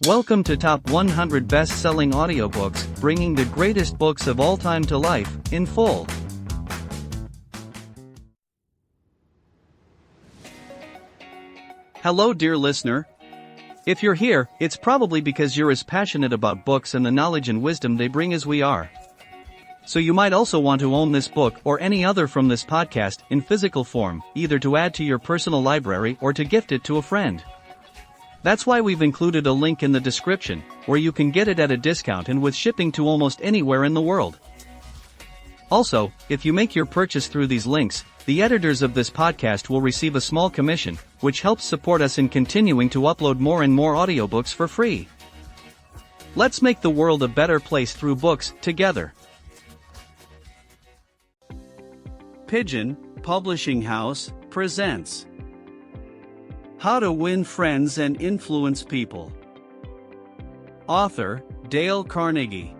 Welcome to Top 100 Best-Selling Audiobooks, bringing the greatest books of all time to life, in full. Hello dear listener. If you're here, it's probably because you're as passionate about books and the knowledge and wisdom they bring as we are. So you might also want to own this book or any other from this podcast in physical form, either to add to your personal library or to gift it to a friend. That's why we've included a link in the description, where you can get it at a discount and with shipping to almost anywhere in the world. Also, if you make your purchase through these links, the editors of this podcast will receive a small commission, which helps support us in continuing to upload more and more audiobooks for free. Let's make the world a better place through books, together. Pigeon Publishing House presents How to Win Friends and Influence People. Author, Dale Carnegie.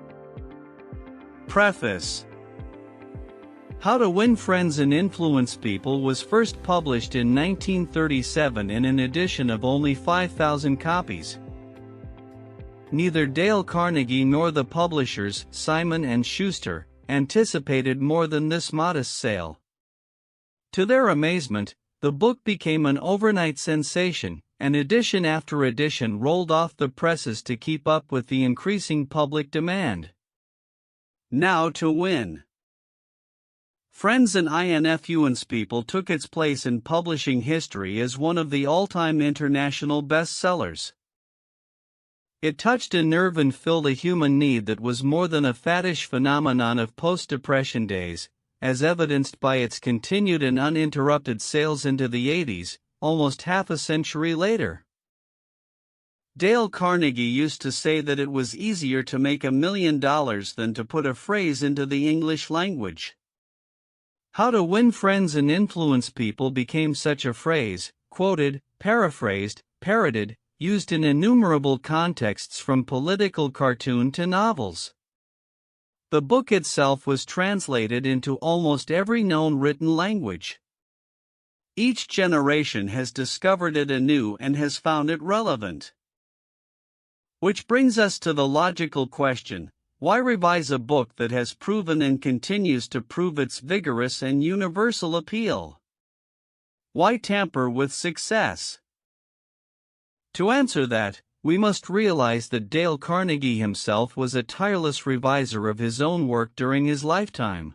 Preface. How to Win Friends and Influence People was first published in 1937 in an edition of only 5,000 copies. Neither Dale Carnegie nor the publishers, Simon & Schuster, anticipated more than this modest sale. To their amazement, the book became an overnight sensation, and edition after edition rolled off the presses to keep up with the increasing public demand. Now to Win. Friends and Influence People took its place in publishing history as one of the all-time international bestsellers. It touched a nerve and filled a human need that was more than a faddish phenomenon of post-Depression days, as evidenced by its continued and uninterrupted sales into the 80s, almost half a century later. Dale Carnegie used to say that it was easier to make $1 million than to put a phrase into the English language. How to Win Friends and Influence People became such a phrase, quoted, paraphrased, parroted, used in innumerable contexts from political cartoon to novels. The book itself was translated into almost every known written language. Each generation has discovered it anew and has found it relevant. Which brings us to the logical question, why revise a book that has proven and continues to prove its vigorous and universal appeal? Why tamper with success? To answer that, we must realize that Dale Carnegie himself was a tireless reviser of his own work during his lifetime.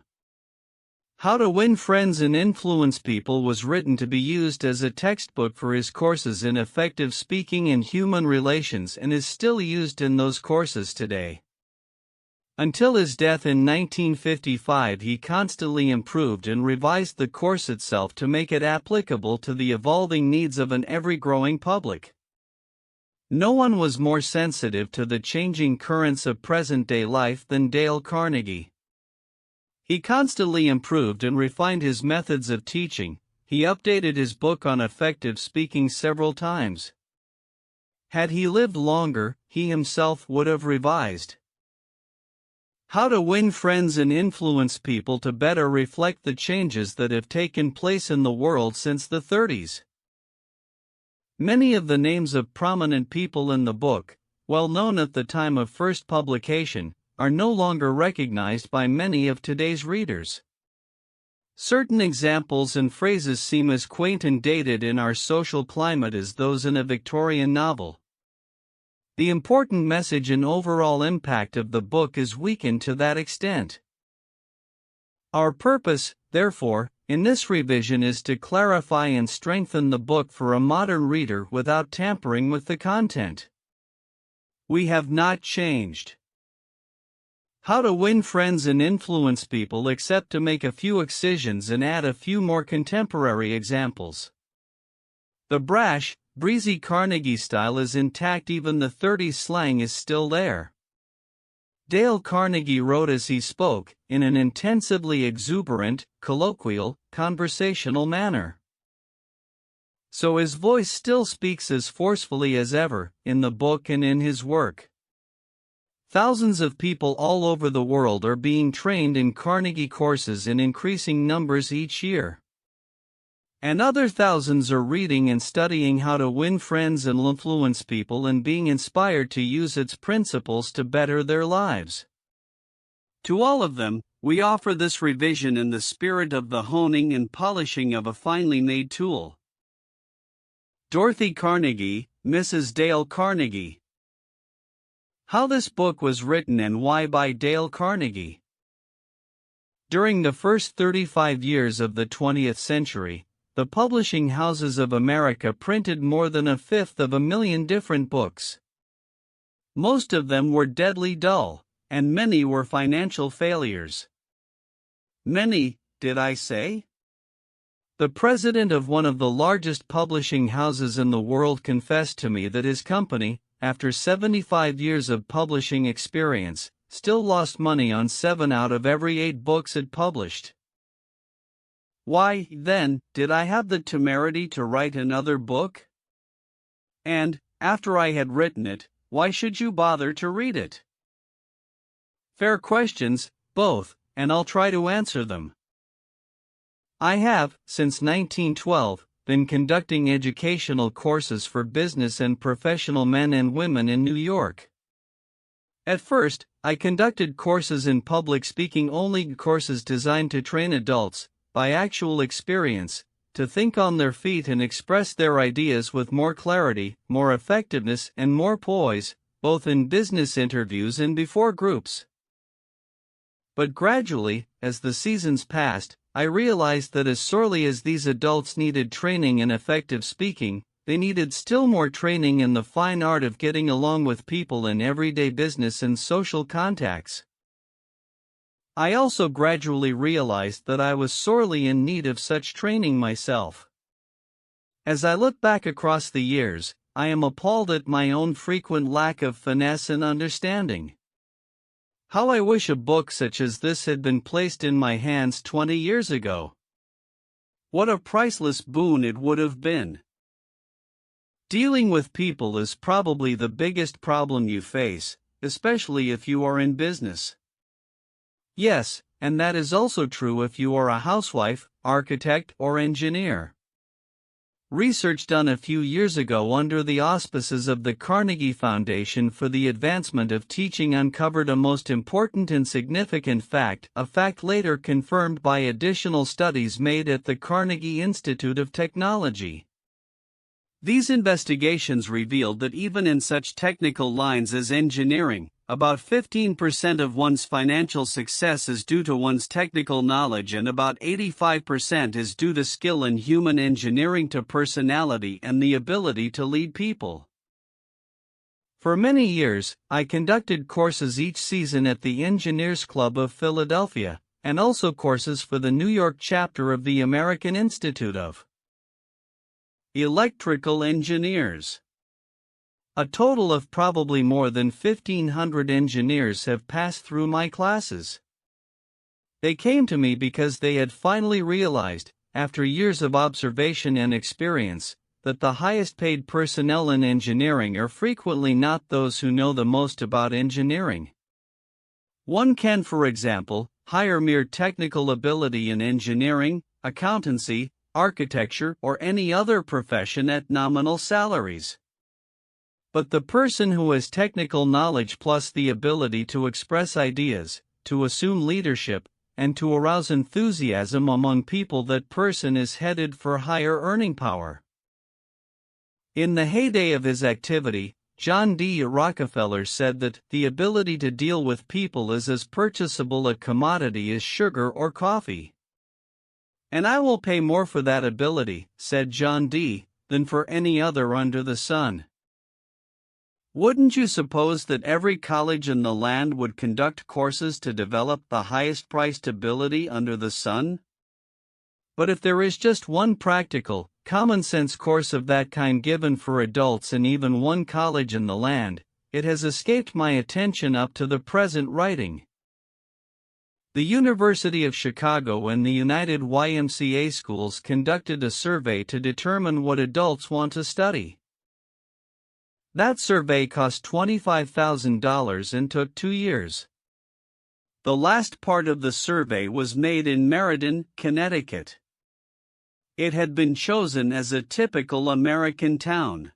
How to Win Friends and Influence People was written to be used as a textbook for his courses in effective speaking and human relations and is still used in those courses today. Until his death in 1955, he constantly improved and revised the course itself to make it applicable to the evolving needs of an ever-growing public. No one was more sensitive to the changing currents of present-day life than Dale Carnegie. He constantly improved and refined his methods of teaching. He updated his book on effective speaking several times. Had he lived longer, he himself would have revised How to Win Friends and Influence People to better reflect the changes that have taken place in the world since the 30s. Many of the names of prominent people in the book, well known at the time of first publication, are no longer recognized by many of today's readers. Certain examples and phrases seem as quaint and dated in our social climate as those in a Victorian novel. The important message and overall impact of the book is weakened to that extent. Our purpose, therefore, in this revision is to clarify and strengthen the book for a modern reader without tampering with the content. We have not changed How to Win Friends and Influence People except to make a few excisions and add a few more contemporary examples. The brash, breezy Carnegie style is intact, even the 30s slang is still there. Dale Carnegie wrote as he spoke, in an intensively exuberant, colloquial, conversational manner. So his voice still speaks as forcefully as ever, in the book and in his work. Thousands of people all over the world are being trained in Carnegie courses in increasing numbers each year. And other thousands are reading and studying How to Win Friends and Influence People and being inspired to use its principles to better their lives. To all of them, we offer this revision in the spirit of the honing and polishing of a finely made tool. Dorothy Carnegie, Mrs. Dale Carnegie. How this book was written and why by Dale Carnegie. During the first 35 years of the 20th century, the publishing houses of America printed more than 1/5 different books. Most of them were deadly dull, and many were financial failures. Many, did I say? The president of one of the largest publishing houses in the world confessed to me that his company, after 75 years of publishing experience, still lost money on 7 out of every 8 books it published. Why, then, did I have the temerity to write another book? And, after I had written it, why should you bother to read it? Fair questions, both, and I'll try to answer them. I have, since 1912, been conducting educational courses for business and professional men and women in New York. At first, I conducted courses in public speaking only, courses designed to train adults, by actual experience, to think on their feet and express their ideas with more clarity, more effectiveness, and more poise, both in business interviews and before groups. But gradually, as the seasons passed, I realized that as sorely as these adults needed training in effective speaking, they needed still more training in the fine art of getting along with people in everyday business and social contacts. I also gradually realized that I was sorely in need of such training myself. As I look back across the years, I am appalled at my own frequent lack of finesse and understanding. How I wish a book such as this had been placed in my hands 20 years ago. What a priceless boon it would have been. Dealing with people is probably the biggest problem you face, especially if you are in business. Yes, and that is also true if you are a housewife, architect, or engineer. Research done a few years ago under the auspices of the Carnegie Foundation for the Advancement of Teaching uncovered a most important and significant fact, a fact later confirmed by additional studies made at the Carnegie Institute of Technology. These investigations revealed that even in such technical lines as engineering, about 15% of one's financial success is due to one's technical knowledge and about 85% is due to skill in human engineering to personality and the ability to lead people. For many years, I conducted courses each season at the Engineers Club of Philadelphia, and also courses for the New York chapter of the American Institute of Electrical Engineers. A total of probably more than 1,500 engineers have passed through my classes. They came to me because they had finally realized, after years of observation and experience, that the highest paid personnel in engineering are frequently not those who know the most about engineering. One can, for example, hire mere technical ability in engineering, accountancy, architecture, or any other profession at nominal salaries. But the person who has technical knowledge plus the ability to express ideas, to assume leadership, and to arouse enthusiasm among people, that person is headed for higher earning power. In the heyday of his activity, John D. Rockefeller said that the ability to deal with people is as purchasable a commodity as sugar or coffee. And I will pay more for that ability, said John D., than for any other under the sun. Wouldn't you suppose that every college in the land would conduct courses to develop the highest priced ability under the sun? But if there is just one practical, common sense course of that kind given for adults in even one college in the land, it has escaped my attention up to the present writing. The University of Chicago and the United YMCA schools conducted a survey to determine what adults want to study. That survey cost $25,000 and took 2 years. The last part of the survey was made in Meriden, Connecticut. It had been chosen as a typical American town.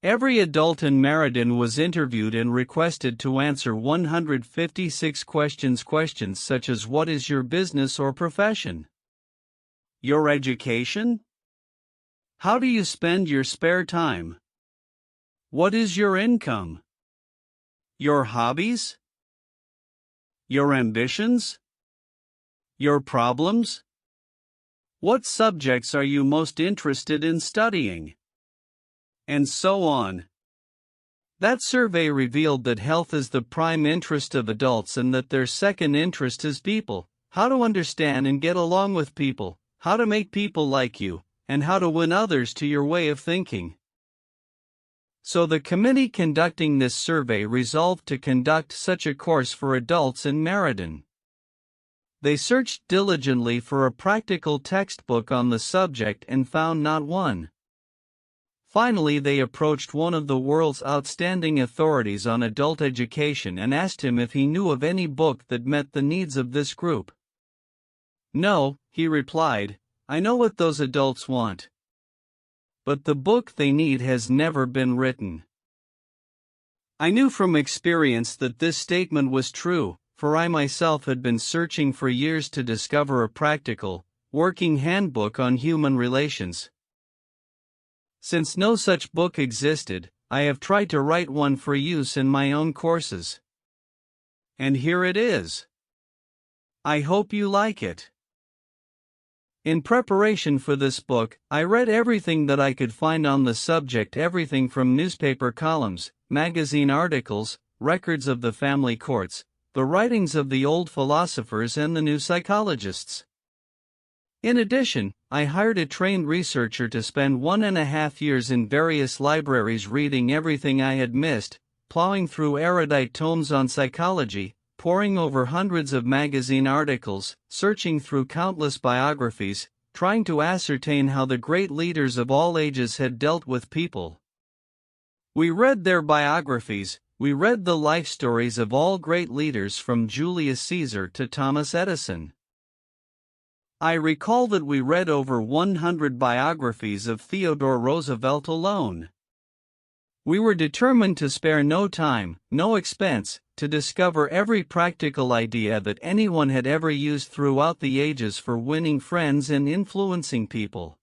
Every adult in Meriden was interviewed and requested to answer 156 questions. Questions such as what is your business or profession? Your education? How do you spend your spare time? What is your income? Your hobbies? Your ambitions? Your problems? What subjects are you most interested in studying? And so on. That survey revealed that health is the prime interest of adults and that their second interest is people, how to understand and get along with people, how to make people like you, and how to win others to your way of thinking. So the committee conducting this survey resolved to conduct such a course for adults in Meriden. They searched diligently for a practical textbook on the subject and found not one. Finally, they approached one of the world's outstanding authorities on adult education and asked him if he knew of any book that met the needs of this group. No, he replied, I know what those adults want. But the book they need has never been written. I knew from experience that this statement was true, for I myself had been searching for years to discover a practical, working handbook on human relations. Since no such book existed, I have tried to write one for use in my own courses. And here it is. I hope you like it. In preparation for this book, I read everything that I could find on the subject, everything from newspaper columns, magazine articles, records of the family courts, the writings of the old philosophers and the new psychologists. In addition, I hired a trained researcher to spend 1.5 years in various libraries reading everything I had missed, plowing through erudite tomes on psychology, poring over hundreds of magazine articles, searching through countless biographies, trying to ascertain how the great leaders of all ages had dealt with people. We read their biographies, we read the life stories of all great leaders from Julius Caesar to Thomas Edison. I recall that we read over 100 biographies of Theodore Roosevelt alone. We were determined to spare no time, no expense, to discover every practical idea that anyone had ever used throughout the ages for winning friends and influencing people.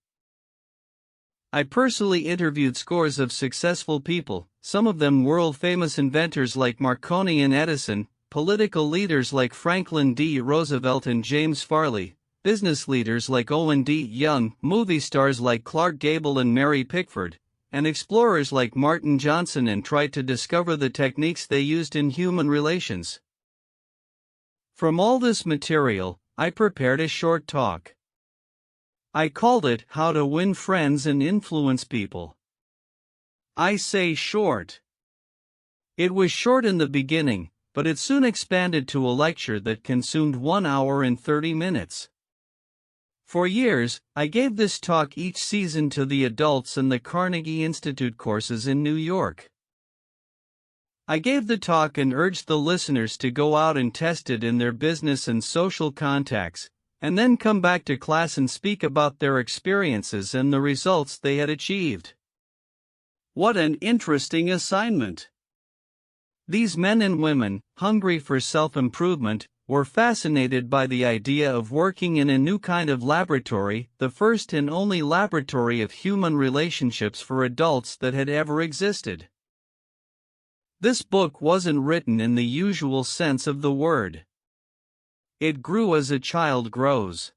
I personally interviewed scores of successful people, some of them world-famous inventors like Marconi and Edison, political leaders like Franklin D. Roosevelt and James Farley, business leaders like Owen D. Young, movie stars like Clark Gable and Mary Pickford, and explorers like Martin Johnson, and tried to discover the techniques they used in human relations. From all this material, I prepared a short talk. I called it How to Win Friends and Influence People. I say short. It was short in the beginning, but it soon expanded to a lecture that consumed 1 hour and 30 minutes. For years, I gave this talk each season to the adults in the Carnegie Institute courses in New York. I gave the talk and urged the listeners to go out and test it in their business and social contacts, and then come back to class and speak about their experiences and the results they had achieved. What an interesting assignment! These men and women, hungry for self-improvement, were fascinated by the idea of working in a new kind of laboratory, the first and only laboratory of human relationships for adults that had ever existed. This book wasn't written in the usual sense of the word. It grew as a child grows.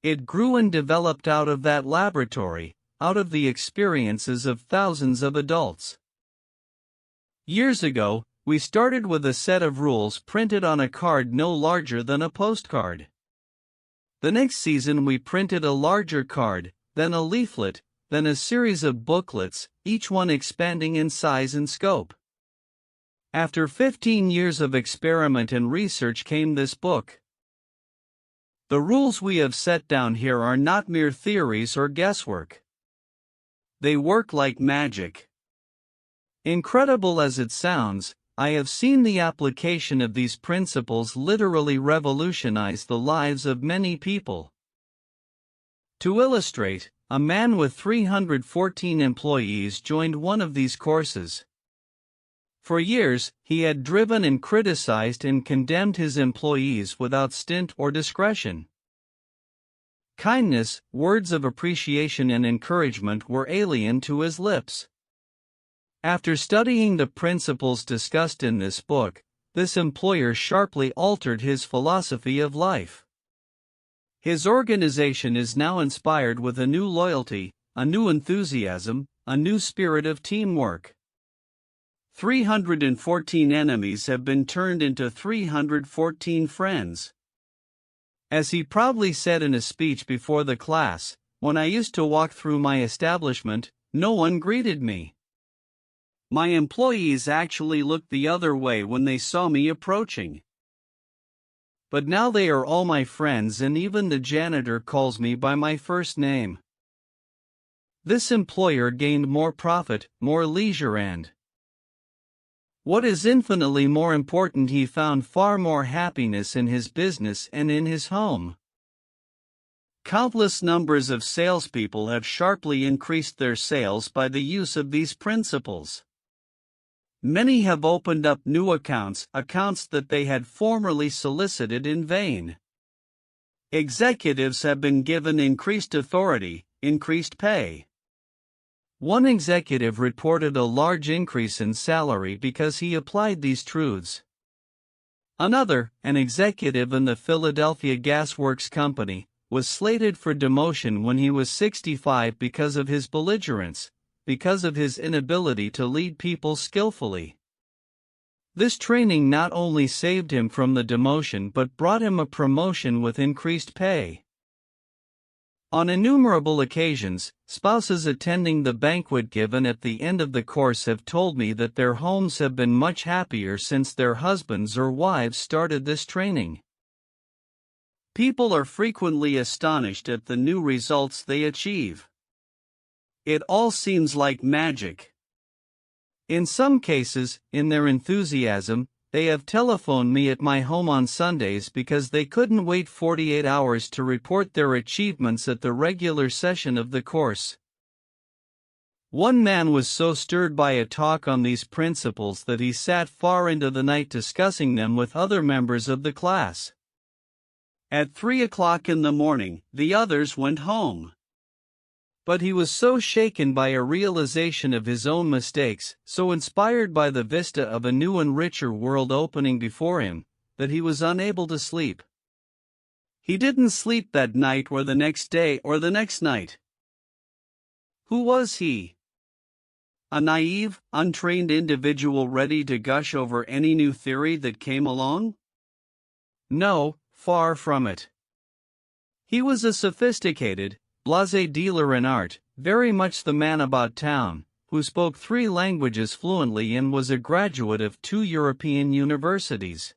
It grew and developed out of that laboratory, out of the experiences of thousands of adults. Years ago, we started with a set of rules printed on a card no larger than a postcard. The next season we printed a larger card, then a leaflet, then a series of booklets, each one expanding in size and scope. After 15 years of experiment and research came this book. The rules we have set down here are not mere theories or guesswork. They work like magic. Incredible as it sounds, I have seen the application of these principles literally revolutionize the lives of many people. To illustrate, a man with 314 employees joined one of these courses. For years, he had driven and criticized and condemned his employees without stint or discretion. Kindness, words of appreciation and encouragement were alien to his lips. After studying the principles discussed in this book, this employer sharply altered his philosophy of life. His organization is now inspired with a new loyalty, a new enthusiasm, a new spirit of teamwork. 314 enemies have been turned into 314 friends. As he proudly said in a speech before the class, "When I used to walk through my establishment, no one greeted me. My employees actually looked the other way when they saw me approaching. But now they are all my friends, and even the janitor calls me by my first name." This employer gained more profit, more leisure, and what is infinitely more important, he found far more happiness in his business and in his home. Countless numbers of salespeople have sharply increased their sales by the use of these principles. Many have opened up new accounts that they had formerly solicited in vain. Executives have been given increased authority, increased pay. One executive reported a large increase in salary because he applied these truths. Another, an executive in the Philadelphia Gas Works Company, was slated for demotion when he was 65 because of his belligerence, because of his inability to lead people skillfully. This training not only saved him from the demotion but brought him a promotion with increased pay. On innumerable occasions, spouses attending the banquet given at the end of the course have told me that their homes have been much happier since their husbands or wives started this training. People are frequently astonished at the new results they achieve. It all seems like magic. In some cases, in their enthusiasm, they have telephoned me at my home on Sundays because they couldn't wait 48 hours to report their achievements at the regular session of the course. One man was so stirred by a talk on these principles that he sat far into the night discussing them with other members of the class. At 3 o'clock in the morning, the others went home. But he was so shaken by a realization of his own mistakes, so inspired by the vista of a new and richer world opening before him, that he was unable to sleep. He didn't sleep that night or the next day or the next night. Who was he? A naive, untrained individual ready to gush over any new theory that came along? No, far from it. He was a sophisticated, blasé dealer in art, very much the man about town, who spoke 3 languages fluently and was a graduate of 2 European universities.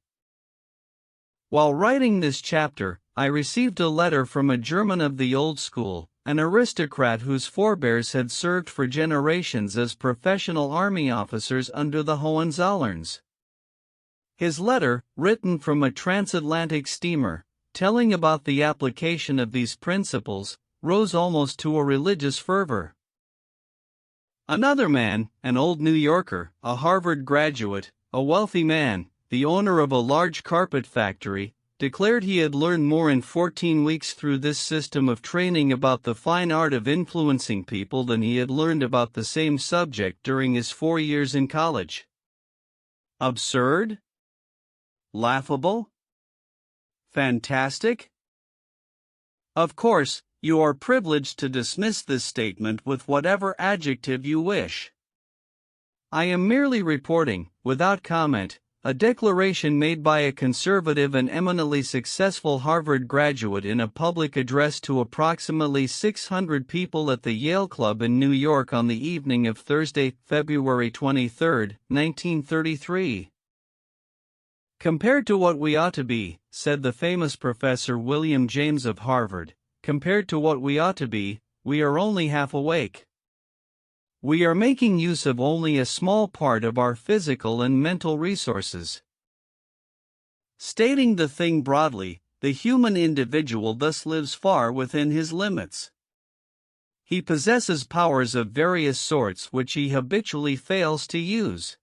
While writing this chapter, I received a letter from a German of the old school, an aristocrat whose forebears had served for generations as professional army officers under the Hohenzollerns. His letter, written from a transatlantic steamer, telling about the application of these principles, rose almost to a religious fervor. Another man, an old New Yorker, a Harvard graduate, a wealthy man, the owner of a large carpet factory, declared he had learned more in 14 weeks through this system of training about the fine art of influencing people than he had learned about the same subject during his 4 years in college. Absurd? Laughable? Fantastic? Of course, you are privileged to dismiss this statement with whatever adjective you wish. I am merely reporting, without comment, a declaration made by a conservative and eminently successful Harvard graduate in a public address to approximately 600 people at the Yale Club in New York on the evening of Thursday, February 23, 1933. Compared to what we ought to be, said the famous Professor William James of Harvard, compared to what we ought to be, we are only half awake. We are making use of only a small part of our physical and mental resources. Stating the thing broadly, The human individual thus lives far within his limits. He possesses powers of various sorts which he habitually fails to use.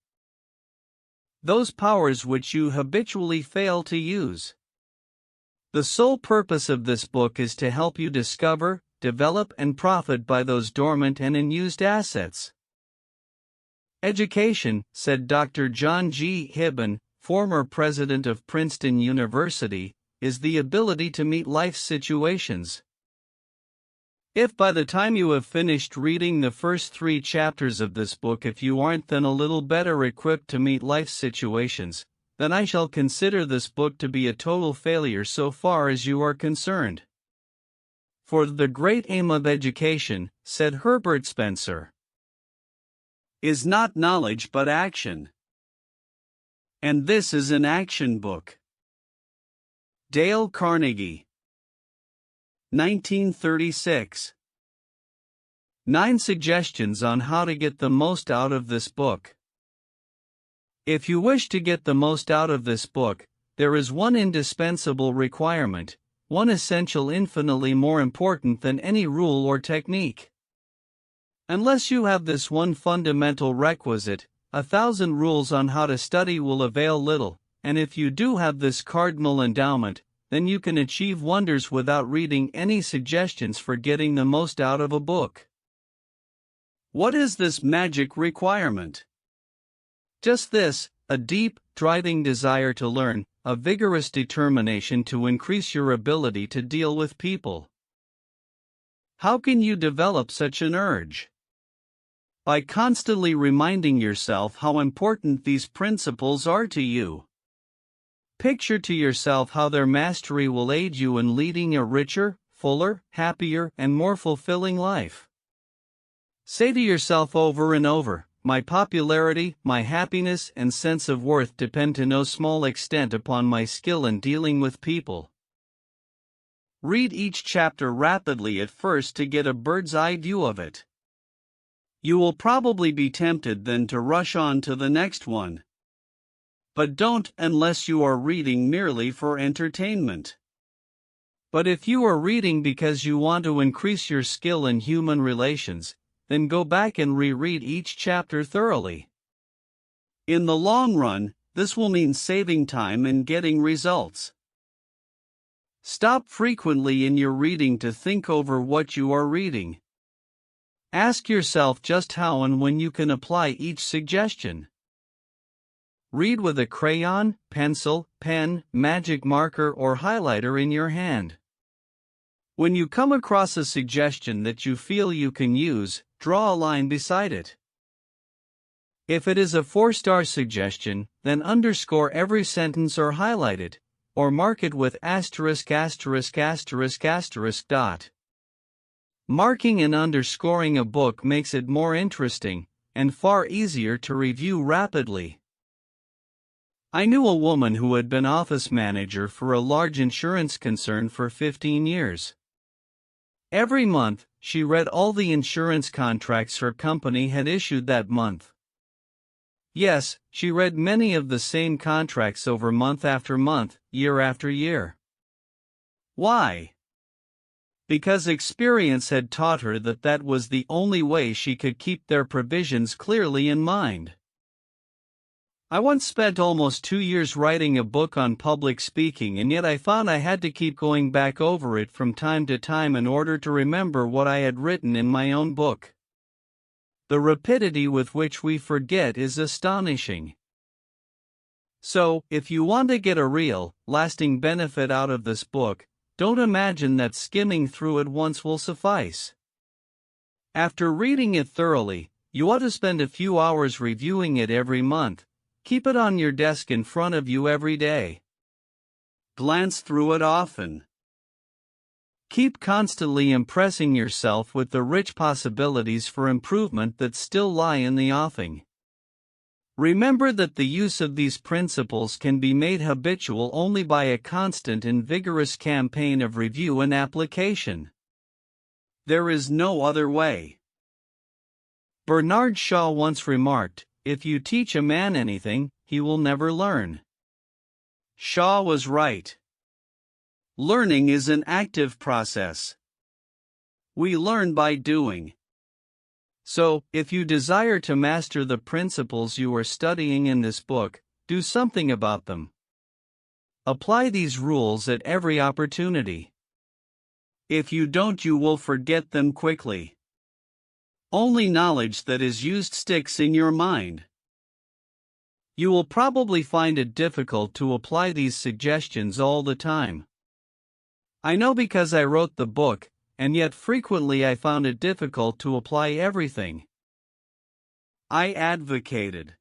Those powers which you habitually fail to use. The sole purpose of this book is to help you discover, develop, and profit by those dormant and unused assets. Education, said Dr. John G. Hibben, former president of Princeton University, is the ability to meet life's situations. If by the time you have finished reading the first 3 chapters of this book if you aren't then a little better equipped to meet life's situations, then I shall consider this book to be a total failure so far as you are concerned. For the great aim of education, said Herbert Spencer, is not knowledge but action. And this is an action book. Dale Carnegie, 1936. 9 suggestions on how to get the most out of this book. If you wish to get the most out of this book, there is one indispensable requirement, one essential infinitely more important than any rule or technique. Unless you have this one fundamental requisite, 1,000 rules on how to study will avail little, and if you do have this cardinal endowment, then you can achieve wonders without reading any suggestions for getting the most out of a book. What is this magic requirement? Just this, a deep, driving desire to learn, a vigorous determination to increase your ability to deal with people. How can you develop such an urge? By constantly reminding yourself how important these principles are to you. Picture to yourself how their mastery will aid you in leading a richer, fuller, happier, and more fulfilling life. Say to yourself over and over, my popularity, my happiness, and sense of worth depend to no small extent upon my skill in dealing with people. Read each chapter rapidly at first to get a bird's-eye view of it. You will probably be tempted then to rush on to the next one. But don't unless you are reading merely for entertainment. But if you are reading because you want to increase your skill in human relations, then go back and reread each chapter thoroughly. In the long run, this will mean saving time and getting results. Stop frequently in your reading to think over what you are reading. Ask yourself just how and when you can apply each suggestion. Read with a crayon, pencil, pen, magic marker, or highlighter in your hand. When you come across a suggestion that you feel you can use, draw a line beside it. If it is a 4-star suggestion, then underscore every sentence or highlight it, or mark it with ********. Marking and underscoring a book makes it more interesting, and far easier to review rapidly. I knew a woman who had been office manager for a large insurance concern for 15 years. Every month, she read all the insurance contracts her company had issued that month. Yes, she read many of the same contracts over month after month, year after year. Why? Because experience had taught her that that was the only way she could keep their provisions clearly in mind. I once spent almost 2 years writing a book on public speaking, and yet I found I had to keep going back over it from time to time in order to remember what I had written in my own book. The rapidity with which we forget is astonishing. So, if you want to get a real, lasting benefit out of this book, don't imagine that skimming through it once will suffice. After reading it thoroughly, you ought to spend a few hours reviewing it every month. Keep it on your desk in front of you every day. Glance through it often. Keep constantly impressing yourself with the rich possibilities for improvement that still lie in the offing. Remember that the use of these principles can be made habitual only by a constant and vigorous campaign of review and application. There is no other way. Bernard Shaw once remarked, "If you teach a man anything, he will never learn." Shaw was right. Learning is an active process. We learn by doing. So, if you desire to master the principles you are studying in this book, do something about them. Apply these rules at every opportunity. If you don't, you will forget them quickly. Only knowledge that is used sticks in your mind. You will probably find it difficult to apply these suggestions all the time. I know because I wrote the book, and yet frequently I found it difficult to apply everything I advocated.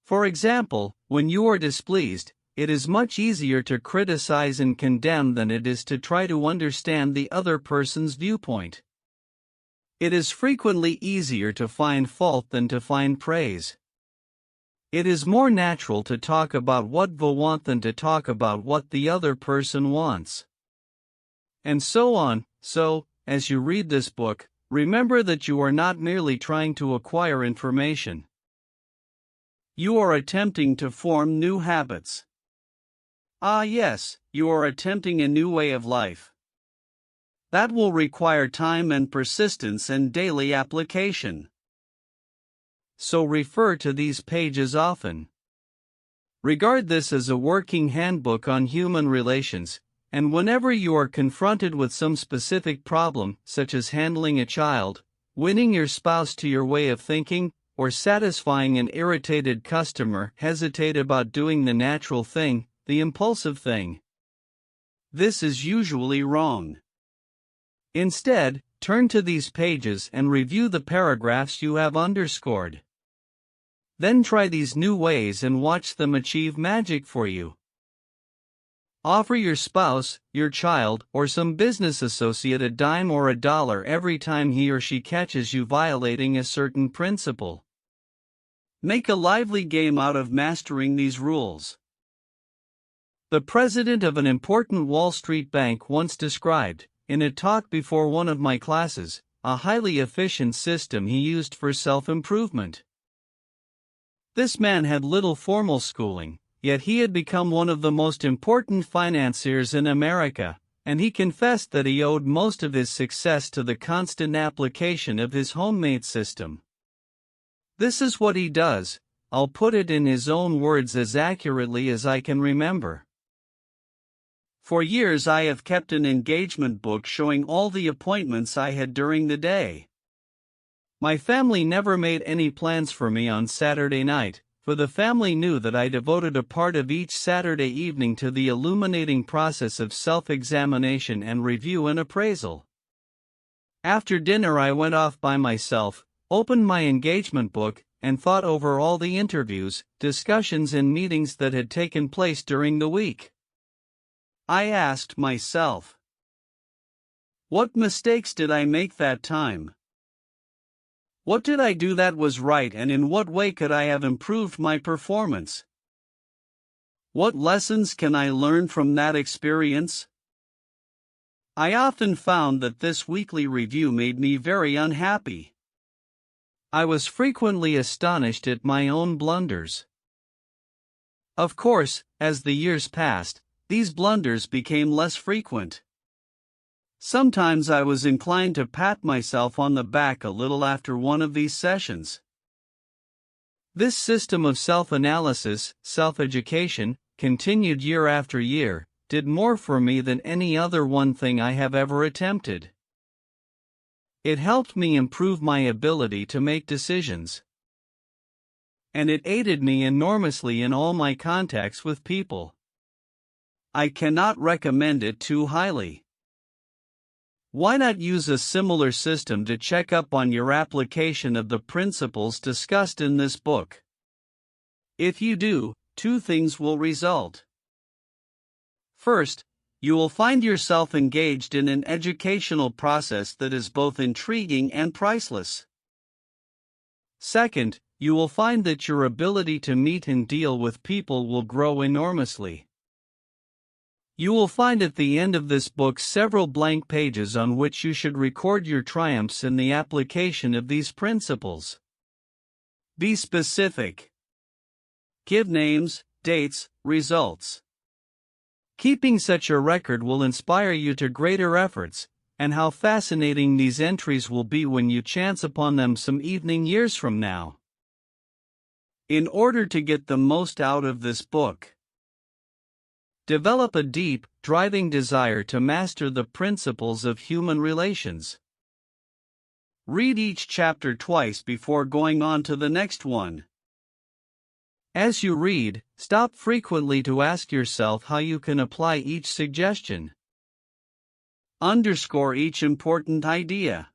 For example, when you are displeased, it is much easier to criticize and condemn than it is to try to understand the other person's viewpoint. It is frequently easier to find fault than to find praise. It is more natural to talk about what we want than to talk about what the other person wants. And so on. So, as you read this book, remember that you are not merely trying to acquire information. You are attempting to form new habits. Ah yes, you are attempting a new way of life. That will require time and persistence and daily application. So refer to these pages often. Regard this as a working handbook on human relations, and whenever you are confronted with some specific problem, such as handling a child, winning your spouse to your way of thinking, or satisfying an irritated customer, hesitate about doing the natural thing, the impulsive thing. This is usually wrong. Instead, turn to these pages and review the paragraphs you have underscored. Then try these new ways and watch them achieve magic for you. Offer your spouse, your child, or some business associate a dime or $1 every time he or she catches you violating a certain principle. Make a lively game out of mastering these rules. The president of an important Wall Street bank once described, in a talk before one of my classes, a highly efficient system he used for self-improvement. This man had little formal schooling, yet he had become one of the most important financiers in America, and he confessed that he owed most of his success to the constant application of his homemade system. This is what he does. I'll put it in his own words as accurately as I can remember. For years I have kept an engagement book showing all the appointments I had during the day. My family never made any plans for me on Saturday night, for the family knew that I devoted a part of each Saturday evening to the illuminating process of self-examination and review and appraisal. After dinner I went off by myself, opened my engagement book, and thought over all the interviews, discussions and meetings that had taken place during the week. I asked myself, what mistakes did I make that time? What did I do that was right, and in what way could I have improved my performance? What lessons can I learn from that experience? I often found that this weekly review made me very unhappy. I was frequently astonished at my own blunders. Of course, as the years passed, these blunders became less frequent. Sometimes I was inclined to pat myself on the back a little after one of these sessions. This system of self-analysis, self-education, continued year after year, did more for me than any other one thing I have ever attempted. It helped me improve my ability to make decisions. And it aided me enormously in all my contacts with people. I cannot recommend it too highly. Why not use a similar system to check up on your application of the principles discussed in this book? If you do, two things will result. First, you will find yourself engaged in an educational process that is both intriguing and priceless. Second, you will find that your ability to meet and deal with people will grow enormously. You will find at the end of this book several blank pages on which you should record your triumphs in the application of these principles. Be specific. Give names, dates, results. Keeping such a record will inspire you to greater efforts, and how fascinating these entries will be when you chance upon them some evening years from now. In order to get the most out of this book, develop a deep, driving desire to master the principles of human relations. Read each chapter twice before going on to the next one. As you read, stop frequently to ask yourself how you can apply each suggestion. Underscore each important idea.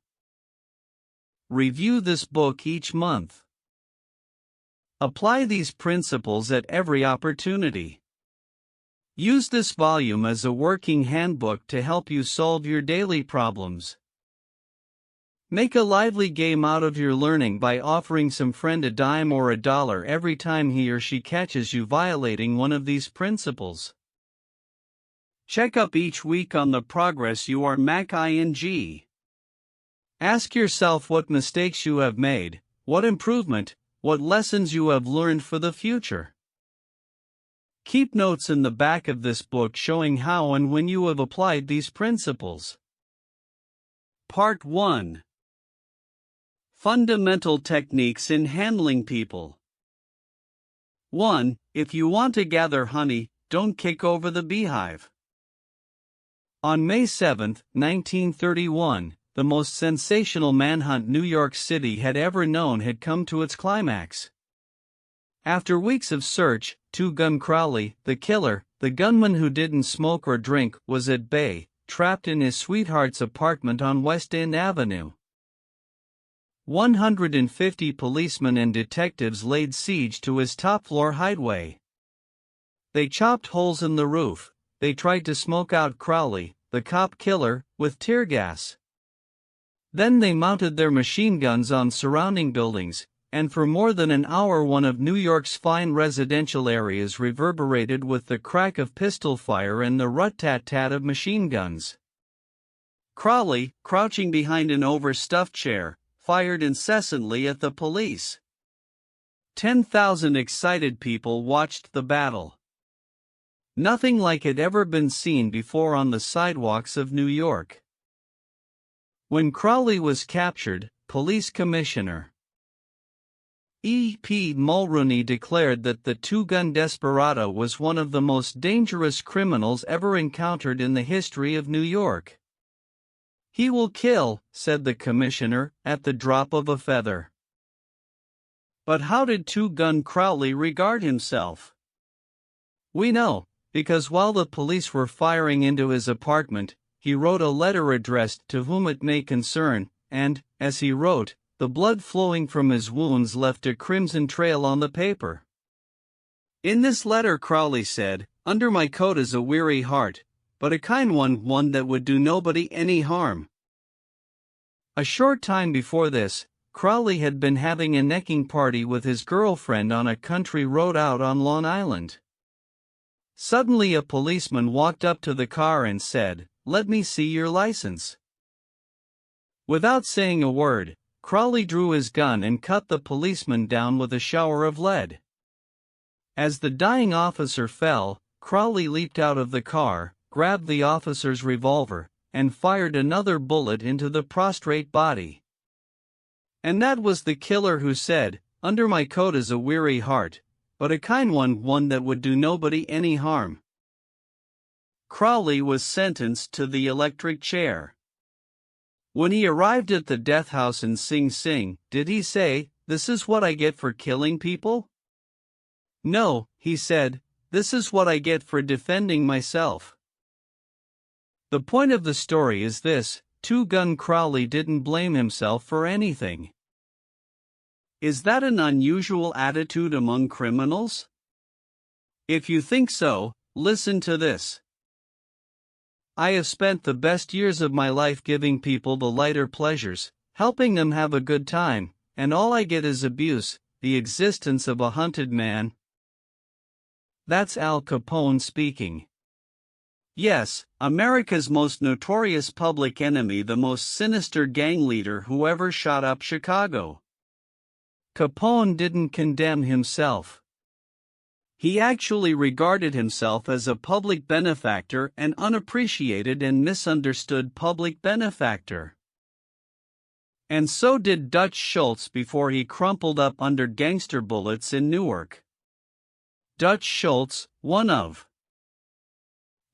Review this book each month. Apply these principles at every opportunity. Use this volume as a working handbook to help you solve your daily problems. Make a lively game out of your learning by offering some friend a dime or $1 every time he or she catches you violating one of these principles. Check up each week on the progress you are making. Ask yourself what mistakes you have made, what improvement, what lessons you have learned for the future. Keep notes in the back of this book showing how and when you have applied these principles. Part 1. Fundamental Techniques in Handling People. 1. If you want to gather honey, don't kick over the beehive. On May 7, 1931, the most sensational manhunt New York City had ever known had come to its climax. After weeks of search, Two-Gun Crowley, the killer, the gunman who didn't smoke or drink, was at bay, trapped in his sweetheart's apartment on West End Avenue. 150 policemen and detectives laid siege to his top-floor hideaway. They chopped holes in the roof. They tried to smoke out Crowley, the cop killer, with tear gas. Then they mounted their machine guns on surrounding buildings, and for more than an hour one of New York's fine residential areas reverberated with the crack of pistol fire and the rat-tat-tat of machine guns. Crowley, crouching behind an overstuffed chair, fired incessantly at the police. 10,000 excited people watched the battle. Nothing like it ever been seen before on the sidewalks of New York. When Crowley was captured, Police Commissioner E.P. Mulrooney declared that the two-gun desperado was one of the most dangerous criminals ever encountered in the history of New York. "He will kill," said the commissioner, "at the drop of a feather." But how did Two-Gun Crowley regard himself? We know, because while the police were firing into his apartment, he wrote a letter addressed to whom it may concern, and, as he wrote, the blood flowing from his wounds left a crimson trail on the paper. In this letter Crowley said, "Under my coat is a weary heart, but a kind one that would do nobody any harm." A short time before this, Crowley had been having a necking party with his girlfriend on a country road out on Long Island. Suddenly a policeman walked up to the car and said, "Let me see your license." Without saying a word, Crowley drew his gun and cut the policeman down with a shower of lead. As the dying officer fell, Crowley leaped out of the car, grabbed the officer's revolver, and fired another bullet into the prostrate body. And that was the killer who said, "Under my coat is a weary heart, but a kind one that would do nobody any harm." Crowley was sentenced to the electric chair. When he arrived at the death house in Sing Sing, did he say, "This is what I get for killing people"? No, he said, "This is what I get for defending myself." The point of the story is this: Two-Gun Crowley didn't blame himself for anything. Is that an unusual attitude among criminals? If you think so, listen to this. I have spent the best years of my life giving people the lighter pleasures, helping them have a good time, and all I get is abuse, the existence of a hunted man. That's Al Capone speaking. Yes, America's most notorious public enemy, the most sinister gang leader who ever shot up Chicago. Capone didn't condemn himself. He actually regarded himself as a public benefactor, an unappreciated and misunderstood public benefactor. And so did Dutch Schultz before he crumpled up under gangster bullets in Newark. Dutch Schultz, one of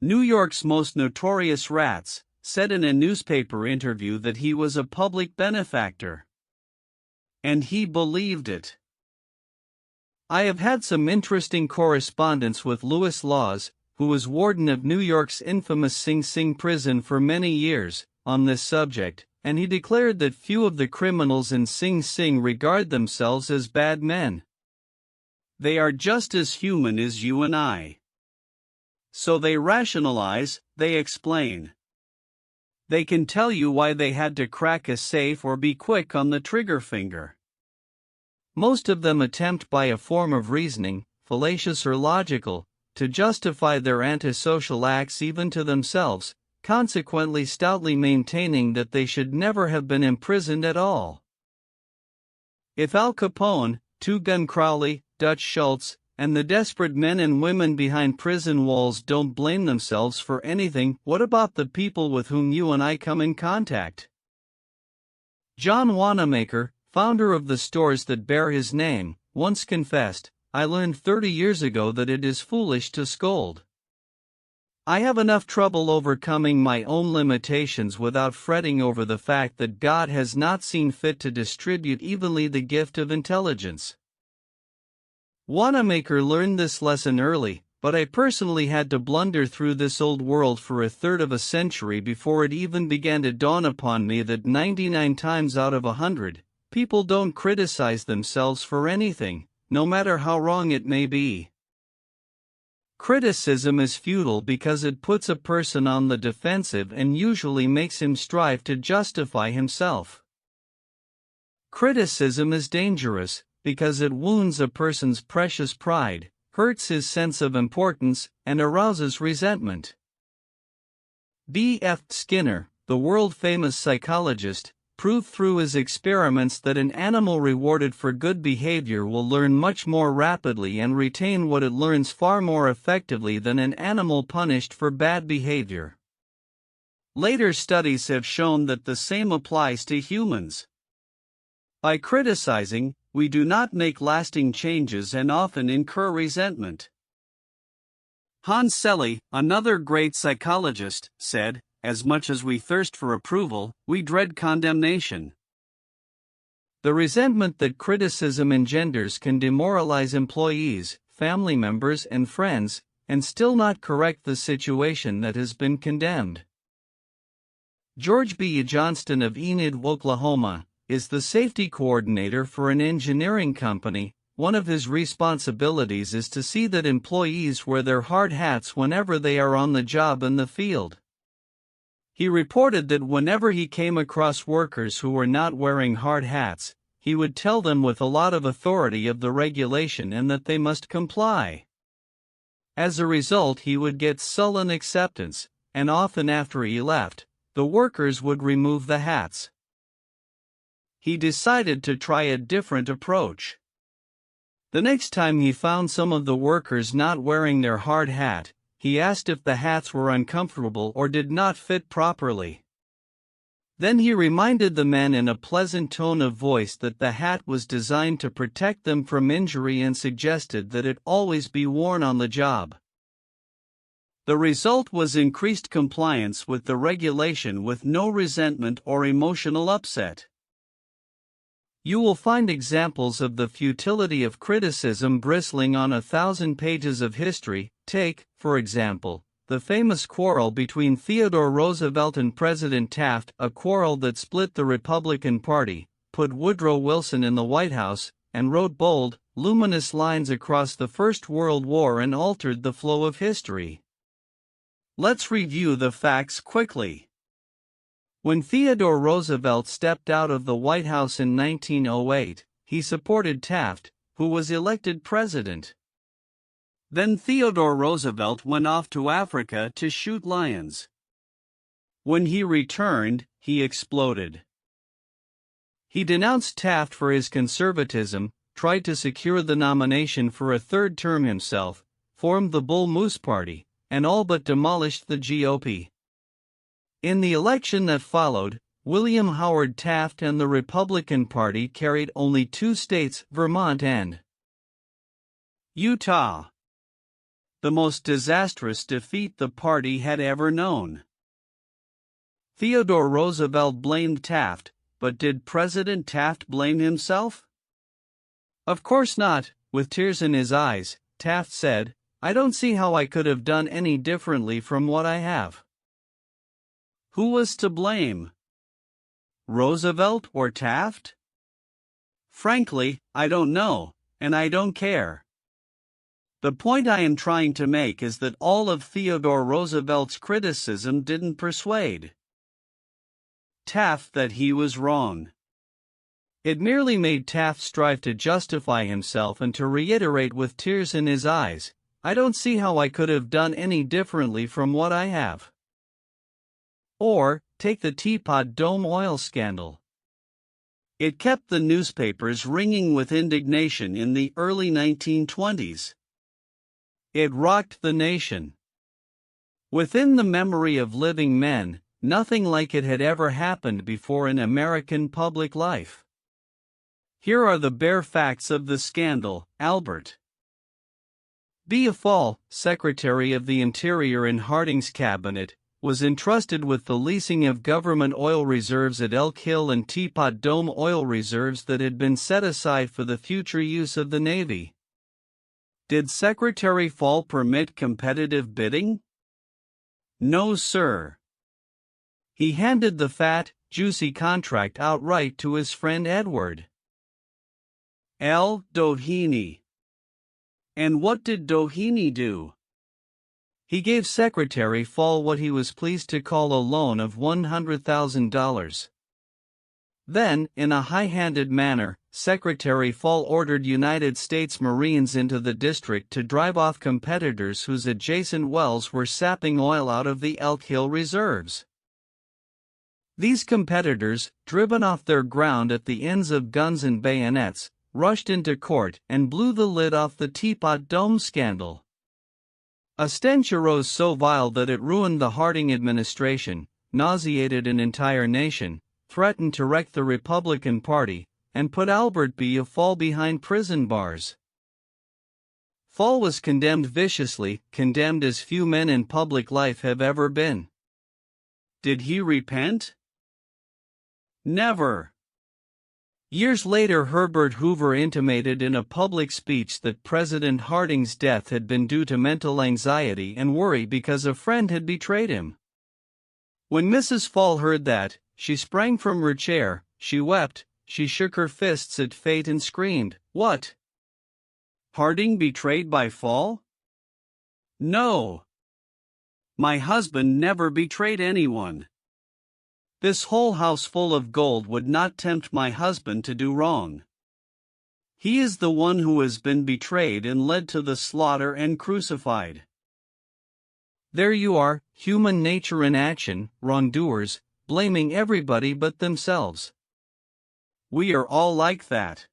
New York's most notorious rats, said in a newspaper interview that he was a public benefactor. And he believed it. I have had some interesting correspondence with Louis Laws, who was warden of New York's infamous Sing Sing prison for many years, on this subject, and he declared that few of the criminals in Sing Sing regard themselves as bad men. They are just as human as you and I. So they rationalize, they explain. They can tell you why they had to crack a safe or be quick on the trigger finger. Most of them attempt by a form of reasoning, fallacious or logical, to justify their antisocial acts even to themselves, consequently stoutly maintaining that they should never have been imprisoned at all. If Al Capone, Two Gun Crowley, Dutch Schultz, and the desperate men and women behind prison walls don't blame themselves for anything, what about the people with whom you and I come in contact? John Wanamaker, founder of the stores that bear his name, once confessed, "I learned 30 years ago that it is foolish to scold. I have enough trouble overcoming my own limitations without fretting over the fact that God has not seen fit to distribute evenly the gift of intelligence." Wanamaker learned this lesson early, but I personally had to blunder through this old world for a third of a century before it even began to dawn upon me that 99 times out of 100, people don't criticize themselves for anything, no matter how wrong it may be. Criticism is futile because it puts a person on the defensive and usually makes him strive to justify himself. Criticism is dangerous because it wounds a person's precious pride, hurts his sense of importance, and arouses resentment. B. F. Skinner, the world-famous psychologist, proved through his experiments that an animal rewarded for good behavior will learn much more rapidly and retain what it learns far more effectively than an animal punished for bad behavior. Later studies have shown that the same applies to humans. By criticizing, we do not make lasting changes and often incur resentment. Hans Selye, another great psychologist, said, "As much as we thirst for approval, we dread condemnation." The resentment that criticism engenders can demoralize employees, family members, and friends, and still not correct the situation that has been condemned. George B. Johnston of Enid, Oklahoma, is the safety coordinator for an engineering company. One of his responsibilities is to see that employees wear their hard hats whenever they are on the job in the field. He reported that whenever he came across workers who were not wearing hard hats, he would tell them with a lot of authority of the regulation and that they must comply. As a result, he would get sullen acceptance, and often after he left, the workers would remove the hats. He decided to try a different approach. The next time he found some of the workers not wearing their hard hat, he asked if the hats were uncomfortable or did not fit properly. Then he reminded the men in a pleasant tone of voice that the hat was designed to protect them from injury and suggested that it always be worn on the job. The result was increased compliance with the regulation with no resentment or emotional upset. You will find examples of the futility of criticism bristling on 1,000 pages of history. Take, for example, the famous quarrel between Theodore Roosevelt and President Taft, a quarrel that split the Republican Party, put Woodrow Wilson in the White House, and wrote bold, luminous lines across the First World War and altered the flow of history. Let's review the facts quickly. When Theodore Roosevelt stepped out of the White House in 1908, he supported Taft, who was elected president. Then Theodore Roosevelt went off to Africa to shoot lions. When he returned, he exploded. He denounced Taft for his conservatism, tried to secure the nomination for a third term himself, formed the Bull Moose Party, and all but demolished the GOP. In the election that followed, William Howard Taft and the Republican Party carried only 2 states, Vermont and Utah. The most disastrous defeat the party had ever known. Theodore Roosevelt blamed Taft, but did President Taft blame himself? Of course not. With tears in his eyes, Taft said, "I don't see how I could have done any differently from what I have." Who was to blame? Roosevelt or Taft? Frankly, I don't know, and I don't care. The point I am trying to make is that all of Theodore Roosevelt's criticism didn't persuade Taft that he was wrong. It merely made Taft strive to justify himself and to reiterate with tears in his eyes, "I don't see how I could have done any differently from what I have." Or, take the Teapot Dome oil scandal. It kept the newspapers ringing with indignation in the early 1920s. It rocked the nation. Within the memory of living men, nothing like it had ever happened before in American public life. Here are the bare facts of the scandal. Albert B. Fall, Secretary of the Interior in Harding's cabinet, was entrusted with the leasing of government oil reserves at Elk Hill and Teapot Dome oil reserves that had been set aside for the future use of the Navy. Did Secretary Fall permit competitive bidding? No, sir. He handed the fat, juicy contract outright to his friend Edward L. Doheny. And what did Doheny do? He gave Secretary Fall what he was pleased to call a loan of $100,000. Then, in a high-handed manner, Secretary Fall ordered United States Marines into the district to drive off competitors whose adjacent wells were sapping oil out of the Elk Hill reserves. These competitors, driven off their ground at the ends of guns and bayonets, rushed into court and blew the lid off the Teapot Dome scandal. A stench arose so vile that it ruined the Harding administration, nauseated an entire nation, threatened to wreck the Republican Party, and put Albert B. Fall behind prison bars. Fall was condemned viciously, condemned as few men in public life have ever been. Did he repent? Never. Years later, Herbert Hoover intimated in a public speech that President Harding's death had been due to mental anxiety and worry because a friend had betrayed him. When Mrs. Fall heard that, she sprang from her chair, she wept, she shook her fists at fate and screamed, "What? Harding betrayed by Fall? No. My husband never betrayed anyone. This whole house full of gold would not tempt my husband to do wrong. He is the one who has been betrayed and led to the slaughter and crucified." There you are, human nature in action, wrongdoers, blaming everybody but themselves. We are all like that.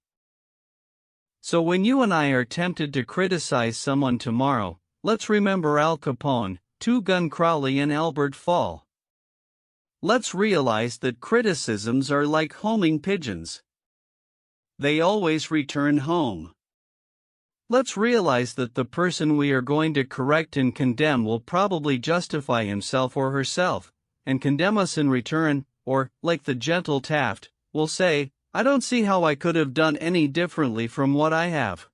So when you and I are tempted to criticize someone tomorrow, let's remember Al Capone, Two Gun Crowley and Albert Fall. Let's realize that criticisms are like homing pigeons. They always return home. Let's realize that the person we are going to correct and condemn will probably justify himself or herself, and condemn us in return, or, like the gentle Taft, will say, "I don't see how I could have done any differently from what I have."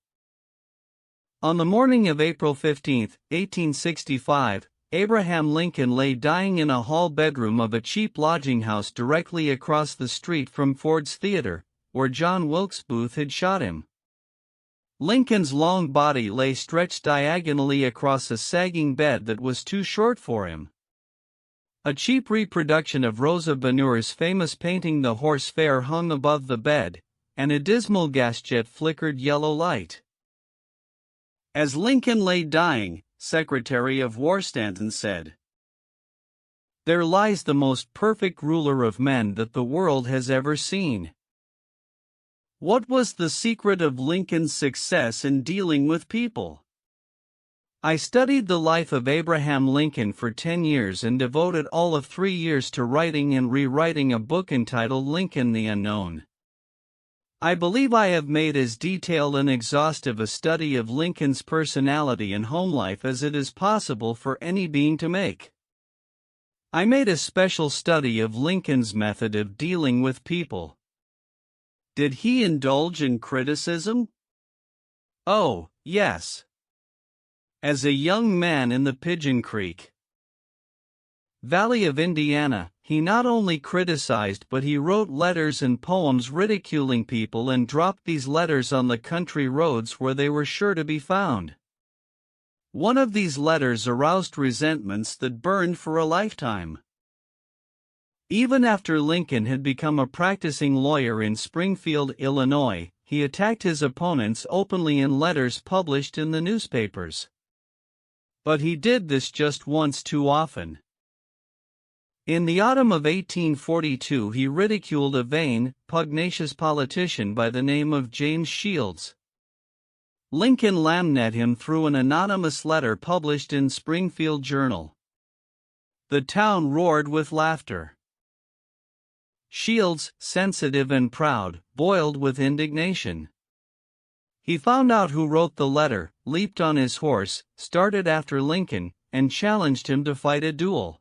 On the morning of April 15, 1865, Abraham Lincoln lay dying in a hall bedroom of a cheap lodging house directly across the street from Ford's Theater, where John Wilkes Booth had shot him. Lincoln's long body lay stretched diagonally across a sagging bed that was too short for him. A cheap reproduction of Rosa Bonheur's famous painting The Horse Fair hung above the bed, and a dismal gas jet flickered yellow light. As Lincoln lay dying, Secretary of War Stanton said, "There lies the most perfect ruler of men that the world has ever seen. What was the secret of Lincoln's success in dealing with people? I studied the life of Abraham Lincoln for 10 years and devoted all of 3 years to writing and rewriting a book entitled Lincoln the Unknown. I believe I have made as detailed and exhaustive a study of Lincoln's personality and home life as it is possible for any being to make. I made a special study of Lincoln's method of dealing with people. Did he indulge in criticism? Oh, yes. As a young man in the Pigeon Creek Valley of Indiana, he not only criticized but he wrote letters and poems ridiculing people and dropped these letters on the country roads where they were sure to be found. One of these letters aroused resentments that burned for a lifetime. Even after Lincoln had become a practicing lawyer in Springfield, Illinois, he attacked his opponents openly in letters published in the newspapers. But he did this just once too often. In the autumn of 1842 he ridiculed a vain, pugnacious politician by the name of James Shields. Lincoln lambed him through an anonymous letter published in Springfield Journal. The town roared with laughter. Shields, sensitive and proud, boiled with indignation. He found out who wrote the letter, leaped on his horse, started after Lincoln, and challenged him to fight a duel.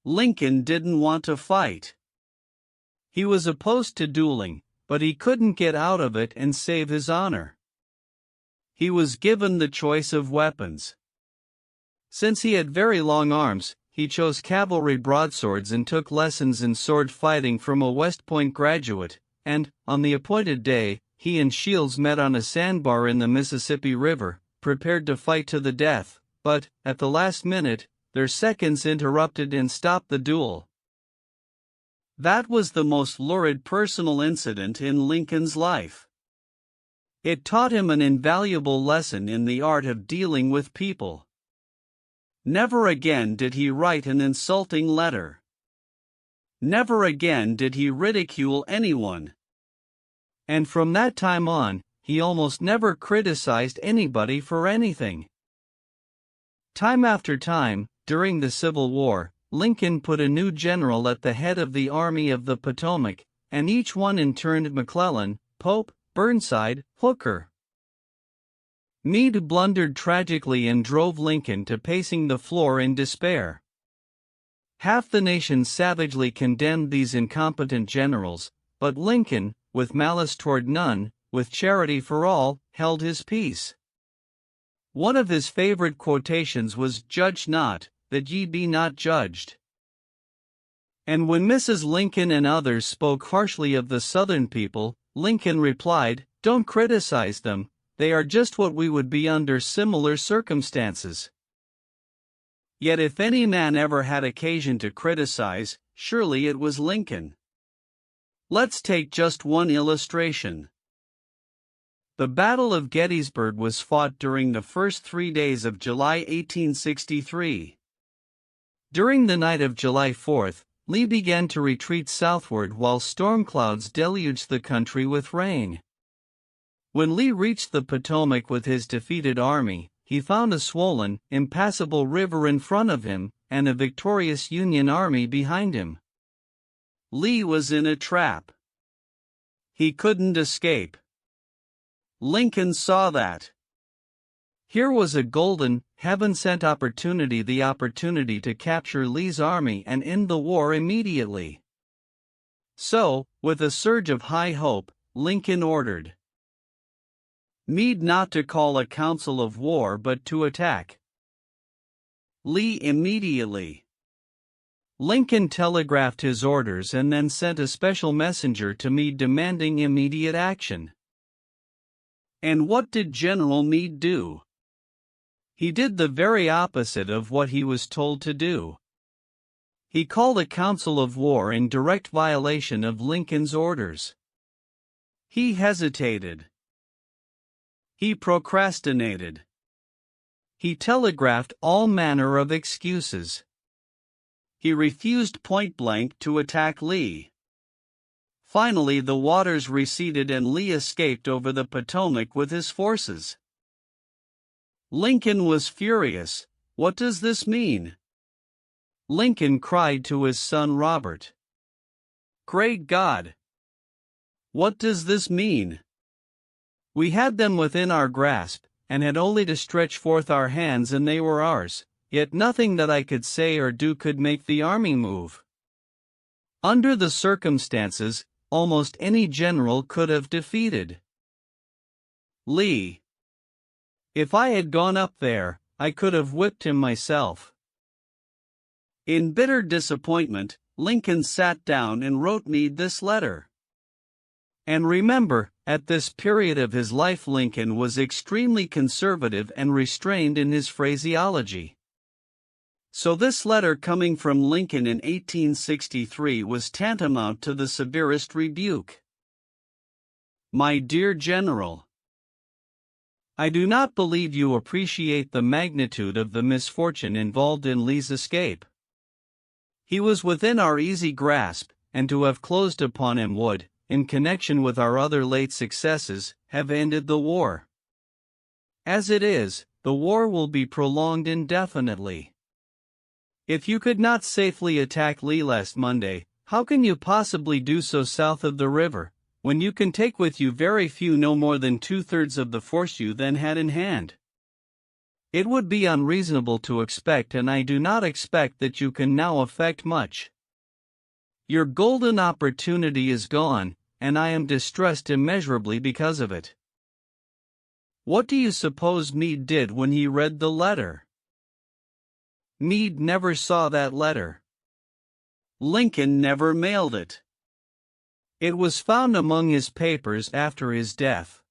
Lincoln didn't want to fight. He was opposed to dueling, but he couldn't get out of it and save his honor. He was given the choice of weapons. Since he had very long arms, he chose cavalry broadswords and took lessons in sword fighting from a West Point graduate, and, on the appointed day, he and Shields met on a sandbar in the Mississippi River, prepared to fight to the death, but, at the last minute, their seconds interrupted and stopped the duel. That was the most lurid personal incident in Lincoln's life. It taught him an invaluable lesson in the art of dealing with people. Never again did he write an insulting letter. Never again did he ridicule anyone. And from that time on, he almost never criticized anybody for anything. Time after time, during the Civil War, Lincoln put a new general at the head of the Army of the Potomac, and each one in turn McClellan, Pope, Burnside, Hooker. Meade blundered tragically and drove Lincoln to pacing the floor in despair. Half the nation savagely condemned these incompetent generals, but Lincoln, with malice toward none, with charity for all, held his peace. One of his favorite quotations was, "Judge not, that ye be not judged." And when Mrs. Lincoln and others spoke harshly of the Southern people, Lincoln replied, "Don't criticize them. They are just what we would be under similar circumstances." Yet if any man ever had occasion to criticize, surely it was Lincoln. Let's take just one illustration. The Battle of Gettysburg was fought during the first 3 days of July 1863. During the night of July 4th, Lee began to retreat southward while storm clouds deluged the country with rain. When Lee reached the Potomac with his defeated army, he found a swollen, impassable river in front of him, and a victorious Union army behind him. Lee was in a trap. He couldn't escape. Lincoln saw that. Here was a golden, heaven-sent opportunity, the opportunity to capture Lee's army and end the war immediately. So, with a surge of high hope, Lincoln ordered Meade not to call a council of war but to attack Lee immediately. Lincoln telegraphed his orders and then sent a special messenger to Meade demanding immediate action. And what did General Meade do? He did the very opposite of what he was told to do. He called a council of war in direct violation of Lincoln's orders. He hesitated. He procrastinated. He telegraphed all manner of excuses. He refused point-blank to attack Lee. Finally the waters receded and Lee escaped over the Potomac with his forces. Lincoln was furious. "What does this mean?" Lincoln cried to his son Robert. "Great God! What does this mean? We had them within our grasp, and had only to stretch forth our hands and they were ours, yet nothing that I could say or do could make the army move. Under the circumstances, almost any general could have defeated Lee. If I had gone up there, I could have whipped him myself." In bitter disappointment, Lincoln sat down and wrote Meade this letter. And remember, at this period of his life Lincoln was extremely conservative and restrained in his phraseology. So this letter coming from Lincoln in 1863 was tantamount to the severest rebuke. My dear General, I do not believe you appreciate the magnitude of the misfortune involved in Lee's escape. He was within our easy grasp, and to have closed upon him would, in connection with our other late successes, have ended the war. As it is, the war will be prolonged indefinitely. If you could not safely attack Lee last Monday, how can you possibly do so south of the river, when you can take with you very few, no more than 2/3 of the force you then had in hand? It would be unreasonable to expect, and I do not expect that you can now effect much. Your golden opportunity is gone, and I am distressed immeasurably because of it. What do you suppose Meade did when he read the letter? Meade never saw that letter. Lincoln never mailed it. It was found among his papers after his death.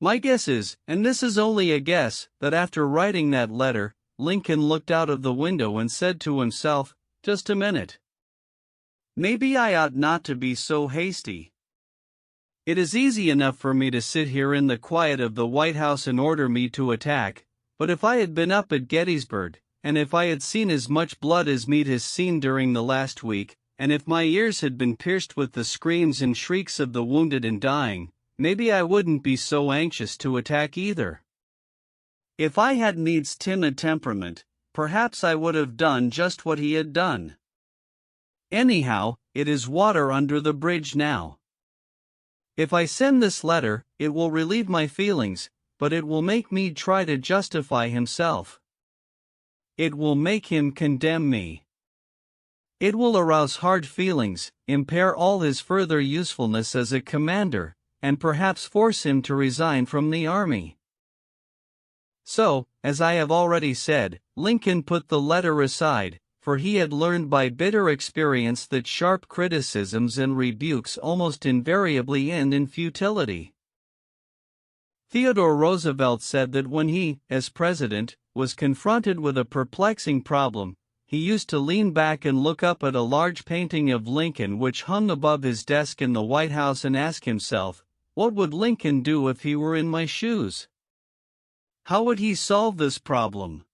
My guess is, and this is only a guess, that after writing that letter, Lincoln looked out of the window and said to himself, "Just a minute. Maybe I ought not to be so hasty. It is easy enough for me to sit here in the quiet of the White House and order me to attack, but if I had been up at Gettysburg, and if I had seen as much blood as Meade has seen during the last week, and if my ears had been pierced with the screams and shrieks of the wounded and dying, maybe I wouldn't be so anxious to attack either. If I had Meade's timid temperament, perhaps I would have done just what he had done. Anyhow, it is water under the bridge now. If I send this letter, it will relieve my feelings, but it will make Meade try to justify himself. It will make him condemn me. It will arouse hard feelings, impair all his further usefulness as a commander, and perhaps force him to resign from the army." So, as I have already said, Lincoln put the letter aside, for he had learned by bitter experience that sharp criticisms and rebukes almost invariably end in futility. Theodore Roosevelt said that when he, as president, was confronted with a perplexing problem, he used to lean back and look up at a large painting of Lincoln which hung above his desk in the White House and ask himself, "What would Lincoln do if he were in my shoes? How would he solve this problem?"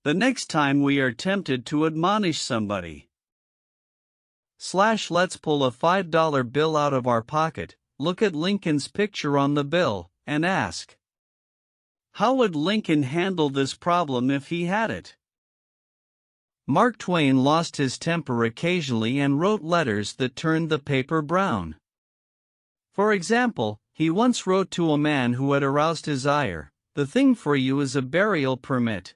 The next time we are tempted to admonish somebody, let's pull a $5 bill out of our pocket, look at Lincoln's picture on the bill, and ask, how would Lincoln handle this problem if he had it? Mark Twain lost his temper occasionally and wrote letters that turned the paper brown. For example, he once wrote to a man who had aroused his ire, "The thing for you is a burial permit.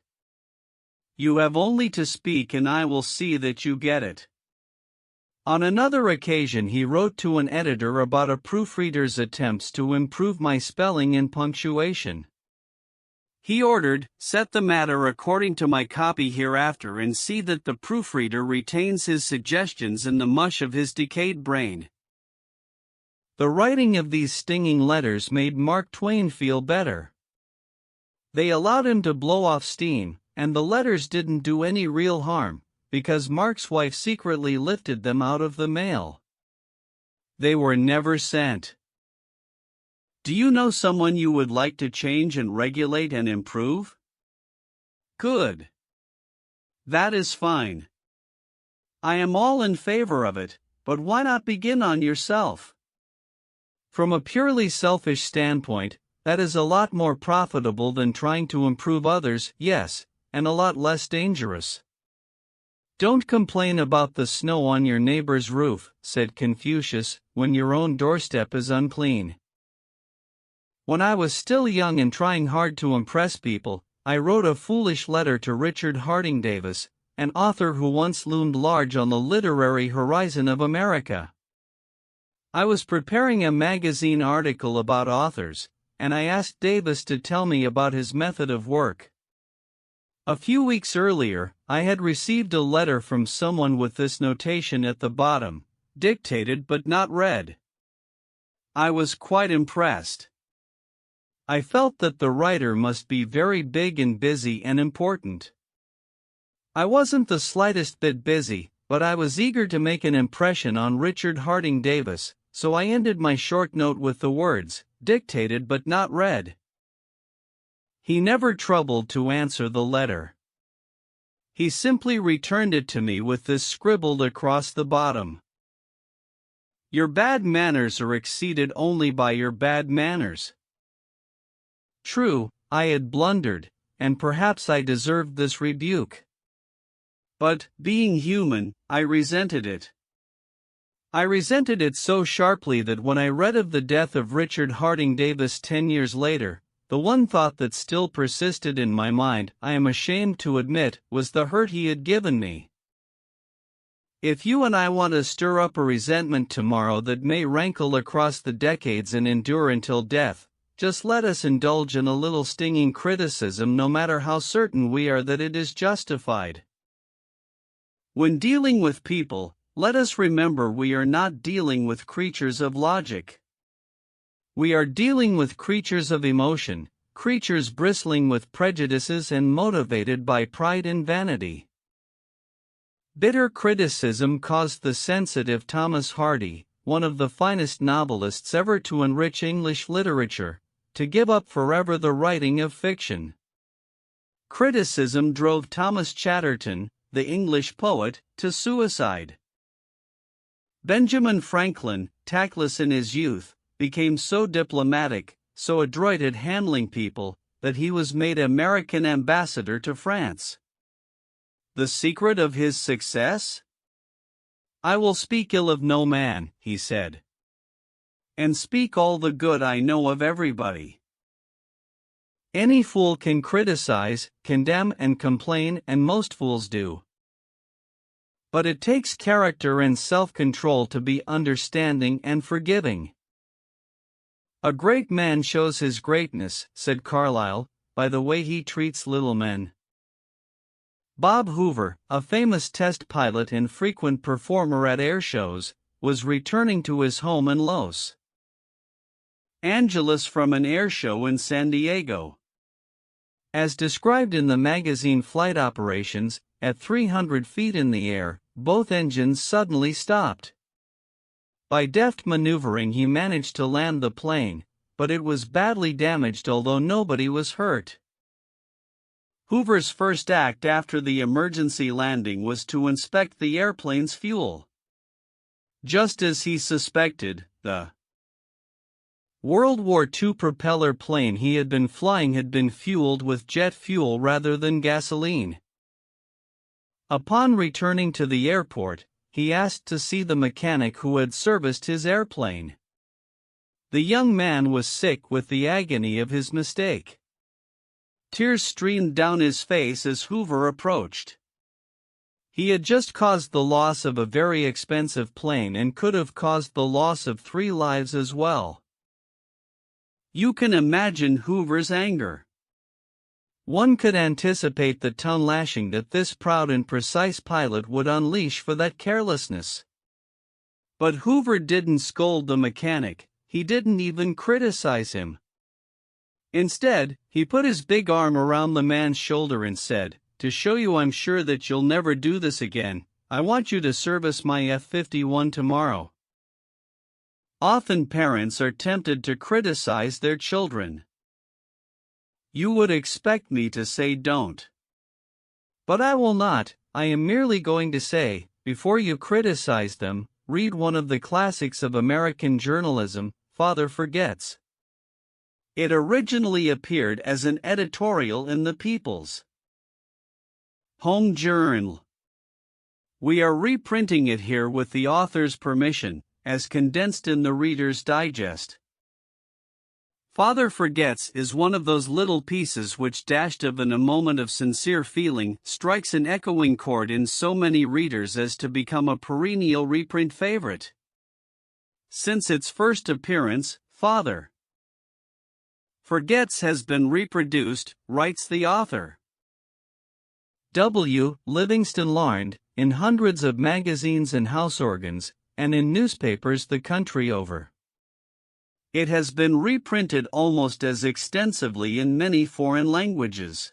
You have only to speak and I will see that you get it." On another occasion he wrote to an editor about a proofreader's attempts to improve my spelling and punctuation. He ordered, "Set the matter according to my copy hereafter and see that the proofreader retains his suggestions in the mush of his decayed brain." The writing of these stinging letters made Mark Twain feel better. They allowed him to blow off steam, and the letters didn't do any real harm, because Mark's wife secretly lifted them out of the mail. They were never sent. Do you know someone you would like to change and regulate and improve? Good. That is fine. I am all in favor of it, But why not begin on yourself? From a purely selfish standpoint, that is a lot more profitable than trying to improve others, yes, and a lot less dangerous. Don't complain about the snow on your neighbor's roof, said Confucius, when your own doorstep is unclean. When I was still young and trying hard to impress people, I wrote a foolish letter to Richard Harding Davis, an author who once loomed large on the literary horizon of America. I was preparing a magazine article about authors, and I asked Davis to tell me about his method of work. A few weeks earlier, I had received a letter from someone with this notation at the bottom: dictated but not read. I was quite impressed. I felt that the writer must be very big and busy and important. I wasn't the slightest bit busy, but I was eager to make an impression on Richard Harding Davis, so I ended my short note with the words, dictated but not read. He never troubled to answer the letter. He simply returned it to me with this scribbled across the bottom: your bad manners are exceeded only by your bad manners. True, I had blundered, and perhaps I deserved this rebuke. But, being human, I resented it. I resented it so sharply that when I read of the death of Richard Harding Davis 10 years later, the one thought that still persisted in my mind, I am ashamed to admit, was the hurt he had given me. If you and I want to stir up a resentment tomorrow that may rankle across the decades and endure until death, just let us indulge in a little stinging criticism, no matter how certain we are that it is justified. When dealing with people, let us remember we are not dealing with creatures of logic. We are dealing with creatures of emotion, creatures bristling with prejudices and motivated by pride and vanity. Bitter criticism caused the sensitive Thomas Hardy, one of the finest novelists ever to enrich English literature, to give up forever the writing of fiction. Criticism drove Thomas Chatterton, the English poet, to suicide. Benjamin Franklin, tactless in his youth, became so diplomatic, so adroit at handling people, that he was made American ambassador to France. The secret of his success? I will speak ill of no man, he said, and speak all the good I know of everybody. Any fool can criticize, condemn and complain, and most fools do. But it takes character and self-control to be understanding and forgiving. A great man shows his greatness, said Carlyle, by the way he treats little men. Bob Hoover, a famous test pilot and frequent performer at air shows, was returning to his home in Los Angeles from an air show in San Diego. As described in the magazine Flight Operations, at 300 feet in the air, both engines suddenly stopped. By deft maneuvering he managed to land the plane, but it was badly damaged although nobody was hurt. Hoover's first act after the emergency landing was to inspect the airplane's fuel. Just as he suspected, the World War II propeller plane he had been flying had been fueled with jet fuel rather than gasoline. Upon returning to the airport, he asked to see the mechanic who had serviced his airplane. The young man was sick with the agony of his mistake. Tears streamed down his face as Hoover approached. He had just caused the loss of a very expensive plane and could have caused the loss of 3 lives as well. You can imagine Hoover's anger. One could anticipate the tongue lashing that this proud and precise pilot would unleash for that carelessness. But Hoover didn't scold the mechanic, he didn't even criticize him. Instead, he put his big arm around the man's shoulder and said, "To show you I'm sure that you'll never do this again, I want you to service my F-51 tomorrow." Often parents are tempted to criticize their children. You would expect me to say don't. But I will not. I am merely going to say, before you criticize them, read one of the classics of American journalism, Father Forgets. It originally appeared as an editorial in the People's Home Journal. We are reprinting it here with the author's permission, as condensed in the Reader's Digest. Father Forgets is one of those little pieces which, dashed of in a moment of sincere feeling, strikes an echoing chord in so many readers as to become a perennial reprint favorite. Since its first appearance, Father Forgets has been reproduced, writes the author. W. Livingston Larned, in hundreds of magazines and house organs, and in newspapers the country over. It has been reprinted almost as extensively in many foreign languages.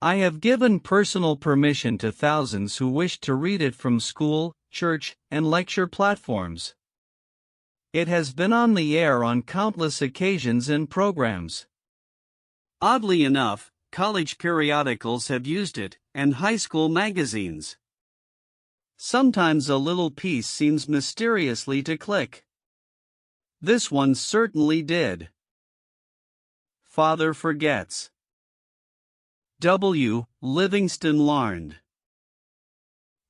I have given personal permission to thousands who wish to read it from school, church, and lecture platforms. It has been on the air on countless occasions and programs. Oddly enough, college periodicals have used it, and high school magazines. Sometimes a little piece seems mysteriously to click. This one certainly did. Father Forgets. W. Livingston Larned.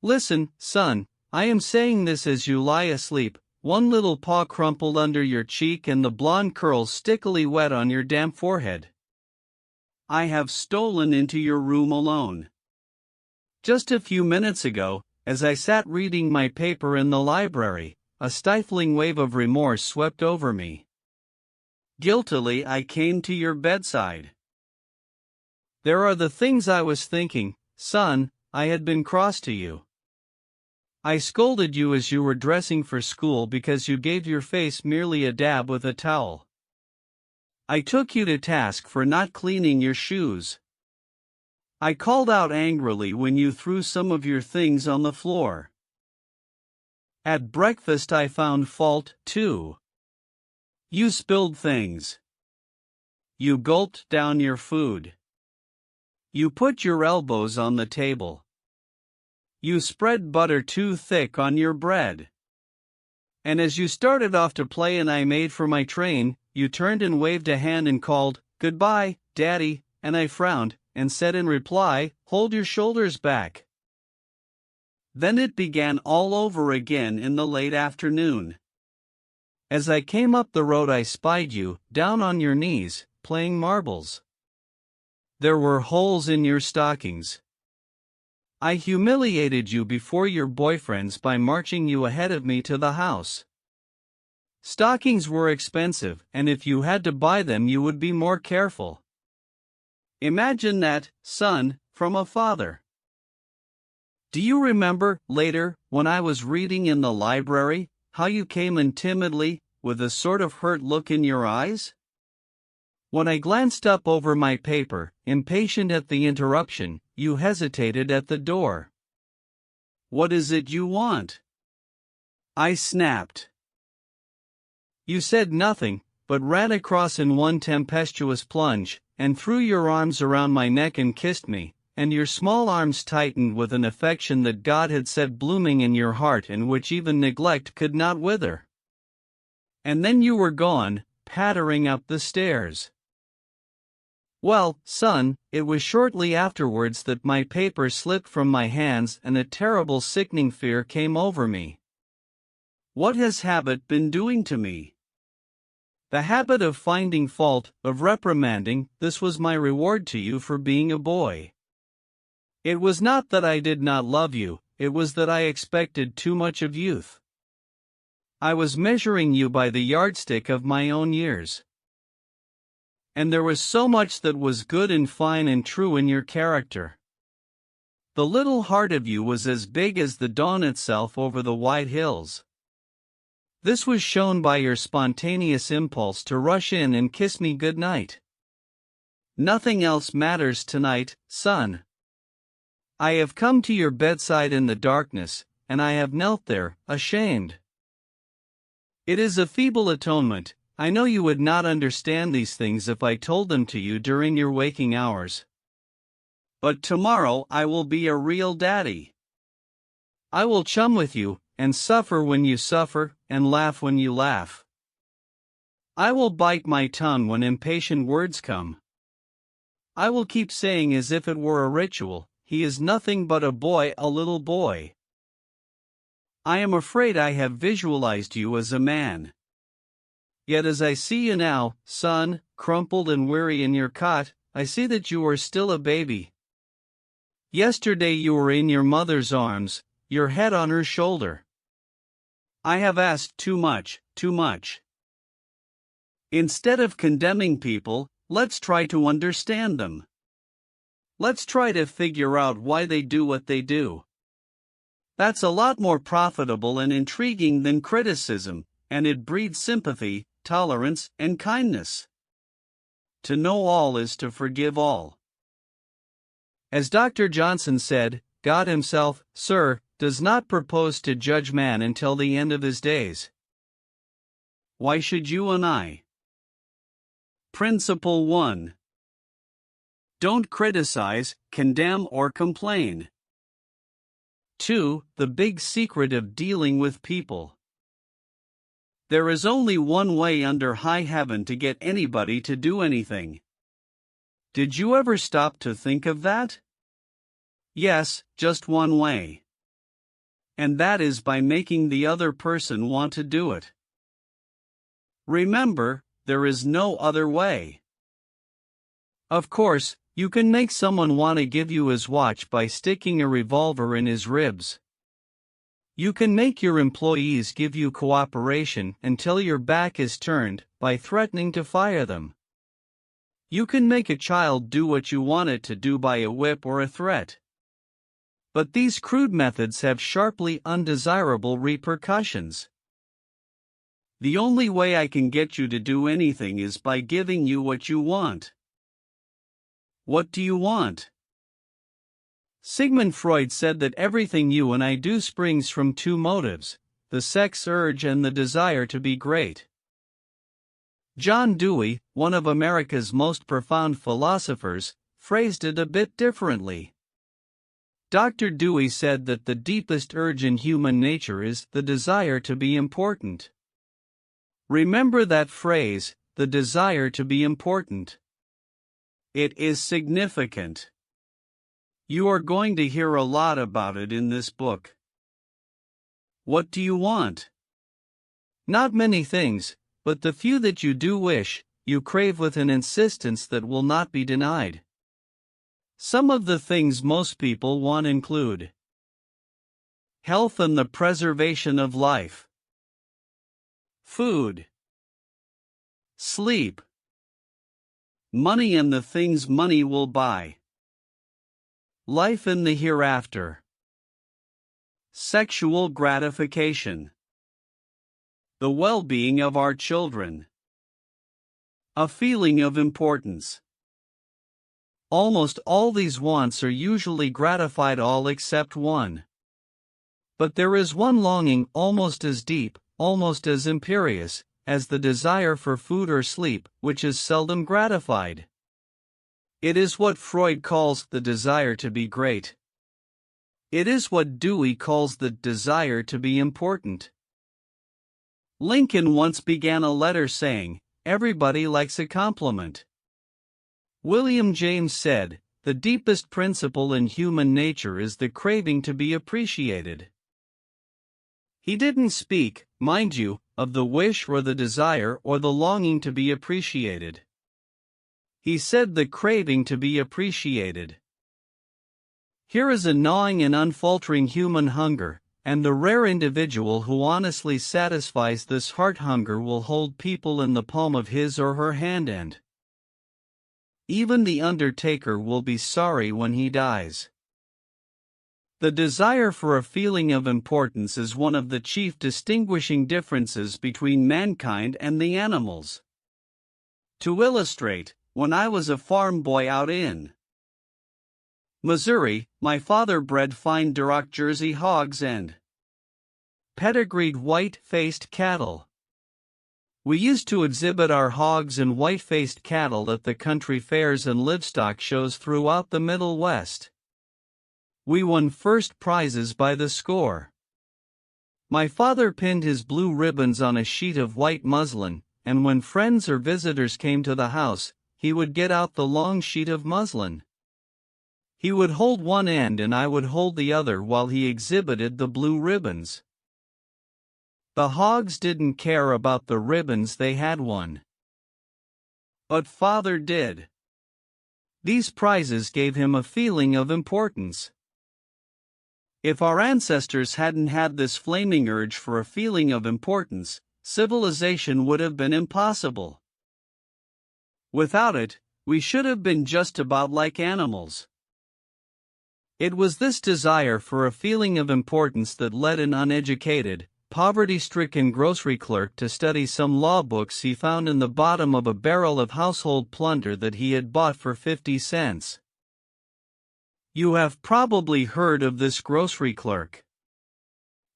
Listen, son, I am saying this as you lie asleep, one little paw crumpled under your cheek and the blonde curls stickily wet on your damp forehead. I have stolen into your room alone. Just a few minutes ago, as I sat reading my paper in the library, a stifling wave of remorse swept over me. Guiltily I came to your bedside. There are the things I was thinking, son. I had been cross to you. I scolded you as you were dressing for school because you gave your face merely a dab with a towel. I took you to task for not cleaning your shoes. I called out angrily when you threw some of your things on the floor. At breakfast I found fault, too. You spilled things. You gulped down your food. You put your elbows on the table. You spread butter too thick on your bread. And as you started off to play and I made for my train, you turned and waved a hand and called, "Goodbye, Daddy," and I frowned, and said in reply, "Hold your shoulders back." Then it began all over again in the late afternoon. As I came up the road I spied you, down on your knees, playing marbles. There were holes in your stockings. I humiliated you before your boyfriends by marching you ahead of me to the house. Stockings were expensive, and if you had to buy them you would be more careful. Imagine that, son, from a father. Do you remember, later, when I was reading in the library, how you came in timidly, with a sort of hurt look in your eyes? When I glanced up over my paper, impatient at the interruption, you hesitated at the door. "What is it you want?" I snapped. You said nothing, but ran across in one tempestuous plunge, and threw your arms around my neck and kissed me, and your small arms tightened with an affection that God had set blooming in your heart and which even neglect could not wither. And then you were gone, pattering up the stairs. Well, son, it was shortly afterwards that my paper slipped from my hands and a terrible sickening fear came over me. What has habit been doing to me? The habit of finding fault, of reprimanding. This was my reward to you for being a boy. It was not that I did not love you, it was that I expected too much of youth. I was measuring you by the yardstick of my own years. And there was so much that was good and fine and true in your character. The little heart of you was as big as the dawn itself over the white hills. This was shown by your spontaneous impulse to rush in and kiss me good night. Nothing else matters tonight, son. I have come to your bedside in the darkness, and I have knelt there, ashamed. It is a feeble atonement. I know you would not understand these things if I told them to you during your waking hours. But tomorrow I will be a real daddy. I will chum with you, and suffer when you suffer, and laugh when you laugh. I will bite my tongue when impatient words come. I will keep saying as if it were a ritual, he is nothing but a boy, a little boy. I am afraid I have visualized you as a man. Yet as I see you now, son, crumpled and weary in your cot, I see that you are still a baby. Yesterday you were in your mother's arms, your head on her shoulder. I have asked too much, too much. Instead of condemning people, let's try to understand them. Let's try to figure out why they do what they do. That's a lot more profitable and intriguing than criticism, and it breeds sympathy, tolerance, and kindness. To know all is to forgive all. As Dr. Johnson said, God himself, sir, does not propose to judge man until the end of his days. Why should you and I? Principle 1. Don't criticize, condemn, or complain. 2. The big secret of dealing with people. There is only one way under high heaven to get anybody to do anything. Did you ever stop to think of that? Yes, just one way. And that is by making the other person want to do it. Remember, there is no other way. Of course, you can make someone want to give you his watch by sticking a revolver in his ribs. You can make your employees give you cooperation until your back is turned by threatening to fire them. You can make a child do what you want it to do by a whip or a threat. But these crude methods have sharply undesirable repercussions. The only way I can get you to do anything is by giving you what you want. What do you want? Sigmund Freud said that everything you and I do springs from two motives, the sex urge and the desire to be great. John Dewey, one of America's most profound philosophers, phrased it a bit differently. Dr. Dewey said that the deepest urge in human nature is the desire to be important. Remember that phrase, the desire to be important. It is significant. You are going to hear a lot about it in this book. What do you want? Not many things, but the few that you do wish, you crave with an insistence that will not be denied. Some of the things most people want include health and the preservation of life, food, sleep, money and the things money will buy, life in the hereafter, sexual gratification, the well-being of our children, a feeling of importance. Almost all these wants are usually gratified, all except one. But there is one longing almost as deep, almost as imperious, as the desire for food or sleep, which is seldom gratified. It is what Freud calls the desire to be great. It is what Dewey calls the desire to be important. Lincoln once began a letter saying, "Everybody likes a compliment." William James said, "The deepest principle in human nature is the craving to be appreciated." He didn't speak, mind you, of the wish or the desire or the longing to be appreciated. He said the craving to be appreciated. Here is a gnawing and unfaltering human hunger, and the rare individual who honestly satisfies this heart hunger will hold people in the palm of his or her hand, and even the undertaker will be sorry when he dies. The desire for a feeling of importance is one of the chief distinguishing differences between mankind and the animals. To illustrate, when I was a farm boy out in Missouri, my father bred fine Duroc Jersey hogs and pedigreed white-faced cattle. We used to exhibit our hogs and white-faced cattle at the country fairs and livestock shows throughout the Middle West. We won first prizes by the score. My father pinned his blue ribbons on a sheet of white muslin, and when friends or visitors came to the house, he would get out the long sheet of muslin. He would hold one end and I would hold the other while he exhibited the blue ribbons. The hogs didn't care about the ribbons, they had won. But father did. These prizes gave him a feeling of importance. If our ancestors hadn't had this flaming urge for a feeling of importance, civilization would have been impossible. Without it, we should have been just about like animals. It was this desire for a feeling of importance that led an uneducated, poverty-stricken grocery clerk to study some law books he found in the bottom of a barrel of household plunder that he had bought for 50 cents. You have probably heard of this grocery clerk.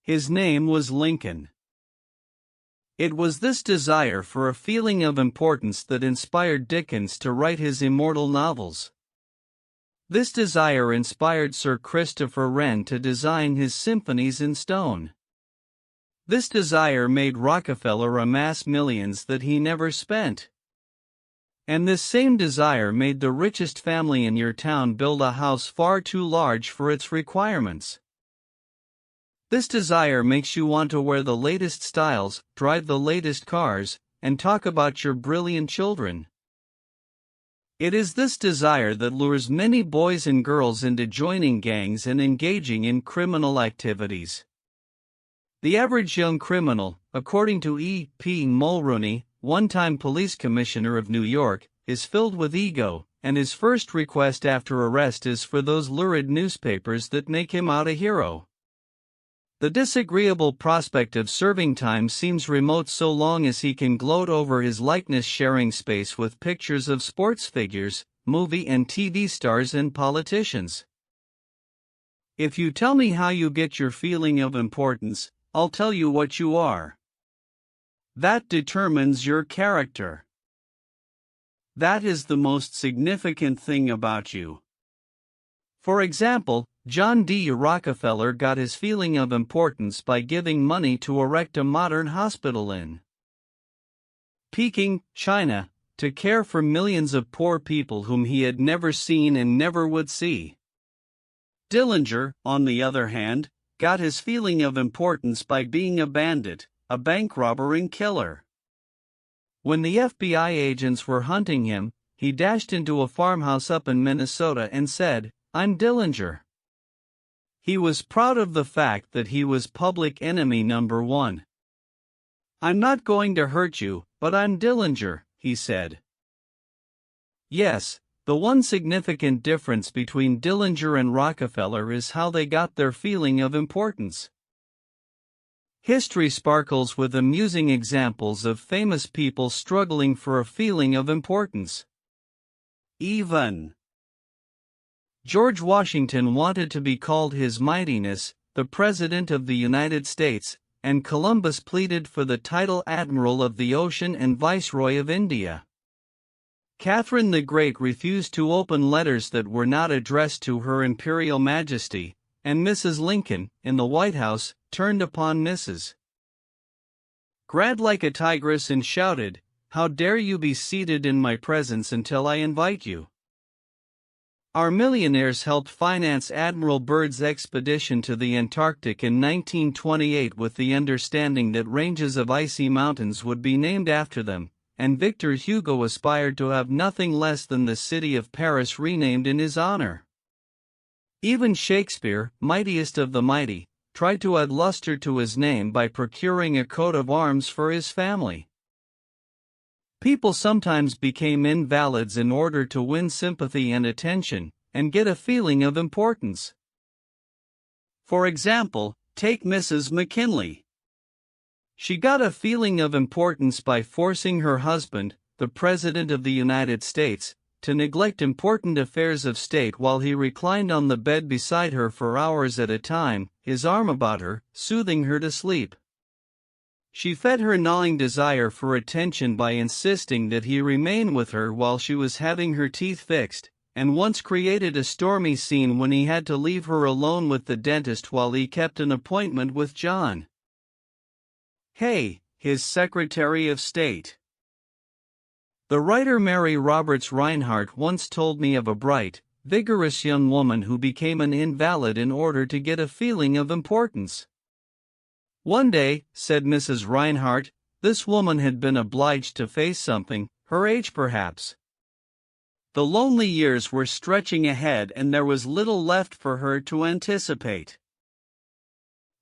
His name was Lincoln. It was this desire for a feeling of importance that inspired Dickens to write his immortal novels. This desire inspired Sir Christopher Wren to design his symphonies in stone. This desire made Rockefeller amass millions that he never spent. And this same desire made the richest family in your town build a house far too large for its requirements. This desire makes you want to wear the latest styles, drive the latest cars, and talk about your brilliant children. It is this desire that lures many boys and girls into joining gangs and engaging in criminal activities. The average young criminal, according to E. P. Mulrooney, one-time police commissioner of New York, is filled with ego, and his first request after arrest is for those lurid newspapers that make him out a hero. The disagreeable prospect of serving time seems remote so long as he can gloat over his likeness-sharing space with pictures of sports figures, movie and TV stars and politicians. If you tell me how you get your feeling of importance, I'll tell you what you are. That determines your character. That is the most significant thing about you. For example, John D. Rockefeller got his feeling of importance by giving money to erect a modern hospital in Peking, China, to care for millions of poor people whom he had never seen and never would see. Dillinger, on the other hand, got his feeling of importance by being a bandit, a bank robber and killer. When the FBI agents were hunting him, he dashed into a farmhouse up in Minnesota and said, "I'm Dillinger." He was proud of the fact that he was public enemy number one. "I'm not going to hurt you, but I'm Dillinger," he said. Yes, the one significant difference between Dillinger and Rockefeller is how they got their feeling of importance. History sparkles with amusing examples of famous people struggling for a feeling of importance. Even George Washington wanted to be called His Mightiness, the President of the United States, and Columbus pleaded for the title Admiral of the Ocean and Viceroy of India. Catherine the Great refused to open letters that were not addressed to Her Imperial Majesty, and Mrs. Lincoln, in the White House, turned upon Mrs. Grant like a tigress and shouted, "How dare you be seated in my presence until I invite you?" Our millionaires helped finance Admiral Byrd's expedition to the Antarctic in 1928 with the understanding that ranges of icy mountains would be named after them, and Victor Hugo aspired to have nothing less than the city of Paris renamed in his honor. Even Shakespeare, mightiest of the mighty, tried to add luster to his name by procuring a coat of arms for his family. People sometimes became invalids in order to win sympathy and attention, and get a feeling of importance. For example, take Mrs. McKinley. She got a feeling of importance by forcing her husband, the President of the United States, to neglect important affairs of state while he reclined on the bed beside her for hours at a time, his arm about her, soothing her to sleep. She fed her gnawing desire for attention by insisting that he remain with her while she was having her teeth fixed, and once created a stormy scene when he had to leave her alone with the dentist while he kept an appointment with John. Hay, his Secretary of State. The writer Mary Roberts Rinehart once told me of a bright, vigorous young woman who became an invalid in order to get a feeling of importance. One day, said Mrs. Rinehart, this woman had been obliged to face something, her age perhaps. The lonely years were stretching ahead and there was little left for her to anticipate.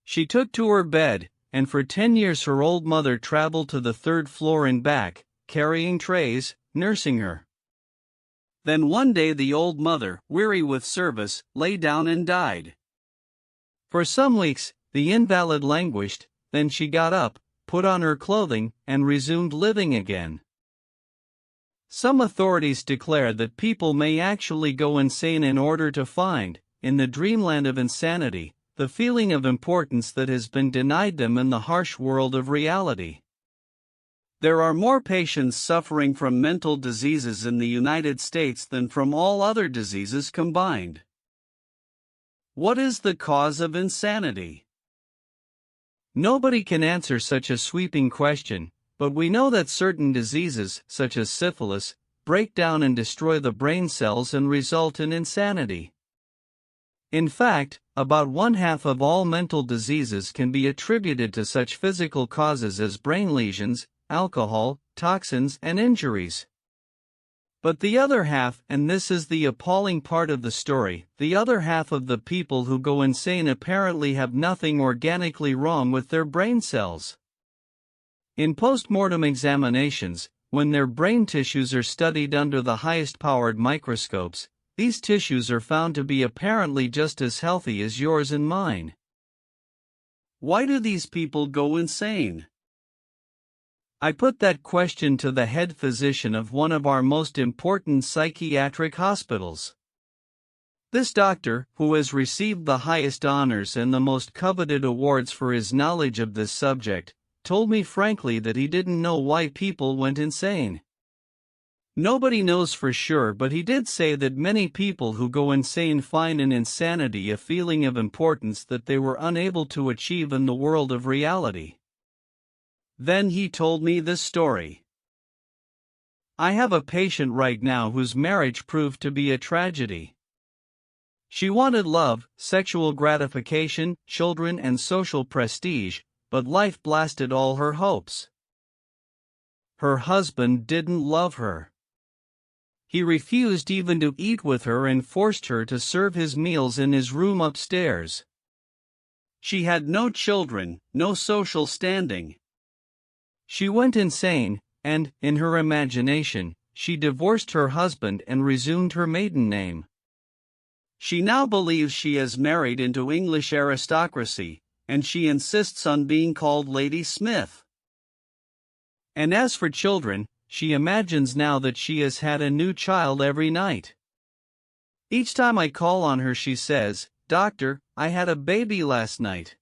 She took to her bed, and for 10 years her old mother traveled to the 3rd floor and back, carrying trays, nursing her. Then one day the old mother, weary with service, lay down and died. For some weeks, the invalid languished, then she got up, put on her clothing, and resumed living again. Some authorities declare that people may actually go insane in order to find, in the dreamland of insanity, the feeling of importance that has been denied them in the harsh world of reality. There are more patients suffering from mental diseases in the United States than from all other diseases combined. What is the cause of insanity? Nobody can answer such a sweeping question, but we know that certain diseases, such as syphilis, break down and destroy the brain cells and result in insanity. In fact, about 1/2 of all mental diseases can be attributed to such physical causes as brain lesions, alcohol, toxins, and injuries. But the other half, and this is the appalling part of the story, the other half of the people who go insane apparently have nothing organically wrong with their brain cells. In post-mortem examinations, when their brain tissues are studied under the highest-powered microscopes, these tissues are found to be apparently just as healthy as yours and mine. Why do these people go insane? I put that question to the head physician of one of our most important psychiatric hospitals. This doctor, who has received the highest honors and the most coveted awards for his knowledge of this subject, told me frankly that he didn't know why people went insane. Nobody knows for sure, but he did say that many people who go insane find in insanity a feeling of importance that they were unable to achieve in the world of reality. Then he told me this story. I have a patient right now whose marriage proved to be a tragedy. She wanted love, sexual gratification, children, and social prestige, but life blasted all her hopes. Her husband didn't love her. He refused even to eat with her and forced her to serve his meals in his room upstairs. She had no children, no social standing. She went insane, and, in her imagination, she divorced her husband and resumed her maiden name. She now believes she has married into English aristocracy, and she insists on being called Lady Smith. And as for children, she imagines now that she has had a new child every night. Each time I call on her she says, "Doctor, I had a baby last night."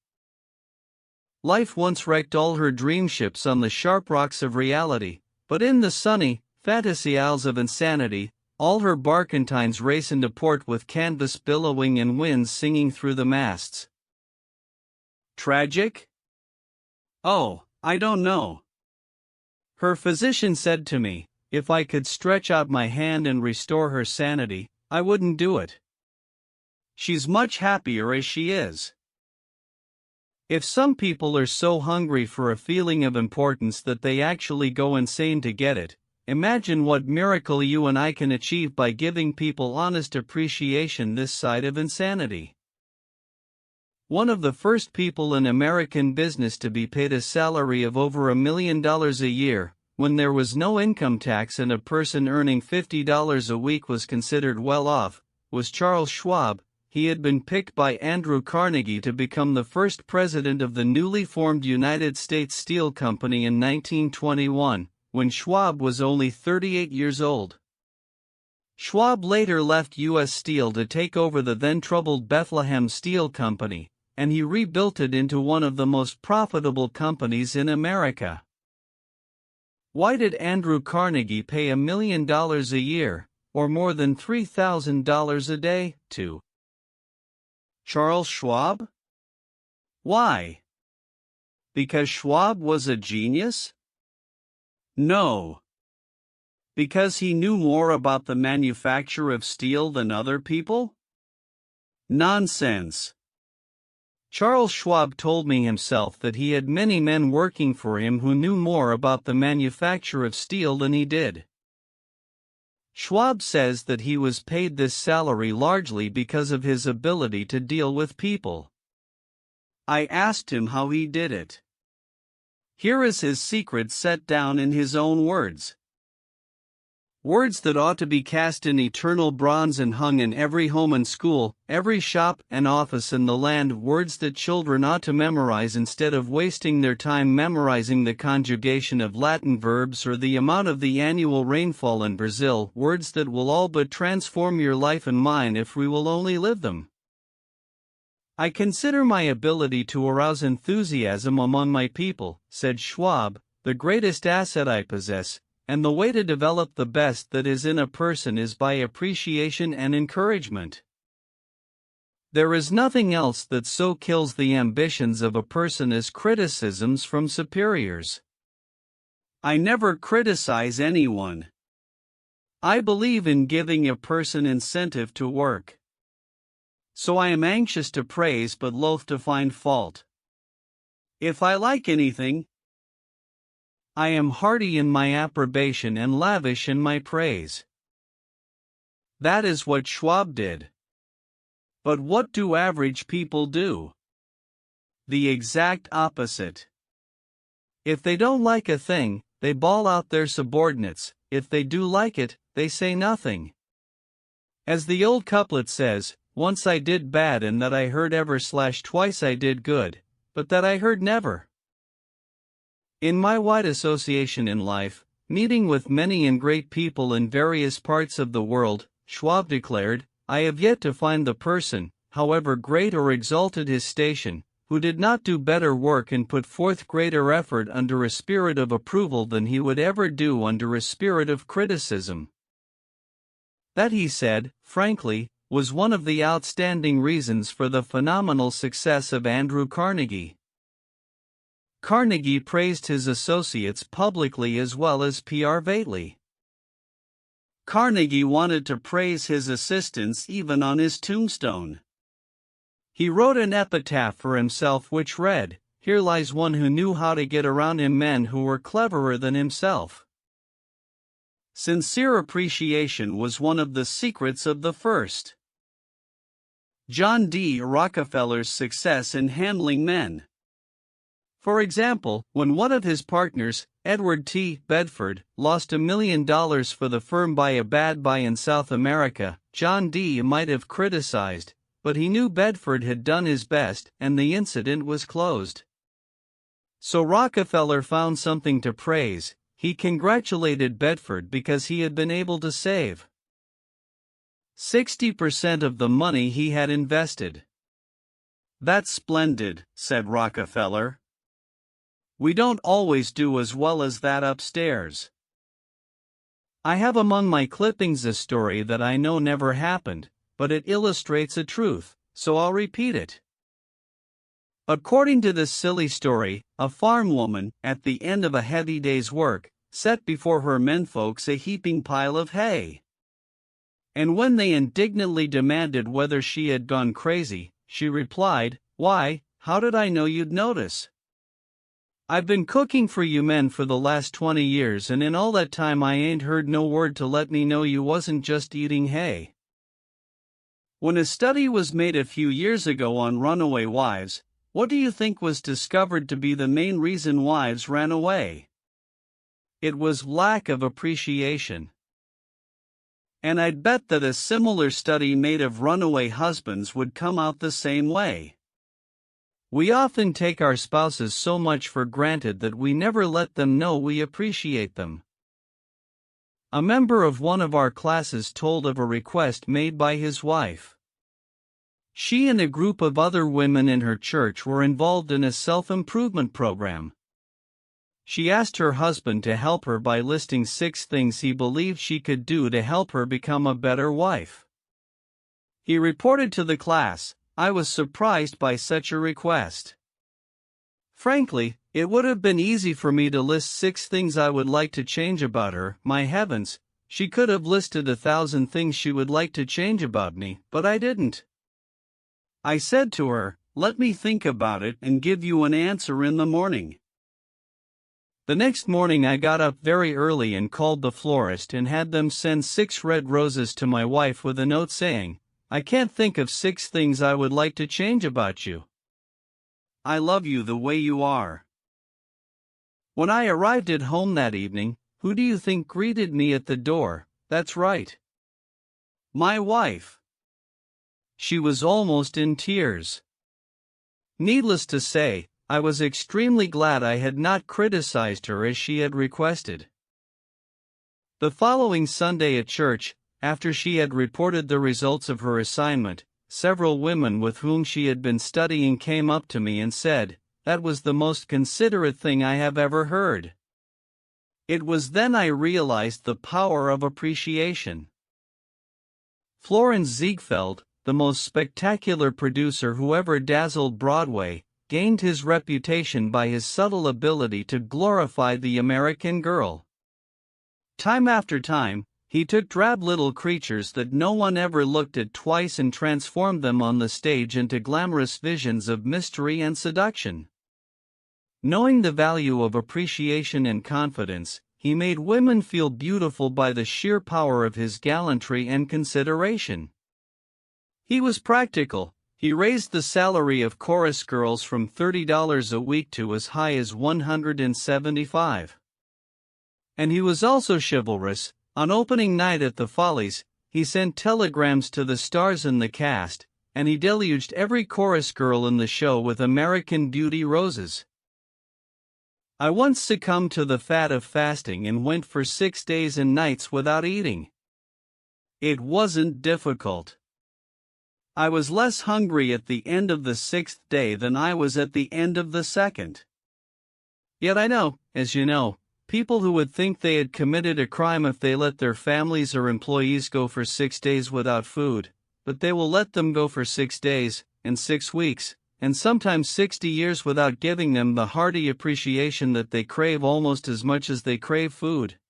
Life once wrecked all her dream ships on the sharp rocks of reality, but in the sunny, fantasy isles of insanity, all her barkentines race into port with canvas billowing and winds singing through the masts. Tragic? Oh, I don't know. Her physician said to me, if I could stretch out my hand and restore her sanity, I wouldn't do it. She's much happier as she is. If some people are so hungry for a feeling of importance that they actually go insane to get it, imagine what miracle you and I can achieve by giving people honest appreciation this side of insanity. One of the first people in American business to be paid a salary of over $1 million a year, when there was no income tax and a person earning $50 a week was considered well off, was Charles Schwab. He had been picked by Andrew Carnegie to become the first president of the newly formed United States Steel Company in 1921, when Schwab was only 38 years old. Schwab later left U.S. Steel to take over the then-troubled Bethlehem Steel Company, and he rebuilt it into one of the most profitable companies in America. Why did Andrew Carnegie pay $1 million a year, or more than $3,000 a day, to Charles Schwab? Why? Because Schwab was a genius? No. Because he knew more about the manufacture of steel than other people? Nonsense. Charles Schwab told me himself that he had many men working for him who knew more about the manufacture of steel than he did. Schwab says that he was paid this salary largely because of his ability to deal with people. I asked him how he did it. Here is his secret set down in his own words. Words that ought to be cast in eternal bronze and hung in every home and school, every shop and office in the land. Words that children ought to memorize instead of wasting their time memorizing the conjugation of Latin verbs or the amount of the annual rainfall in Brazil. Words that will all but transform your life and mine if we will only live them. I consider my ability to arouse enthusiasm among my people, said Schwab, the greatest asset I possess. And the way to develop the best that is in a person is by appreciation and encouragement. There is nothing else that so kills the ambitions of a person as criticisms from superiors. I never criticize anyone. I believe in giving a person incentive to work. So I am anxious to praise but loath to find fault. If I like anything, I am hearty in my approbation and lavish in my praise. That is what Schwab did. But what do average people do? The exact opposite. If they don't like a thing, they bawl out their subordinates. If they do like it, they say nothing. As the old couplet says, once I did bad and that I heard ever / twice I did good, but that I heard never. In my wide association in life, meeting with many and great people in various parts of the world, Schwab declared, I have yet to find the person, however great or exalted his station, who did not do better work and put forth greater effort under a spirit of approval than he would ever do under a spirit of criticism. That, he said, frankly, was one of the outstanding reasons for the phenomenal success of Andrew Carnegie. Carnegie praised his associates publicly as well as privately. Carnegie wanted to praise his assistants even on his tombstone. He wrote an epitaph for himself which read, Here lies one who knew how to get around him men who were cleverer than himself. Sincere appreciation was one of the secrets of the first. John D. Rockefeller's success in handling men. For example, when one of his partners, Edward T. Bedford, lost $1 million for the firm by a bad buy in South America, John D. might have criticized, but he knew Bedford had done his best and the incident was closed. So Rockefeller found something to praise. He congratulated Bedford because he had been able to save 60% of the money he had invested. That's splendid, said Rockefeller. We don't always do as well as that upstairs. I have among my clippings a story that I know never happened, but it illustrates a truth, so I'll repeat it. According to this silly story, a farm woman, at the end of a heavy day's work, set before her menfolks a heaping pile of hay. And when they indignantly demanded whether she had gone crazy, she replied, Why, how did I know you'd notice? I've been cooking for you men for the last 20 years and in all that time I ain't heard no word to let me know you wasn't just eating hay. When a study was made a few years ago on runaway wives, what do you think was discovered to be the main reason wives ran away? It was lack of appreciation. And I'd bet that a similar study made of runaway husbands would come out the same way. We often take our spouses so much for granted that we never let them know we appreciate them. A member of one of our classes told of a request made by his wife. She and a group of other women in her church were involved in a self-improvement program. She asked her husband to help her by listing 6 things he believed she could do to help her become a better wife. He reported to the class, I was surprised by such a request. Frankly, It would have been easy for me to list 6 things I would like to change about her. My heavens, she could have listed 1,000 things she would like to change about me, but I didn't. I said to her, "Let me think about it and give you an answer in the morning." The next morning I got up very early and called the florist and had them send 6 red roses to my wife with a note saying, "I can't think of 6 things I would like to change about you. I love you the way you are." When I arrived at home that evening, who do you think greeted me at the door? That's right. My wife. She was almost in tears. Needless to say, I was extremely glad I had not criticized her as she had requested. The following Sunday at church, after she had reported the results of her assignment, several women with whom she had been studying came up to me and said, "That was the most considerate thing I have ever heard." It was then I realized the power of appreciation. Florence Ziegfeld, the most spectacular producer who ever dazzled Broadway, gained his reputation by his subtle ability to glorify the American girl. Time after time, he took drab little creatures that no one ever looked at twice and transformed them on the stage into glamorous visions of mystery and seduction. Knowing the value of appreciation and confidence, he made women feel beautiful by the sheer power of his gallantry and consideration. He was practical. He raised the salary of chorus girls from $30 a week to as high as $175. And he was also chivalrous. On opening night at the Follies, he sent telegrams to the stars in the cast, and he deluged every chorus girl in the show with American Beauty roses. I once succumbed to the fad of fasting and went for 6 days and nights without eating. It wasn't difficult. I was less hungry at the end of the 6th day than I was at the end of the 2nd. Yet I know, as you know, people who would think they had committed a crime if they let their families or employees go for 6 days without food, but they will let them go for 6 days, and 6 weeks, and sometimes 60 years without giving them the hearty appreciation that they crave almost as much as they crave food.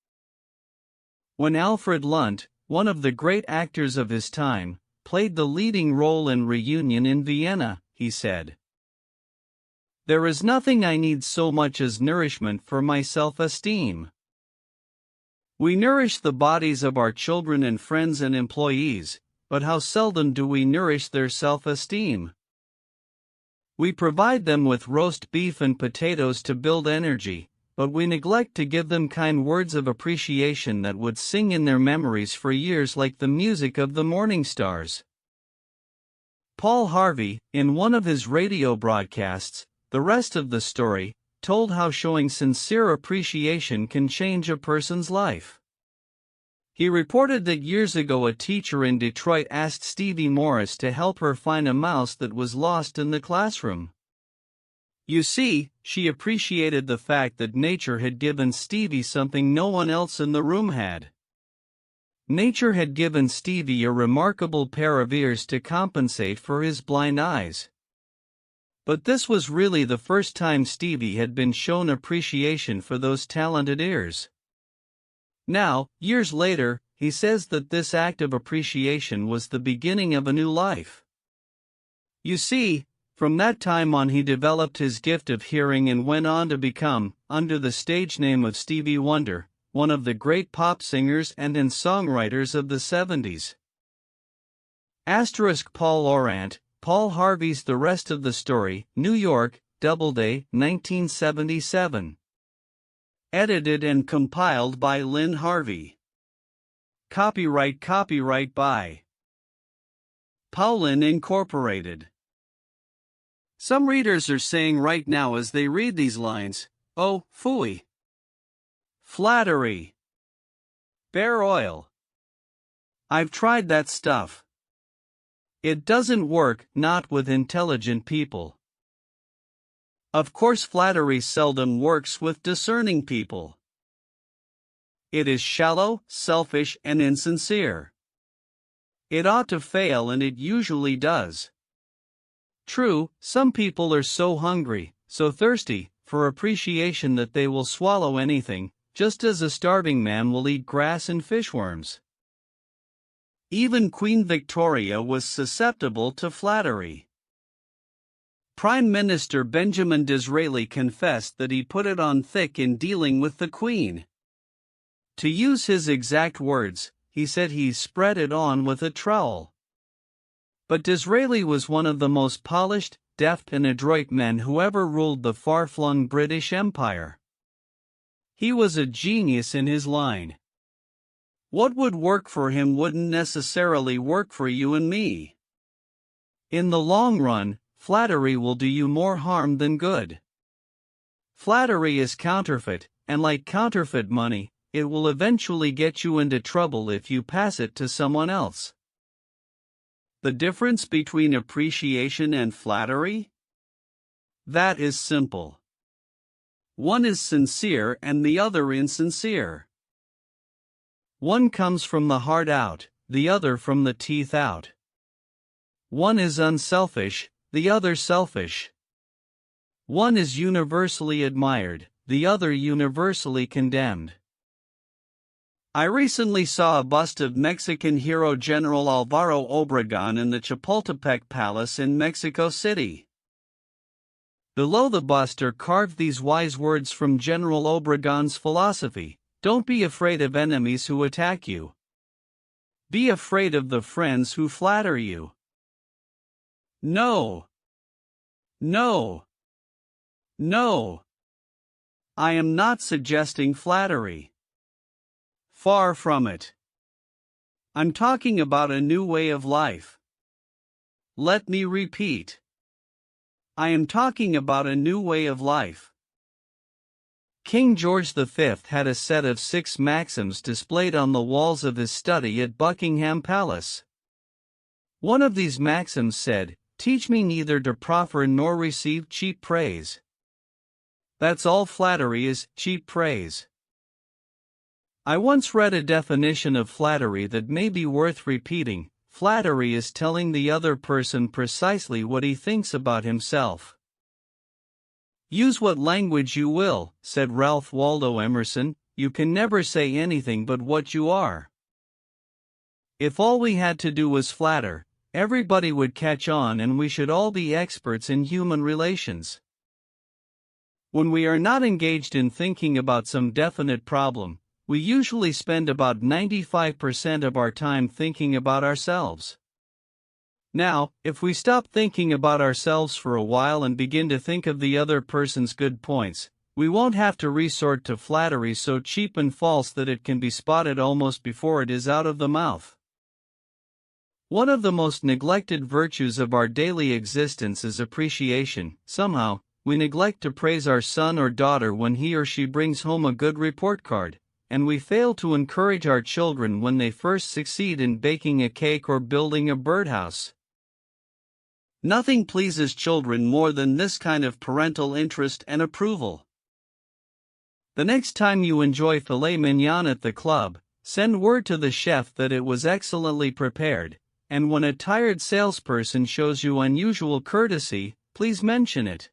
When Alfred Lunt, one of the great actors of his time, played the leading role in Reunion in Vienna, he said, "There is nothing I need so much as nourishment for my self-esteem." We nourish the bodies of our children and friends and employees, but how seldom do we nourish their self-esteem? We provide them with roast beef and potatoes to build energy, but we neglect to give them kind words of appreciation that would sing in their memories for years like the music of the morning stars. Paul Harvey, in one of his radio broadcasts, The Rest of the Story, told how showing sincere appreciation can change a person's life. He reported that years ago a teacher in Detroit asked Stevie Morris to help her find a mouse that was lost in the classroom. You see, she appreciated the fact that nature had given Stevie something no one else in the room had. Nature had given Stevie a remarkable pair of ears to compensate for his blind eyes. But this was really the first time Stevie had been shown appreciation for those talented ears. Now, years later, he says that this act of appreciation was the beginning of a new life. You see, from that time on he developed his gift of hearing and went on to become, under the stage name of Stevie Wonder, one of the great pop singers and songwriters of the 70s. Paul Orant, Paul Harvey's The Rest of the Story, New York, Doubleday, 1977. Edited and compiled by Lynn Harvey. Copyright by Paulin Incorporated. Some readers are saying right now as they read these lines, "Oh, phooey. Flattery. Bear oil. I've tried that stuff. It doesn't work, not with intelligent people." Of course, flattery seldom works with discerning people. It is shallow, selfish, and insincere. It ought to fail, and it usually does. True, some people are so hungry, so thirsty, for appreciation that they will swallow anything, just as a starving man will eat grass and fishworms. Even Queen Victoria was susceptible to flattery. Prime Minister Benjamin Disraeli confessed that he put it on thick in dealing with the Queen. To use his exact words, he said he spread it on with a trowel. But Disraeli was one of the most polished, deft and adroit men who ever ruled the far-flung British Empire. He was a genius in his line. What would work for him wouldn't necessarily work for you and me. In the long run, flattery will do you more harm than good. Flattery is counterfeit, and like counterfeit money, it will eventually get you into trouble if you pass it to someone else. The difference between appreciation and flattery? That is simple. One is sincere and the other insincere. One comes from the heart out, the other from the teeth out. One is unselfish, the other selfish. One is universally admired, the other universally condemned. I recently saw a bust of Mexican hero General Alvaro Obregón in the Chapultepec Palace in Mexico City. Below the bust are carved these wise words from General Obregón's philosophy: don't be afraid of enemies who attack you. Be afraid of the friends who flatter you. No. No. No. I am not suggesting flattery. Far from it. I'm talking about a new way of life. Let me repeat. I am talking about a new way of life. King George V had a set of 6 maxims displayed on the walls of his study at Buckingham Palace. One of these maxims said, "Teach me neither to proffer nor receive cheap praise." That's all flattery is, cheap praise. I once read a definition of flattery that may be worth repeating. Flattery is telling the other person precisely what he thinks about himself. Use what language you will, said Ralph Waldo Emerson, you can never say anything but what you are. If all we had to do was flatter, everybody would catch on and we should all be experts in human relations. When we are not engaged in thinking about some definite problem, we usually spend about 95% of our time thinking about ourselves. Now, if we stop thinking about ourselves for a while and begin to think of the other person's good points, we won't have to resort to flattery so cheap and false that it can be spotted almost before it is out of the mouth. One of the most neglected virtues of our daily existence is appreciation. Somehow, we neglect to praise our son or daughter when he or she brings home a good report card, and we fail to encourage our children when they first succeed in baking a cake or building a birdhouse. Nothing pleases children more than this kind of parental interest and approval. The next time you enjoy filet mignon at the club, send word to the chef that it was excellently prepared, and when a tired salesperson shows you unusual courtesy, please mention it.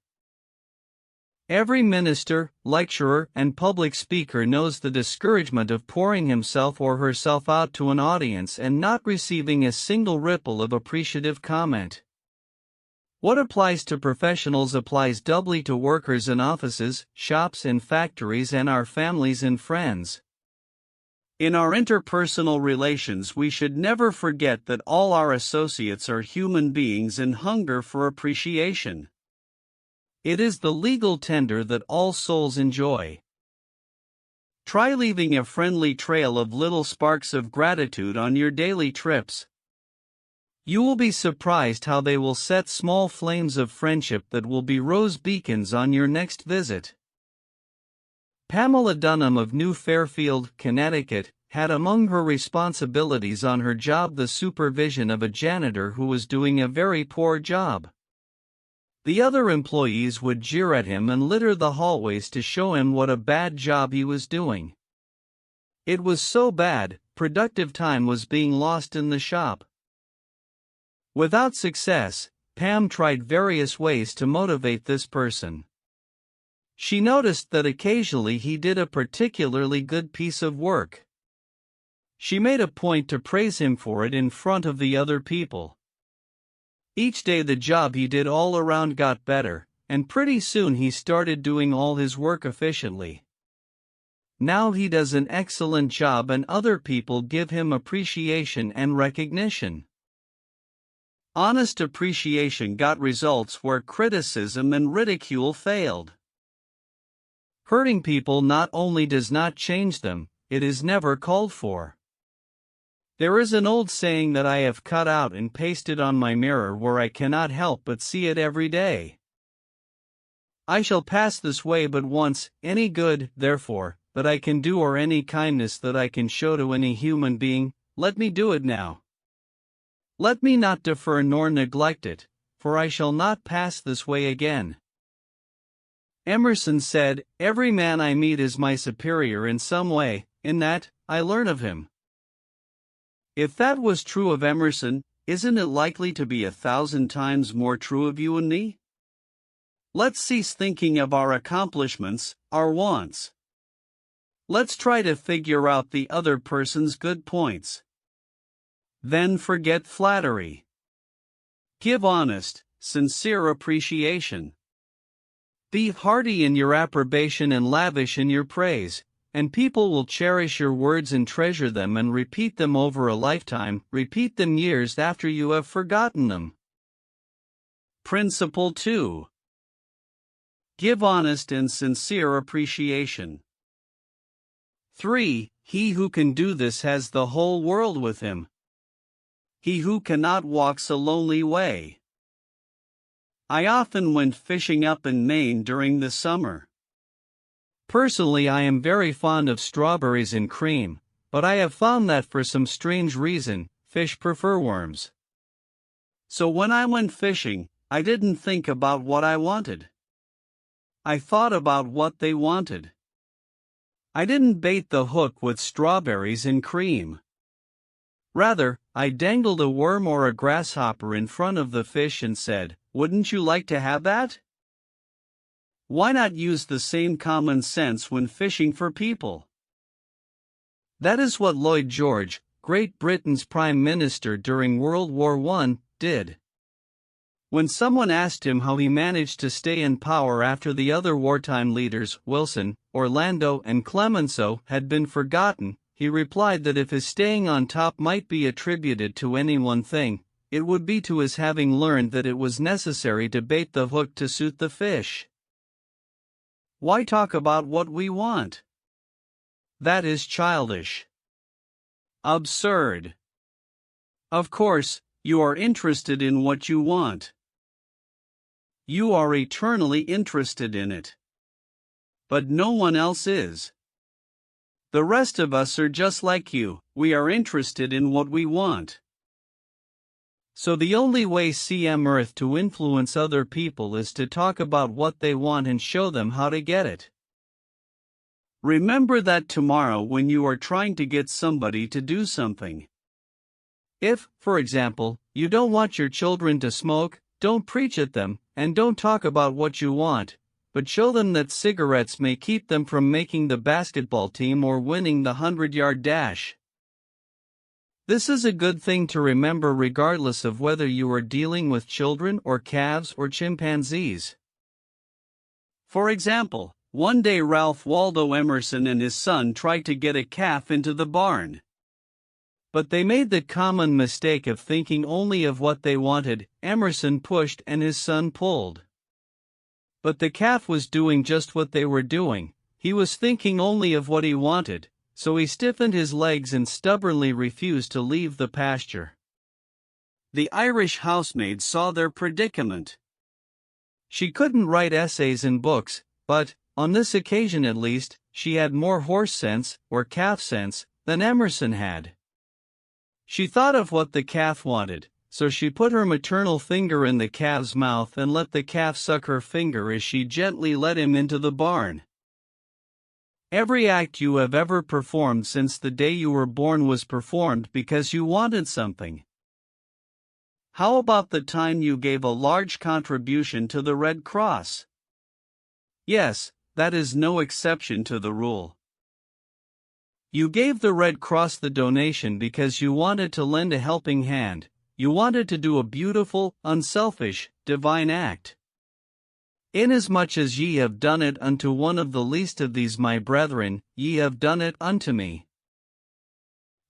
Every minister, lecturer, and public speaker knows the discouragement of pouring himself or herself out to an audience and not receiving a single ripple of appreciative comment. What applies to professionals applies doubly to workers in offices, shops and factories and our families and friends. In our interpersonal relations we should never forget that all our associates are human beings and hunger for appreciation. It is the legal tender that all souls enjoy. Try leaving a friendly trail of little sparks of gratitude on your daily trips. You will be surprised how they will set small flames of friendship that will be rose beacons on your next visit. Pamela Dunham of New Fairfield, Connecticut, had among her responsibilities on her job the supervision of a janitor who was doing a very poor job. The other employees would jeer at him and litter the hallways to show him what a bad job he was doing. It was so bad, productive time was being lost in the shop. Without success, Pam tried various ways to motivate this person. She noticed that occasionally he did a particularly good piece of work. She made a point to praise him for it in front of the other people. Each day the job he did all around got better, and pretty soon he started doing all his work efficiently. Now he does an excellent job and other people give him appreciation and recognition. Honest appreciation got results where criticism and ridicule failed. Hurting people not only does not change them, it is never called for. There is an old saying that I have cut out and pasted on my mirror where I cannot help but see it every day. I shall pass this way but once, any good, therefore, that I can do or any kindness that I can show to any human being, let me do it now. Let me not defer nor neglect it, for I shall not pass this way again. Emerson said, "Every man I meet is my superior in some way, in that, I learn of him." If that was true of Emerson, isn't it likely to be 1,000 times more true of you and me? Let's cease thinking of our accomplishments, our wants. Let's try to figure out the other person's good points. Then forget flattery. Give honest, sincere appreciation. Be hearty in your approbation and lavish in your praise, and people will cherish your words and treasure them and repeat them over a lifetime, repeat them years after you have forgotten them. Principle 2. Give honest and sincere appreciation. 3. He who can do this has the whole world with him. He who cannot walks a lonely way. I often went fishing up in Maine during the summer. Personally, I am very fond of strawberries and cream, but I have found that for some strange reason, fish prefer worms. So when I went fishing, I didn't think about what I wanted. I thought about what they wanted. I didn't bait the hook with strawberries and cream. Rather, I dangled a worm or a grasshopper in front of the fish and said, "Wouldn't you like to have that?" Why not use the same common sense when fishing for people? That is what Lloyd George, Great Britain's Prime Minister during World War I, did. When someone asked him how he managed to stay in power after the other wartime leaders, Wilson, Orlando, and Clemenceau, had been forgotten, he replied that if his staying on top might be attributed to any one thing, it would be to his having learned that it was necessary to bait the hook to suit the fish. Why talk about what we want? That is childish. Absurd. Of course, you are interested in what you want. You are eternally interested in it. But no one else is. The rest of us are just like you, we are interested in what we want. So the only way CM Earth to influence other people is to talk about what they want and show them how to get it. Remember that tomorrow when you are trying to get somebody to do something. If, for example, you don't want your children to smoke, don't preach at them, and don't talk about what you want, but show them that cigarettes may keep them from making the basketball team or winning the 100-yard dash. This is a good thing to remember regardless of whether you are dealing with children or calves or chimpanzees. For example, one day Ralph Waldo Emerson and his son tried to get a calf into the barn. But they made the common mistake of thinking only of what they wanted. Emerson pushed and his son pulled. But the calf was doing just what they were doing. He was thinking only of what he wanted. So he stiffened his legs and stubbornly refused to leave the pasture. The Irish housemaid saw their predicament. She couldn't write essays and books, but, on this occasion at least, she had more horse sense, or calf sense, than Emerson had. She thought of what the calf wanted, so she put her maternal finger in the calf's mouth and let the calf suck her finger as she gently led him into the barn. Every act you have ever performed since the day you were born was performed because you wanted something. How about the time you gave a large contribution to the Red Cross? Yes, that is no exception to the rule. You gave the Red Cross the donation because you wanted to lend a helping hand, you wanted to do a beautiful, unselfish, divine act. Inasmuch as ye have done it unto one of the least of these my brethren, ye have done it unto me.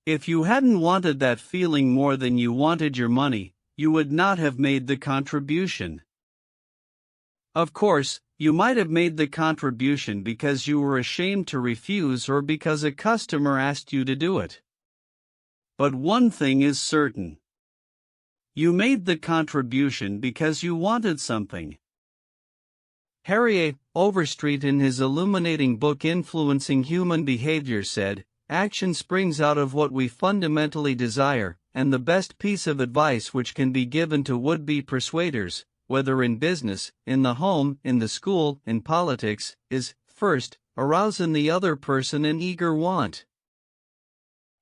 If you hadn't wanted that feeling more than you wanted your money, you would not have made the contribution. Of course, you might have made the contribution because you were ashamed to refuse or because a customer asked you to do it. But one thing is certain. You made the contribution because you wanted something. Harry Overstreet in his illuminating book Influencing Human Behavior said, "Action springs out of what we fundamentally desire, and the best piece of advice which can be given to would-be persuaders, whether in business, in the home, in the school, in politics, is, first, arouse in the other person an eager want.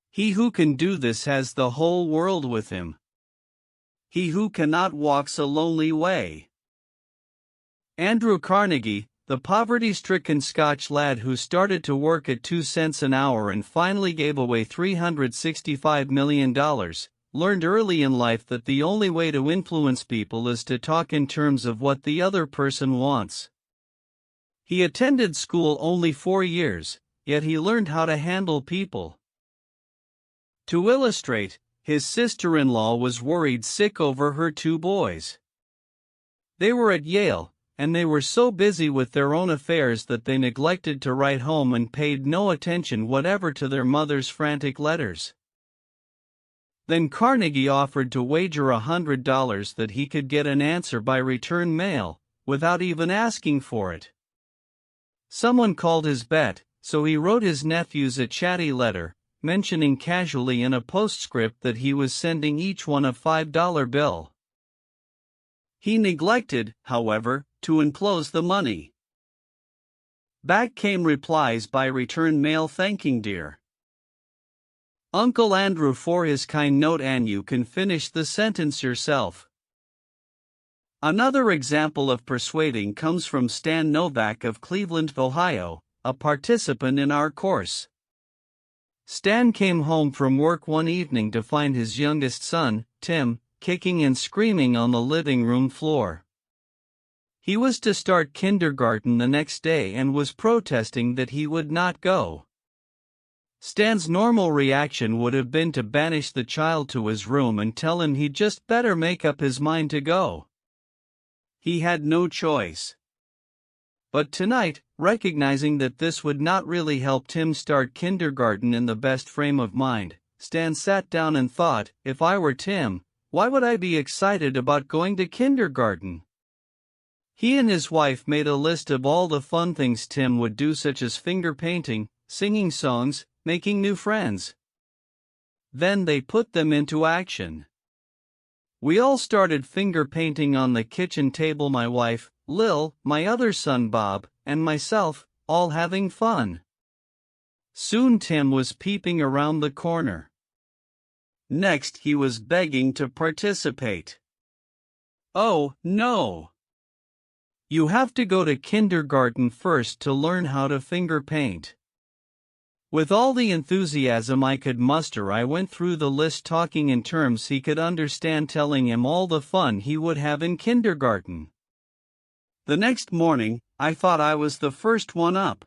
He who can do this has the whole world with him. He who cannot walks a lonely way." Dale Carnegie, the poverty-stricken Scotch lad who started to work at 2 cents an hour and finally gave away $365 million, learned early in life that the only way to influence people is to talk in terms of what the other person wants. He attended school only 4 years, yet he learned how to handle people. To illustrate, his sister-in-law was worried sick over her 2 boys. They were at Yale, and they were so busy with their own affairs that they neglected to write home and paid no attention whatever to their mother's frantic letters. Then Carnegie offered to wager $100 that he could get an answer by return mail, without even asking for it. Someone called his bet, so he wrote his nephews a chatty letter, mentioning casually in a postscript that he was sending each one a $5 bill. He neglected, however, to enclose the money. Back came replies by return mail thanking dear Uncle Andrew for his kind note, and you can finish the sentence yourself. Another example of persuading comes from Stan Novak of Cleveland, Ohio, a participant in our course. Stan came home from work one evening to find his youngest son, Tim, kicking and screaming on the living room floor. He was to start kindergarten the next day and was protesting that he would not go. Stan's normal reaction would have been to banish the child to his room and tell him he'd just better make up his mind to go. He had no choice. But tonight, recognizing that this would not really help Tim start kindergarten in the best frame of mind, Stan sat down and thought, if I were Tim, why would I be excited about going to kindergarten? He and his wife made a list of all the fun things Tim would do, such as finger painting, singing songs, making new friends. Then they put them into action. We all started finger painting on the kitchen table, my wife, Lil, my other son Bob, and myself, all having fun. Soon Tim was peeping around the corner. Next he was begging to participate. Oh, no! You have to go to kindergarten first to learn how to finger paint. With all the enthusiasm I could muster, I went through the list, talking in terms he could understand, telling him all the fun he would have in kindergarten. The next morning, I thought I was the first one up.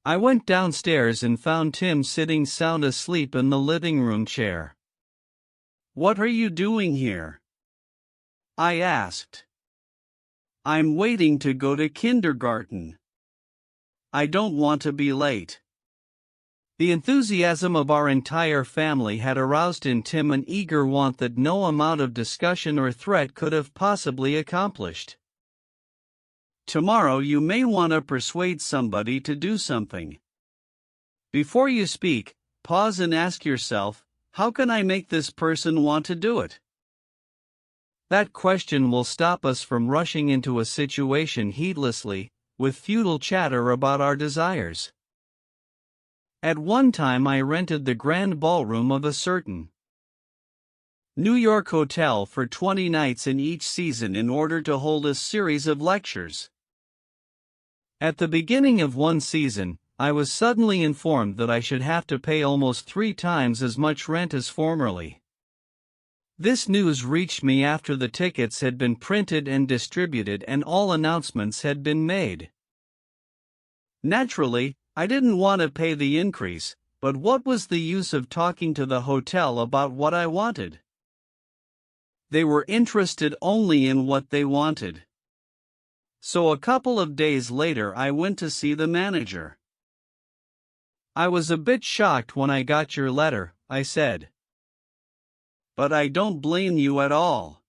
I went downstairs and found Tim sitting sound asleep in the living room chair. "What are you doing here?" I asked. "I'm waiting to go to kindergarten. I don't want to be late." The enthusiasm of our entire family had aroused in Tim an eager want that no amount of discussion or threat could have possibly accomplished. Tomorrow you may want to persuade somebody to do something. Before you speak, pause and ask yourself, how can I make this person want to do it? That question will stop us from rushing into a situation heedlessly, with futile chatter about our desires. At one time I rented the grand ballroom of a certain New York hotel for 20 nights in each season in order to hold a series of lectures. At the beginning of one season, I was suddenly informed that I should have to pay almost 3 times as much rent as formerly. This news reached me after the tickets had been printed and distributed and all announcements had been made. Naturally, I didn't want to pay the increase, but what was the use of talking to the hotel about what I wanted? They were interested only in what they wanted. So a couple of days later I went to see the manager. "I was a bit shocked when I got your letter," I said. "But I don't blame you at all.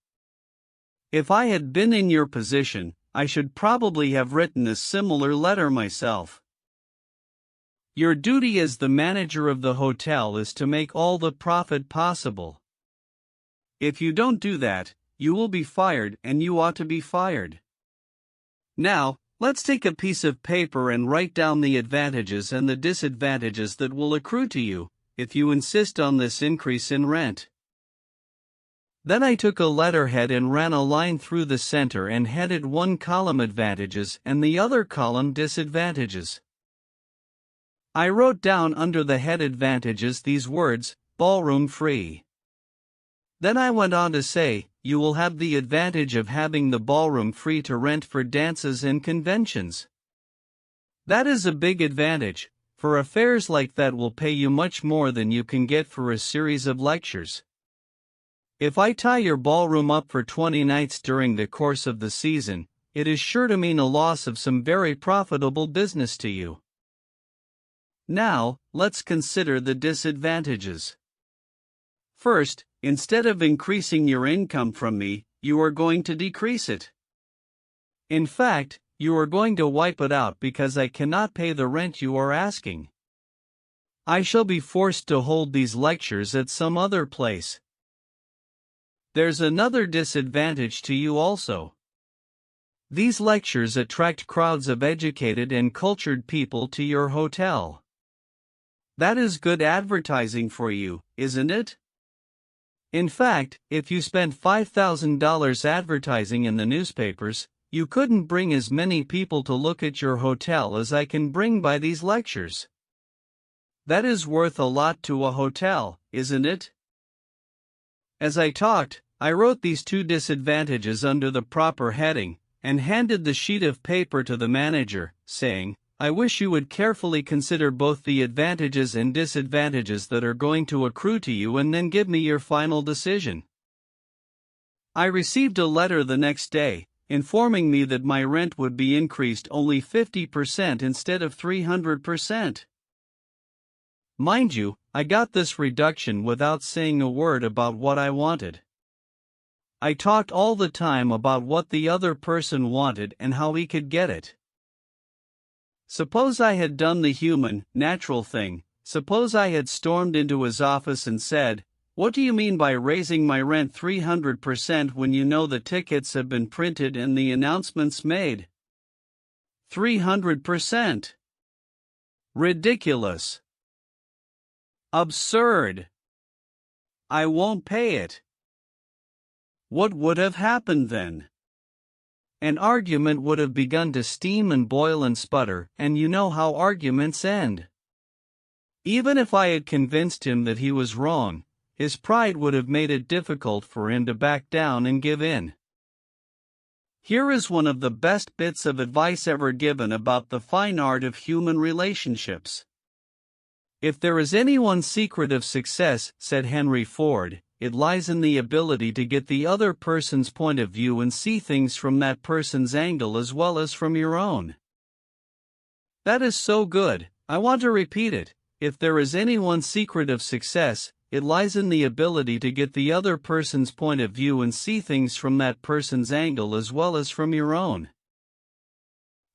If I had been in your position, I should probably have written a similar letter myself. Your duty as the manager of the hotel is to make all the profit possible. If you don't do that, you will be fired, and you ought to be fired. Now, let's take a piece of paper and write down the advantages and the disadvantages that will accrue to you if you insist on this increase in rent." Then I took a letterhead and ran a line through the center and headed one column advantages and the other column disadvantages. I wrote down under the head advantages these words, "ballroom free." Then I went on to say, "You will have the advantage of having the ballroom free to rent for dances and conventions. That is a big advantage, for affairs like that will pay you much more than you can get for a series of lectures. If I tie your ballroom up for 20 nights during the course of the season, it is sure to mean a loss of some very profitable business to you. Now, let's consider the disadvantages. First, instead of increasing your income from me, you are going to decrease it. In fact, you are going to wipe it out because I cannot pay the rent you are asking. I shall be forced to hold these lectures at some other place. There's another disadvantage to you also. These lectures attract crowds of educated and cultured people to your hotel. That is good advertising for you, isn't it? In fact, if you spent $5,000 advertising in the newspapers, you couldn't bring as many people to look at your hotel as I can bring by these lectures. That is worth a lot to a hotel, isn't it?" As I talked, I wrote these 2 disadvantages under the proper heading, and handed the sheet of paper to the manager, saying, "I wish you would carefully consider both the advantages and disadvantages that are going to accrue to you and then give me your final decision." I received a letter the next day, informing me that my rent would be increased only 50% instead of 300%. Mind you, I got this reduction without saying a word about what I wanted. I talked all the time about what the other person wanted and how he could get it. Suppose I had done the human, natural thing. Suppose I had stormed into his office and said, "What do you mean by raising my rent 300% when you know the tickets have been printed and the announcements made? 300%. Ridiculous. Absurd. I won't pay it." What would have happened then? An argument would have begun to steam and boil and sputter, and you know how arguments end. Even if I had convinced him that he was wrong, his pride would have made it difficult for him to back down and give in. Here is one of the best bits of advice ever given about the fine art of human relationships. "If there is any one secret of success," said Henry Ford, "it lies in the ability to get the other person's point of view and see things from that person's angle as well as from your own." That is so good, I want to repeat it. If there is any one secret of success, it lies in the ability to get the other person's point of view and see things from that person's angle as well as from your own.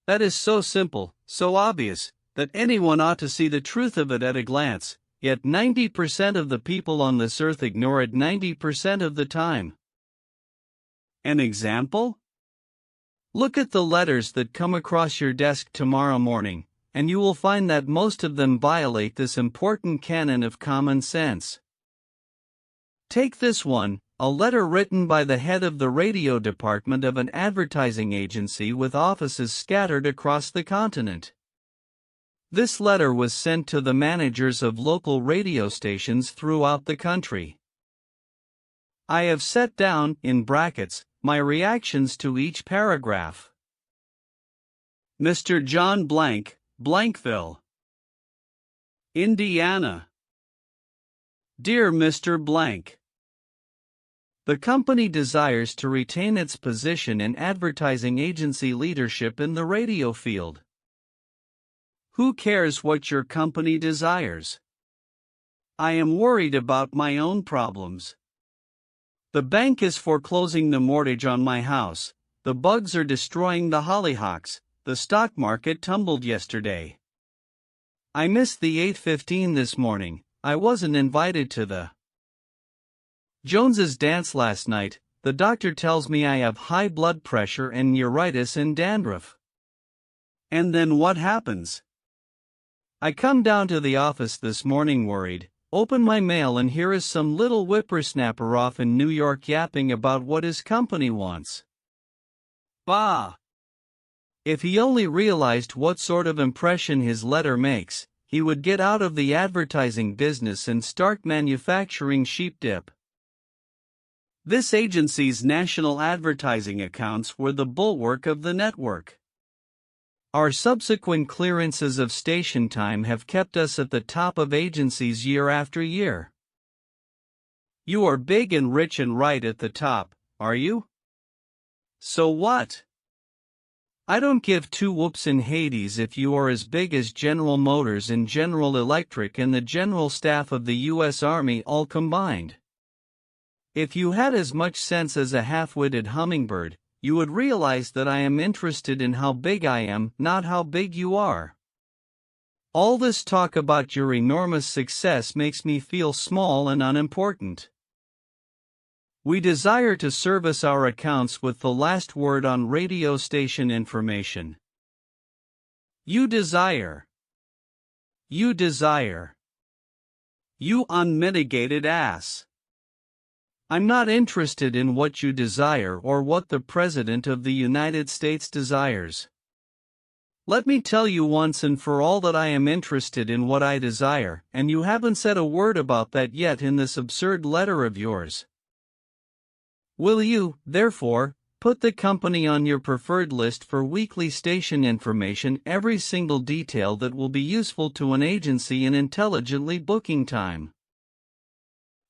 That is so simple, so obvious, that anyone ought to see the truth of it at a glance. Yet 90% of the people on this earth ignore it 90% of the time. An example? Look at the letters that come across your desk tomorrow morning, and you will find that most of them violate this important canon of common sense. Take this one, A letter written by the head of the radio department of an advertising agency with offices scattered across the continent. This letter was sent to the managers of local radio stations throughout the country. I have set down, in brackets, my reactions to each paragraph. Mr. John Blank, Blankville, Indiana. Dear Mr. Blank, the company desires to retain its position in advertising agency leadership in the radio field. Who cares what your company desires? I am worried about my own problems. The bank is foreclosing the mortgage on my house, the bugs are destroying the hollyhocks, the stock market tumbled yesterday. I missed the 8:15 this morning, I wasn't invited to the Jones's dance last night, the doctor tells me I have high blood pressure and neuritis and dandruff. And then what happens? I come down to the office this morning worried, open my mail and here is some little whippersnapper off in New York yapping about what his company wants. Bah! If he only realized what sort of impression his letter makes, he would get out of the advertising business and start manufacturing sheep dip. This agency's national advertising accounts were the bulwark of the network. Our subsequent clearances of station time have kept us at the top of agencies year after year. You are big and rich and right at the top, are you? So what? I don't give two whoops in Hades if you are as big as General Motors and General Electric and the General Staff of the U.S. Army all combined. If you had as much sense as a half-witted hummingbird, you would realize that I am interested in how big I am, not how big you are. All this talk about your enormous success makes me feel small and unimportant. We desire to service our accounts with the last word on radio station information. You desire. You desire. You unmitigated ass. I'm not interested in what you desire or what the President of the United States desires. Let me tell you once and for all that I am interested in what I desire, and you haven't said a word about that yet in this absurd letter of yours. Will you, therefore, put the company on your preferred list for weekly station information, every single detail that will be useful to an agency in intelligently booking time?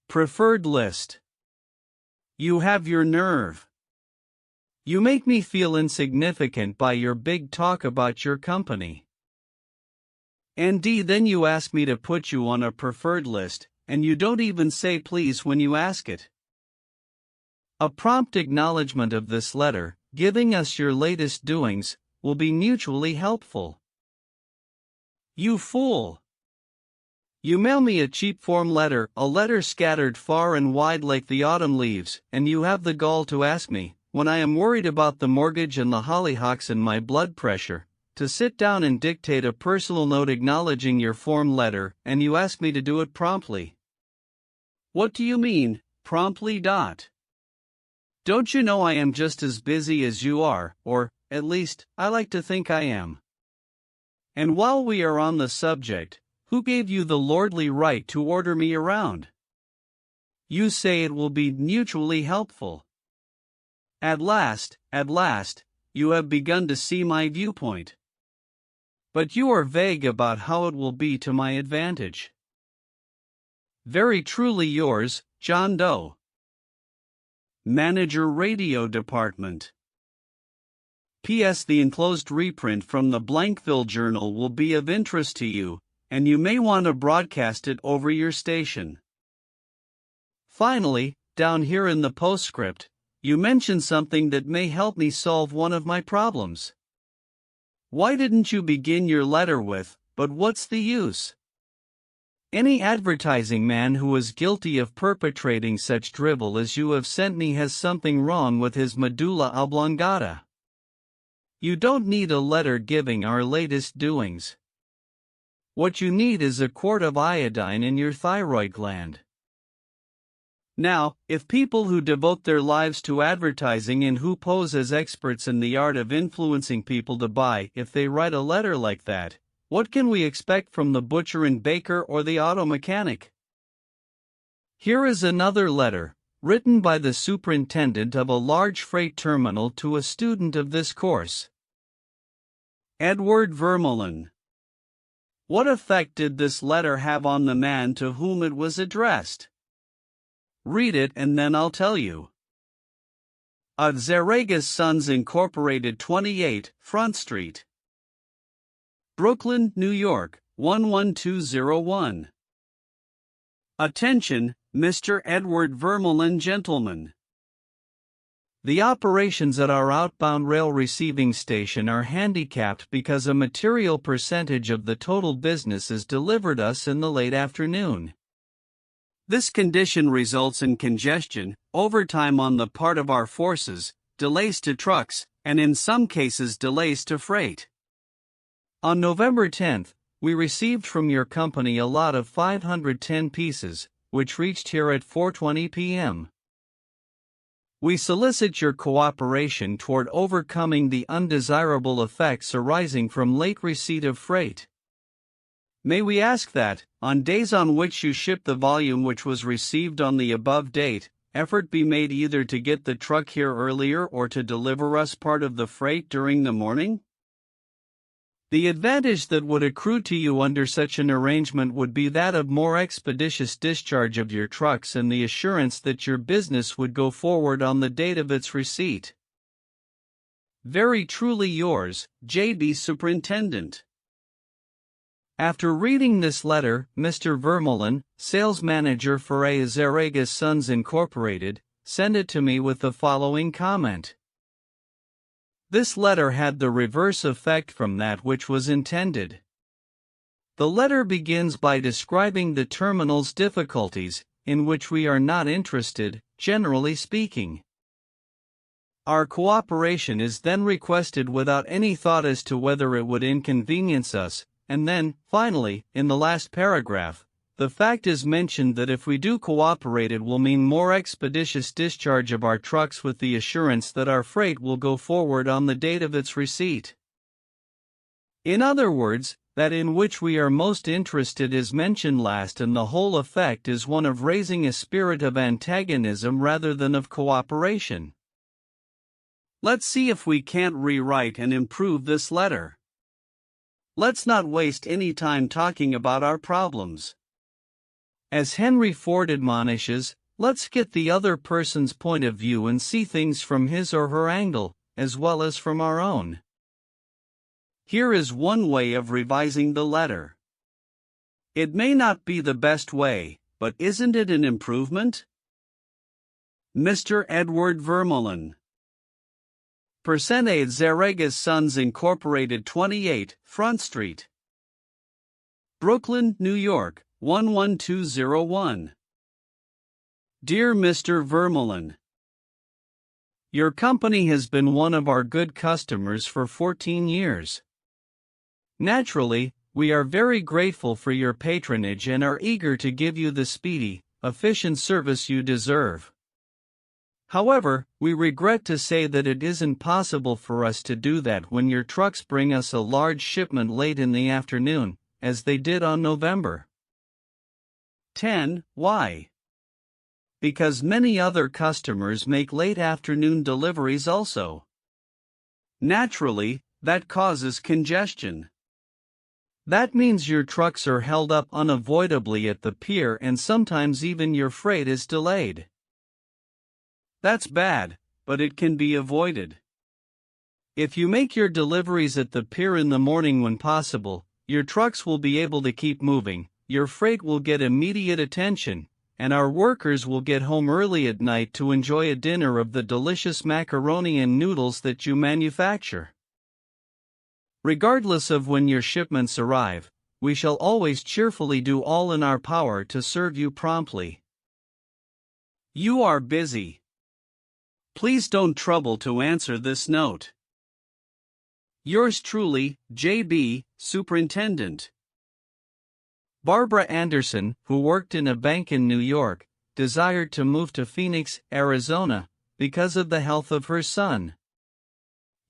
Preferred list. You have your nerve. You make me feel insignificant by your big talk about your company. And then you ask me to put you on a preferred list, and you don't even say please when you ask it. A prompt acknowledgement of this letter, giving us your latest doings, will be mutually helpful. You fool! You mail me a cheap form letter, a letter scattered far and wide like the autumn leaves, and you have the gall to ask me, when I am worried about the mortgage and the hollyhocks and my blood pressure, to sit down and dictate a personal note acknowledging your form letter, and you ask me to do it promptly. What do you mean, promptly? Don't you know I am just as busy as you are, or, at least, I like to think I am. And while we are on the subject, who gave you the lordly right to order me around? You say it will be mutually helpful. At last, you have begun to see my viewpoint. But you are vague about how it will be to my advantage. Very truly yours, John Doe. Manager Radio Department. P.S. The enclosed reprint from the Blankville Journal will be of interest to you, and you may want to broadcast it over your station. Finally, down here in the postscript, you mention something that may help me solve one of my problems. Why didn't you begin your letter with, "But what's the use?" Any advertising man who is guilty of perpetrating such drivel as you have sent me has something wrong with his medulla oblongata. You don't need a letter giving our latest doings. What you need is a quart of iodine in your thyroid gland. Now, if people who devote their lives to advertising and who pose as experts in the art of influencing people to buy, if they write a letter like that, what can we expect from the butcher and baker or the auto mechanic? Here is another letter, written by the superintendent of a large freight terminal to a student of this course. Edward Vermeulen. What effect did this letter have on the man to whom it was addressed? Read it and then I'll tell you. Zaragoza Sons Incorporated, 28 Front Street, Brooklyn, New York, 11201. Attention, Mr. Edward Vermeulen, gentlemen. The operations at our outbound rail receiving station are handicapped because a material percentage of the total business is delivered us in the late afternoon. This condition results in congestion, overtime on the part of our forces, delays to trucks, and in some cases delays to freight. On November 10th, we received from your company a lot of 510 pieces, which reached here at 4:20 p.m. We solicit your cooperation toward overcoming the undesirable effects arising from late receipt of freight. May we ask that, on days on which you ship the volume which was received on the above date, effort be made either to get the truck here earlier or to deliver us part of the freight during the morning? The advantage that would accrue to you under such an arrangement would be that of more expeditious discharge of your trucks and the assurance that your business would go forward on the date of its receipt. Very truly yours, J.B. Superintendent. After reading this letter, Mr. Vermeulen, sales manager for Zaragoza Sons Incorporated, sent it to me with the following comment. This letter had the reverse effect from that which was intended. The letter begins by describing the terminal's difficulties, in which we are not interested, generally speaking. Our cooperation is then requested without any thought as to whether it would inconvenience us, and then, finally, in the last paragraph, the fact is mentioned that if we do cooperate it will mean more expeditious discharge of our trucks with the assurance that our freight will go forward on the date of its receipt. In other words, that in which we are most interested is mentioned last, and the whole effect is one of raising a spirit of antagonism rather than of cooperation. Let's see if we can't rewrite and improve this letter. Let's not waste any time talking about our problems. As Henry Ford admonishes, let's get the other person's point of view and see things from his or her angle, as well as from our own. Here is one way of revising the letter. It may not be the best way, but isn't it an improvement? Mr. Edward Vermeulen. Percentage Zaragoza Sons Incorporated, 28 Front Street, Brooklyn, New York, 11201. Dear Mr. Vermeulen, your company has been one of our good customers for 14 years. Naturally, we are very grateful for your patronage and are eager to give you the speedy, efficient service you deserve. However, we regret to say that it isn't possible for us to do that when your trucks bring us a large shipment late in the afternoon, as they did on November 10. Why? Because many other customers make late afternoon deliveries also. Naturally, that causes congestion. That means your trucks are held up unavoidably at the pier and sometimes even your freight is delayed. That's bad, but it can be avoided. If you make your deliveries at the pier in the morning when possible, your trucks will be able to keep moving, your freight will get immediate attention, and our workers will get home early at night to enjoy a dinner of the delicious macaroni and noodles that you manufacture. Regardless of when your shipments arrive, we shall always cheerfully do all in our power to serve you promptly. You are busy. Please don't trouble to answer this note. Yours truly, J.B., Superintendent. Barbara Anderson, who worked in a bank in New York, desired to move to Phoenix, Arizona, because of the health of her son.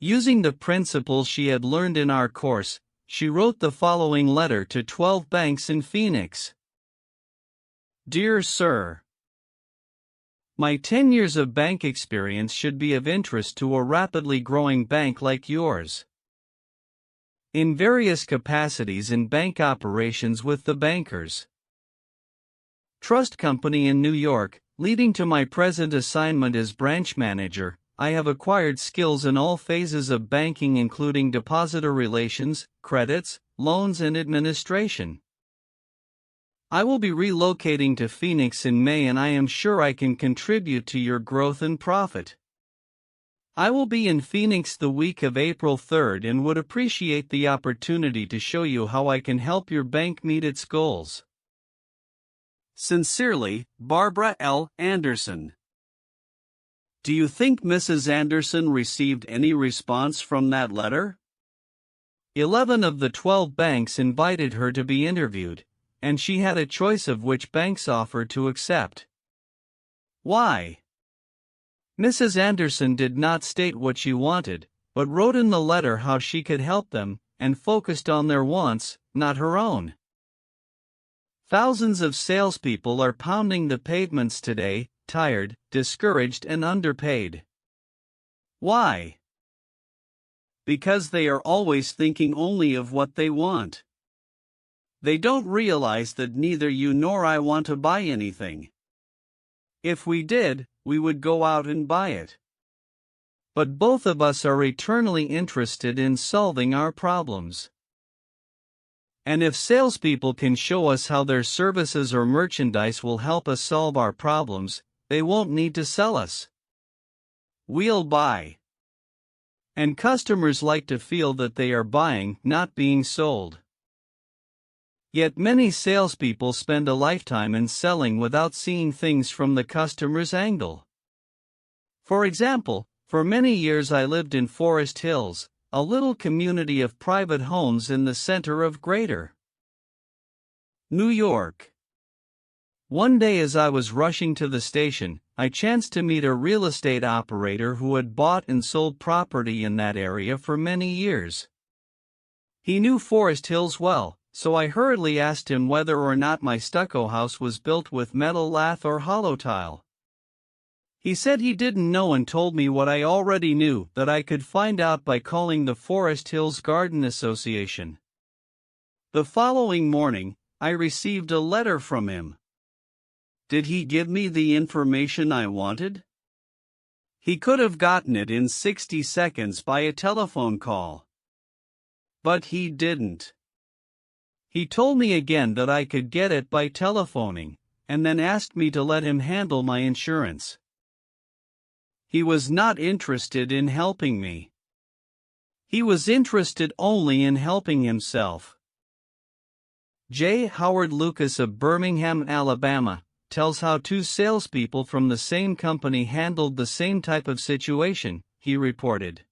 Using the principles she had learned in our course, she wrote the following letter to 12 banks in Phoenix. Dear Sir, my 10 years of bank experience should be of interest to a rapidly growing bank like yours. In various capacities in bank operations with the Bankers Trust Company in New York, leading to my present assignment as branch manager, I have acquired skills in all phases of banking including depositor relations, credits, loans and administration. I will be relocating to Phoenix in May and I am sure I can contribute to your growth and profit. I will be in Phoenix the week of April 3rd and would appreciate the opportunity to show you how I can help your bank meet its goals. Sincerely, Barbara L. Anderson. Do you think Mrs. Anderson received any response from that letter? 11 of the 12 banks invited her to be interviewed, and she had a choice of which bank's offer to accept. Why? Mrs. Anderson did not state what she wanted, but wrote in the letter how she could help them, and focused on their wants, not her own. Thousands of salespeople are pounding the pavements today, tired, discouraged and underpaid. Why? Because they are always thinking only of what they want. They don't realize that neither you nor I want to buy anything. If we did, we would go out and buy it. But both of us are eternally interested in solving our problems. And if salespeople can show us how their services or merchandise will help us solve our problems, they won't need to sell us. We'll buy. And customers like to feel that they are buying, not being sold. Yet many salespeople spend a lifetime in selling without seeing things from the customer's angle. For example, for many years I lived in Forest Hills, a little community of private homes in the center of Greater New York. One day as I was rushing to the station, I chanced to meet a real estate operator who had bought and sold property in that area for many years. He knew Forest Hills well, so I hurriedly asked him whether or not my stucco house was built with metal lath or hollow tile. He said he didn't know and told me what I already knew, that I could find out by calling the Forest Hills Garden Association. The following morning, I received a letter from him. Did he give me the information I wanted? He could have gotten it in 60 seconds by a telephone call. But he didn't. He told me again that I could get it by telephoning, and then asked me to let him handle my insurance. He was not interested in helping me. He was interested only in helping himself. J. Howard Lucas of Birmingham, Alabama, tells how two salespeople from the same company handled the same type of situation. He reported,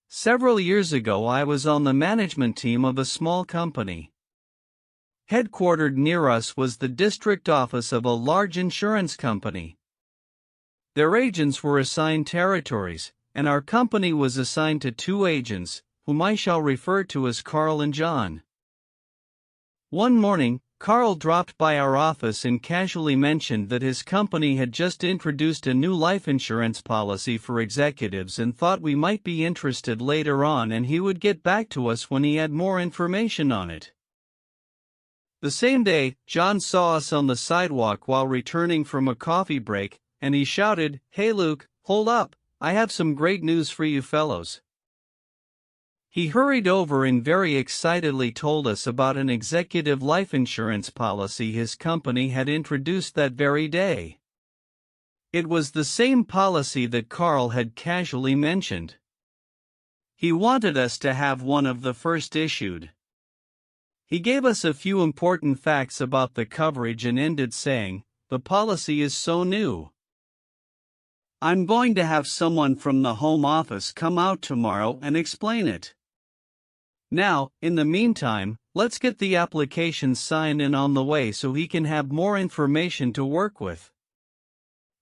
"Several years ago I was on the management team of a small company. Headquartered near us was the district office of a large insurance company. Their agents were assigned territories, and our company was assigned to two agents, whom I shall refer to as Carl and John. One morning, Carl dropped by our office and casually mentioned that his company had just introduced a new life insurance policy for executives and thought we might be interested later on, and he would get back to us when he had more information on it. The same day, John saw us on the sidewalk while returning from a coffee break, and he shouted, 'Hey Luke, hold up, I have some great news for you fellows.' He hurried over and very excitedly told us about an executive life insurance policy his company had introduced that very day. It was the same policy that Carl had casually mentioned. He wanted us to have one of the first issued. He gave us a few important facts about the coverage and ended saying, 'The policy is so new. I'm going to have someone from the home office come out tomorrow and explain it. Now, in the meantime, let's get the application signed and on the way so he can have more information to work with.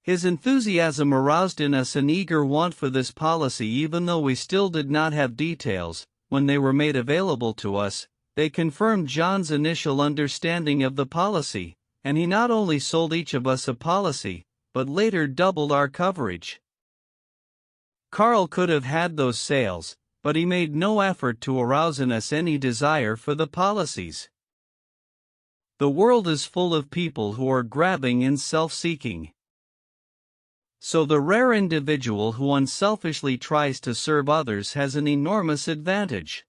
His enthusiasm aroused in us an eager want for this policy even though we still did not have details. When they were made available to us, they confirmed John's initial understanding of the policy, and he not only sold each of us a policy, but later doubled our coverage. Carl could have had those sales, but he made no effort to arouse in us any desire for the policies. The world is full of people who are grabbing and self-seeking. So the rare individual who unselfishly tries to serve others has an enormous advantage.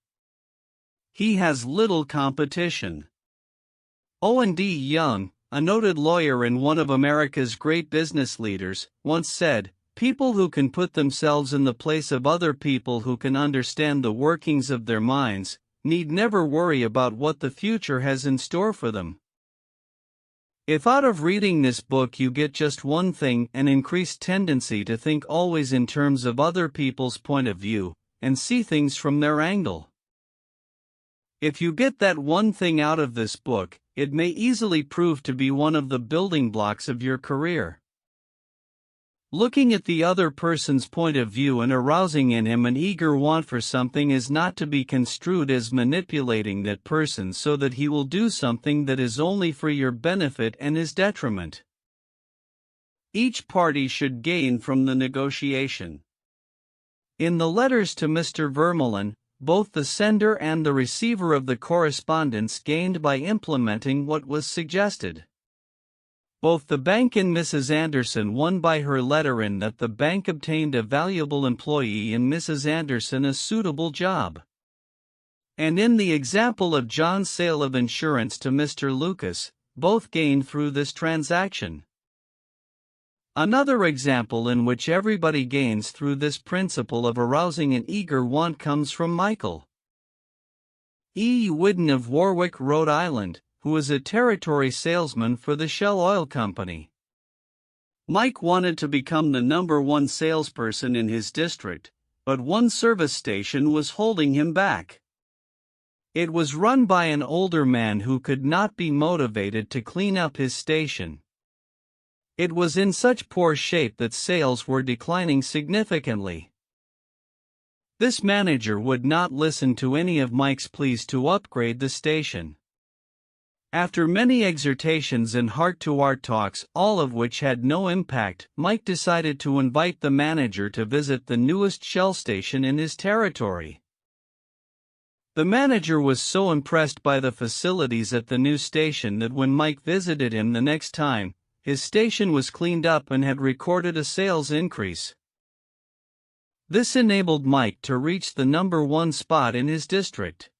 He has little competition. Owen D. Young, a noted lawyer and one of America's great business leaders, once said, "People who can put themselves in the place of other people who can understand the workings of their minds, need never worry about what the future has in store for them." If out of reading this book you get just one thing, an increased tendency to think always in terms of other people's point of view, and see things from their angle. If you get that one thing out of this book, it may easily prove to be one of the building blocks of your career. Looking at the other person's point of view and arousing in him an eager want for something is not to be construed as manipulating that person so that he will do something that is only for your benefit and his detriment. Each party should gain from the negotiation. In the letters to Mr. Vermeulen, both the sender and the receiver of the correspondence gained by implementing what was suggested. Both the bank and Mrs. Anderson won by her letter in that the bank obtained a valuable employee and Mrs. Anderson a suitable job. And in the example of John's sale of insurance to Mr. Lucas, both gained through this transaction. Another example in which everybody gains through this principle of arousing an eager want comes from Michael E. Whidden of Warwick, Rhode Island, who is a territory salesman for the Shell Oil Company. Mike wanted to become the #1 salesperson in his district, but one service station was holding him back. It was run by an older man who could not be motivated to clean up his station. It was in such poor shape that sales were declining significantly. This manager would not listen to any of Mike's pleas to upgrade the station. After many exhortations and heart-to-heart talks, all of which had no impact, Mike decided to invite the manager to visit the newest Shell station in his territory. The manager was so impressed by the facilities at the new station that when Mike visited him the next time, his station was cleaned up and had recorded a sales increase. This enabled Mike to reach the #1 spot in his district.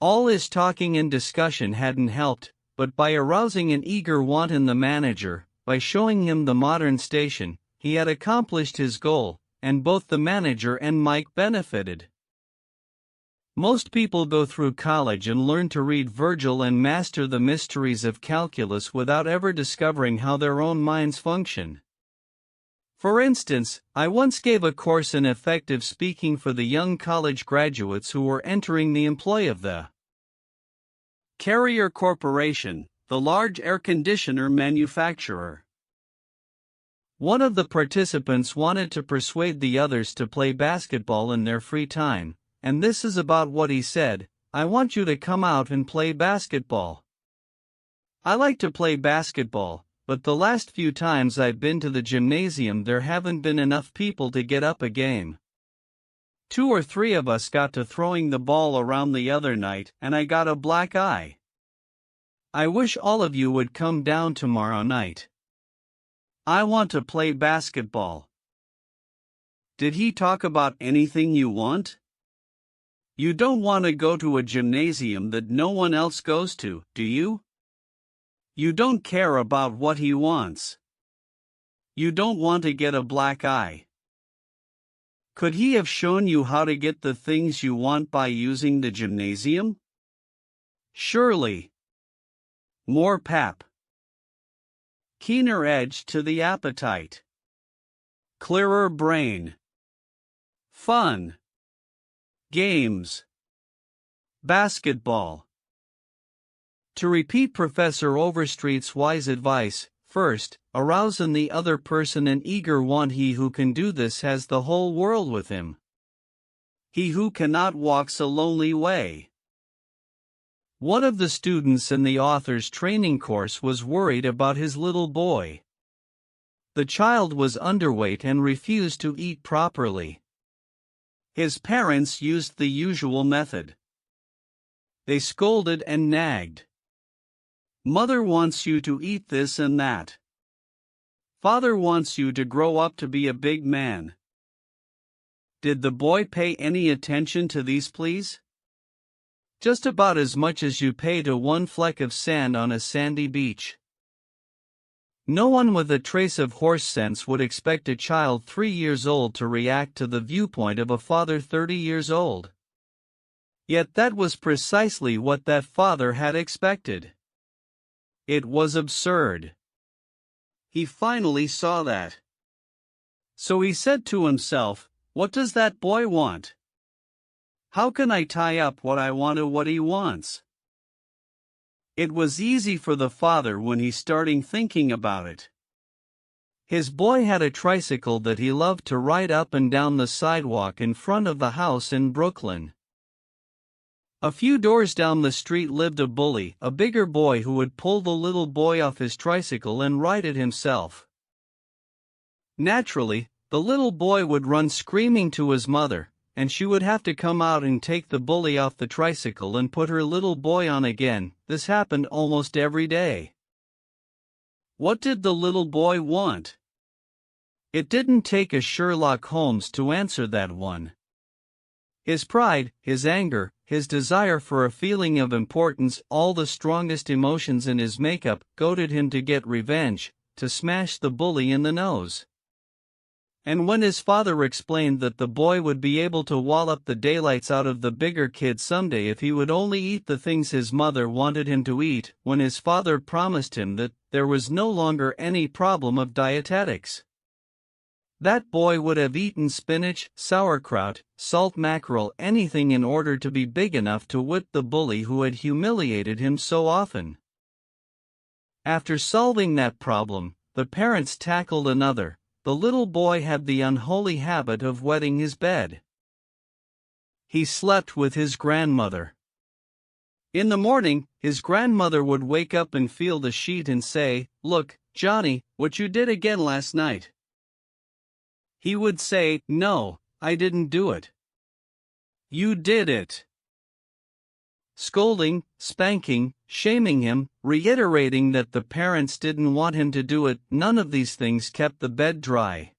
All his talking and discussion hadn't helped, but by arousing an eager want in the manager, by showing him the modern station, he had accomplished his goal, and both the manager and Mike benefited. Most people go through college and learn to read Virgil and master the mysteries of calculus without ever discovering how their own minds function. For instance, I once gave a course in effective speaking for the young college graduates who were entering the employ of the Carrier Corporation, the large air conditioner manufacturer. One of the participants wanted to persuade the others to play basketball in their free time, and this is about what he said: "I want you to come out and play basketball. I like to play basketball, but the last few times I've been to the gymnasium there haven't been enough people to get up a game. 2 or 3 of us got to throwing the ball around the other night and I got a black eye. I wish all of you would come down tomorrow night. I want to play basketball." Did he talk about anything you want? You don't want to go to a gymnasium that no one else goes to, do you? You don't care about what he wants. You don't want to get a black eye. Could he have shown you how to get the things you want by using the gymnasium? Surely. More pap. Keener edge to the appetite. Clearer brain. Fun. Games. Basketball. To repeat Professor Overstreet's wise advice, first, arouse in the other person an eager want. He who can do this has the whole world with him. He who cannot walks a lonely way. One of the students in the author's training course was worried about his little boy. The child was underweight and refused to eat properly. His parents used the usual method. They scolded and nagged. Mother wants you to eat this and that. Father wants you to grow up to be a big man. Did the boy pay any attention to these pleas? Just about as much as you pay to one fleck of sand on a sandy beach. No one with a trace of horse sense would expect a child 3 years old to react to the viewpoint of a father 30 years old. Yet that was precisely what that father had expected. It was absurd. He finally saw that. So he said to himself, "What does that boy want? How can I tie up what I want to what he wants?" It was easy for the father when he started thinking about it. His boy had a tricycle that he loved to ride up and down the sidewalk in front of the house in Brooklyn. A few doors down the street lived a bully, a bigger boy who would pull the little boy off his tricycle and ride it himself. Naturally, the little boy would run screaming to his mother, and she would have to come out and take the bully off the tricycle and put her little boy on again. This happened almost every day. What did the little boy want? It didn't take a Sherlock Holmes to answer that one. His pride, his anger, his desire for a feeling of importance, all the strongest emotions in his makeup, goaded him to get revenge, to smash the bully in the nose. And when his father explained that the boy would be able to wallop the daylights out of the bigger kid someday if he would only eat the things his mother wanted him to eat, when his father promised him that there was no longer any problem of dietetics, that boy would have eaten spinach, sauerkraut, salt mackerel, anything in order to be big enough to whip the bully who had humiliated him so often. After solving that problem, the parents tackled another. The little boy had the unholy habit of wetting his bed. He slept with his grandmother. In the morning, his grandmother would wake up and feel the sheet and say, "Look, Johnny, what you did again last night." He would say, "No, I didn't do it." "You did it." Scolding, spanking, shaming him, reiterating that the parents didn't want him to do it, none of these things kept the bed dry.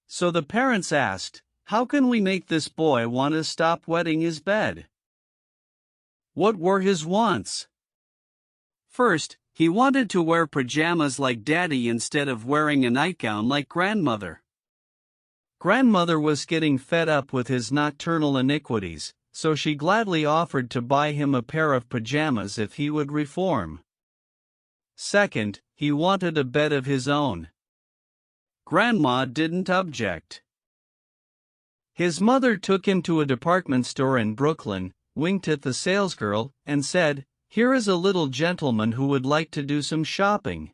So the parents asked, "How can we make this boy want to stop wetting his bed?" What were his wants? First, he wanted to wear pajamas like Daddy instead of wearing a nightgown like Grandmother. Grandmother was getting fed up with his nocturnal iniquities, so she gladly offered to buy him a pair of pajamas if he would reform. Second, he wanted a bed of his own. Grandma didn't object. His mother took him to a department store in Brooklyn, winked at the salesgirl, and said, "Here is a little gentleman who would like to do some shopping."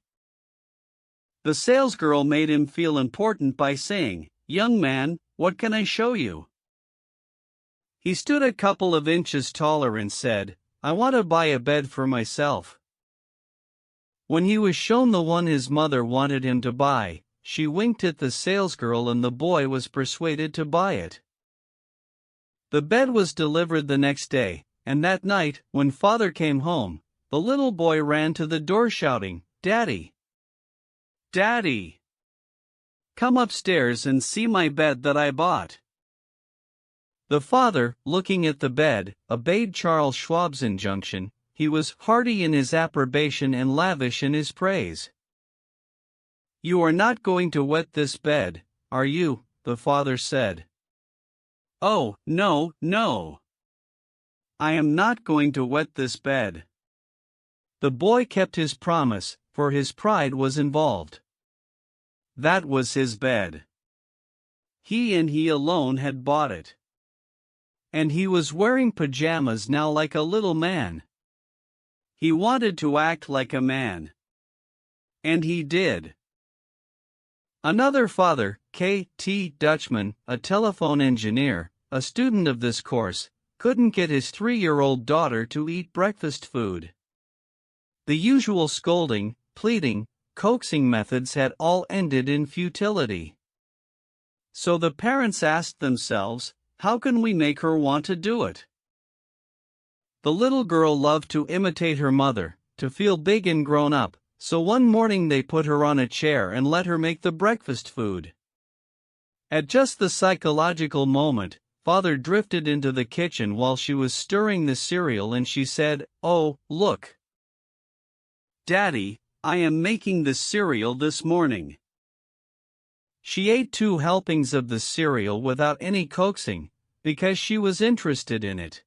The salesgirl made him feel important by saying, "Young man, what can I show you?" He stood a couple of inches taller and said, "I want to buy a bed for myself." When he was shown the one his mother wanted him to buy, she winked at the salesgirl and the boy was persuaded to buy it. The bed was delivered the next day, and that night, when father came home, the little boy ran to the door shouting, "Daddy! Daddy! Come upstairs and see my bed that I bought." The father, looking at the bed, obeyed Charles Schwab's injunction. He was hearty in his approbation and lavish in his praise. "You are not going to wet this bed, are you?" the father said. "Oh, no, no. I am not going to wet this bed." The boy kept his promise, for his pride was involved. That was his bed. He and he alone had bought it. And he was wearing pajamas now like a little man. He wanted to act like a man. And he did. Another father, K.T. Dutchman, a telephone engineer, a student of this course, couldn't get his 3-year-old daughter to eat breakfast food. The usual scolding, pleading, coaxing methods had all ended in futility. So the parents asked themselves, how can we make her want to do it? The little girl loved to imitate her mother, to feel big and grown up, so one morning they put her on a chair and let her make the breakfast food. At just the psychological moment, Father drifted into the kitchen while she was stirring the cereal and she said, "Oh, look. Daddy, I am making the cereal this morning." She ate 2 helpings of the cereal without any coaxing, because she was interested in it.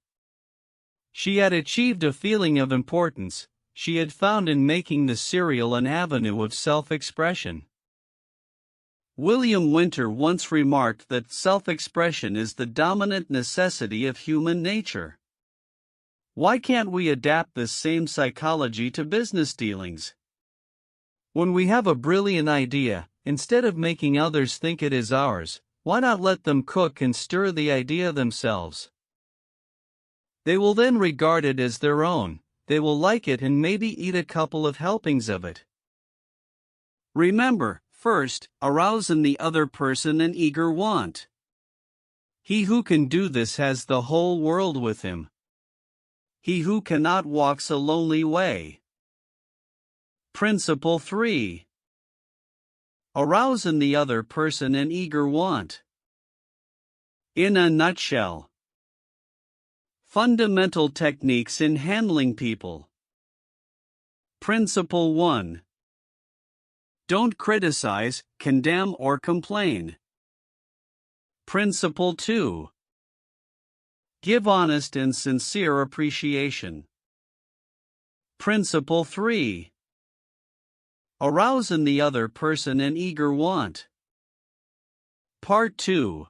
She had achieved a feeling of importance. She had found in making the cereal an avenue of self-expression. William Winter once remarked that self-expression is the dominant necessity of human nature. Why can't we adapt this same psychology to business dealings? When we have a brilliant idea, instead of making others think it is ours, why not let them cook and stir the idea themselves? They will then regard it as their own, they will like it and maybe eat a couple of helpings of it. Remember, first, arouse in the other person an eager want. He who can do this has the whole world with him. He who cannot walks a lonely way. Principle 3. Arouse in the other person an eager want. In a nutshell. Fundamental techniques in handling people. Principle 1. Don't criticize, condemn or complain. Principle 2. Give honest and sincere appreciation. Principle 3. Arouse in the other person an eager want. Part 2.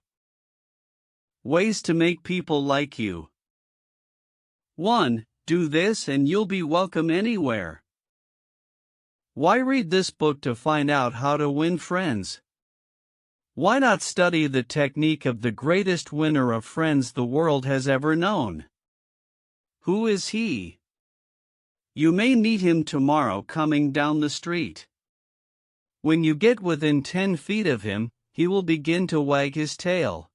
Ways to make people like you. 1. Do this and you'll be welcome anywhere. Why read this book to find out how to win friends? Why not study the technique of the greatest winner of friends the world has ever known? Who is he? You may meet him tomorrow coming down the street. When you get within 10 feet of him, he will begin to wag his tail.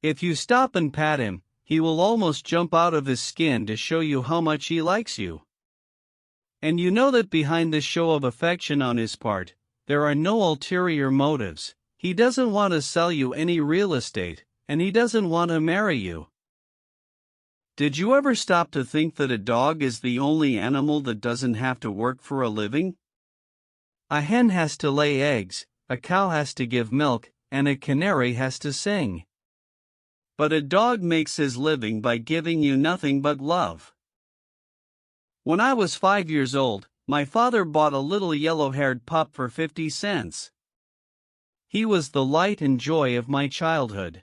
If you stop and pat him, he will almost jump out of his skin to show you how much he likes you. And you know that behind this show of affection on his part, there are no ulterior motives. He doesn't want to sell you any real estate, and he doesn't want to marry you. Did you ever stop to think that a dog is the only animal that doesn't have to work for a living? A hen has to lay eggs, a cow has to give milk, and a canary has to sing. But a dog makes his living by giving you nothing but love. When I was 5 years old, my father bought a little yellow-haired pup for 50 cents. He was the light and joy of my childhood.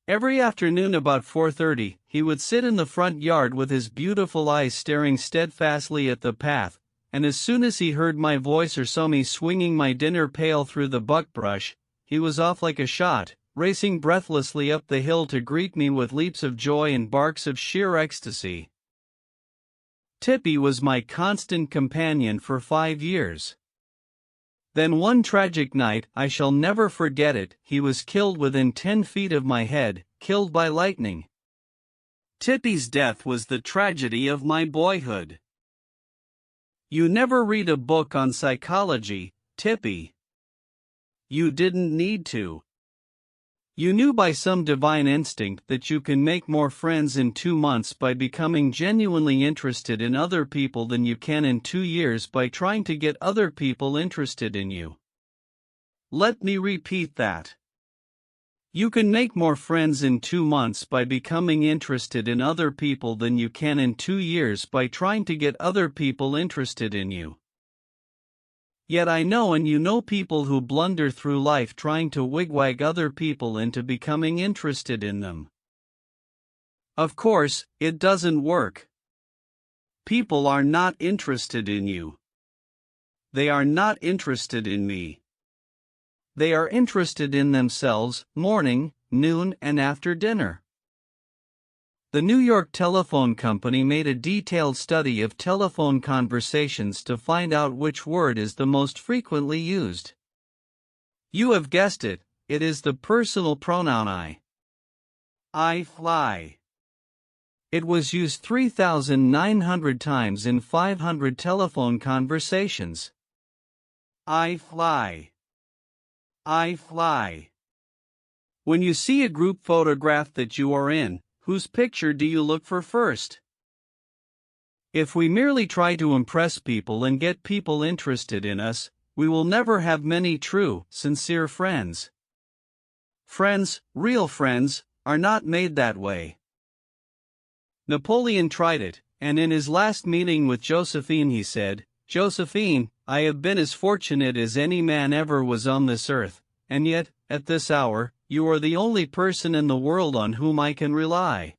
Every afternoon about 4:30, he would sit in the front yard with his beautiful eyes staring steadfastly at the path, and as soon as he heard my voice or saw me swinging my dinner pail through the buckbrush, he was off like a shot, racing breathlessly up the hill to greet me with leaps of joy and barks of sheer ecstasy. Tippy was my constant companion for 5 years. Then one tragic night, I shall never forget it, he was killed within 10 feet of my head, killed by lightning. Tippy's death was the tragedy of my boyhood. You never read a book on psychology, Tippy. You didn't need to. You knew by some divine instinct that you can make more friends in 2 months by becoming genuinely interested in other people than you can in 2 years by trying to get other people interested in you. Let me repeat that. You can make more friends in 2 months by becoming interested in other people than you can in 2 years by trying to get other people interested in you. Yet I know and you know people who blunder through life trying to wigwag other people into becoming interested in them. Of course, it doesn't work. People are not interested in you. They are not interested in me. They are interested in themselves, morning, noon, and after dinner. The New York Telephone Company made a detailed study of telephone conversations to find out which word is the most frequently used. You have guessed it, it is the personal pronoun I. I fly. It was used 3,900 times in 500 telephone conversations. I fly. I fly. When you see a group photograph that you are in, whose picture do you look for first? If we merely try to impress people and get people interested in us, we will never have many true, sincere friends. Friends, real friends, are not made that way. Napoleon tried it, and in his last meeting with Josephine he said, "Josephine, I have been as fortunate as any man ever was on this earth, and yet, at this hour, you are the only person in the world on whom I can rely."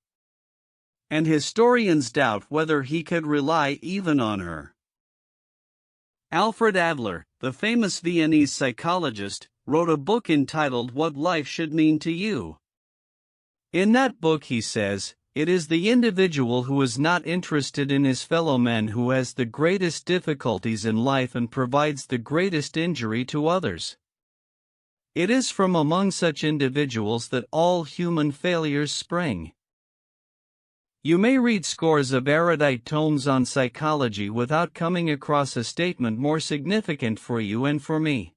And historians doubt whether he could rely even on her. Alfred Adler, the famous Viennese psychologist, wrote a book entitled What Life Should Mean to You. In that book he says, "It is the individual who is not interested in his fellow men who has the greatest difficulties in life and provides the greatest injury to others. It is from among such individuals that all human failures spring." You may read scores of erudite tomes on psychology without coming across a statement more significant for you and for me.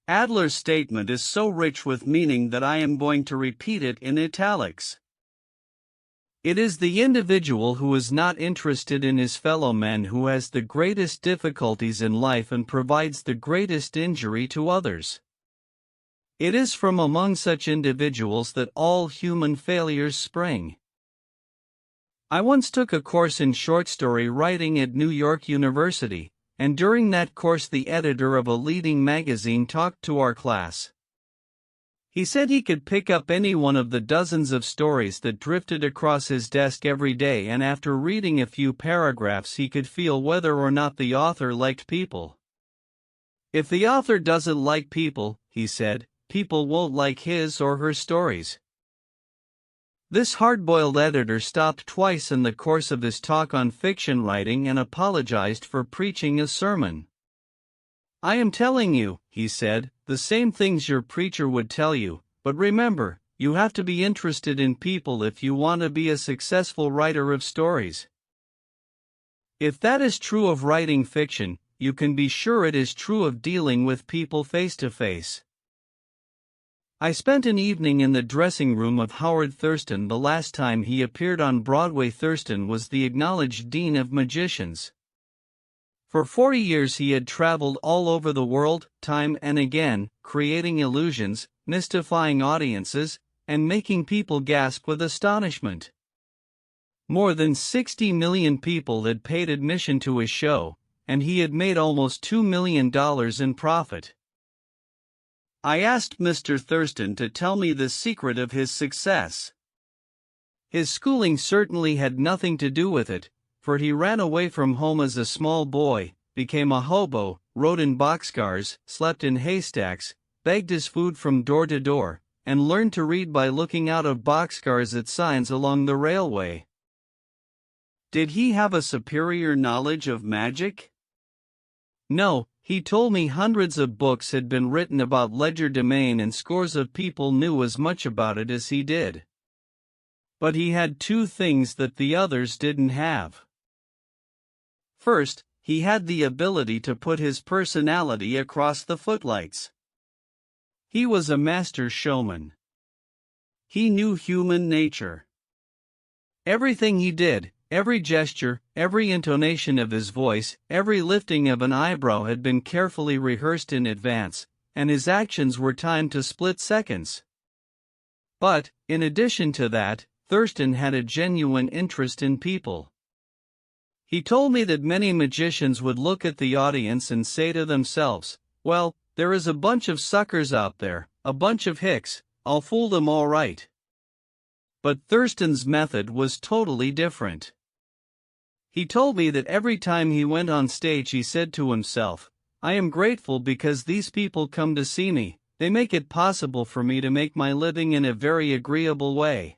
Adler's statement is so rich with meaning that I am going to repeat it in italics. It is the individual who is not interested in his fellow men who has the greatest difficulties in life and provides the greatest injury to others. It is from among such individuals that all human failures spring. I once took a course in short story writing at New York University, and during that course the editor of a leading magazine talked to our class. He said he could pick up any one of the dozens of stories that drifted across his desk every day, and after reading a few paragraphs he could feel whether or not the author liked people. If the author doesn't like people, he said, people won't like his or her stories. This hard-boiled editor stopped twice in the course of his talk on fiction writing and apologized for preaching a sermon. "I am telling you," he said, "the same things your preacher would tell you, but remember, you have to be interested in people if you want to be a successful writer of stories." If that is true of writing fiction, you can be sure it is true of dealing with people face to face. I spent an evening in the dressing room of Howard Thurston the last time he appeared on Broadway. Thurston was the acknowledged dean of magicians. For 40 years he had traveled all over the world, time and again, creating illusions, mystifying audiences, and making people gasp with astonishment. More than 60 million people had paid admission to his show, and he had made almost $2 million in profit. I asked Mr. Thurston to tell me the secret of his success. His schooling certainly had nothing to do with it, for he ran away from home as a small boy, became a hobo, rode in boxcars, slept in haystacks, begged his food from door to door, and learned to read by looking out of boxcars at signs along the railway. Did he have a superior knowledge of magic? No, he told me hundreds of books had been written about legerdemain and scores of people knew as much about it as he did. But he had two things that the others didn't have. First, he had the ability to put his personality across the footlights. He was a master showman. He knew human nature. Everything he did, every gesture, every intonation of his voice, every lifting of an eyebrow had been carefully rehearsed in advance, and his actions were timed to split seconds. But, in addition to that, Thurston had a genuine interest in people. He told me that many magicians would look at the audience and say to themselves, "Well, there is a bunch of suckers out there, a bunch of hicks, I'll fool them all right." But Thurston's method was totally different. He told me that every time he went on stage he said to himself, "I am grateful because these people come to see me, they make it possible for me to make my living in a very agreeable way.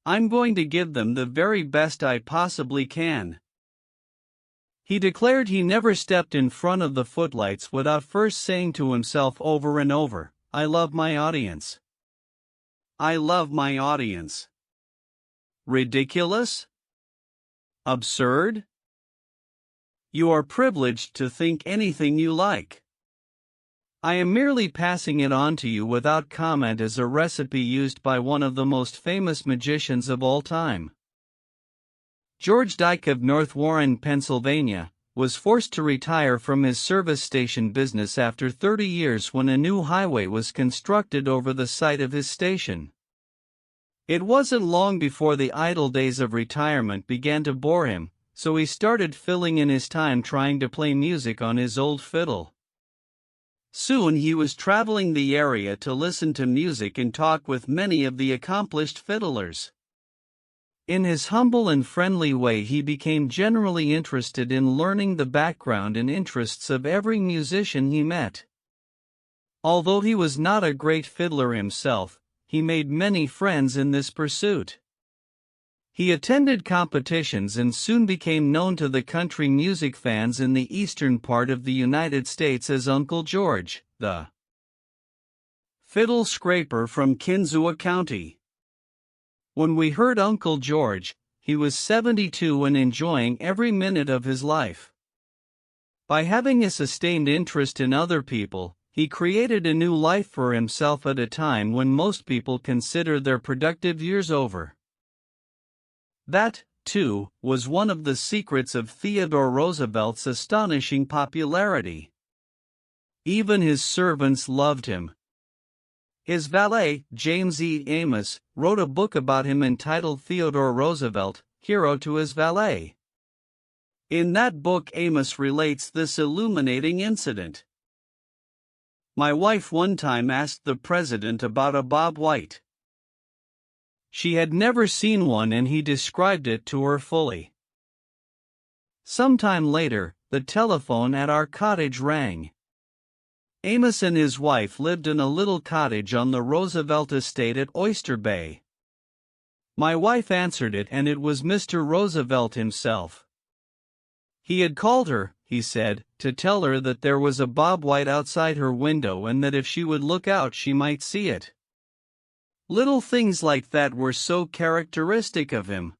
I'm going to give them the very best I possibly can." He declared he never stepped in front of the footlights without first saying to himself over and over, "I love my audience. I love my audience." Ridiculous? Absurd? You are privileged to think anything you like. I am merely passing it on to you without comment as a recipe used by one of the most famous magicians of all time. George Dyke of North Warren, Pennsylvania, was forced to retire from his service station business after 30 years when a new highway was constructed over the site of his station. It wasn't long before the idle days of retirement began to bore him, so he started filling in his time trying to play music on his old fiddle. Soon he was traveling the area to listen to music and talk with many of the accomplished fiddlers. In his humble and friendly way he became generally interested in learning the background and interests of every musician he met. Although he was not a great fiddler himself, he made many friends in this pursuit. He attended competitions and soon became known to the country music fans in the eastern part of the United States as Uncle George, the fiddle scraper from Kinzua County. When we heard Uncle George, he was 72 and enjoying every minute of his life. By having a sustained interest in other people, he created a new life for himself at a time when most people consider their productive years over. That, too, was one of the secrets of Theodore Roosevelt's astonishing popularity. Even his servants loved him. His valet, James E. Amos, wrote a book about him entitled Theodore Roosevelt, Hero to His Valet. In that book Amos relates this illuminating incident. "My wife one time asked the president about a Bob White. She had never seen one and he described it to her fully. Some time later, the telephone at our cottage rang. Amos and his wife lived in a little cottage on the Roosevelt estate at Oyster Bay. My wife answered it and it was Mr. Roosevelt himself. He had called her, he said, to tell her that there was a Bob White outside her window and that if she would look out she might see it." Little things like that were so characteristic of him.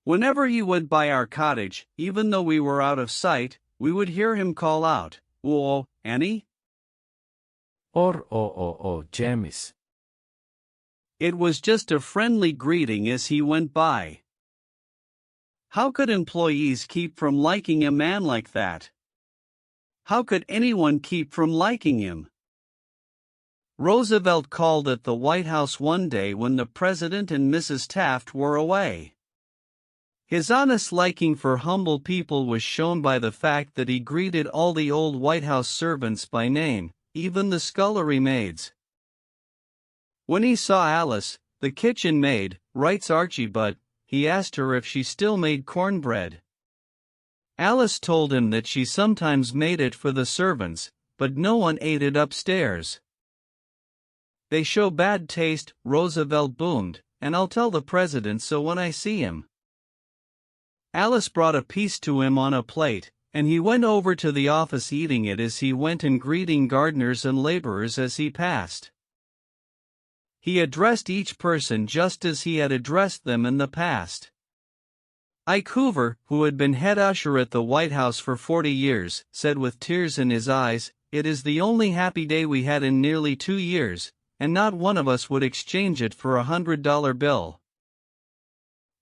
Whenever he went by our cottage, even though we were out of sight, we would hear him call out, "Oh, Annie?" Or James. It was just a friendly greeting as he went by. How could employees keep from liking a man like that? How could anyone keep from liking him? Roosevelt called at the White House one day when the President and Mrs. Taft were away. His honest liking for humble people was shown by the fact that he greeted all the old White House servants by name, even the scullery maids. When he saw Alice, the kitchen maid, writes Archie Butt, he asked her if she still made cornbread. Alice told him that she sometimes made it for the servants, but no one ate it upstairs. "They show bad taste," Roosevelt boomed, "and I'll tell the president so when I see him." Alice brought a piece to him on a plate, and he went over to the office eating it as he went and greeting gardeners and laborers as he passed. He addressed each person just as he had addressed them in the past. Ike Hoover, who had been head usher at the White House for 40 years, said with tears in his eyes, "It is the only happy day we had in nearly 2 years, and not one of us would exchange it for a $100 bill."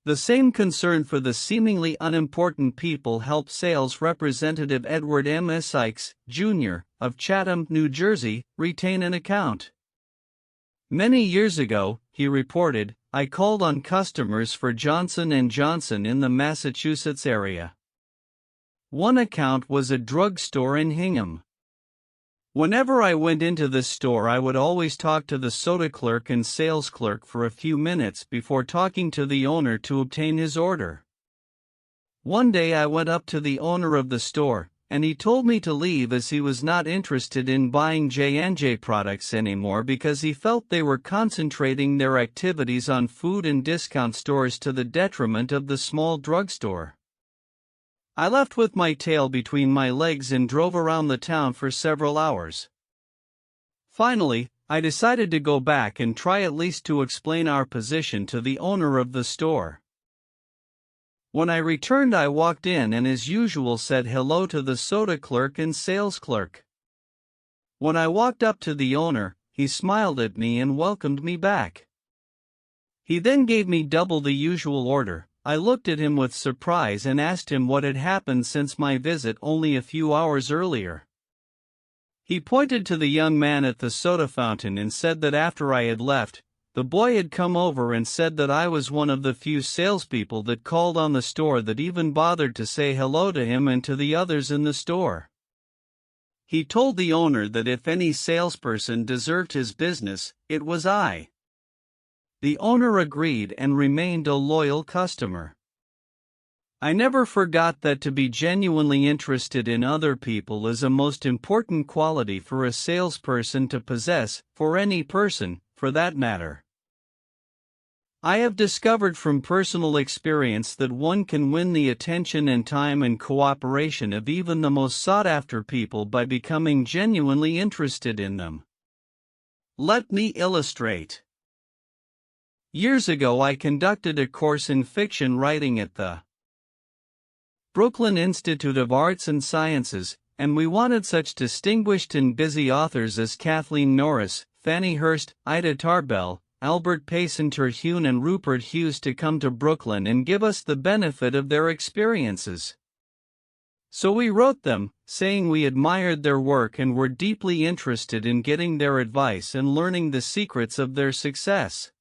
The same concern for the seemingly unimportant people helped sales representative Edward M. Sykes, Jr., of Chatham, New Jersey, retain an account. "Many years ago," he reported, "I called on customers for Johnson & Johnson in the Massachusetts area. One account was a drug store in Hingham. Whenever I went into the store, I would always talk to the soda clerk and sales clerk for a few minutes before talking to the owner to obtain his order. One day I went up to the owner of the store, and he told me to leave as he was not interested in buying J&J products anymore because he felt they were concentrating their activities on food and discount stores to the detriment of the small drugstore. I left with my tail between my legs and drove around the town for several hours. Finally, I decided to go back and try at least to explain our position to the owner of the store. When I returned, I walked in and as usual said hello to the soda clerk and sales clerk. When I walked up to the owner, he smiled at me and welcomed me back. He then gave me double the usual order. I looked at him with surprise and asked him what had happened since my visit only a few hours earlier. He pointed to the young man at the soda fountain and said that after I had left, the boy had come over and said that I was one of the few salespeople that called on the store that even bothered to say hello to him and to the others in the store. He told the owner that if any salesperson deserved his business, it was I. The owner agreed and remained a loyal customer. I never forgot that to be genuinely interested in other people is a most important quality for a salesperson to possess, for any person, for that matter. I have discovered from personal experience that one can win the attention and time and cooperation of even the most sought-after people by becoming genuinely interested in them. Let me illustrate. Years ago I conducted a course in fiction writing at the Brooklyn Institute of Arts and Sciences, and we wanted such distinguished and busy authors as Kathleen Norris, Fannie Hurst, Ida Tarbell, Albert Payson Terhune and Rupert Hughes to come to Brooklyn and give us the benefit of their experiences. So we wrote them, saying we admired their work and were deeply interested in getting their advice and learning the secrets of their success.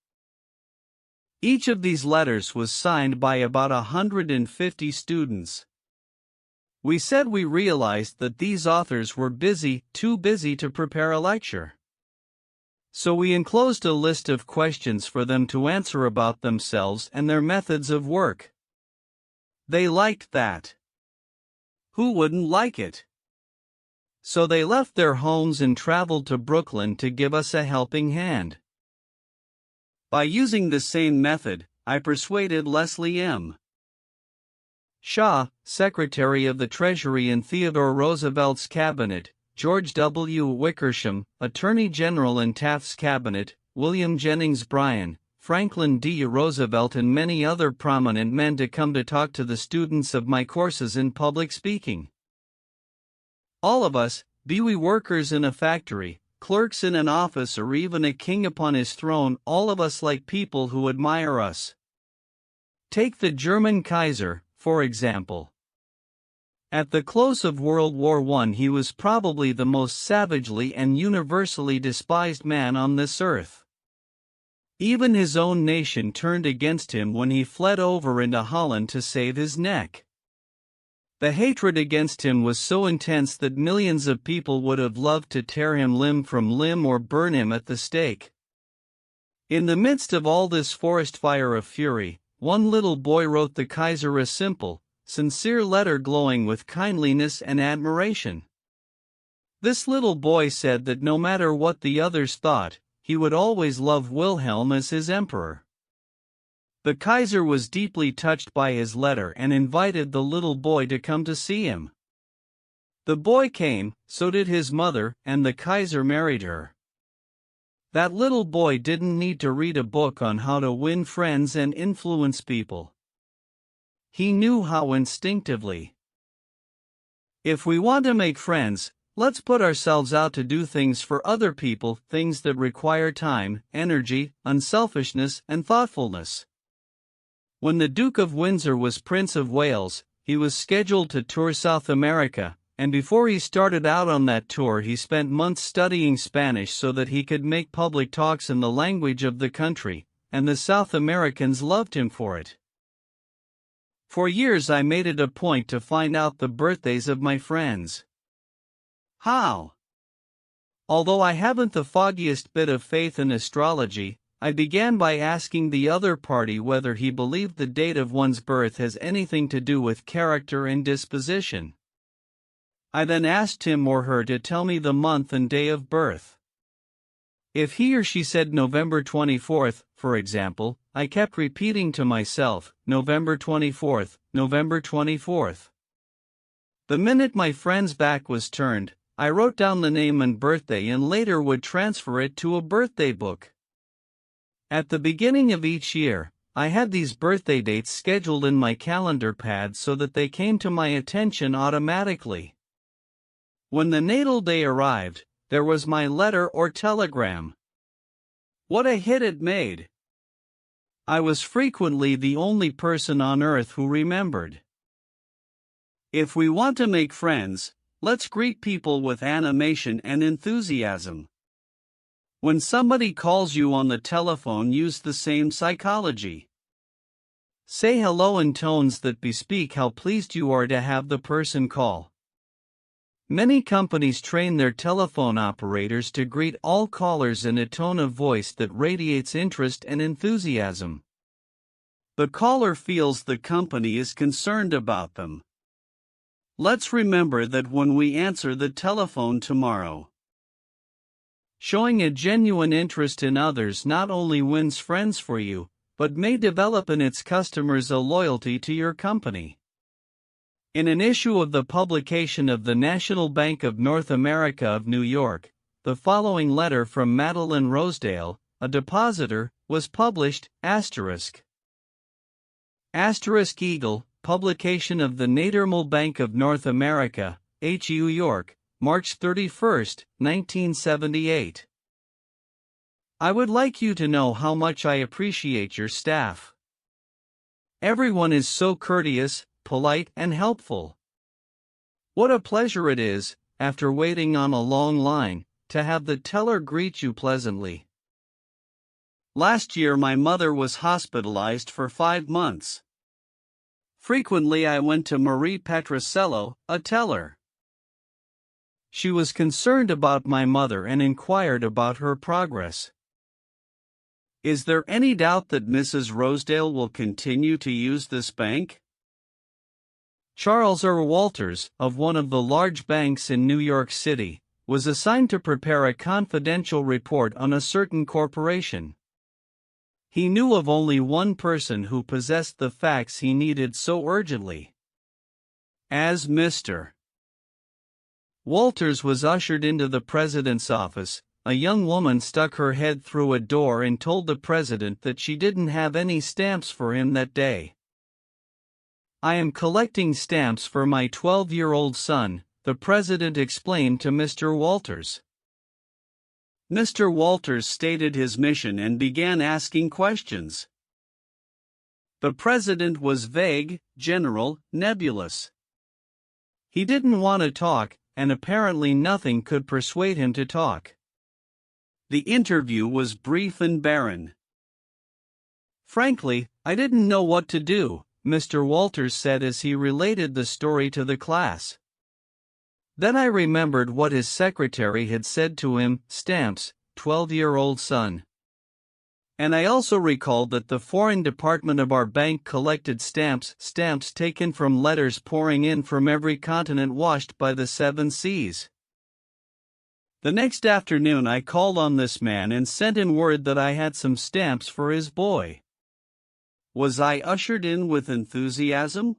Each of these letters was signed by about 150 students. We said we realized that these authors were busy, too busy to prepare a lecture. So we enclosed a list of questions for them to answer about themselves and their methods of work. They liked that. Who wouldn't like it? So they left their homes and traveled to Brooklyn to give us a helping hand. By using the same method, I persuaded Leslie M. Shaw, Secretary of the Treasury in Theodore Roosevelt's cabinet, George W. Wickersham, Attorney General in Taft's cabinet, William Jennings Bryan, Franklin D. Roosevelt and many other prominent men to come to talk to the students of my courses in public speaking. All of us, be we workers in a factory, clerks in an office or even a king upon his throne, all of us like people who admire us. Take the German Kaiser, for example. At the close of World War I he was probably the most savagely and universally despised man on this earth. Even his own nation turned against him when he fled over into Holland to save his neck. The hatred against him was so intense that millions of people would have loved to tear him limb from limb or burn him at the stake. In the midst of all this forest fire of fury, one little boy wrote the Kaiser a simple, sincere letter glowing with kindliness and admiration. This little boy said that no matter what the others thought, he would always love Wilhelm as his emperor. The Kaiser was deeply touched by his letter and invited the little boy to come to see him. The boy came, so did his mother, and the Kaiser married her. That little boy didn't need to read a book on how to win friends and influence people. He knew how instinctively. If we want to make friends, let's put ourselves out to do things for other people, things that require time, energy, unselfishness, and thoughtfulness. When the Duke of Windsor was Prince of Wales, he was scheduled to tour South America, and before he started out on that tour he spent months studying Spanish so that he could make public talks in the language of the country, and the South Americans loved him for it. For years I made it a point to find out the birthdays of my friends. How? Although I haven't the foggiest bit of faith in astrology, I began by asking the other party whether he believed the date of one's birth has anything to do with character and disposition. I then asked him or her to tell me the month and day of birth. If he or she said November 24th, for example, I kept repeating to myself, November 24th, November 24th. The minute my friend's back was turned, I wrote down the name and birthday and later would transfer it to a birthday book. At the beginning of each year, I had these birthday dates scheduled in my calendar pad so that they came to my attention automatically. When the natal day arrived, there was my letter or telegram. What a hit it made! I was frequently the only person on earth who remembered. If we want to make friends, let's greet people with animation and enthusiasm. When somebody calls you on the telephone, use the same psychology. Say hello in tones that bespeak how pleased you are to have the person call. Many companies train their telephone operators to greet all callers in a tone of voice that radiates interest and enthusiasm. The caller feels the company is concerned about them. Let's remember that when we answer the telephone tomorrow. Showing a genuine interest in others not only wins friends for you, but may develop in its customers a loyalty to your company. In an issue of the publication of the National Bank of North America of New York, the following letter from Madeline Rosedale, a depositor, was published, Eagle, publication of the National Bank of North America, New York, March 31, 1978. I would like you to know how much I appreciate your staff. Everyone is so courteous, polite, and helpful. What a pleasure it is, after waiting on a long line, to have the teller greet you pleasantly. Last year my mother was hospitalized for 5 months. Frequently I went to Marie Petrocello, a teller. She was concerned about my mother and inquired about her progress. Is there any doubt that Mrs. Rosedale will continue to use this bank? Charles R. Walters, of one of the large banks in New York City, was assigned to prepare a confidential report on a certain corporation. He knew of only one person who possessed the facts he needed so urgently. As Mr. Walters was ushered into the president's office, a young woman stuck her head through a door and told the president that she didn't have any stamps for him that day. I am collecting stamps for my 12-year-old son, the president explained to Mr. Walters. Mr. Walters stated his mission and began asking questions. The president was vague, general, nebulous. He didn't want to talk, and apparently nothing could persuade him to talk. The interview was brief and barren. Frankly, I didn't know what to do, Mr. Walters said as he related the story to the class. Then I remembered what his secretary had said to him, stamps, 12-year-old son. And I also recalled that the foreign department of our bank collected stamps taken from letters pouring in from every continent washed by the 7 seas. The next afternoon I called on this man and sent him word that I had some stamps for his boy. Was I ushered in with enthusiasm?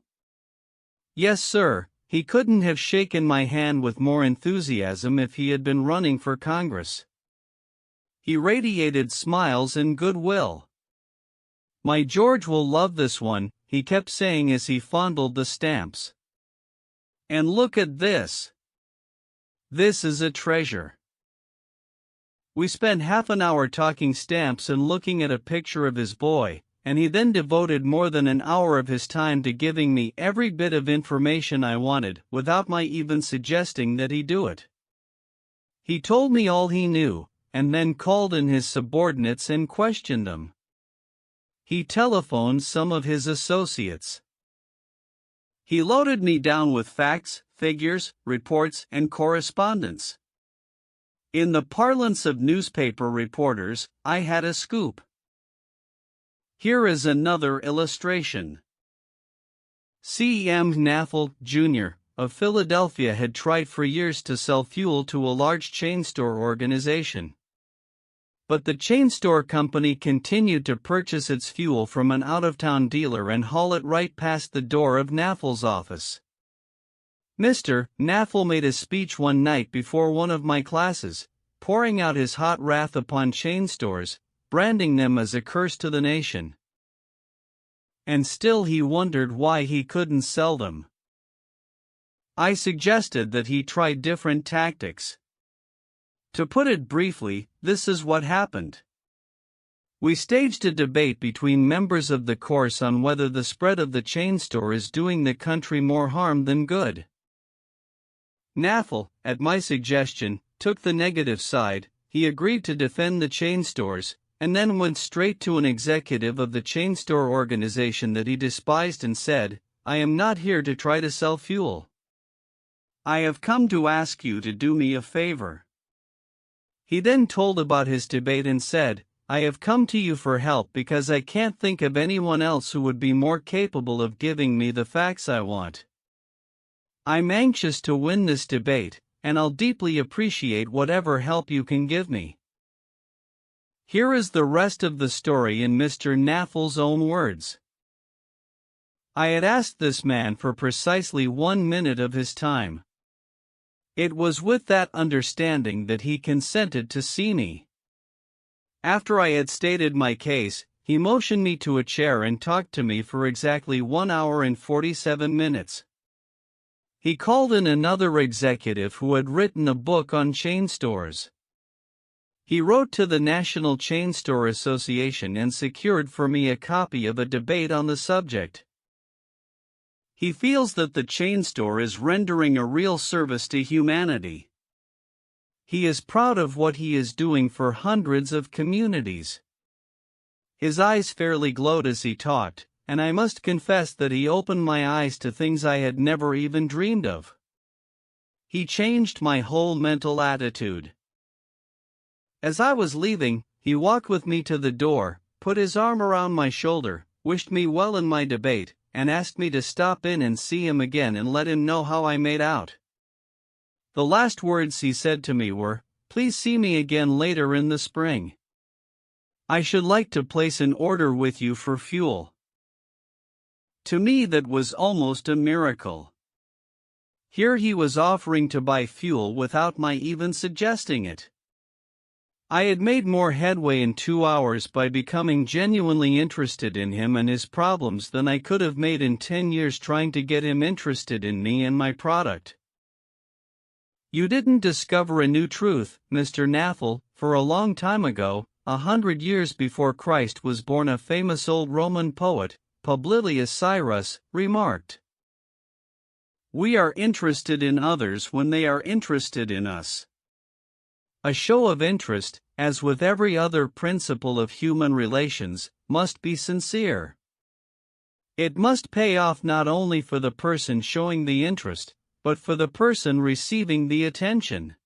Yes, sir, he couldn't have shaken my hand with more enthusiasm if he had been running for Congress. He radiated smiles and goodwill. My George will love this one, he kept saying as he fondled the stamps. And look at this. This is a treasure. We spent half an hour talking stamps and looking at a picture of his boy, and he then devoted more than an hour of his time to giving me every bit of information I wanted, without my even suggesting that he do it. He told me all he knew, and then called in his subordinates and questioned them. He telephoned some of his associates. He loaded me down with facts, figures, reports, and correspondence. In the parlance of newspaper reporters, I had a scoop. Here is another illustration. C.M. Naffel, Jr., of Philadelphia had tried for years to sell fuel to a large chain store organization. But the chain store company continued to purchase its fuel from an out-of-town dealer and haul it right past the door of Naffel's office. Mr. Naffel made a speech one night before one of my classes, pouring out his hot wrath upon chain stores, branding them as a curse to the nation. And still he wondered why he couldn't sell them. I suggested that he try different tactics. To put it briefly, this is what happened. We staged a debate between members of the course on whether the spread of the chain store is doing the country more harm than good. Naffel, at my suggestion, took the negative side. He agreed to defend the chain stores, and then went straight to an executive of the chain store organization that he despised and said, "I am not here to try to sell fuel. I have come to ask you to do me a favor." He then told about his debate and said, "I have come to you for help because I can't think of anyone else who would be more capable of giving me the facts I want. I'm anxious to win this debate, and I'll deeply appreciate whatever help you can give me." Here is the rest of the story in Mr. Naffel's own words. I had asked this man for precisely 1 minute of his time. It was with that understanding that he consented to see me. After I had stated my case, he motioned me to a chair and talked to me for exactly 1 hour and 47 minutes. He called in another executive who had written a book on chain stores. He wrote to the National Chain Store Association and secured for me a copy of a debate on the subject. He feels that the chain store is rendering a real service to humanity. He is proud of what he is doing for hundreds of communities. His eyes fairly glowed as he talked, and I must confess that he opened my eyes to things I had never even dreamed of. He changed my whole mental attitude. As I was leaving, he walked with me to the door, put his arm around my shoulder, wished me well in my debate, and asked me to stop in and see him again and let him know how I made out. The last words he said to me were, "Please see me again later in the spring. I should like to place an order with you for fuel." To me that was almost a miracle. Here he was offering to buy fuel without my even suggesting it. I had made more headway in 2 hours by becoming genuinely interested in him and his problems than I could have made in 10 years trying to get him interested in me and my product. You didn't discover a new truth, Mr. Naffel, for a long time ago, 100 years before Christ was born, a famous old Roman poet, Publilius Cyrus, remarked. We are interested in others when they are interested in us. A show of interest, as with every other principle of human relations, must be sincere. It must pay off not only for the person showing the interest, but for the person receiving the attention.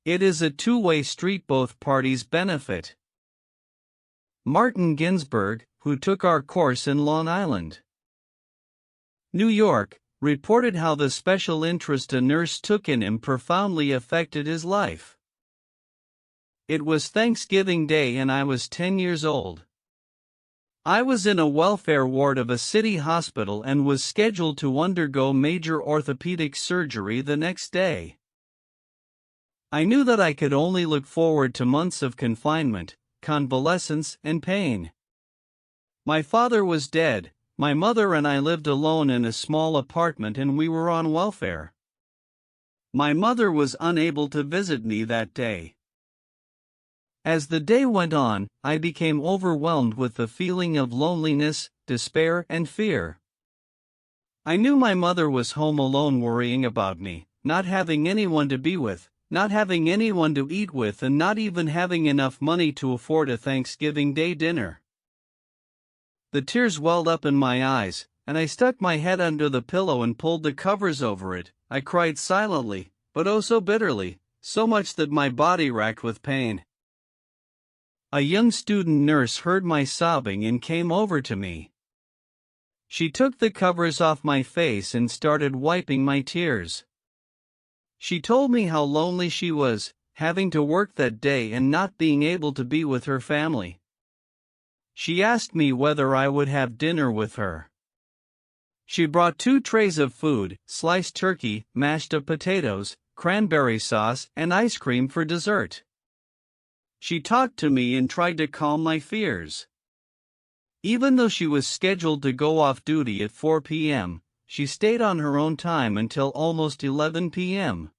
It is a two-way street, both parties benefit. Martin Ginsburg, who took our course in Long Island, New York, reported how the special interest a nurse took in him profoundly affected his life. It was Thanksgiving Day and I was 10 years old. I was in a welfare ward of a city hospital and was scheduled to undergo major orthopedic surgery the next day. I knew that I could only look forward to months of confinement, convalescence, and pain. My father was dead, my mother and I lived alone in a small apartment, and we were on welfare. My mother was unable to visit me that day. As the day went on, I became overwhelmed with the feeling of loneliness, despair, and fear. I knew my mother was home alone worrying about me, not having anyone to be with, not having anyone to eat with, and not even having enough money to afford a Thanksgiving Day dinner. The tears welled up in my eyes, and I stuck my head under the pillow and pulled the covers over it. I cried silently, but oh so bitterly, so much that my body racked with pain. A young student nurse heard my sobbing and came over to me. She took the covers off my face and started wiping my tears. She told me how lonely she was, having to work that day and not being able to be with her family. She asked me whether I would have dinner with her. She brought 2 trays of food, sliced turkey, mashed up potatoes, cranberry sauce, and ice cream for dessert. She talked to me and tried to calm my fears. Even though she was scheduled to go off duty at 4 p.m., she stayed on her own time until almost 11 p.m.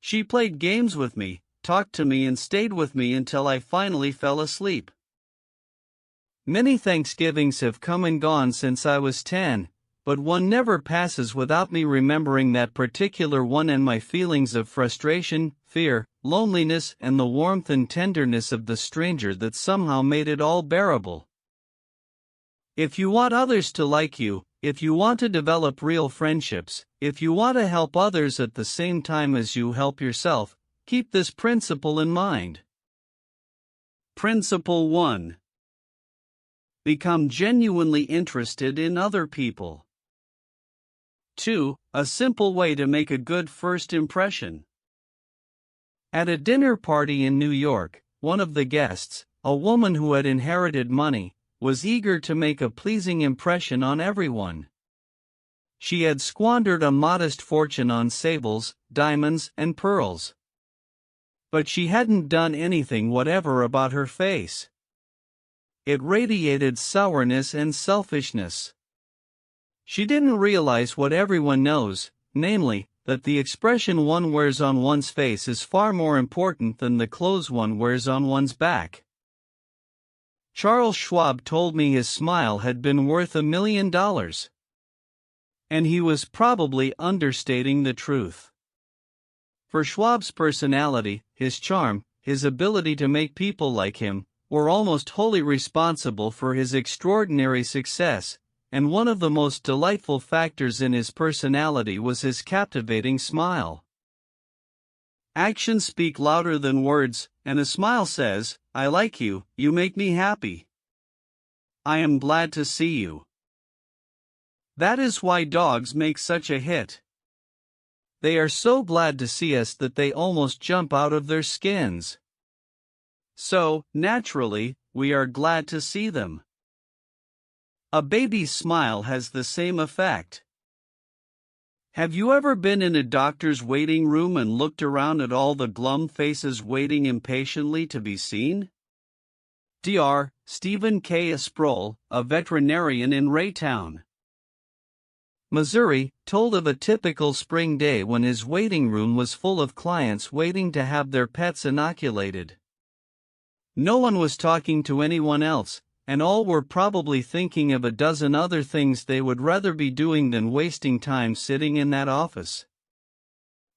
She played games with me, talked to me and stayed with me until I finally fell asleep. Many Thanksgivings have come and gone since I was 10, but one never passes without me remembering that particular one and my feelings of frustration, fear, loneliness, and the warmth and tenderness of the stranger that somehow made it all bearable. If you want others to like you, if you want to develop real friendships, if you want to help others at the same time as you help yourself, keep this principle in mind. Principle 1. Become genuinely interested in other people. 2. A simple way to make a good first impression. At a dinner party in New York, one of the guests, a woman who had inherited money, was eager to make a pleasing impression on everyone. She had squandered a modest fortune on sables, diamonds, and pearls. But she hadn't done anything whatever about her face. It radiated sourness and selfishness. She didn't realize what everyone knows, namely, that the expression one wears on one's face is far more important than the clothes one wears on one's back. Charles Schwab told me his smile had been worth $1 million. And he was probably understating the truth. For Schwab's personality, his charm, his ability to make people like him, were almost wholly responsible for his extraordinary success, and one of the most delightful factors in his personality was his captivating smile. Actions speak louder than words, and a smile says, "I like you, you make me happy. I am glad to see you." That is why dogs make such a hit. They are so glad to see us that they almost jump out of their skins. So, naturally, we are glad to see them. A baby's smile has the same effect. Have you ever been in a doctor's waiting room and looked around at all the glum faces waiting impatiently to be seen? Dr. Stephen K. Sproul, a veterinarian in Raytown, Missouri, told of a typical spring day when his waiting room was full of clients waiting to have their pets inoculated. No one was talking to anyone else, and all were probably thinking of a dozen other things they would rather be doing than wasting time sitting in that office.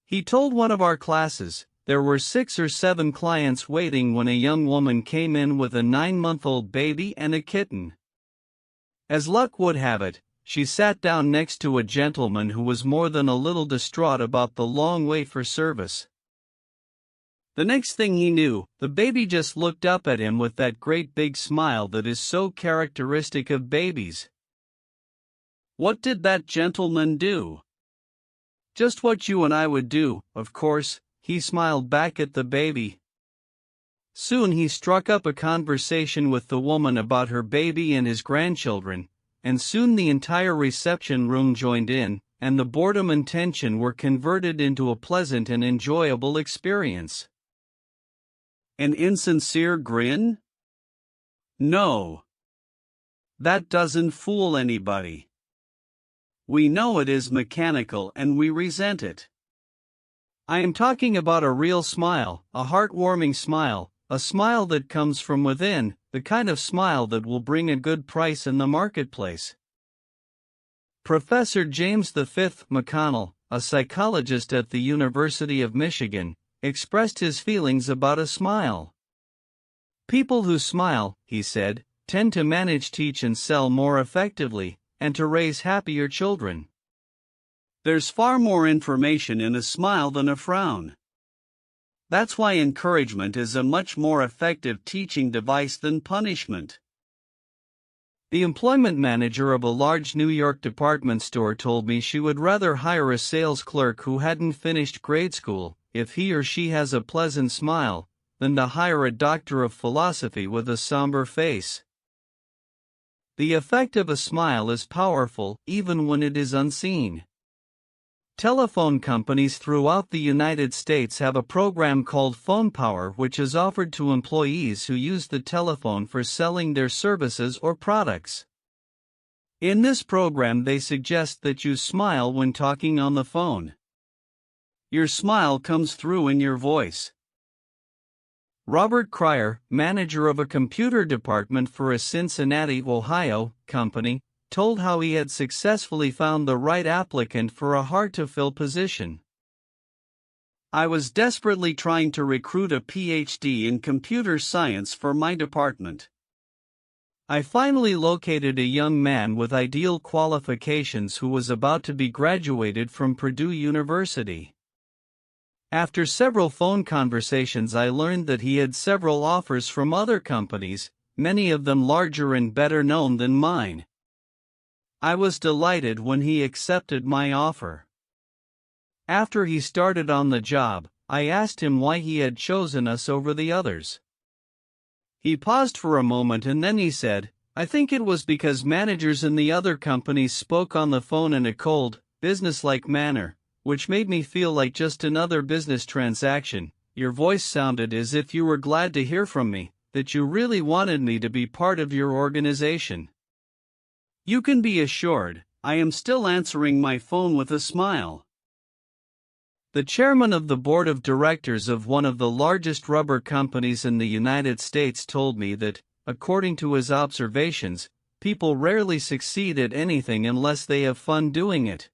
He told one of our classes, there were 6 or 7 clients waiting when a young woman came in with a 9-month-old baby and a kitten. As luck would have it, she sat down next to a gentleman who was more than a little distraught about the long wait for service. The next thing he knew, the baby just looked up at him with that great big smile that is so characteristic of babies. What did that gentleman do? Just what you and I would do, of course. He smiled back at the baby. Soon he struck up a conversation with the woman about her baby and his grandchildren, and soon the entire reception room joined in, and the boredom and tension were converted into a pleasant and enjoyable experience. An insincere grin? No. That doesn't fool anybody. We know it is mechanical and we resent it. I am talking about a real smile, a heartwarming smile, a smile that comes from within, the kind of smile that will bring a good price in the marketplace. Professor James V. McConnell, a psychologist at the University of Michigan, expressed his feelings about a smile. People who smile, he said, tend to manage, teach, and sell more effectively, and to raise happier children. There's far more information in a smile than a frown. That's why encouragement is a much more effective teaching device than punishment. The employment manager of a large New York department store told me she would rather hire a sales clerk who hadn't finished grade school, if he or she has a pleasant smile, than to hire a doctor of philosophy with a somber face. The effect of a smile is powerful, even when it is unseen. Telephone companies throughout the United States have a program called Phone Power, which is offered to employees who use the telephone for selling their services or products. In this program, they suggest that you smile when talking on the phone. Your smile comes through in your voice. Robert Cryer, manager of a computer department for a Cincinnati, Ohio, company, told how he had successfully found the right applicant for a hard-to-fill position. I was desperately trying to recruit a PhD in computer science for my department. I finally located a young man with ideal qualifications who was about to be graduated from Purdue University. After several phone conversations, I learned that he had several offers from other companies, many of them larger and better known than mine. I was delighted when he accepted my offer. After he started on the job, I asked him why he had chosen us over the others. He paused for a moment and then he said, "I think it was because managers in the other companies spoke on the phone in a cold, businesslike manner, which made me feel like just another business transaction. Your voice sounded as if you were glad to hear from me, that you really wanted me to be part of your organization." You can be assured, I am still answering my phone with a smile. The chairman of the board of directors of one of the largest rubber companies in the United States told me that, according to his observations, people rarely succeed at anything unless they have fun doing it.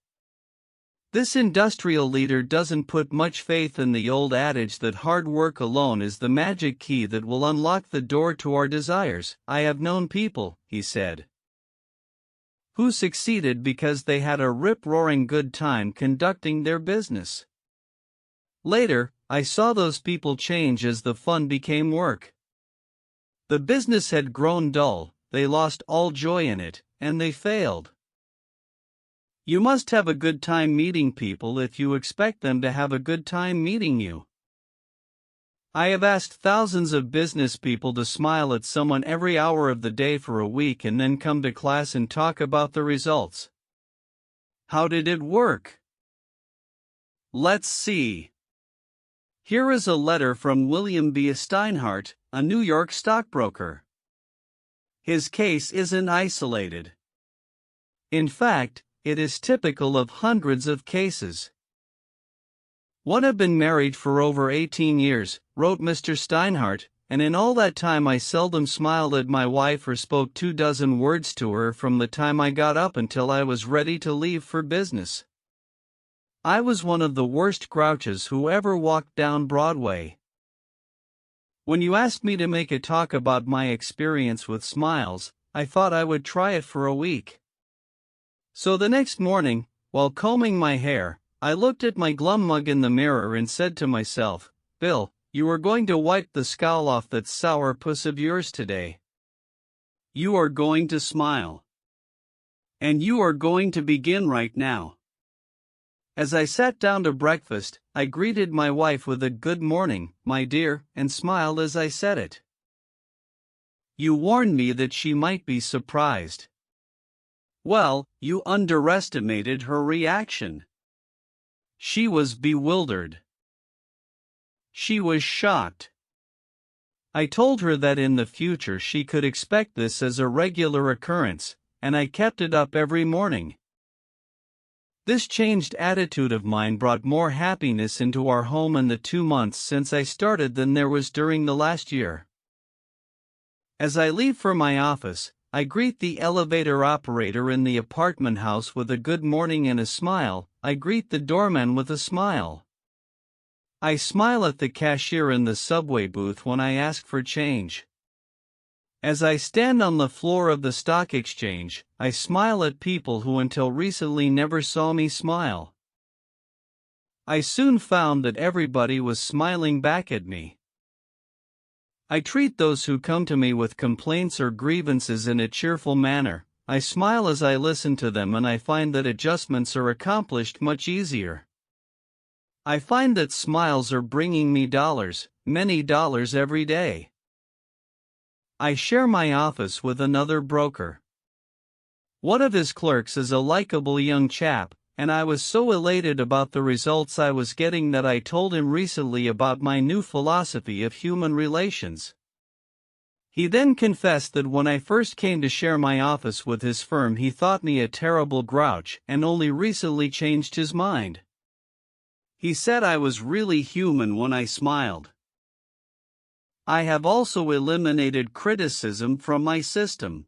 This industrial leader doesn't put much faith in the old adage that hard work alone is the magic key that will unlock the door to our desires. I have known people, he said, who succeeded because they had a rip-roaring good time conducting their business. Later, I saw those people change as the fun became work. The business had grown dull, they lost all joy in it, and they failed. You must have a good time meeting people if you expect them to have a good time meeting you. I have asked thousands of business people to smile at someone every hour of the day for a week and then come to class and talk about the results. How did it work? Let's see. Here is a letter from William B. Steinhardt, a New York stockbroker. His case isn't isolated. In fact, it is typical of hundreds of cases. "One have been married for over 18 years, wrote Mr. Steinhardt, and in all that time I seldom smiled at my wife or spoke 24 words to her from the time I got up until I was ready to leave for business. I was one of the worst grouches who ever walked down Broadway. When you asked me to make a talk about my experience with smiles, I thought I would try it for a week. So the next morning, while combing my hair, I looked at my glum mug in the mirror and said to myself, Bill, you are going to wipe the scowl off that sour puss of yours today. You are going to smile. And you are going to begin right now." As I sat down to breakfast, I greeted my wife with a "Good morning, my dear," and smiled as I said it. You warned me that she might be surprised. Well, you underestimated her reaction. She was bewildered. She was shocked. I told her that in the future she could expect this as a regular occurrence, and I kept it up every morning. This changed attitude of mine brought more happiness into our home in the 2 months since I started than there was during the last year. As I leave for my office, I greet the elevator operator in the apartment house with a good morning and a smile. I greet the doorman with a smile. I smile at the cashier in the subway booth when I ask for change. As I stand on the floor of the stock exchange, I smile at people who until recently never saw me smile. I soon found that everybody was smiling back at me. I treat those who come to me with complaints or grievances in a cheerful manner. I smile as I listen to them, and I find that adjustments are accomplished much easier. I find that smiles are bringing me dollars, many dollars every day. I share my office with another broker. One of his clerks is a likable young chap, and I was so elated about the results I was getting that I told him recently about my new philosophy of human relations. He then confessed that when I first came to share my office with his firm, he thought me a terrible grouch and only recently changed his mind. He said I was really human when I smiled. I have also eliminated criticism from my system.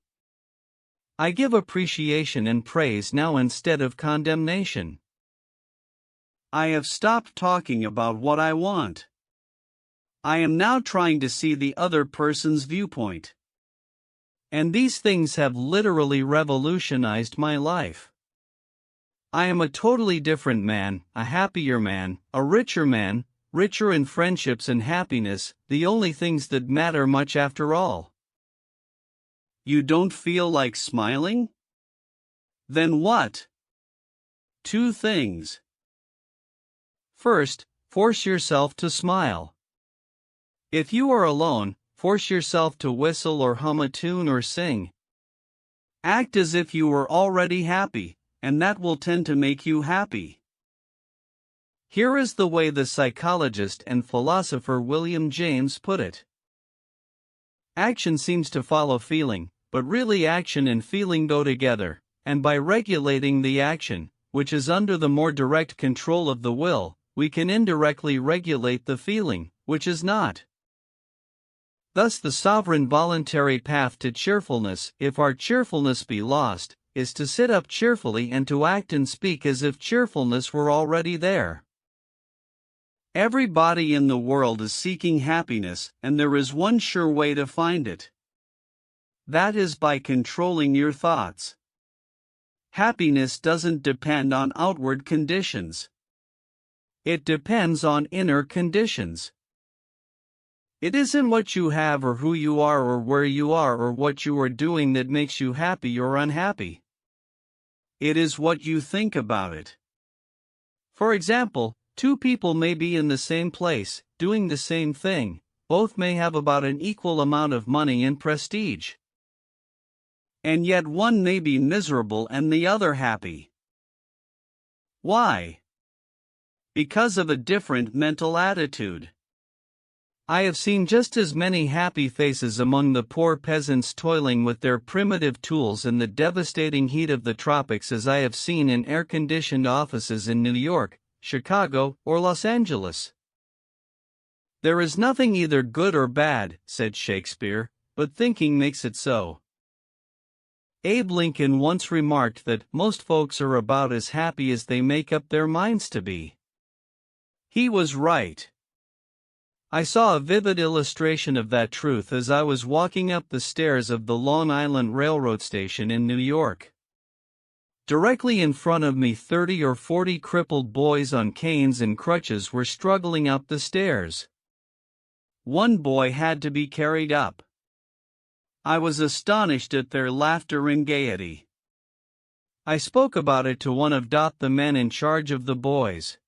I give appreciation and praise now instead of condemnation. I have stopped talking about what I want. I am now trying to see the other person's viewpoint. And these things have literally revolutionized my life. I am a totally different man, a happier man, a richer man, richer in friendships and happiness, the only things that matter much after all. You don't feel like smiling? Then what? 2 things. First, force yourself to smile. If you are alone, force yourself to whistle or hum a tune or sing. Act as if you were already happy, and that will tend to make you happy. Here is the way the psychologist and philosopher William James put it. Action seems to follow feeling, but really action and feeling go together, and by regulating the action, which is under the more direct control of the will, we can indirectly regulate the feeling, which is not. Thus the sovereign voluntary path to cheerfulness, if our cheerfulness be lost, is to sit up cheerfully and to act and speak as if cheerfulness were already there. Everybody in the world is seeking happiness, and there is one sure way to find it. That is by controlling your thoughts. Happiness doesn't depend on outward conditions. It depends on inner conditions. It isn't what you have or who you are or where you are or what you are doing that makes you happy or unhappy. It is what you think about it. For example, 2 people may be in the same place, doing the same thing. Both may have about an equal amount of money and prestige. And yet one may be miserable and the other happy. Why? Because of a different mental attitude. I have seen just as many happy faces among the poor peasants toiling with their primitive tools in the devastating heat of the tropics as I have seen in air-conditioned offices in New York, Chicago, or Los Angeles. There is nothing either good or bad, said Shakespeare, but thinking makes it so. Abe Lincoln once remarked that most folks are about as happy as they make up their minds to be. He was right. I saw a vivid illustration of that truth as I was walking up the stairs of the Long Island Railroad station in New York. Directly in front of me 30 or 40 crippled boys on canes and crutches were struggling up the stairs. One boy had to be carried up. I was astonished at their laughter and gaiety. I spoke about it to one of the men in charge of the boys.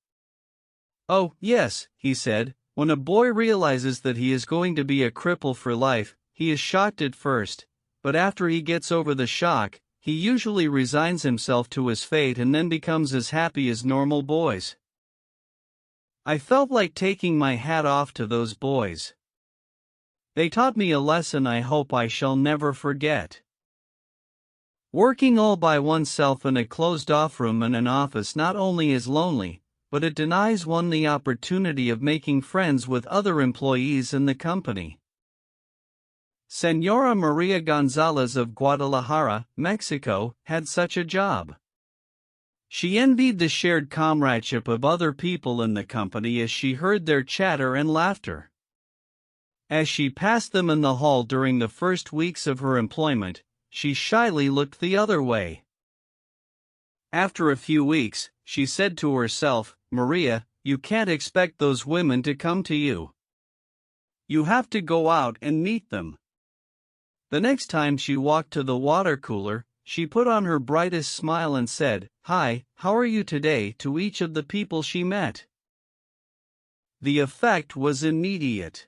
"Oh, yes," he said, "when a boy realizes that he is going to be a cripple for life, he is shocked at first, but after he gets over the shock, he usually resigns himself to his fate and then becomes as happy as normal boys." I felt like taking my hat off to those boys. They taught me a lesson I hope I shall never forget. Working all by oneself in a closed-off room in an office not only is lonely, but it denies one the opportunity of making friends with other employees in the company. Señora Maria Gonzalez of Guadalajara, Mexico, had such a job. She envied the shared comradeship of other people in the company as she heard their chatter and laughter. As she passed them in the hall during the first weeks of her employment, she shyly looked the other way. After a few weeks, she said to herself, "Maria, you can't expect those women to come to you. You have to go out and meet them. The next time she walked to the water cooler, she put on her brightest smile and said, "Hi, how are you today?" to each of the people she met. The effect was immediate.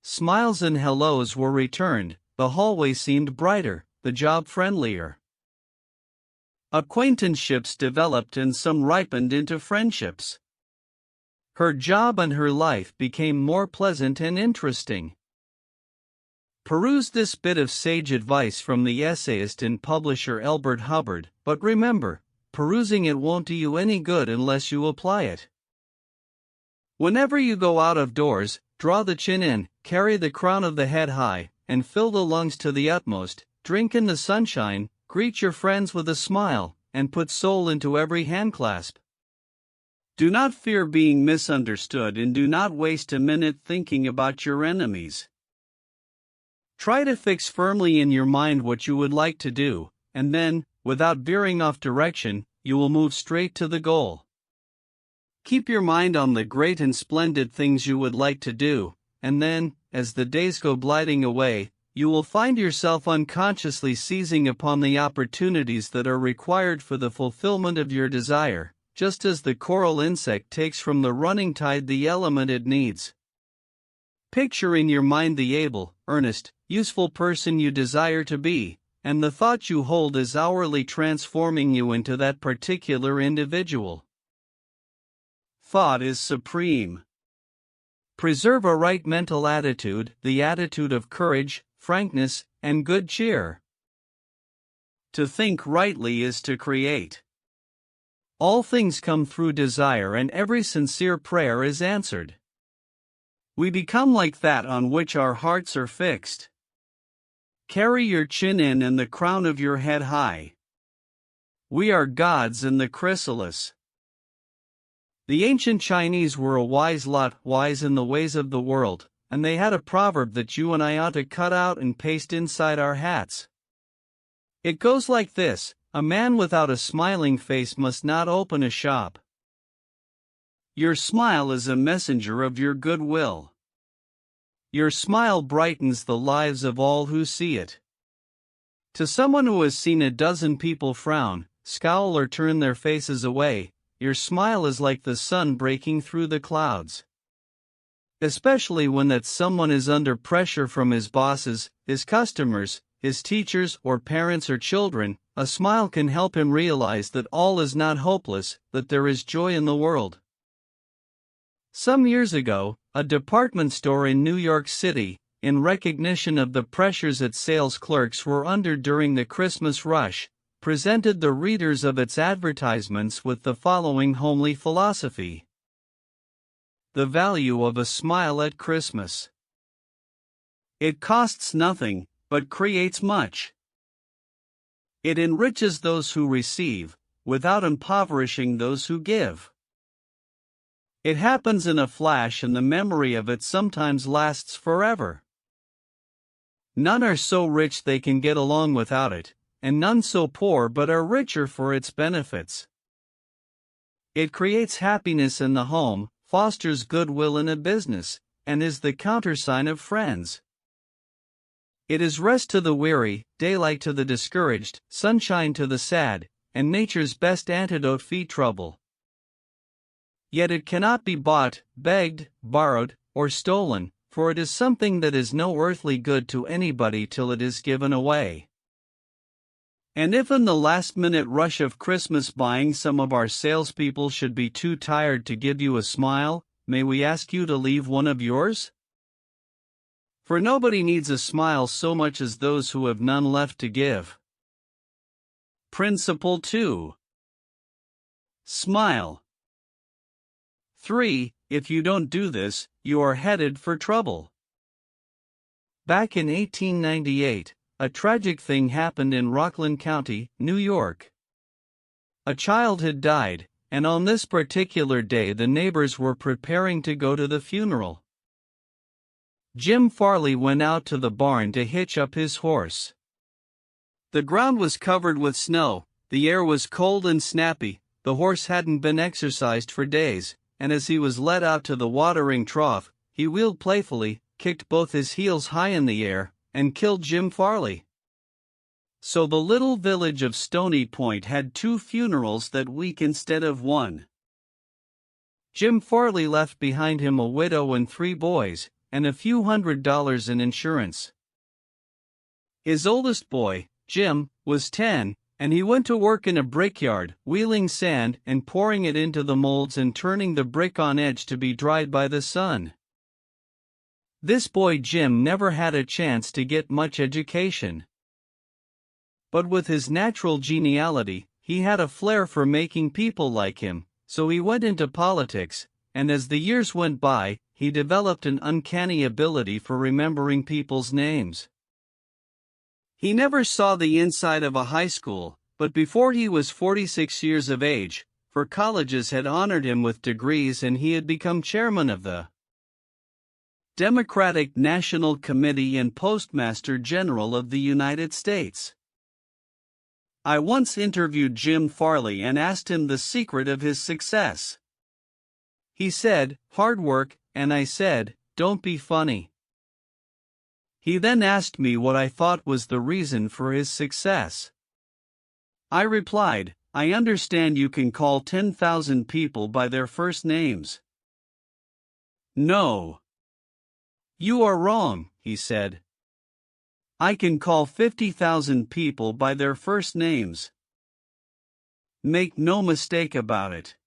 Smiles and hellos were returned, the hallway seemed brighter, the job friendlier. Acquaintanceships developed and some ripened into friendships. Her job and her life became more pleasant and interesting. Peruse this bit of sage advice from the essayist and publisher Elbert Hubbard, but remember, perusing it won't do you any good unless you apply it. Whenever you go out of doors, draw the chin in, carry the crown of the head high, and fill the lungs to the utmost, drink in the sunshine, greet your friends with a smile, and put soul into every handclasp. Do not fear being misunderstood and do not waste a minute thinking about your enemies. Try to fix firmly in your mind what you would like to do, and then, without veering off direction, you will move straight to the goal. Keep your mind on the great and splendid things you would like to do, and then, as the days go gliding away, you will find yourself unconsciously seizing upon the opportunities that are required for the fulfillment of your desire, just as the coral insect takes from the running tide the element it needs. Picture in your mind the able, earnest, useful person you desire to be, and the thought you hold is hourly transforming you into that particular individual. Thought is supreme. Preserve a right mental attitude, the attitude of courage, frankness, and good cheer. To think rightly is to create. All things come through desire and every sincere prayer is answered. We become like that on which our hearts are fixed. Carry your chin in and the crown of your head high. We are gods in the chrysalis. The ancient Chinese were a wise lot, wise in the ways of the world, and they had a proverb that you and I ought to cut out and paste inside our hats. It goes like this: a man without a smiling face must not open a shop. Your smile is a messenger of your goodwill. Your smile brightens the lives of all who see it. To someone who has seen a dozen people frown, scowl or turn their faces away, your smile is like the sun breaking through the clouds. Especially when that someone is under pressure from his bosses, his customers, his teachers or parents or children, a smile can help him realize that all is not hopeless, that there is joy in the world. Some years ago, a department store in New York City, in recognition of the pressures its sales clerks were under during the Christmas rush, presented the readers of its advertisements with the following homely philosophy: the value of a smile at Christmas. It costs nothing, but creates much. It enriches those who receive, without impoverishing those who give. It happens in a flash and the memory of it sometimes lasts forever. None are so rich they can get along without it, and none so poor but are richer for its benefits. It creates happiness in the home, fosters goodwill in a business, and is the countersign of friends. It is rest to the weary, daylight to the discouraged, sunshine to the sad, and nature's best antidote for trouble. Yet it cannot be bought, begged, borrowed, or stolen, for it is something that is no earthly good to anybody till it is given away. And if in the last-minute rush of Christmas buying some of our salespeople should be too tired to give you a smile, may we ask you to leave one of yours? For nobody needs a smile so much as those who have none left to give. Principle 2. Smile. 3. If you don't do this, you are headed for trouble. Back in 1898, a tragic thing happened in Rockland County, New York. A child had died, and on this particular day the neighbors were preparing to go to the funeral. Jim Farley went out to the barn to hitch up his horse. The ground was covered with snow, the air was cold and snappy, the horse hadn't been exercised for days, and as he was led out to the watering trough, he wheeled playfully, kicked both his heels high in the air, and killed Jim Farley. So the little village of Stony Point had 2 funerals that week instead of 1. Jim Farley left behind him a widow and 3 boys, and a few $100s in insurance. His oldest boy, Jim, was 10, and he went to work in a brickyard, wheeling sand and pouring it into the molds and turning the brick on edge to be dried by the sun. This boy Jim never had a chance to get much education. But with his natural geniality, he had a flair for making people like him, so he went into politics, and as the years went by, he developed an uncanny ability for remembering people's names. He never saw the inside of a high school, but before he was 46 years of age, 4 colleges had honored him with degrees and he had become chairman of the Democratic National Committee and Postmaster General of the United States. I once interviewed Jim Farley and asked him the secret of his success. He said, "Hard work," and I said, "Don't be funny." He then asked me what I thought was the reason for his success. I replied, "I understand you can call 10,000 people by their first names." "No. You are wrong," he said. "I can call 50,000 people by their first names. Make no mistake about it."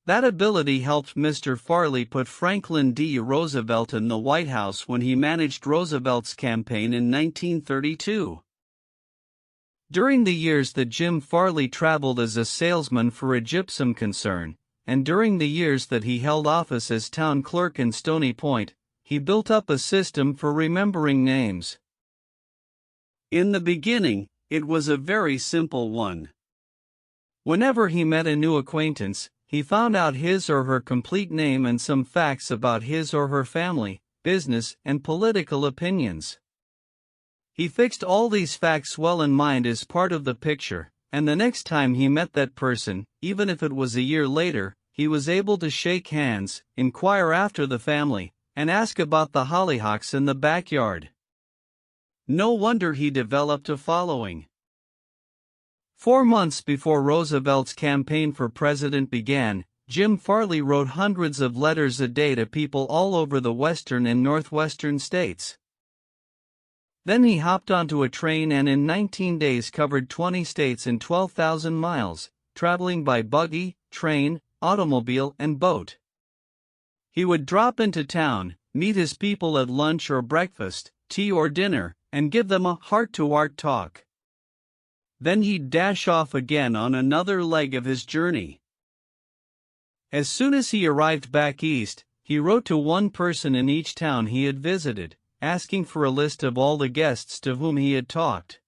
That ability helped Mr. Farley put Franklin D. Roosevelt in the White House when he managed Roosevelt's campaign in 1932. During the years that Jim Farley traveled as a salesman for a gypsum concern, and during the years that he held office as town clerk in Stony Point, he built up a system for remembering names. In the beginning, it was a very simple one. Whenever he met a new acquaintance, he found out his or her complete name and some facts about his or her family, business, and political opinions. He fixed all these facts well in mind as part of the picture, and the next time he met that person, even if it was a year later, he was able to shake hands, inquire after the family, and ask about the hollyhocks in the backyard. No wonder he developed a following. 4 months before Roosevelt's campaign for president began, Jim Farley wrote hundreds of letters a day to people all over the western and northwestern states. Then he hopped onto a train and in 19 days covered 20 states and 12,000 miles, traveling by buggy, train, automobile, and boat. He would drop into town, meet his people at lunch or breakfast, tea or dinner, and give them a heart-to-heart talk. Then he'd dash off again on another leg of his journey. As soon as he arrived back east, he wrote to one person in each town he had visited, asking for a list of all the guests to whom he had talked.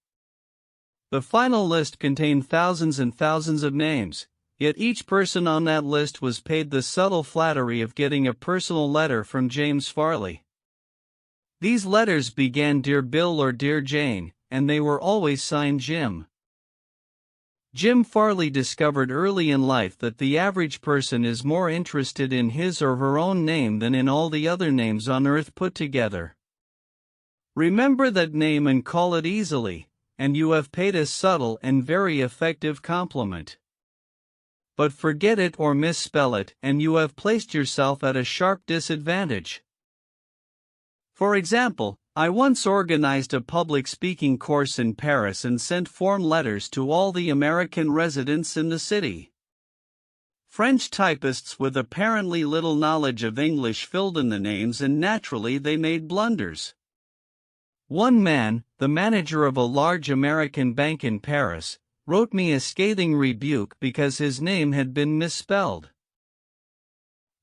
The final list contained thousands and thousands of names, yet each person on that list was paid the subtle flattery of getting a personal letter from James Farley. These letters began "Dear Bill" or "Dear Jane," and they were always signed Jim. Jim Farley discovered early in life that the average person is more interested in his or her own name than in all the other names on earth put together. Remember that name and call it easily, and you have paid a subtle and very effective compliment. But forget it or misspell it, and you have placed yourself at a sharp disadvantage. For example, I once organized a public speaking course in Paris and sent form letters to all the American residents in the city. French typists with apparently little knowledge of English filled in the names and naturally they made blunders. One man, the manager of a large American bank in Paris, wrote me a scathing rebuke because his name had been misspelled.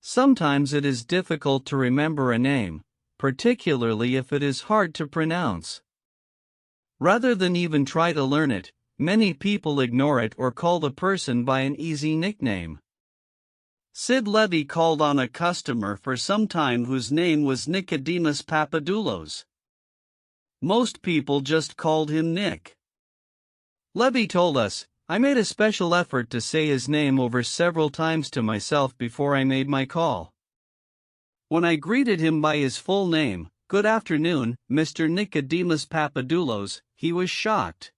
Sometimes it is difficult to remember a name, particularly if it is hard to pronounce. Rather than even try to learn it, many people ignore it or call the person by an easy nickname. Sid Levy called on a customer for some time whose name was Nicodemus Papadoulos. Most people just called him Nick. Levy told us, I made a special effort to say his name over several times to myself before I made my call. When I greeted him by his full name, "Good afternoon, Mr. Nicodemus Papadoulos," he was shocked.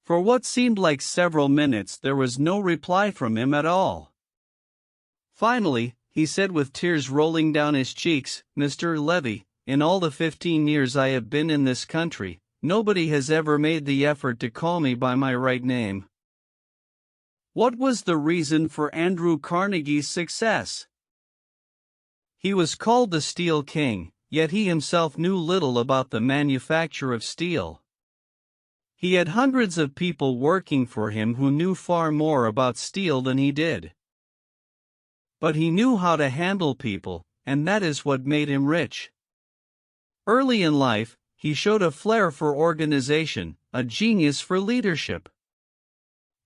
For what seemed like several minutes there was no reply from him at all. Finally, he said with tears rolling down his cheeks, "Mr. Levy, in all the 15 years I have been in this country, nobody has ever made the effort to call me by my right name." What was the reason for Andrew Carnegie's success? He was called the Steel King, yet he himself knew little about the manufacture of steel. He had hundreds of people working for him who knew far more about steel than he did. But he knew how to handle people, and that is what made him rich. Early in life, he showed a flair for organization, a genius for leadership.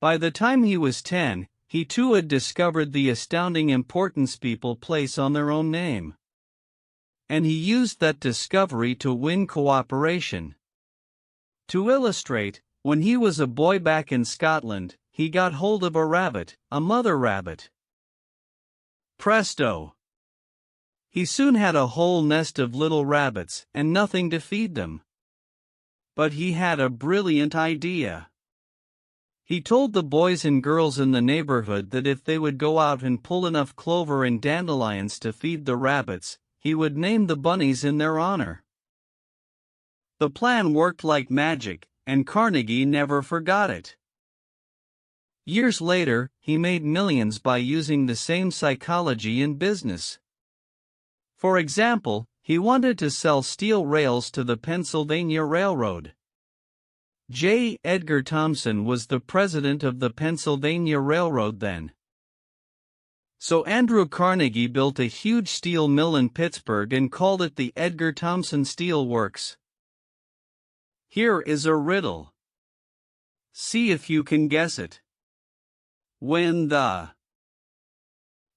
By the time he was 10, he too had discovered the astounding importance people place on their own name. And he used that discovery to win cooperation. To illustrate, when he was a boy back in Scotland, he got hold of a rabbit, a mother rabbit. Presto! He soon had a whole nest of little rabbits and nothing to feed them. But he had a brilliant idea. He told the boys and girls in the neighborhood that if they would go out and pull enough clover and dandelions to feed the rabbits, he would name the bunnies in their honor. The plan worked like magic, and Carnegie never forgot it. Years later, he made millions by using the same psychology in business. For example, he wanted to sell steel rails to the Pennsylvania Railroad. J. Edgar Thomson was the president of the Pennsylvania Railroad then. So Andrew Carnegie built a huge steel mill in Pittsburgh and called it the Edgar Thomson Steel Works. Here is a riddle. See if you can guess it. When the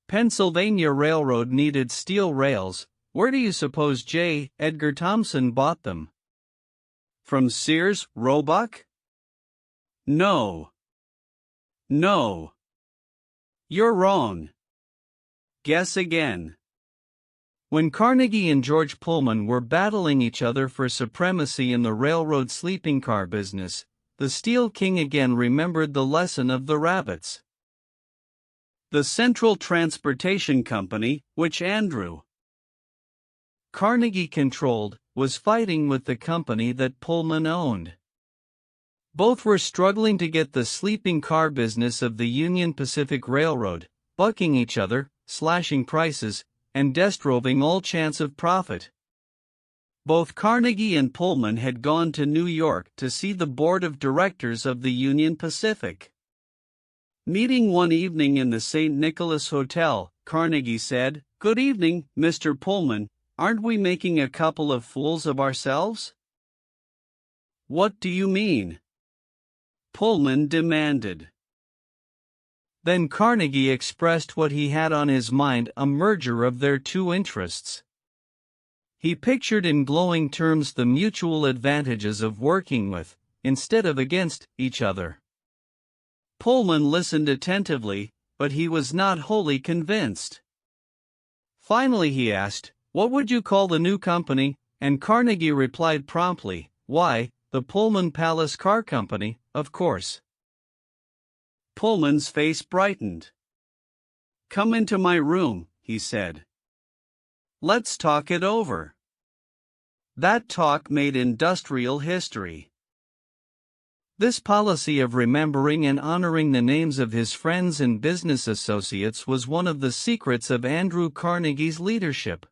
Pennsylvania Railroad needed steel rails, where do you suppose J. Edgar Thomson bought them? From Sears, Roebuck? No. No. You're wrong. Guess again. When Carnegie and George Pullman were battling each other for supremacy in the railroad sleeping car business, the Steel King again remembered the lesson of the rabbits. The Central Transportation Company, which Andrew Carnegie controlled, was fighting with the company that Pullman owned. Both were struggling to get the sleeping car business of the Union Pacific Railroad, bucking each other, slashing prices, and destroying all chance of profit. Both Carnegie and Pullman had gone to New York to see the board of directors of the Union Pacific. Meeting one evening in the St. Nicholas Hotel, Carnegie said, "Good evening, Mr. Pullman, aren't we making a couple of fools of ourselves?" "What do you mean?" Pullman demanded. Then Carnegie expressed what he had on his mind, a merger of their two interests. He pictured in glowing terms the mutual advantages of working with, instead of against, each other. Pullman listened attentively, but he was not wholly convinced. Finally he asked, "What would you call the new company?" And Carnegie replied promptly, "Why, the Pullman Palace Car Company, of course." Pullman's face brightened. "Come into my room," he said. "Let's talk it over." That talk made industrial history. This policy of remembering and honoring the names of his friends and business associates was one of the secrets of Andrew Carnegie's leadership.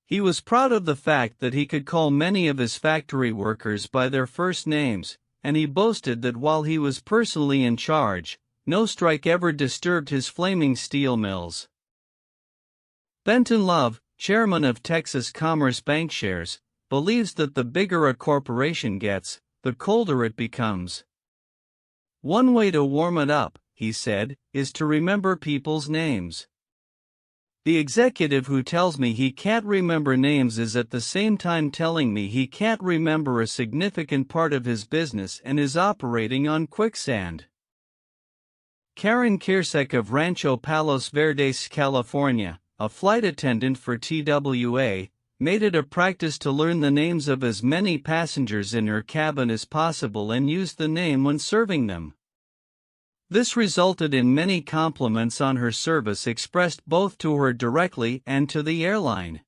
He was proud of the fact that he could call many of his factory workers by their first names, and he boasted that while he was personally in charge, no strike ever disturbed his flaming steel mills. Benton Love, chairman of Texas Commerce Bankshares, believes that the bigger a corporation gets, the colder it becomes. One way to warm it up, he said, is to remember people's names. The executive who tells me he can't remember names is at the same time telling me he can't remember a significant part of his business and is operating on quicksand. Karen Kiersek of Rancho Palos Verdes, California, a flight attendant for TWA, made it a practice to learn the names of as many passengers in her cabin as possible and use the name when serving them. This resulted in many compliments on her service expressed both to her directly and to the airline.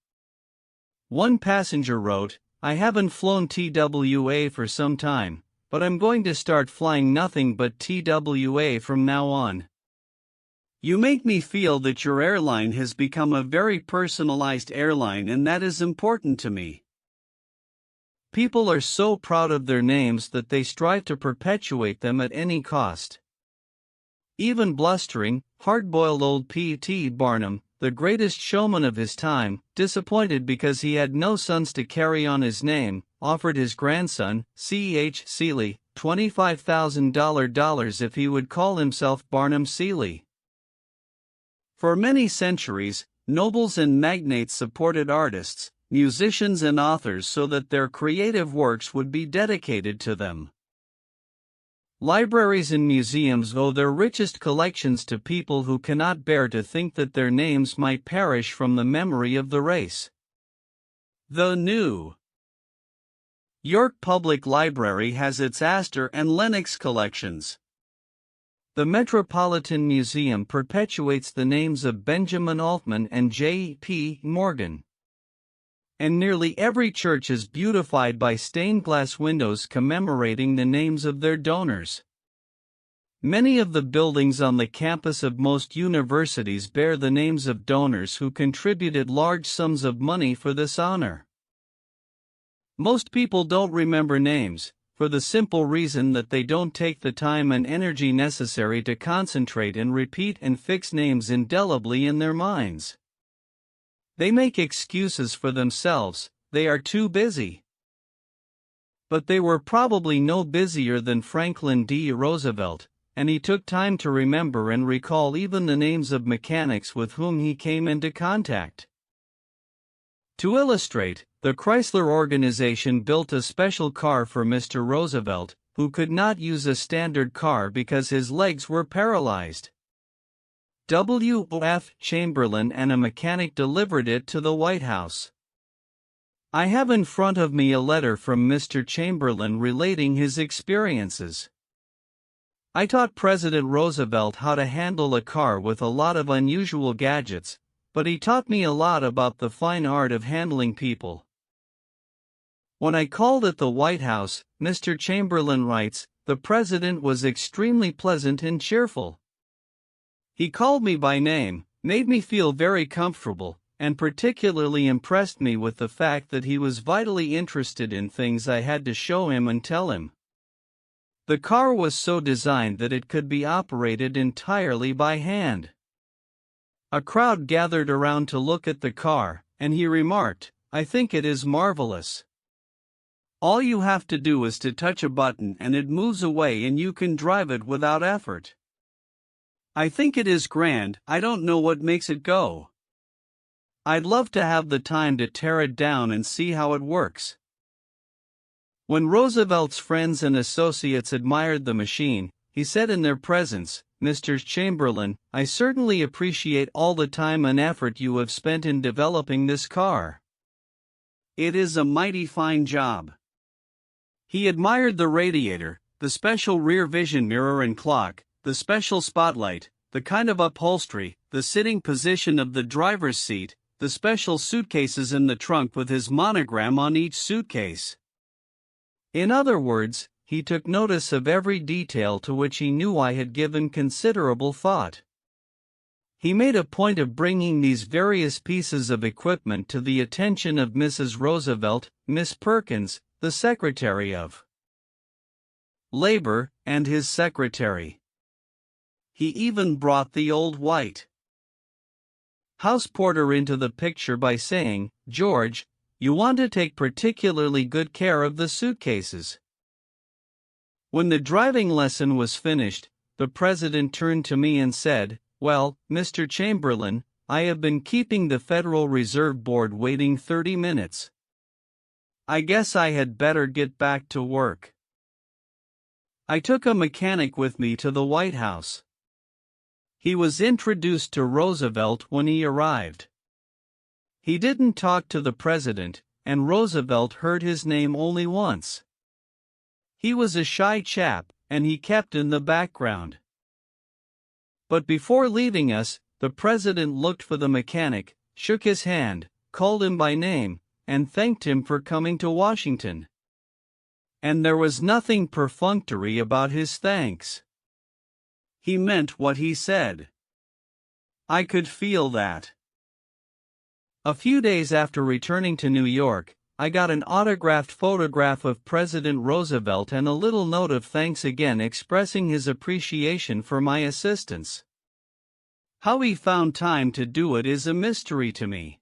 One passenger wrote, "I haven't flown TWA for some time, but I'm going to start flying nothing but TWA from now on. You make me feel that your airline has become a very personalized airline, and that is important to me." People are so proud of their names that they strive to perpetuate them at any cost. Even blustering, hard-boiled old P.T. Barnum, the greatest showman of his time, disappointed because he had no sons to carry on his name, offered his grandson, C.H. Seeley, $25,000 if he would call himself Barnum Seeley. For many centuries, nobles and magnates supported artists, musicians and authors so that their creative works would be dedicated to them. Libraries and museums owe their richest collections to people who cannot bear to think that their names might perish from the memory of the race. The New York Public Library has its Astor and Lenox collections. The Metropolitan Museum perpetuates the names of Benjamin Altman and J.P. Morgan. And nearly every church is beautified by stained glass windows commemorating the names of their donors. Many of the buildings on the campus of most universities bear the names of donors who contributed large sums of money for this honor. Most people don't remember names, for the simple reason that they don't take the time and energy necessary to concentrate and repeat and fix names indelibly in their minds. They make excuses for themselves, they are too busy. But they were probably no busier than Franklin D. Roosevelt, and he took time to remember and recall even the names of mechanics with whom he came into contact. To illustrate, the Chrysler organization built a special car for Mr. Roosevelt, who could not use a standard car because his legs were paralyzed. W.F. Chamberlain and a mechanic delivered it to the White House. I have in front of me a letter from Mr. Chamberlain relating his experiences. I taught President Roosevelt how to handle a car with a lot of unusual gadgets, but he taught me a lot about the fine art of handling people. When I called at the White House, Mr. Chamberlain writes, the president was extremely pleasant and cheerful. He called me by name, made me feel very comfortable, and particularly impressed me with the fact that he was vitally interested in things I had to show him and tell him. The car was so designed that it could be operated entirely by hand. A crowd gathered around to look at the car, and he remarked, "I think it is marvelous. All you have to do is to touch a button and it moves away and you can drive it without effort. I think it is grand, I don't know what makes it go. I'd love to have the time to tear it down and see how it works." When Roosevelt's friends and associates admired the machine, he said in their presence, "Mr. Chamberlain, I certainly appreciate all the time and effort you have spent in developing this car. It is a mighty fine job." He admired the radiator, the special rear vision mirror and clock, the special spotlight, the kind of upholstery, the sitting position of the driver's seat, the special suitcases in the trunk with his monogram on each suitcase. In other words, he took notice of every detail to which he knew I had given considerable thought. He made a point of bringing these various pieces of equipment to the attention of Mrs. Roosevelt, Miss Perkins, the Secretary of Labor, and his secretary. He even brought the old white house porter into the picture by saying, "George, you want to take particularly good care of the suitcases." When the driving lesson was finished, the president turned to me and said, "Well, Mr. Chamberlain, I have been keeping the Federal Reserve Board waiting 30 minutes. I guess I had better get back to work. I took a mechanic with me to the White House. He was introduced to Roosevelt when he arrived. He didn't talk to the president, and Roosevelt heard his name only once. He was a shy chap, and he kept in the background. But before leaving us, the president looked for the mechanic, shook his hand, called him by name, and thanked him for coming to Washington. And there was nothing perfunctory about his thanks. He meant what he said. I could feel that. A few days after returning to New York, I got an autographed photograph of President Roosevelt and a little note of thanks again expressing his appreciation for my assistance. How he found time to do it is a mystery to me.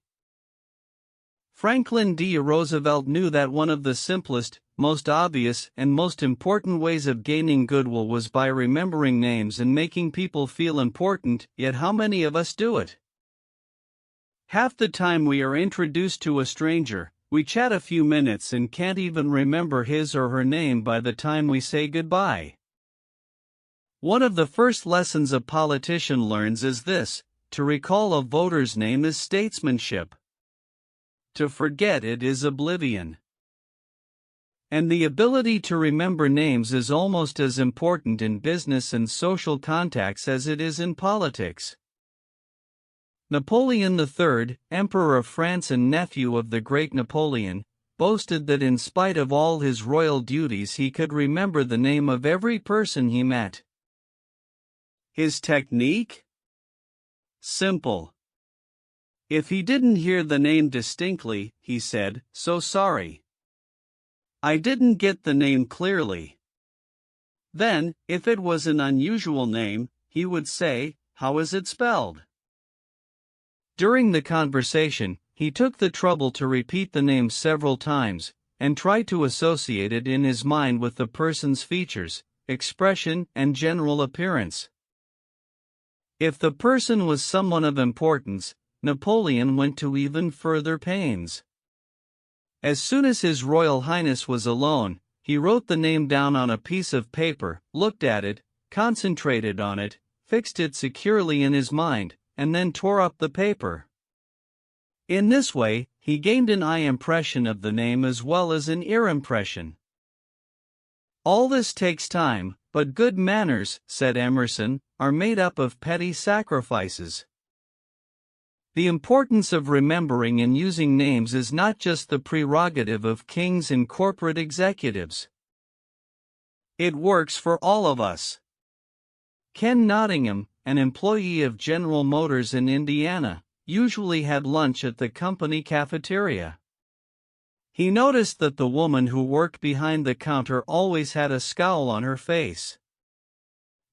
Franklin D. Roosevelt knew that one of the simplest, most obvious, and most important ways of gaining goodwill was by remembering names and making people feel important, yet how many of us do it? Half the time we are introduced to a stranger, we chat a few minutes and can't even remember his or her name by the time we say goodbye. One of the first lessons a politician learns is this: to recall a voter's name is statesmanship. To forget it is oblivion. And the ability to remember names is almost as important in business and social contacts as it is in politics. Napoleon III, Emperor of France and nephew of the great Napoleon, boasted that in spite of all his royal duties he could remember the name of every person he met. His technique? Simple. If he didn't hear the name distinctly, he said, "So sorry. I didn't get the name clearly." Then, if it was an unusual name, he would say, "How is it spelled?" During the conversation, he took the trouble to repeat the name several times, and tried to associate it in his mind with the person's features, expression, and general appearance. If the person was someone of importance, Napoleon went to even further pains. As soon as His Royal Highness was alone, he wrote the name down on a piece of paper, looked at it, concentrated on it, fixed it securely in his mind, and then tore up the paper. In this way, he gained an eye impression of the name as well as an ear impression. All this takes time, but good manners, said Emerson, are made up of petty sacrifices. The importance of remembering and using names is not just the prerogative of kings and corporate executives. It works for all of us. Ken Nottingham, an employee of General Motors in Indiana, usually had lunch at the company cafeteria. He noticed that the woman who worked behind the counter always had a scowl on her face.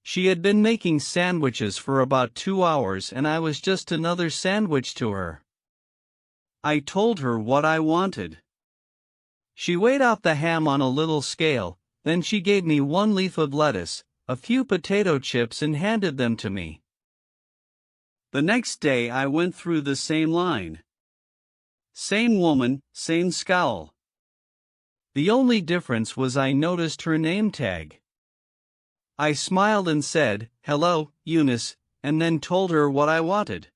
She had been making sandwiches for about 2 hours and I was just another sandwich to her. I told her what I wanted. She weighed out the ham on a little scale, then she gave me 1 leaf of lettuce, a few potato chips and handed them to me. The next day I went through the same line. Same woman, same scowl. The only difference was I noticed her name tag. I smiled and said, "Hello, Eunice," and then told her what I wanted.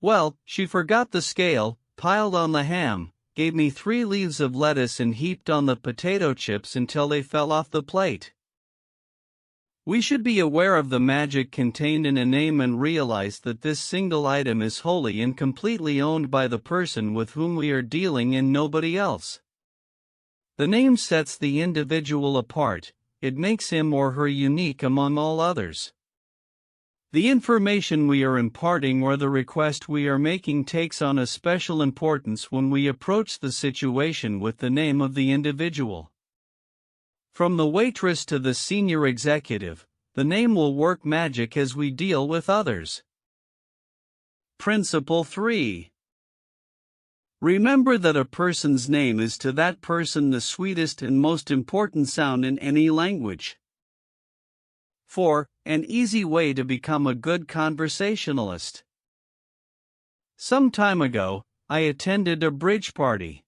Well, she forgot the scale, piled on the ham, gave me 3 leaves of lettuce and heaped on the potato chips until they fell off the plate. We should be aware of the magic contained in a name and realize that this single item is wholly and completely owned by the person with whom we are dealing and nobody else. The name sets the individual apart, it makes him or her unique among all others. The information we are imparting or the request we are making takes on a special importance when we approach the situation with the name of the individual. From the waitress to the senior executive, the name will work magic as we deal with others. Principle 3. Remember that a person's name is to that person the sweetest and most important sound in any language. 4. An easy way to become a good conversationalist. Some time ago, I attended a bridge party.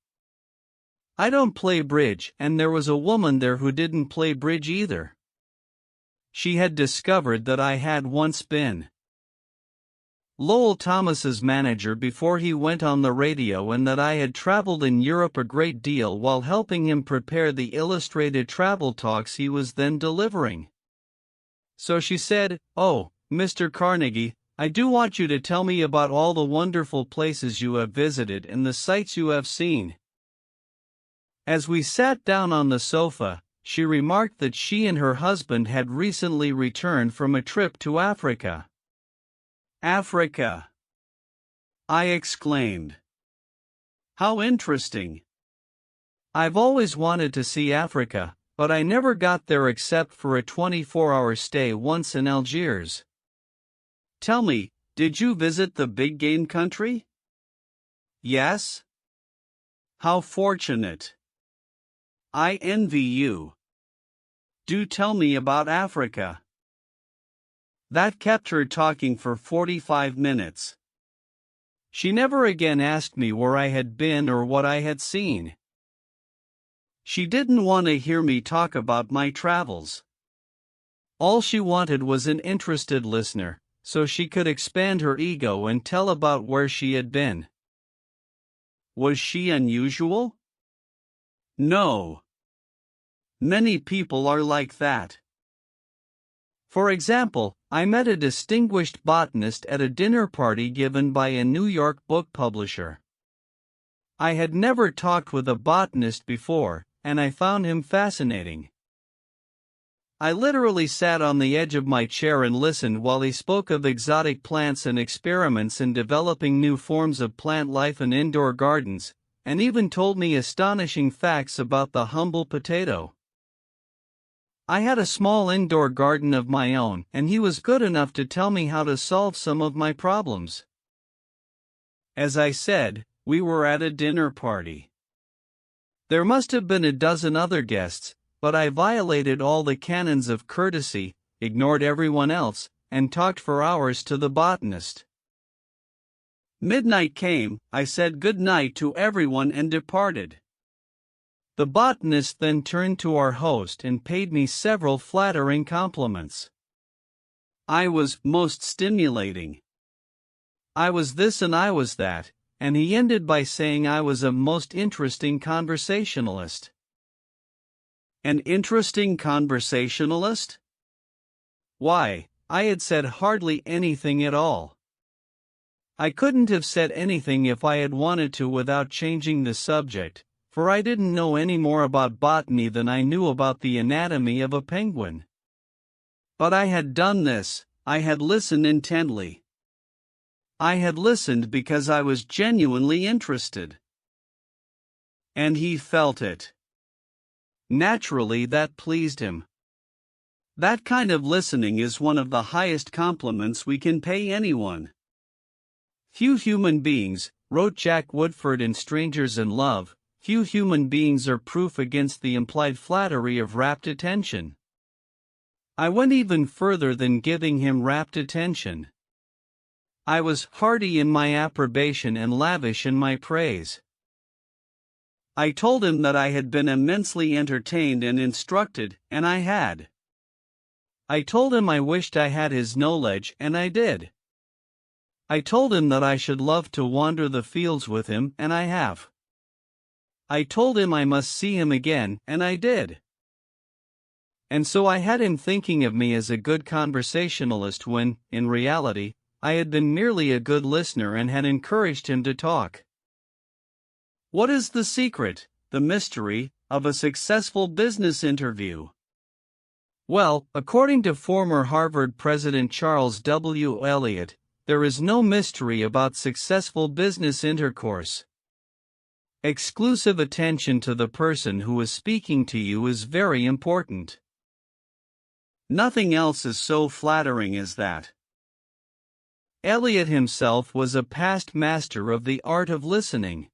I don't play bridge, and there was a woman there who didn't play bridge either. She had discovered that I had once been Lowell Thomas's manager before he went on the radio, and that I had traveled in Europe a great deal while helping him prepare the illustrated travel talks he was then delivering. So she said, "Oh, Mr. Carnegie, I do want you to tell me about all the wonderful places you have visited and the sights you have seen." As we sat down on the sofa, she remarked that she and her husband had recently returned from a trip to Africa. "Africa!" I exclaimed. "How interesting! I've always wanted to see Africa, but I never got there except for a 24-hour stay once in Algiers. Tell me, did you visit the big game country?" "Yes." "How fortunate! I envy you. Do tell me about Africa." That kept her talking for 45 minutes. She never again asked me where I had been or what I had seen. She didn't want to hear me talk about my travels. All she wanted was an interested listener, so she could expand her ego and tell about where she had been. Was she unusual? No. Many people are like that. For example, I met a distinguished botanist at a dinner party given by a New York book publisher. I had never talked with a botanist before, and I found him fascinating. I literally sat on the edge of my chair and listened while he spoke of exotic plants and experiments in developing new forms of plant life in indoor gardens, and even told me astonishing facts about the humble potato. I had a small indoor garden of my own, and he was good enough to tell me how to solve some of my problems. As I said, we were at a dinner party. There must have been a dozen other guests, but I violated all the canons of courtesy, ignored everyone else, and talked for hours to the botanist. Midnight came, I said good night to everyone and departed. The botanist then turned to our host and paid me several flattering compliments. I was most stimulating. I was this and I was that, and he ended by saying I was a most interesting conversationalist. An interesting conversationalist? Why, I had said hardly anything at all. I couldn't have said anything if I had wanted to without changing the subject, for I didn't know any more about botany than I knew about the anatomy of a penguin. But I had done this, I had listened intently. I had listened because I was genuinely interested. And he felt it. Naturally, that pleased him. That kind of listening is one of the highest compliments we can pay anyone. Few human beings, wrote Jack Woodford in Strangers in Love, few human beings are proof against the implied flattery of rapt attention. I went even further than giving him rapt attention. I was hearty in my approbation and lavish in my praise. I told him that I had been immensely entertained and instructed, and I had. I told him I wished I had his knowledge, and I did. I told him that I should love to wander the fields with him, and I have. I told him I must see him again, and I did. And so I had him thinking of me as a good conversationalist when, in reality, I had been merely a good listener and had encouraged him to talk. What is the secret, the mystery, of a successful business interview? Well, according to former Harvard President Charles W. Eliot, there is no mystery about successful business intercourse. Exclusive attention to the person who is speaking to you is very important. Nothing else is so flattering as that. Eliot himself was a past master of the art of listening.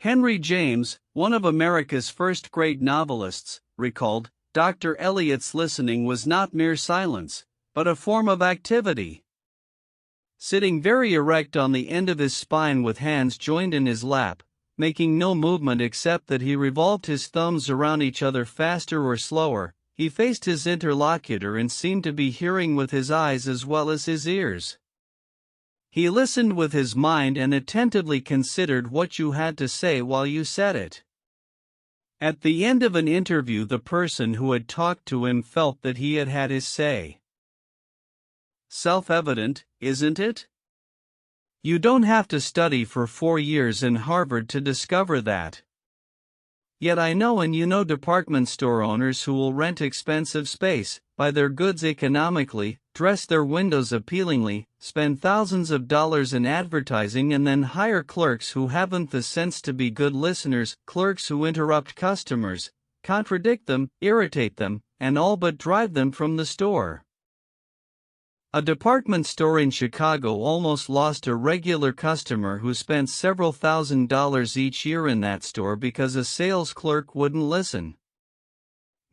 Henry James, one of America's first great novelists, recalled, Dr. Eliot's listening was not mere silence, but a form of activity. sitting very erect on the end of his spine with hands joined in his lap, making no movement except that he revolved his thumbs around each other faster or slower. He faced his interlocutor and seemed to be hearing with his eyes as well as his ears. He listened with his mind and attentively considered what you had to say while you said it. At the end of an interview, the person who had talked to him felt that he had had his say. Self-evident, isn't it? You don't have to study for 4 years in Harvard to discover that. Yet I know and you know department store owners who will rent expensive space, buy their goods economically, dress their windows appealingly, spend thousands of dollars in advertising and then hire clerks who haven't the sense to be good listeners, clerks who interrupt customers, contradict them, irritate them, and all but drive them from the store. A department store in Chicago almost lost a regular customer who spent several $1,000s each year in that store because a sales clerk wouldn't listen.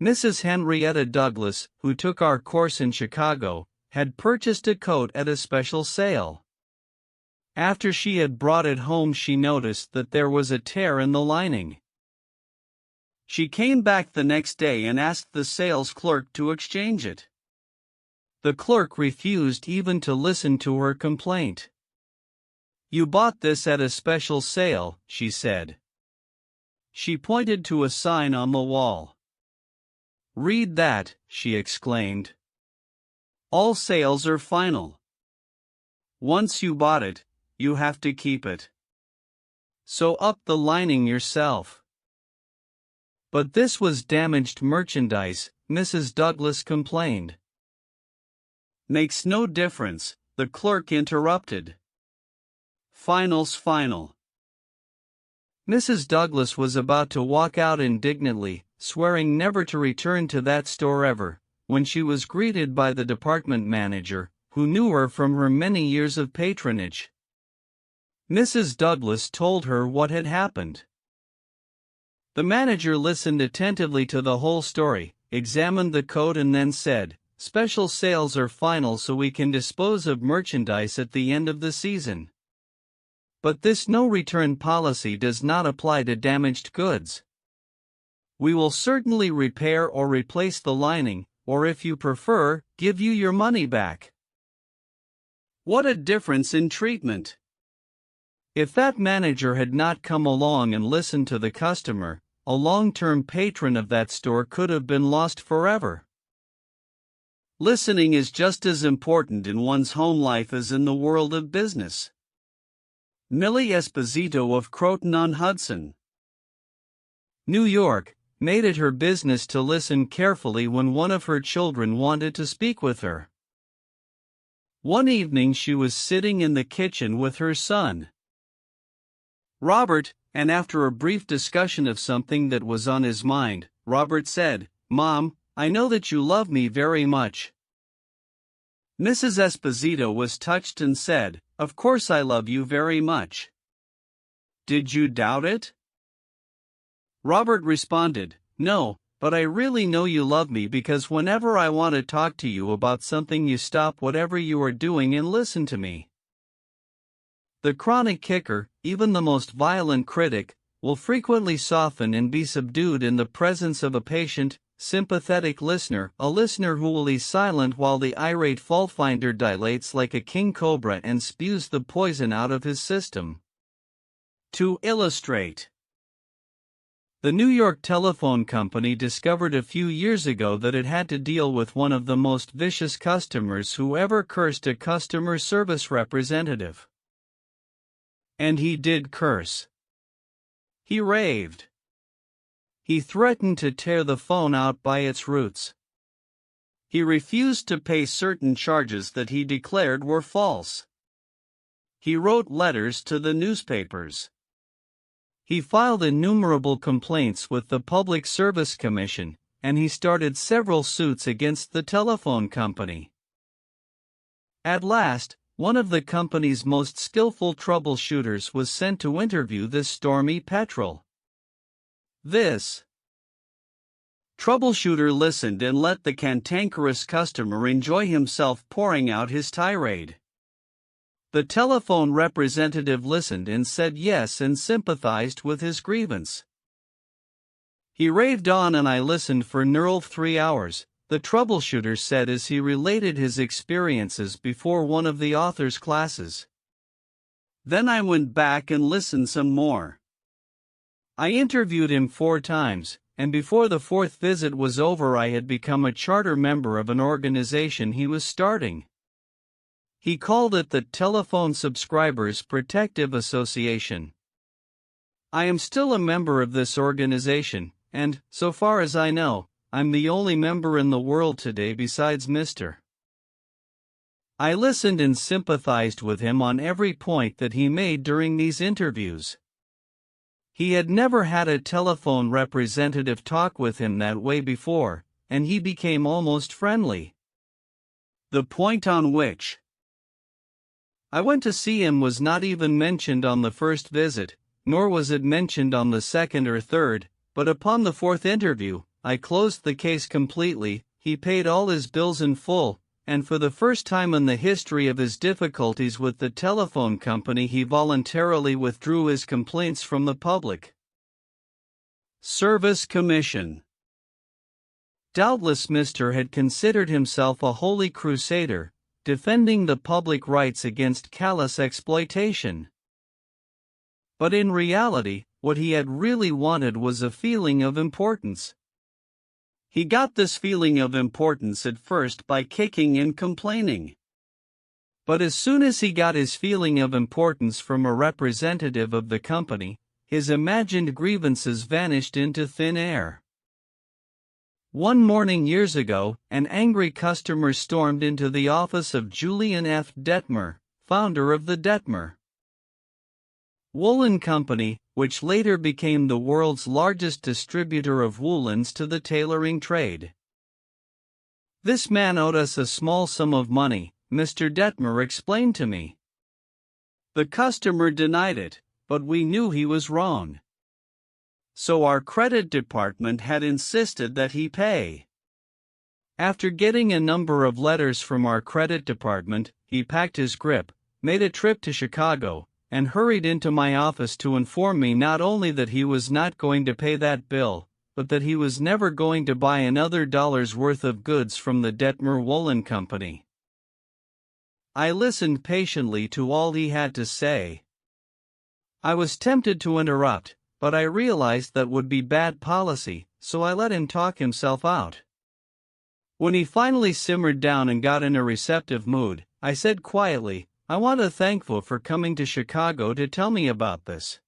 Mrs. Henrietta Douglas, who took our course in Chicago, had purchased a coat at a special sale. After she had brought it home, she noticed that there was a tear in the lining. She came back the next day and asked the sales clerk to exchange it. The clerk refused even to listen to her complaint. "You bought this at a special sale," she said. She pointed to a sign on the wall. "Read that," she exclaimed. "All sales are final. Once you bought it, you have to keep it. Sew up the lining yourself." But this was damaged merchandise, Mrs. Douglas complained. "Makes no difference," the clerk interrupted. "Final's final." Mrs. Douglas was about to walk out indignantly, swearing never to return to that store ever, when she was greeted by the department manager, who knew her from her many years of patronage. Mrs. Douglas told her what had happened. The manager listened attentively to the whole story, examined the coat and then said, "Special sales are final so we can dispose of merchandise at the end of the season. But this no-return policy does not apply to damaged goods. We will certainly repair or replace the lining, or if you prefer, give you your money back." What a difference in treatment! If that manager had not come along and listened to the customer, a long-term patron of that store could have been lost forever. Listening is just as important in one's home life as in the world of business. Millie Esposito of Croton-on-Hudson, New York, made it her business to listen carefully when one of her children wanted to speak with her. One evening she was sitting in the kitchen with her son, Robert, and after a brief discussion of something that was on his mind, Robert said, "Mom, I know that you love me very much." Mrs. Esposito was touched and said, "Of course I love you very much. Did you doubt it?" Robert responded, "No, but I really know you love me because whenever I want to talk to you about something you stop whatever you are doing and listen to me." The chronic kicker, even the most violent critic, will frequently soften and be subdued in the presence of a patient, sympathetic listener, a listener who will be silent while the irate fault-finder dilates like a king cobra and spews the poison out of his system. To illustrate, the New York Telephone Company discovered a few years ago that it had to deal with one of the most vicious customers who ever cursed a customer service representative. And he did curse. He raved. He threatened to tear the phone out by its roots. He refused to pay certain charges that he declared were false. He wrote letters to the newspapers. He filed innumerable complaints with the Public Service Commission, and he started several suits against the telephone company. At last, one of the company's most skillful troubleshooters was sent to interview this stormy petrel. This troubleshooter listened and let the cantankerous customer enjoy himself pouring out his tirade. The telephone representative listened and said yes and sympathized with his grievance. He raved on and I listened for nearly 3 hours, the troubleshooter said as he related his experiences before one of the author's classes. Then I went back and listened some more. I interviewed him 4 times, and before the 4th visit was over I had become a charter member of an organization he was starting. He called it the Telephone Subscribers Protective Association. I am still a member of this organization, and, so far as I know, I'm the only member in the world today besides Mr. I listened and sympathized with him on every point that he made during these interviews. He had never had a telephone representative talk with him that way before, and he became almost friendly. The point on which I went to see him was not even mentioned on the first visit, nor was it mentioned on the second or third, but upon the 4th interview, I closed the case completely. He paid all his bills in full, and for the first time in the history of his difficulties with the telephone company he voluntarily withdrew his complaints from the public service commission. Doubtless Mr. had considered himself a holy crusader, defending the public rights against callous exploitation. But in reality, what he had really wanted was a feeling of importance. He got this feeling of importance at first by kicking and complaining. But as soon as he got his feeling of importance from a representative of the company, his imagined grievances vanished into thin air. One morning years ago, an angry customer stormed into the office of Julian F. Detmer, founder of the Detmer Woolen Company, which later became the world's largest distributor of woolens to the tailoring trade. This man owed us a small sum of money, Mr. Detmer explained to me. The customer denied it, but we knew he was wrong. So our credit department had insisted that he pay. After getting a number of letters from our credit department, he packed his grip, made a trip to Chicago, and hurried into my office to inform me not only that he was not going to pay that bill, but that he was never going to buy another dollar's worth of goods from the Detmer Woolen Company. I listened patiently to all he had to say. I was tempted to interrupt, but I realized that would be bad policy, so I let him talk himself out. When he finally simmered down and got in a receptive mood, I said quietly, I want to thank you for coming to Chicago to tell me about this.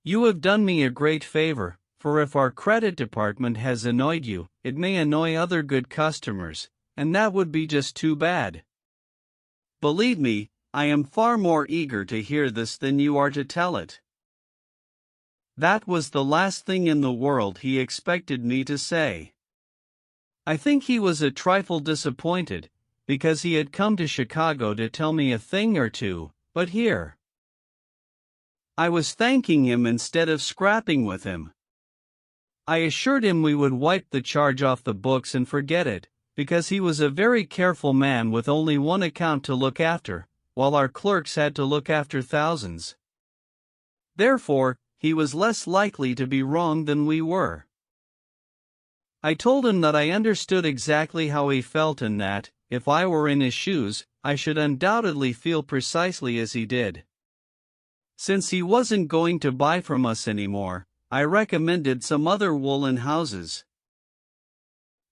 You have done me a great favor, for if our credit department has annoyed you, it may annoy other good customers, and that would be just too bad. Believe me, I am far more eager to hear this than you are to tell it. That was the last thing in the world he expected me to say. I think he was a trifle disappointed, because he had come to Chicago to tell me a thing or two, but here I was thanking him instead of scrapping with him. I assured him we would wipe the charge off the books and forget it, because he was a very careful man with only one account to look after, while our clerks had to look after thousands. Therefore, he was less likely to be wrong than we were. I told him that I understood exactly how he felt and that, if I were in his shoes, I should undoubtedly feel precisely as he did. Since he wasn't going to buy from us anymore, I recommended some other woolen houses.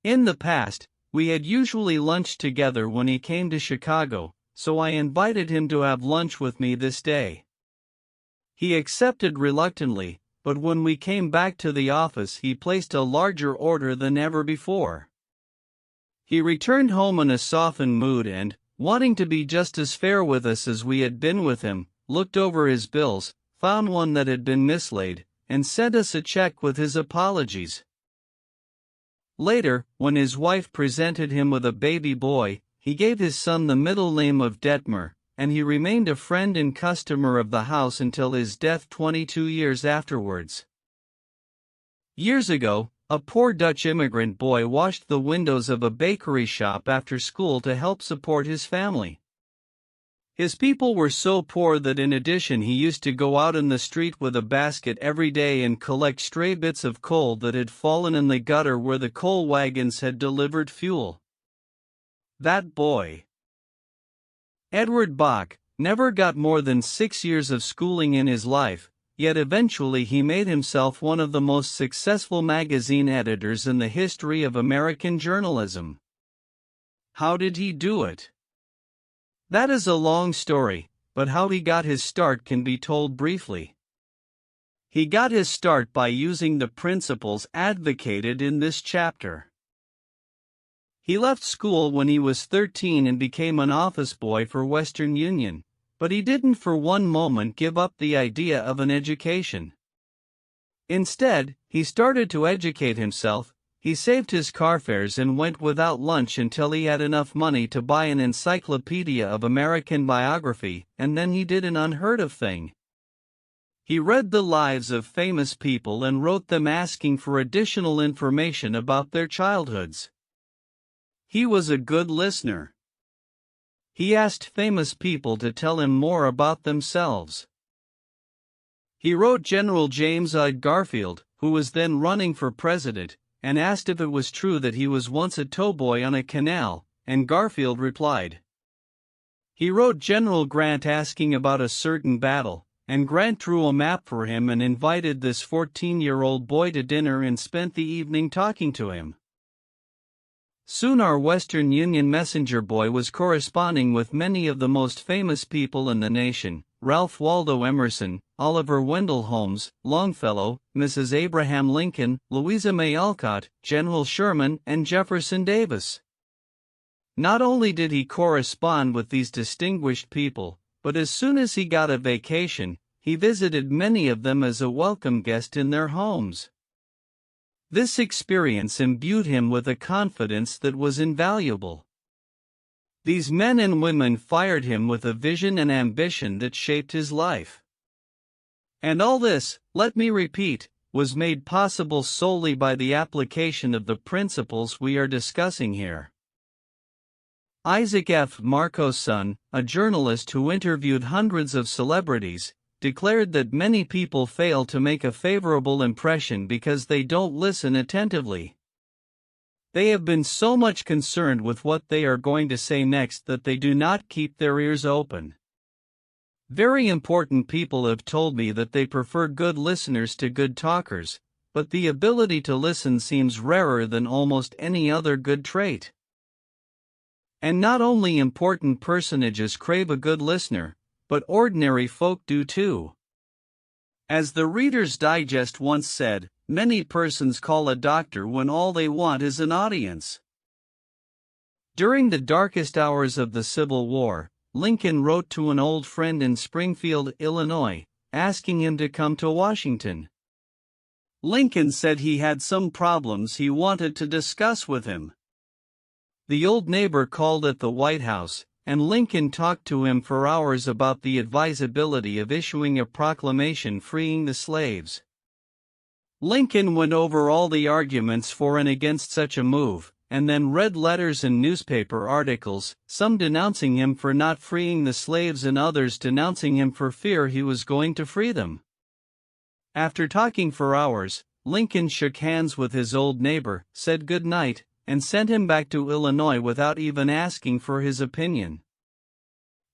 In the past, we had usually lunched together when he came to Chicago, so I invited him to have lunch with me this day. He accepted reluctantly, but when we came back to the office he placed a larger order than ever before. He returned home in a softened mood and, wanting to be just as fair with us as we had been with him, looked over his bills, found one that had been mislaid, and sent us a check with his apologies. Later, when his wife presented him with a baby boy, he gave his son the middle name of Detmer, and he remained a friend and customer of the house until his death 22 years afterwards. Years ago, a poor Dutch immigrant boy washed the windows of a bakery shop after school to help support his family. His people were so poor that in addition he used to go out in the street with a basket every day and collect stray bits of coal that had fallen in the gutter where the coal wagons had delivered fuel. That boy, Edward Bach, never got more than 6 years of schooling in his life, yet eventually he made himself one of the most successful magazine editors in the history of American journalism. How did he do it? That is a long story, but how he got his start can be told briefly. He got his start by using the principles advocated in this chapter. He left school when he was 13 and became an office boy for Western Union, but he didn't for one moment give up the idea of an education. Instead, he started to educate himself. He saved his car fares and went without lunch until he had enough money to buy an encyclopedia of American biography, and then he did an unheard of thing. He read the lives of famous people and wrote them asking for additional information about their childhoods. He was a good listener. He asked famous people to tell him more about themselves. He wrote General James Garfield, who was then running for president, and asked if it was true that he was once a towboy on a canal, and Garfield replied. He wrote General Grant asking about a certain battle, and Grant drew a map for him and invited this 14-year-old boy to dinner and spent the evening talking to him. Soon our Western Union messenger boy was corresponding with many of the most famous people in the nation: Ralph Waldo Emerson, Oliver Wendell Holmes, Longfellow, Mrs. Abraham Lincoln, Louisa May Alcott, General Sherman, and Jefferson Davis. Not only did he correspond with these distinguished people, but as soon as he got a vacation, he visited many of them as a welcome guest in their homes. This experience imbued him with a confidence that was invaluable. These men and women fired him with a vision and ambition that shaped his life. And all this, let me repeat, was made possible solely by the application of the principles we are discussing here. Isaac F. Marco's son, a journalist who interviewed hundreds of celebrities, declared that many people fail to make a favorable impression because they don't listen attentively. They have been so much concerned with what they are going to say next that they do not keep their ears open. Very important people have told me that they prefer good listeners to good talkers, but the ability to listen seems rarer than almost any other good trait. And not only important personages crave a good listener, but ordinary folk do too. As the Reader's Digest once said, many persons call a doctor when all they want is an audience. During the darkest hours of the Civil War, Lincoln wrote to an old friend in Springfield, Illinois, asking him to come to Washington. Lincoln said he had some problems he wanted to discuss with him. The old neighbor called at the White House, and Lincoln talked to him for hours about the advisability of issuing a proclamation freeing the slaves. Lincoln went over all the arguments for and against such a move, and then read letters and newspaper articles, some denouncing him for not freeing the slaves and others denouncing him for fear he was going to free them. After talking for hours, Lincoln shook hands with his old neighbor, said good night, and sent him back to Illinois without even asking for his opinion.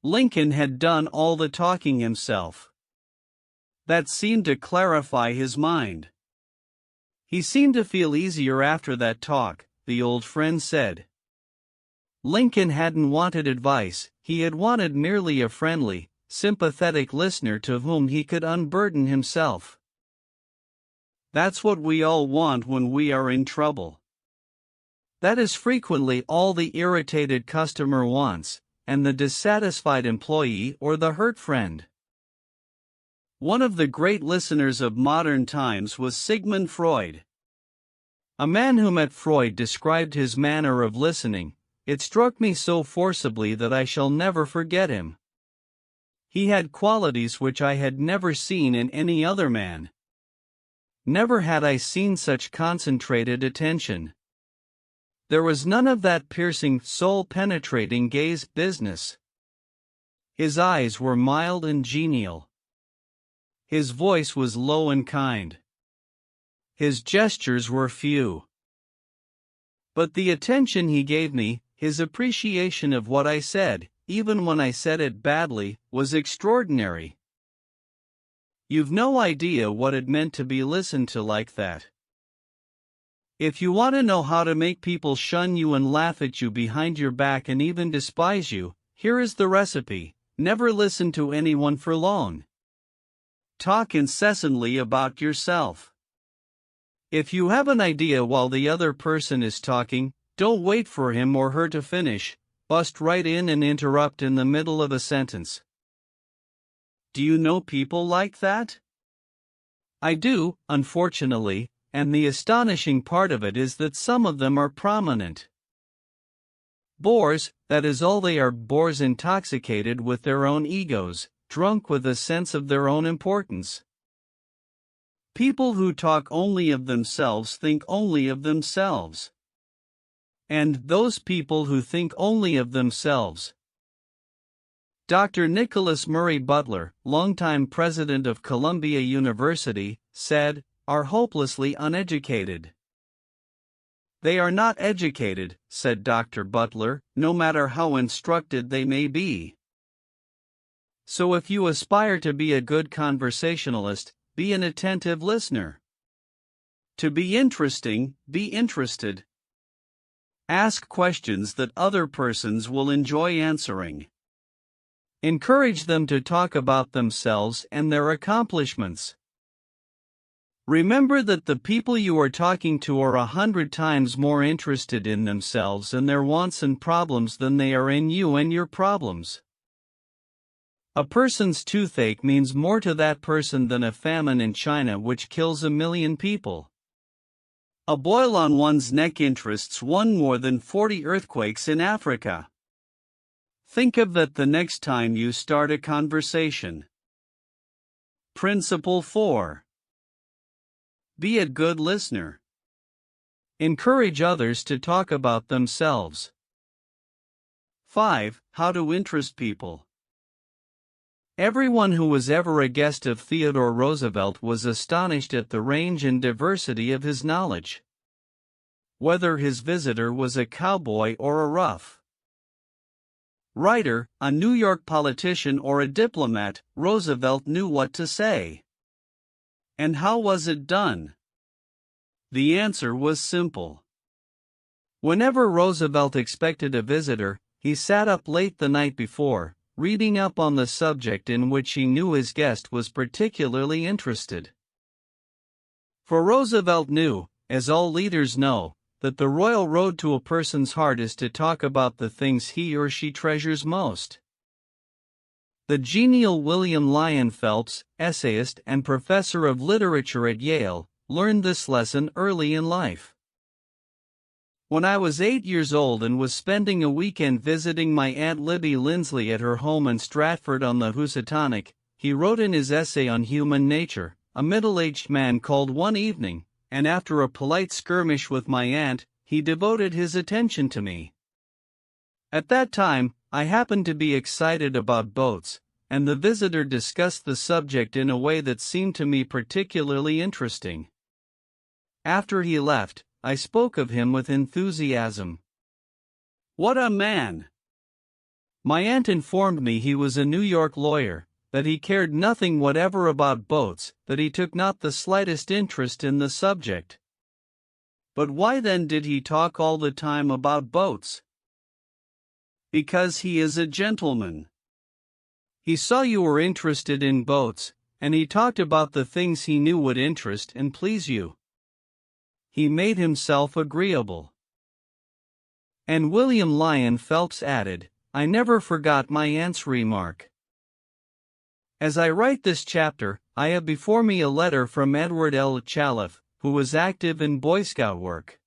Lincoln had done all the talking himself. That seemed to clarify his mind. He seemed to feel easier after that talk, the old friend said. Lincoln hadn't wanted advice, he had wanted merely a friendly, sympathetic listener to whom he could unburden himself. That's what we all want when we are in trouble. That is frequently all the irritated customer wants, and the dissatisfied employee or the hurt friend. One of the great listeners of modern times was Sigmund Freud. A man who met Freud described his manner of listening. It struck me so forcibly that I shall never forget him. He had qualities which I had never seen in any other man. Never had I seen such concentrated attention. There was none of that piercing, soul-penetrating gaze business. His eyes were mild and genial. His voice was low and kind. His gestures were few. But the attention he gave me, his appreciation of what I said, even when I said it badly, was extraordinary. You've no idea what it meant to be listened to like that. If you want to know how to make people shun you and laugh at you behind your back and even despise you, here is the recipe. Never listen to anyone for long. Talk incessantly about yourself. If you have an idea while the other person is talking, don't wait for him or her to finish. Bust right in and interrupt in the middle of a sentence. Do you know people like that? I do, unfortunately, and the astonishing part of it is that some of them are prominent. Bores, that is all they are, bores intoxicated with their own egos, drunk with a sense of their own importance. People who talk only of themselves think only of themselves. And those people who think only of themselves. Dr. Nicholas Murray Butler, longtime president of Columbia University, said, are hopelessly uneducated. They are not educated, said Dr. Butler, no matter how instructed they may be. So if you aspire to be a good conversationalist, be an attentive listener. To be interesting, be interested. Ask questions that other persons will enjoy answering. Encourage them to talk about themselves and their accomplishments. Remember that the people you are talking to are 100 times more interested in themselves and their wants and problems than they are in you and your problems. A person's toothache means more to that person than a famine in China which kills 1 million people. A boil on one's neck interests one more than 40 earthquakes in Africa. Think of that the next time you start a conversation. Principle 4. Be a good listener. Encourage others to talk about themselves. 5. How to interest people. Everyone who was ever a guest of Theodore Roosevelt was astonished at the range and diversity of his knowledge. Whether his visitor was a cowboy or a rough writer, a New York politician or a diplomat, Roosevelt knew what to say. And how was it done? The answer was simple. Whenever Roosevelt expected a visitor, he sat up late the night before, reading up on the subject in which he knew his guest was particularly interested. For Roosevelt knew, as all leaders know, that the royal road to a person's heart is to talk about the things he or she treasures most. The genial William Lyon Phelps, essayist and professor of literature at Yale, learned this lesson early in life. When I was 8 years old and was spending a weekend visiting my Aunt Libby Lindsley at her home in Stratford on the Housatonic, he wrote in his essay on human nature, a middle-aged man called one evening, and after a polite skirmish with my aunt, he devoted his attention to me. At that time, I happened to be excited about boats, and the visitor discussed the subject in a way that seemed to me particularly interesting. After he left, I spoke of him with enthusiasm. What a man! My aunt informed me he was a New York lawyer, that he cared nothing whatever about boats, that he took not the slightest interest in the subject. But why then did he talk all the time about boats? Because he is a gentleman. He saw you were interested in boats, and he talked about the things he knew would interest and please you. He made himself agreeable. And William Lyon Phelps added, I never forgot my aunt's remark. As I write this chapter, I have before me a letter from Edward L. Chalif, who was active in Boy Scout work.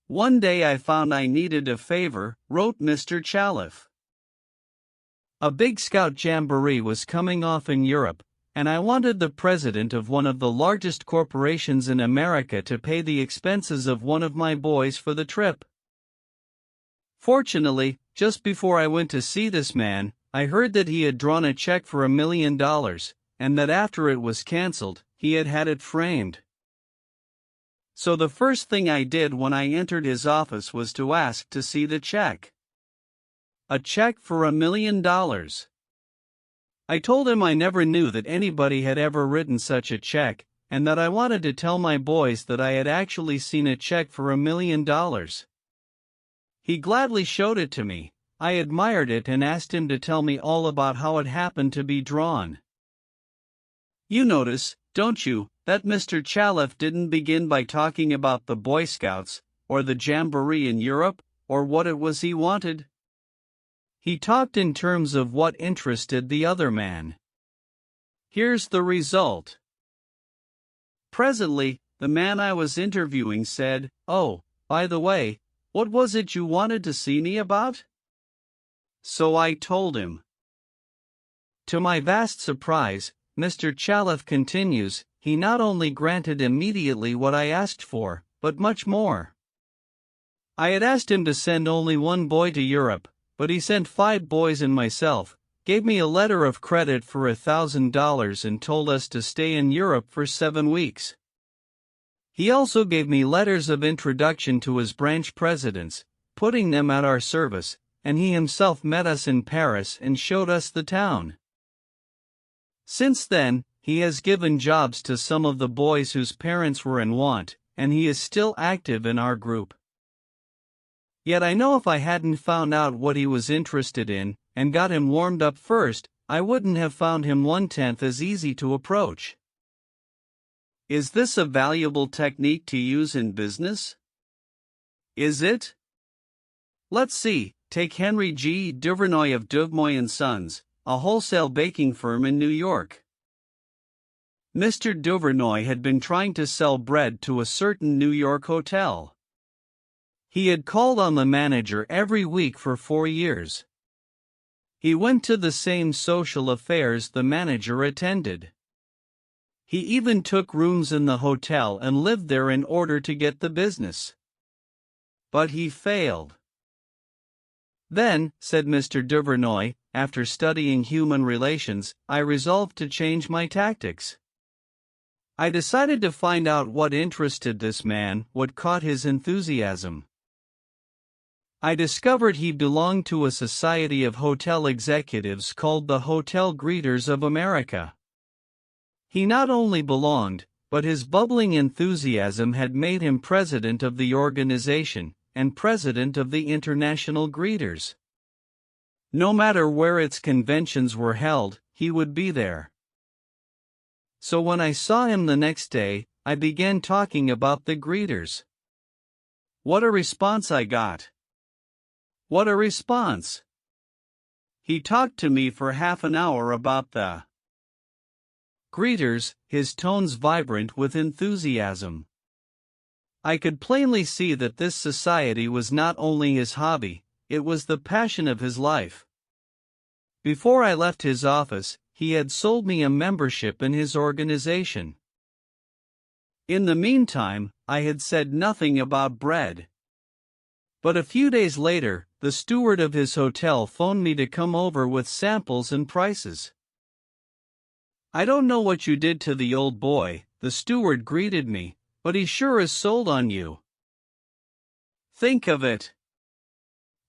One day I found I needed a favor, wrote Mr. Chalif. A big Scout jamboree was coming off in Europe, and I wanted the president of one of the largest corporations in America to pay the expenses of one of my boys for the trip. Fortunately, just before I went to see this man, I heard that he had drawn a check for $1 million, and that after it was cancelled, he had had it framed. So the first thing I did when I entered his office was to ask to see the check. A check for $1 million. I told him I never knew that anybody had ever written such a check, and that I wanted to tell my boys that I had actually seen a check for $1 million. He gladly showed it to me. I admired it and asked him to tell me all about how it happened to be drawn. You notice, don't you, that Mr. Chalef didn't begin by talking about the Boy Scouts, or the Jamboree in Europe, or what it was he wanted? He talked in terms of what interested the other man. Here's the result. Presently, the man I was interviewing said, "Oh, by the way, what was it you wanted to see me about?" So I told him. To my vast surprise, Mr. Chalef continues, he not only granted immediately what I asked for, but much more. I had asked him to send only one boy to Europe, but he sent 5 boys and myself, gave me a letter of credit for $1,000 and told us to stay in Europe for 7 weeks. He also gave me letters of introduction to his branch presidents, putting them at our service, and he himself met us in Paris and showed us the town. Since then, he has given jobs to some of the boys whose parents were in want, and he is still active in our group. Yet I know if I hadn't found out what he was interested in, and got him warmed up first, I wouldn't have found him 1/10 as easy to approach. Is this a valuable technique to use in business? Is it? Let's see, take Henry G. Duvernoy of Duvernoy & Sons, a wholesale baking firm in New York. Mr. Duvernoy had been trying to sell bread to a certain New York hotel. He had called on the manager every week for 4 years. He went to the same social affairs the manager attended. He even took rooms in the hotel and lived there in order to get the business. But he failed. Then, said Mr. Duvernoy, after studying human relations, I resolved to change my tactics. I decided to find out what interested this man, what caught his enthusiasm. I discovered he belonged to a society of hotel executives called the Hotel Greeters of America. He not only belonged, but his bubbling enthusiasm had made him president of the organization, and president of the International Greeters. No matter where its conventions were held, he would be there. So when I saw him the next day, I began talking about the greeters. What a response I got! What a response! He talked to me for half an hour about the greeters, his tones vibrant with enthusiasm. I could plainly see that this society was not only his hobby, it was the passion of his life. Before I left his office, he had sold me a membership in his organization. In the meantime, I had said nothing about bread. But a few days later, the steward of his hotel phoned me to come over with samples and prices. "I don't know what you did to the old boy," the steward greeted me, "but he sure is sold on you." Think of it!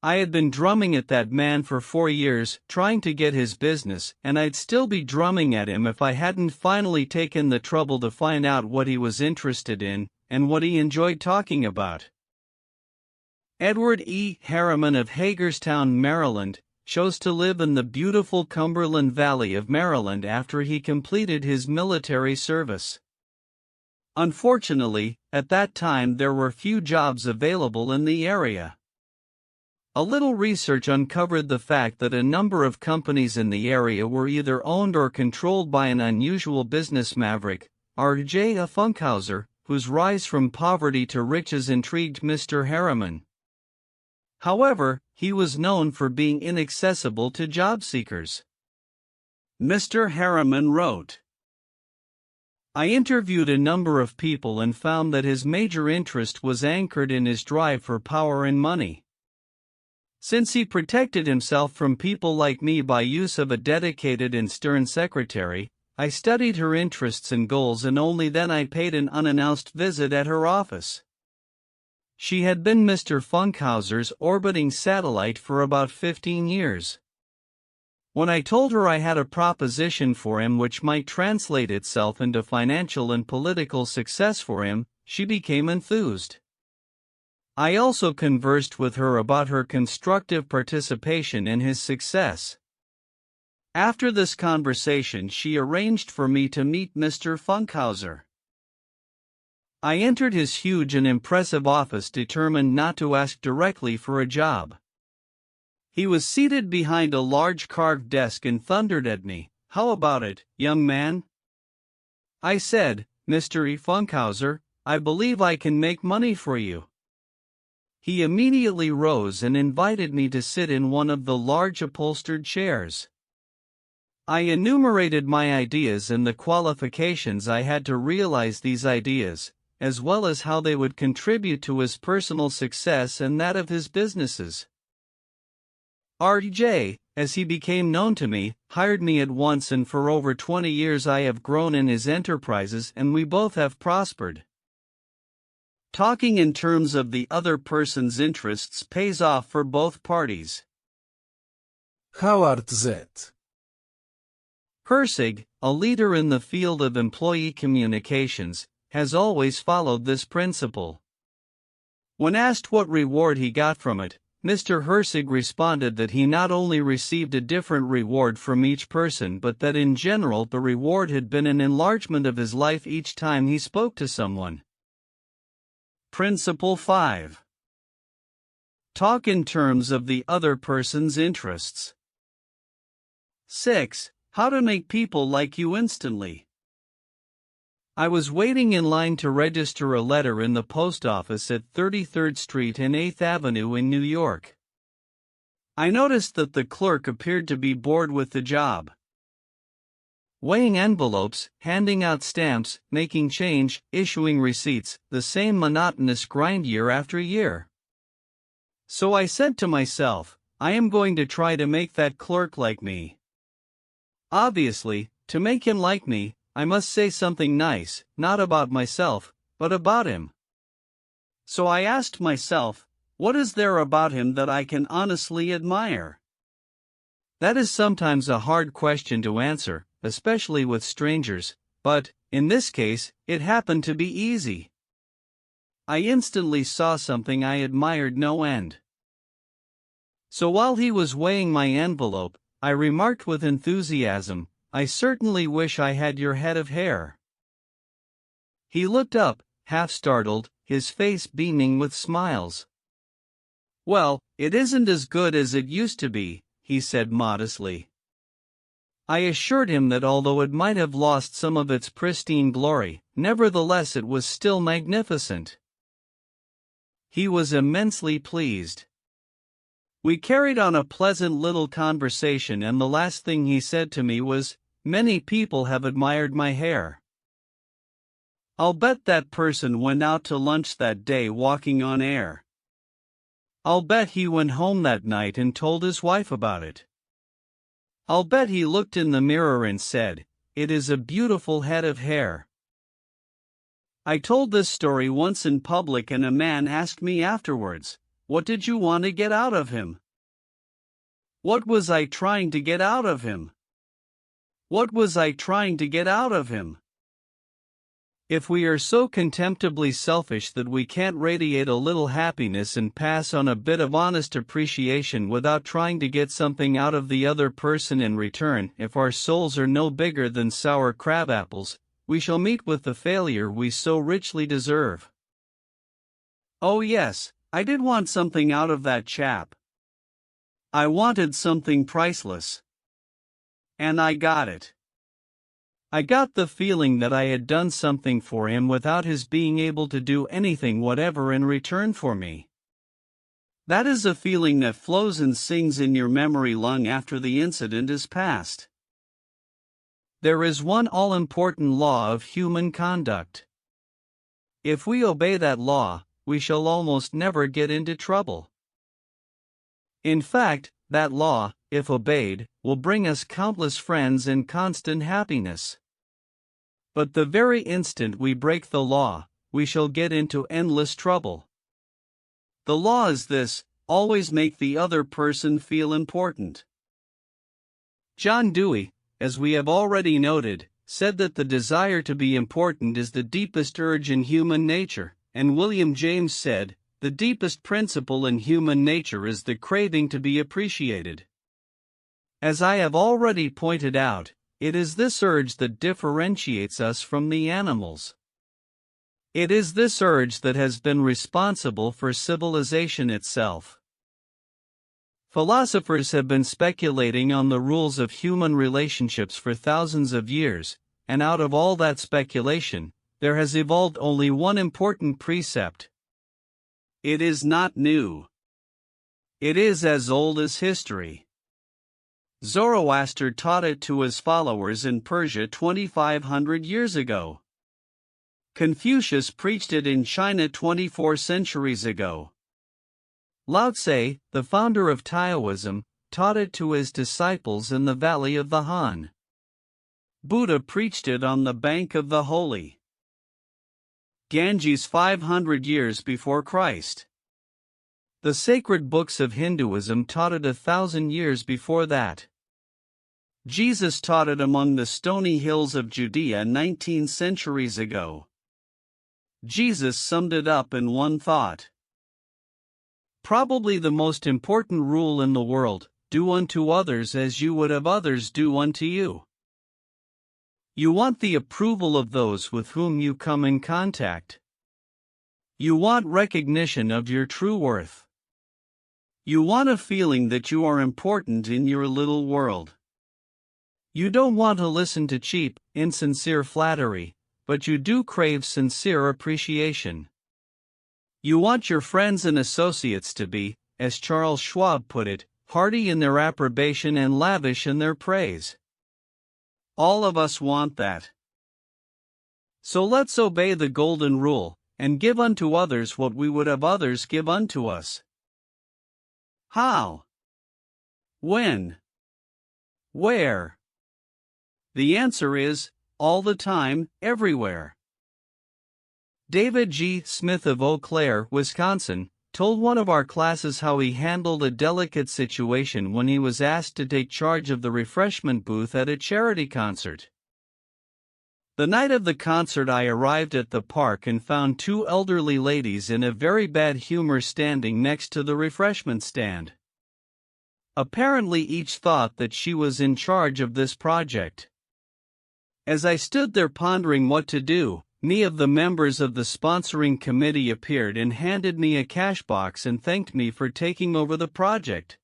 I had been drumming at that man for 4 years, trying to get his business, and I'd still be drumming at him if I hadn't finally taken the trouble to find out what he was interested in, and what he enjoyed talking about. Edward E. Harriman of Hagerstown, Maryland, chose to live in the beautiful Cumberland Valley of Maryland after he completed his military service. Unfortunately, at that time there were few jobs available in the area. A little research uncovered the fact that a number of companies in the area were either owned or controlled by an unusual business maverick, R.J. Funkhauser, whose rise from poverty to riches intrigued Mr. Harriman. However, he was known for being inaccessible to job seekers. Mr. Harriman wrote, "I interviewed a number of people and found that his major interest was anchored in his drive for power and money. Since he protected himself from people like me by use of a dedicated and stern secretary, I studied her interests and goals, and only then I paid an unannounced visit at her office. She had been Mr. Funkhauser's orbiting satellite for about 15 years. When I told her I had a proposition for him which might translate itself into financial and political success for him, she became enthused. I also conversed with her about her constructive participation in his success. After this conversation, she arranged for me to meet Mr. Funkhauser. I entered his huge and impressive office determined not to ask directly for a job. He was seated behind a large carved desk and thundered at me, "How about it, young man?" I said, "Mr. Funkhauser, I believe I can make money for you." He immediately rose and invited me to sit in one of the large upholstered chairs. I enumerated my ideas and the qualifications I had to realize these ideas, as well as how they would contribute to his personal success and that of his businesses. R.J., as he became known to me, hired me at once, and for over 20 years I have grown in his enterprises and we both have prospered. Talking in terms of the other person's interests pays off for both parties. Howard Z. Herzig, a leader in the field of employee communications, has always followed this principle. When asked what reward he got from it, Mr. Herzig responded that he not only received a different reward from each person, but that in general the reward had been an enlargement of his life each time he spoke to someone. Principle 5. Talk in terms of the other person's interests. 6. How to make people like you instantly. I was waiting in line to register a letter in the post office at 33rd Street and 8th Avenue in New York. I noticed that the clerk appeared to be bored with the job. Weighing envelopes, handing out stamps, making change, issuing receipts, the same monotonous grind year after year. So I said to myself, I am going to try to make that clerk like me. Obviously, to make him like me, I must say something nice, not about myself, but about him. So I asked myself, what is there about him that I can honestly admire? That is sometimes a hard question to answer, especially with strangers, but, in this case, it happened to be easy. I instantly saw something I admired no end. So while he was weighing my envelope, I remarked with enthusiasm, "I certainly wish I had your head of hair." He looked up, half startled, his face beaming with smiles. "Well, it isn't as good as it used to be," he said modestly. I assured him that although it might have lost some of its pristine glory, nevertheless it was still magnificent. He was immensely pleased. We carried on a pleasant little conversation, and the last thing he said to me was, "Many people have admired my hair." I'll bet that person went out to lunch that day walking on air. I'll bet he went home that night and told his wife about it. I'll bet he looked in the mirror and said, "It is a beautiful head of hair." I told this story once in public, and a man asked me afterwards, "What did you want to get out of him?" What was I trying to get out of him? What was I trying to get out of him? If we are so contemptibly selfish that we can't radiate a little happiness and pass on a bit of honest appreciation without trying to get something out of the other person in return, if our souls are no bigger than sour crab apples, we shall meet with the failure we so richly deserve. Oh yes, I did want something out of that chap. I wanted something priceless. And I got it. I got the feeling that I had done something for him without his being able to do anything whatever in return for me. That is a feeling that flows and sings in your memory long after the incident is past. There is one all-important law of human conduct. If we obey that law, we shall almost never get into trouble. In fact, that law, if obeyed, will bring us countless friends and constant happiness. But the very instant we break the law, we shall get into endless trouble. The law is this: always make the other person feel important. John Dewey, as we have already noted, said that the desire to be important is the deepest urge in human nature, and William James said, the deepest principle in human nature is the craving to be appreciated. As I have already pointed out, it is this urge that differentiates us from the animals. It is this urge that has been responsible for civilization itself. Philosophers have been speculating on the rules of human relationships for thousands of years, and out of all that speculation, there has evolved only one important precept. It is not new. It is as old as history. Zoroaster taught it to his followers in Persia 2,500 years ago. Confucius preached it in China 24 centuries ago. Lao Tse, the founder of Taoism, taught it to his disciples in the valley of the Han. Buddha preached it on the bank of the holy Ganges 500 years before Christ. The sacred books of Hinduism taught it 1,000 years before that. Jesus taught it among the stony hills of Judea 19 centuries ago. Jesus summed it up in one thought. Probably the most important rule in the world: do unto others as you would have others do unto you. You want the approval of those with whom you come in contact. You want recognition of your true worth. You want a feeling that you are important in your little world. You don't want to listen to cheap, insincere flattery, but you do crave sincere appreciation. You want your friends and associates to be, as Charles Schwab put it, hearty in their approbation and lavish in their praise. All of us want that. So let's obey the golden rule, and give unto others what we would have others give unto us. How? When? Where? The answer is, all the time, everywhere. David G. Smith of Eau Claire, Wisconsin, told one of our classes how he handled a delicate situation when he was asked to take charge of the refreshment booth at a charity concert. The night of the concert, I arrived at the park and found two elderly ladies in a very bad humor standing next to the refreshment stand. Apparently each thought that she was in charge of this project. As I stood there pondering what to do, many of the members of the sponsoring committee appeared and handed me a cash box and thanked me for taking over the project.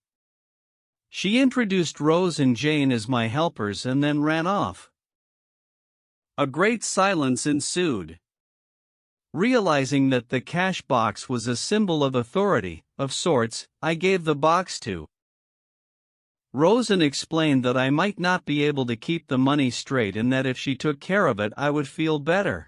She introduced Rose and Jane as my helpers and then ran off. A great silence ensued. Realizing that the cash box was a symbol of authority, of sorts, I gave the box to Rose and explained that I might not be able to keep the money straight and that if she took care of it I would feel better.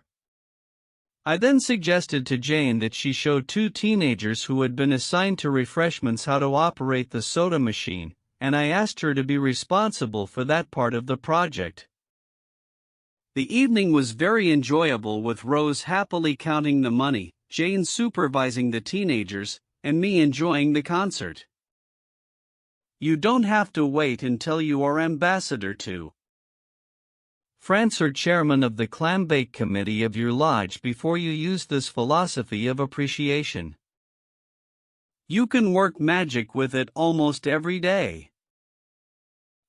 I then suggested to Jane that she show two teenagers who had been assigned to refreshments how to operate the soda machine, and I asked her to be responsible for that part of the project. The evening was very enjoyable, with Rose happily counting the money, Jane supervising the teenagers, and me enjoying the concert. You don't have to wait until you are ambassador to France or chairman of the clambake committee of your lodge before you use this philosophy of appreciation. You can work magic with it almost every day.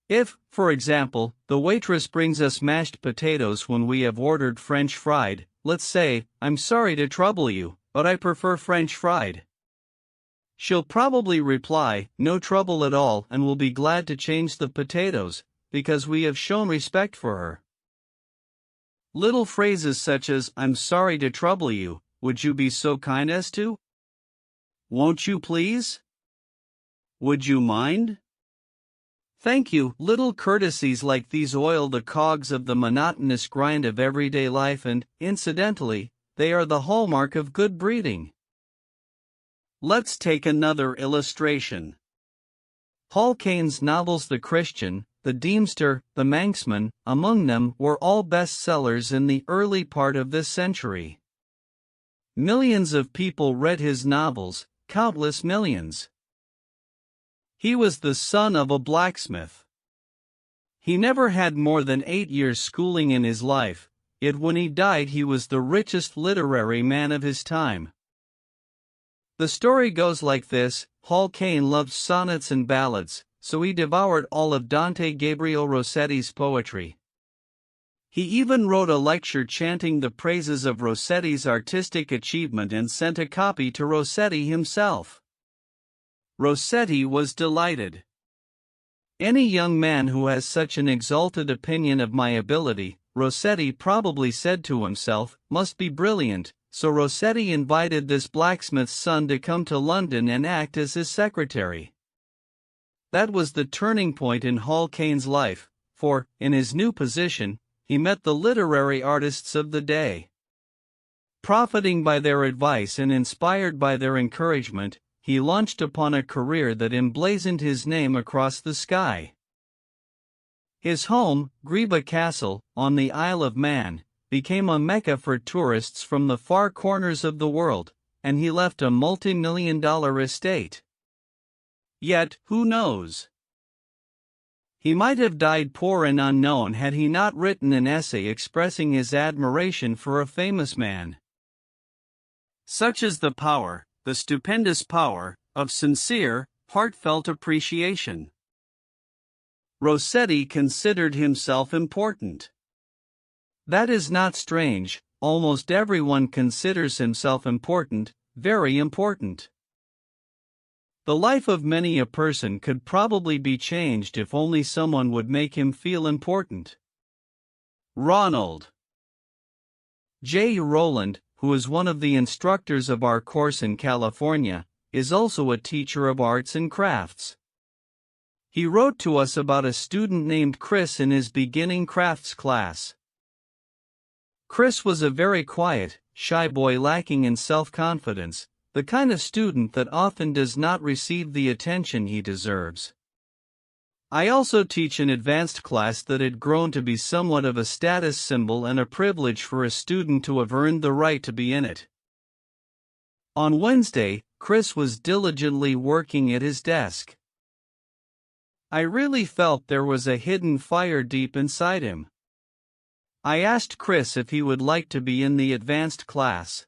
If, for example, the waitress brings us mashed potatoes when we have ordered French fried, let's say, "I'm sorry to trouble you, but I prefer French fried." She'll probably reply, "No trouble at all," and will be glad to change the potatoes, because we have shown respect for her. Little phrases such as, "I'm sorry to trouble you, would you be so kind as to? Won't you please? Would you mind? Thank you." Little courtesies like these oil the cogs of the monotonous grind of everyday life, and, incidentally, they are the hallmark of good breeding. Let's take another illustration. Hall Caine's novels The Christian, The Deemster, The Manxman, among them, were all bestsellers in the early part of this century. Millions of people read his novels, countless millions. He was the son of a blacksmith. He never had more than 8 years schooling in his life, yet when he died he was the richest literary man of his time. The story goes like this: Hall Caine loved sonnets and ballads, so he devoured all of Dante Gabriel Rossetti's poetry. He even wrote a lecture chanting the praises of Rossetti's artistic achievement and sent a copy to Rossetti himself. Rossetti was delighted. Any young man who has such an exalted opinion of my ability, Rossetti probably said to himself, must be brilliant, so Rossetti invited this blacksmith's son to come to London and act as his secretary. That was the turning point in Hall Caine's life, for, in his new position, he met the literary artists of the day. Profiting by their advice and inspired by their encouragement, he launched upon a career that emblazoned his name across the sky. His home, Greeba Castle, on the Isle of Man, became a mecca for tourists from the far corners of the world, and he left a multi-million-dollar estate. Yet, who knows? He might have died poor and unknown had he not written an essay expressing his admiration for a famous man. Such is the power, the stupendous power, of sincere, heartfelt appreciation. Rossetti considered himself important. That is not strange, almost everyone considers himself important, very important. The life of many a person could probably be changed if only someone would make him feel important. Ronald J. Rowland, who is one of the instructors of our course in California, is also a teacher of arts and crafts. He wrote to us about a student named Chris in his beginning crafts class. Chris was a very quiet, shy boy lacking in self-confidence, the kind of student that often does not receive the attention he deserves. I also teach an advanced class that had grown to be somewhat of a status symbol and a privilege for a student to have earned the right to be in it. On Wednesday, Chris was diligently working at his desk. I really felt there was a hidden fire deep inside him. I asked Chris if he would like to be in the advanced class.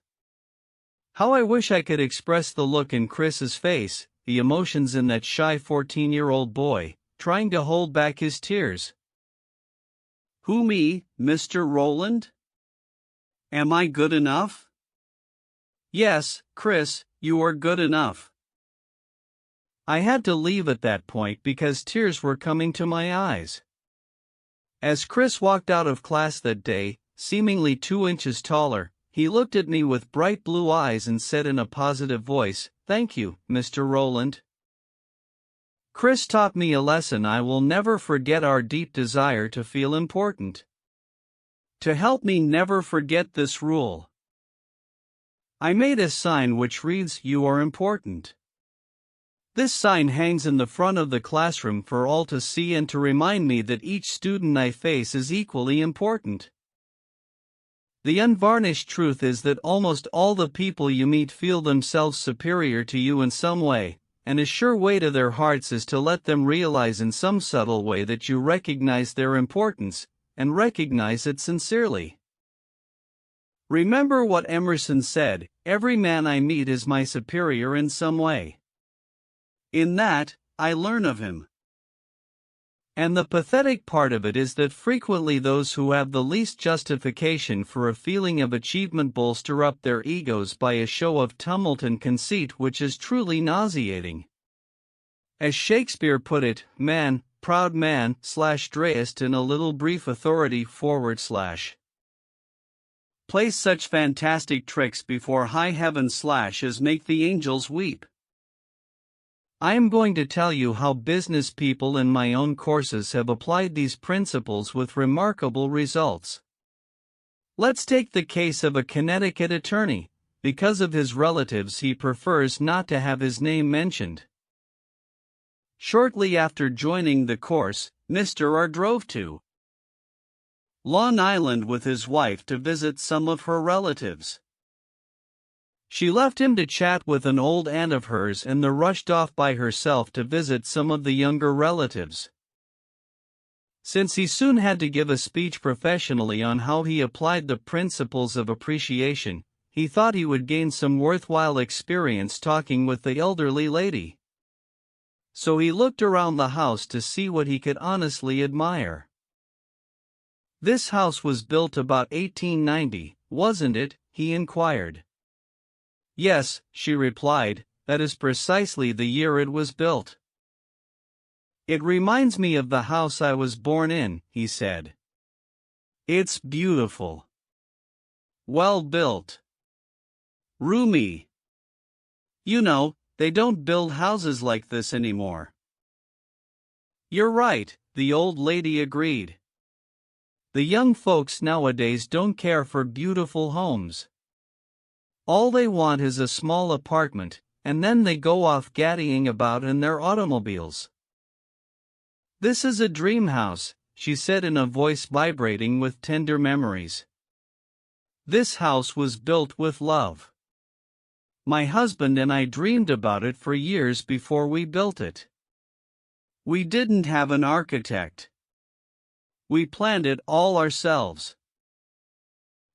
How I wish I could express the look in Chris's face, the emotions in that shy 14-year-old boy, trying to hold back his tears. Who, me, Mr. Rowland? Am I good enough? Yes, Chris, you are good enough. I had to leave at that point because tears were coming to my eyes. As Chris walked out of class that day, seemingly 2 inches taller, he looked at me with bright blue eyes and said in a positive voice, "Thank you, Mr. Rowland." Chris taught me a lesson I will never forget: our deep desire to feel important. To help me never forget this rule, I made a sign which reads, "You are important." This sign hangs in the front of the classroom for all to see and to remind me that each student I face is equally important. The unvarnished truth is that almost all the people you meet feel themselves superior to you in some way, and a sure way to their hearts is to let them realize in some subtle way that you recognize their importance, and recognize it sincerely. Remember what Emerson said, "Every man I meet is my superior in some way. In that, I learn of him." And the pathetic part of it is that frequently those who have the least justification for a feeling of achievement bolster up their egos by a show of tumult and conceit which is truly nauseating. As Shakespeare put it, man, proud man, /Dreist in a little brief authority / plays such fantastic tricks before high heaven / as make the angels weep. I am going to tell you how business people in my own courses have applied these principles with remarkable results. Let's take the case of a Connecticut attorney. Because of his relatives, he prefers not to have his name mentioned. Shortly after joining the course, Mr. R drove to Long Island with his wife to visit some of her relatives. She left him to chat with an old aunt of hers and then rushed off by herself to visit some of the younger relatives. Since he soon had to give a speech professionally on how he applied the principles of appreciation, he thought he would gain some worthwhile experience talking with the elderly lady. So he looked around the house to see what he could honestly admire. "This house was built about 1890, wasn't it?" he inquired. "Yes," she replied, "that is precisely the year it was built." "It reminds me of the house I was born in," he said. "It's beautiful. Well built. Roomy. You know, they don't build houses like this anymore." "You're right," the old lady agreed. "The young folks nowadays don't care for beautiful homes. All they want is a small apartment, and then they go off gaddying about in their automobiles." "This is a dream house," she said in a voice vibrating with tender memories. "This house was built with love. My husband and I dreamed about it for years before we built it. We didn't have an architect. We planned it all ourselves."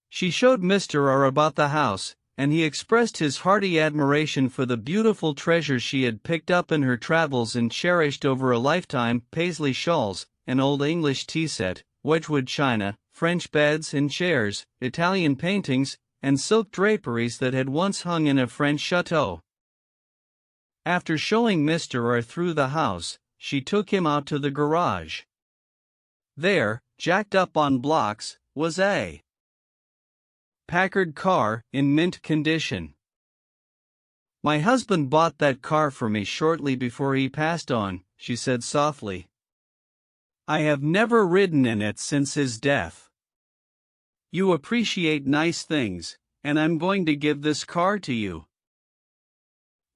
She showed Mr. R about the house, and he expressed his hearty admiration for the beautiful treasures she had picked up in her travels and cherished over a lifetime: Paisley shawls, an old English tea set, Wedgwood china, French beds and chairs, Italian paintings, and silk draperies that had once hung in a French chateau. After showing Mr. R through the house, she took him out to the garage. There, jacked up on blocks, was a Packard car, in mint condition. "My husband bought that car for me shortly before he passed on," she said softly. "I have never ridden in it since his death. You appreciate nice things, and I'm going to give this car to you."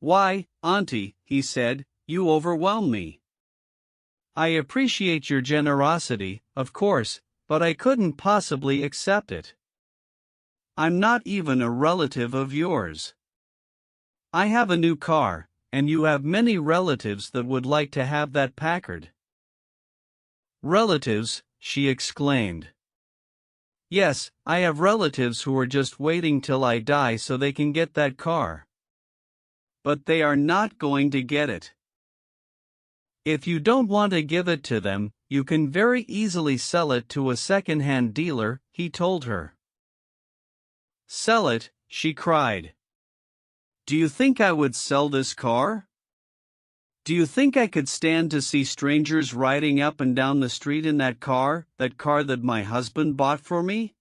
"Why, Auntie," he said, "you overwhelm me. I appreciate your generosity, of course, but I couldn't possibly accept it. I'm not even a relative of yours. I have a new car, and you have many relatives that would like to have that Packard." "Relatives?" she exclaimed. "Yes, I have relatives who are just waiting till I die so they can get that car. But they are not going to get it. If you don't want to give it to them, you can very easily sell it to a second-hand dealer," he told her. "Sell it?" she cried. "Do you think I would sell this car? Do you think I could stand to see strangers riding up and down the street in that car that my husband bought for me?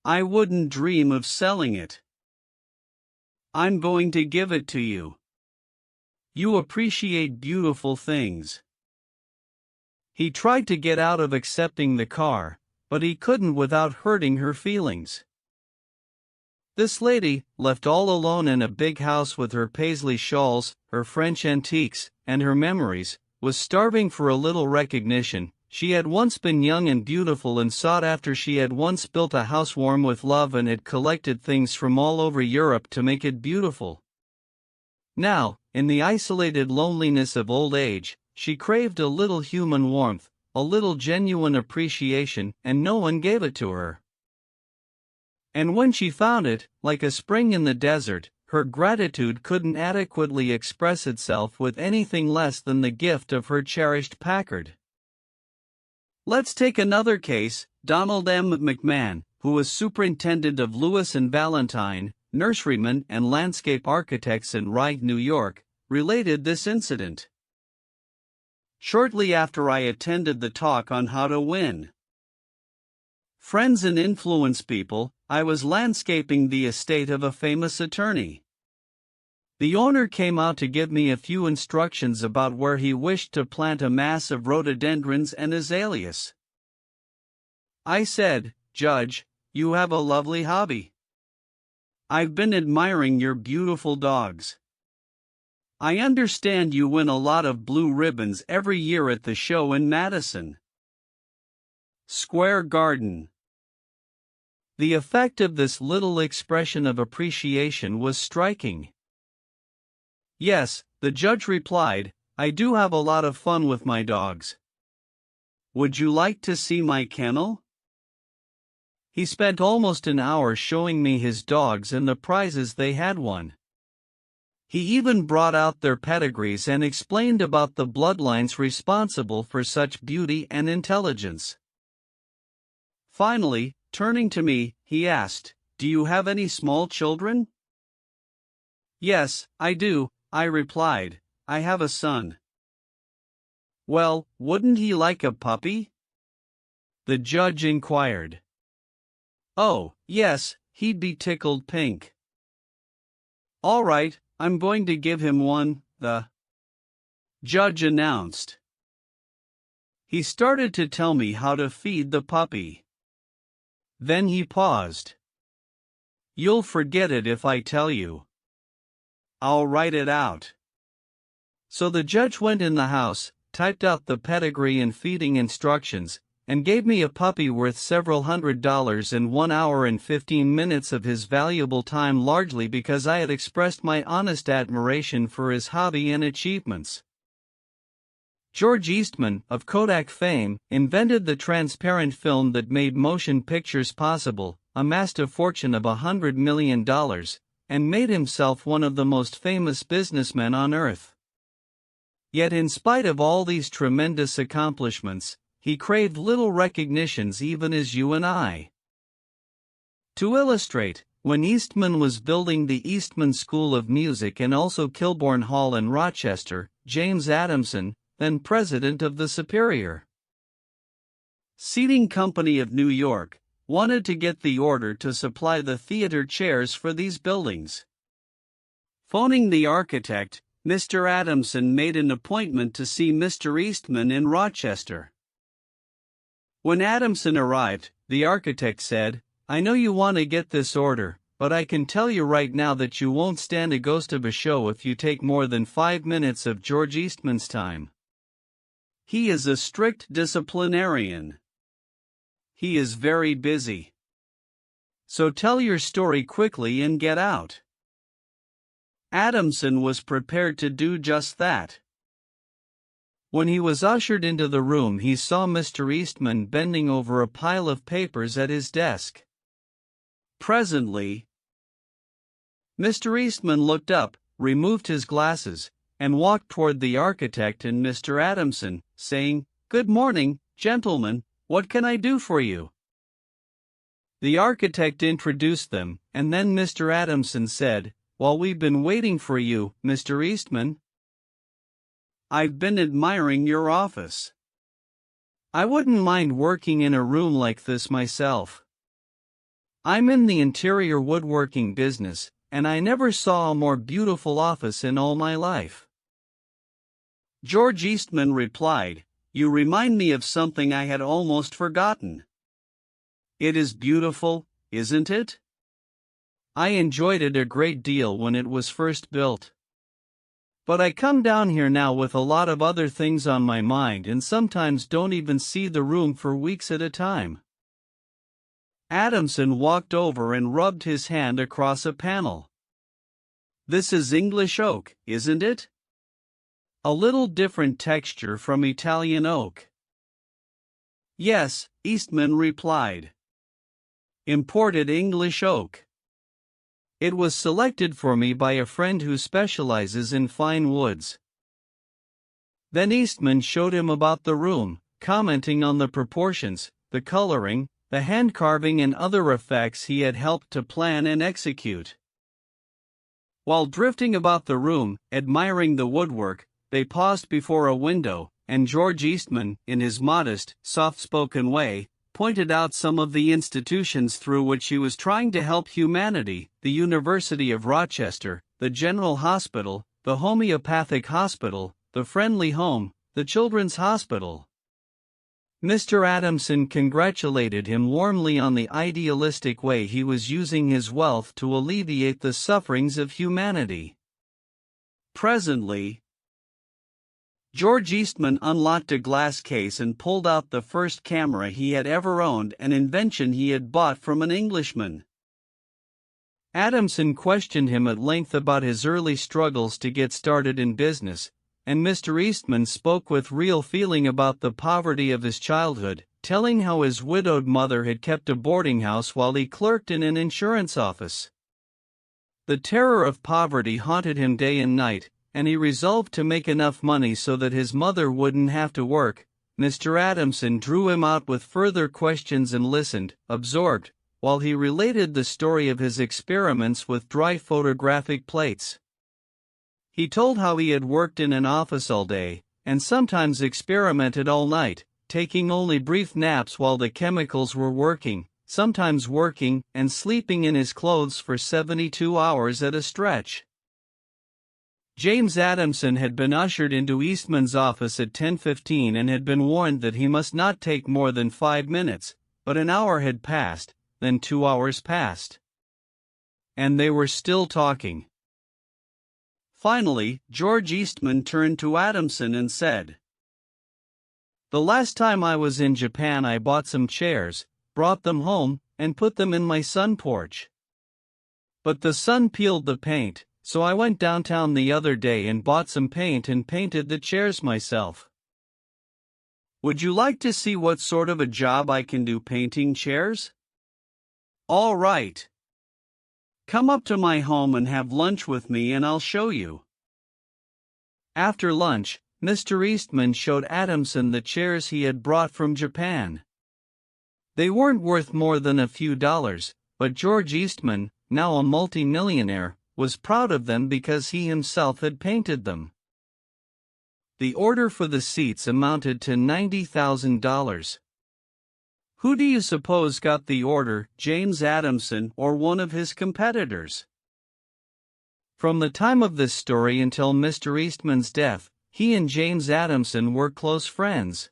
I wouldn't dream of selling it. I'm going to give it to you. You appreciate beautiful things." He tried to get out of accepting the car, but he couldn't without hurting her feelings. This lady, left all alone in a big house with her Paisley shawls, her French antiques, and her memories, was starving for a little recognition. She had once been young and beautiful and sought after. She had once built a house warm with love and had collected things from all over Europe to make it beautiful. Now, in the isolated loneliness of old age, she craved a little human warmth, a little genuine appreciation, and no one gave it to her. And when she found it, like a spring in the desert, her gratitude couldn't adequately express itself with anything less than the gift of her cherished Packard. Let's take another case. Donald M. McMahon, who was superintendent of Lewis and Valentine, nurserymen and landscape architects in Rye, New York, related this incident. "Shortly after I attended the talk on how to win friends and influence people, I was landscaping the estate of a famous attorney. The owner came out to give me a few instructions about where he wished to plant a mass of rhododendrons and azaleas. I said, 'Judge, you have a lovely hobby. I've been admiring your beautiful dogs. I understand you win a lot of blue ribbons every year at the show in Madison Square Garden. The effect of this little expression of appreciation was striking. Yes, the judge replied, I do have a lot of fun with my dogs. Would you like to see my kennel? He spent almost an hour showing me his dogs and the prizes they had won. He even brought out their pedigrees and explained about the bloodlines responsible for such beauty and intelligence. Finally, turning to me, he asked, Do you have any small children? Yes, I do, I replied. I have a son. Well, wouldn't he like a puppy? The judge inquired. Oh, yes, he'd be tickled pink. All right, I'm going to give him one, the judge announced. He started to tell me how to feed the puppy. Then he paused. You'll forget it if I tell you. I'll write it out. So the judge went in the house, typed out the pedigree and feeding instructions, and gave me a puppy worth several $100s and 1 hour and 15 minutes of his valuable time, largely because I had expressed my honest admiration for his hobby and achievements. George Eastman, of Kodak fame, invented the transparent film that made motion pictures possible, amassed a fortune of $100 million, and made himself one of the most famous businessmen on earth. Yet in spite of all these tremendous accomplishments, he craved little recognitions even as you and I. To illustrate, when Eastman was building the Eastman School of Music and also Kilbourne Hall in Rochester, James Adamson, then president of the Superior Seating Company of New York, wanted to get the order to supply the theater chairs for these buildings. Phoning the architect, Mr. Adamson made an appointment to see Mr. Eastman in Rochester. When Adamson arrived, the architect said, I know you want to get this order, but I can tell you right now that you won't stand a ghost of a show if you take more than 5 minutes of George Eastman's time. He is a strict disciplinarian. He is very busy. So tell your story quickly and get out. Adamson was prepared to do just that. When he was ushered into the room, he saw Mr. Eastman bending over a pile of papers at his desk. Presently, Mr. Eastman looked up, removed his glasses, and walked toward the architect and Mr. Adamson, saying, Good morning, gentlemen, what can I do for you? The architect introduced them, and then Mr. Adamson said, While we've been waiting for you, Mr. Eastman, I've been admiring your office. I wouldn't mind working in a room like this myself. I'm in the interior woodworking business, and I never saw a more beautiful office in all my life. George Eastman replied, You remind me of something I had almost forgotten. It is beautiful, isn't it? I enjoyed it a great deal when it was first built. But I come down here now with a lot of other things on my mind and sometimes don't even see the room for weeks at a time. Adamson walked over and rubbed his hand across a panel. This is English oak, isn't it? A little different texture from Italian oak. Yes, Eastman replied. Imported English oak. It was selected for me by a friend who specializes in fine woods. Then Eastman showed him about the room, commenting on the proportions, the coloring, the hand carving and other effects he had helped to plan and execute. While drifting about the room, admiring the woodwork, they paused before a window, and George Eastman, in his modest, soft-spoken way, pointed out some of the institutions through which he was trying to help humanity: the University of Rochester, the General Hospital, the Homeopathic Hospital, the Friendly Home, the Children's Hospital. Mr. Adamson congratulated him warmly on the idealistic way he was using his wealth to alleviate the sufferings of humanity. Presently, George Eastman unlocked a glass case and pulled out the first camera he had ever owned, an invention he had bought from an Englishman. Adamson questioned him at length about his early struggles to get started in business, and Mr. Eastman spoke with real feeling about the poverty of his childhood, telling how his widowed mother had kept a boarding house while he clerked in an insurance office. The terror of poverty haunted him day and night, and he resolved to make enough money so that his mother wouldn't have to work. Mr. Adamson drew him out with further questions and listened, absorbed, while he related the story of his experiments with dry photographic plates. He told how he had worked in an office all day, and sometimes experimented all night, taking only brief naps while the chemicals were working, sometimes working and sleeping in his clothes for 72 hours at a stretch. James Adamson had been ushered into Eastman's office at 10:15 and had been warned that he must not take more than 5 minutes, but an hour had passed, then 2 hours passed. And they were still talking. Finally, George Eastman turned to Adamson and said, "The last time I was in Japan I bought some chairs, brought them home, and put them in my sun porch. But the sun peeled the paint, so I went downtown the other day and bought some paint and painted the chairs myself. Would you like to see what sort of a job I can do painting chairs? All right. Come up to my home and have lunch with me and I'll show you." After lunch, Mr. Eastman showed Adamson the chairs he had brought from Japan. They weren't worth more than a few dollars, but George Eastman, now a multi-millionaire, was proud of them because he himself had painted them. The order for the seats amounted to $90,000. Who do you suppose got the order, James Adamson or one of his competitors? From the time of this story until Mr. Eastman's death, he and James Adamson were close friends.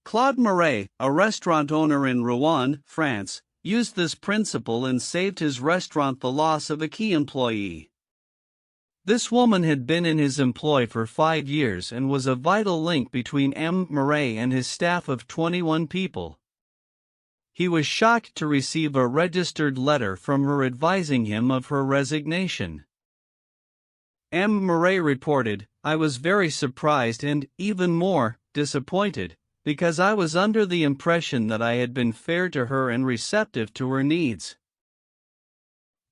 Claude Marais, a restaurant owner in Rouen, France, used this principle and saved his restaurant the loss of a key employee. This woman had been in his employ for 5 years and was a vital link between M. Marais and his staff of 21 people. He was shocked to receive a registered letter from her advising him of her resignation. M. Marais reported, "I was very surprised and, even more, disappointed, because I was under the impression that I had been fair to her and receptive to her needs.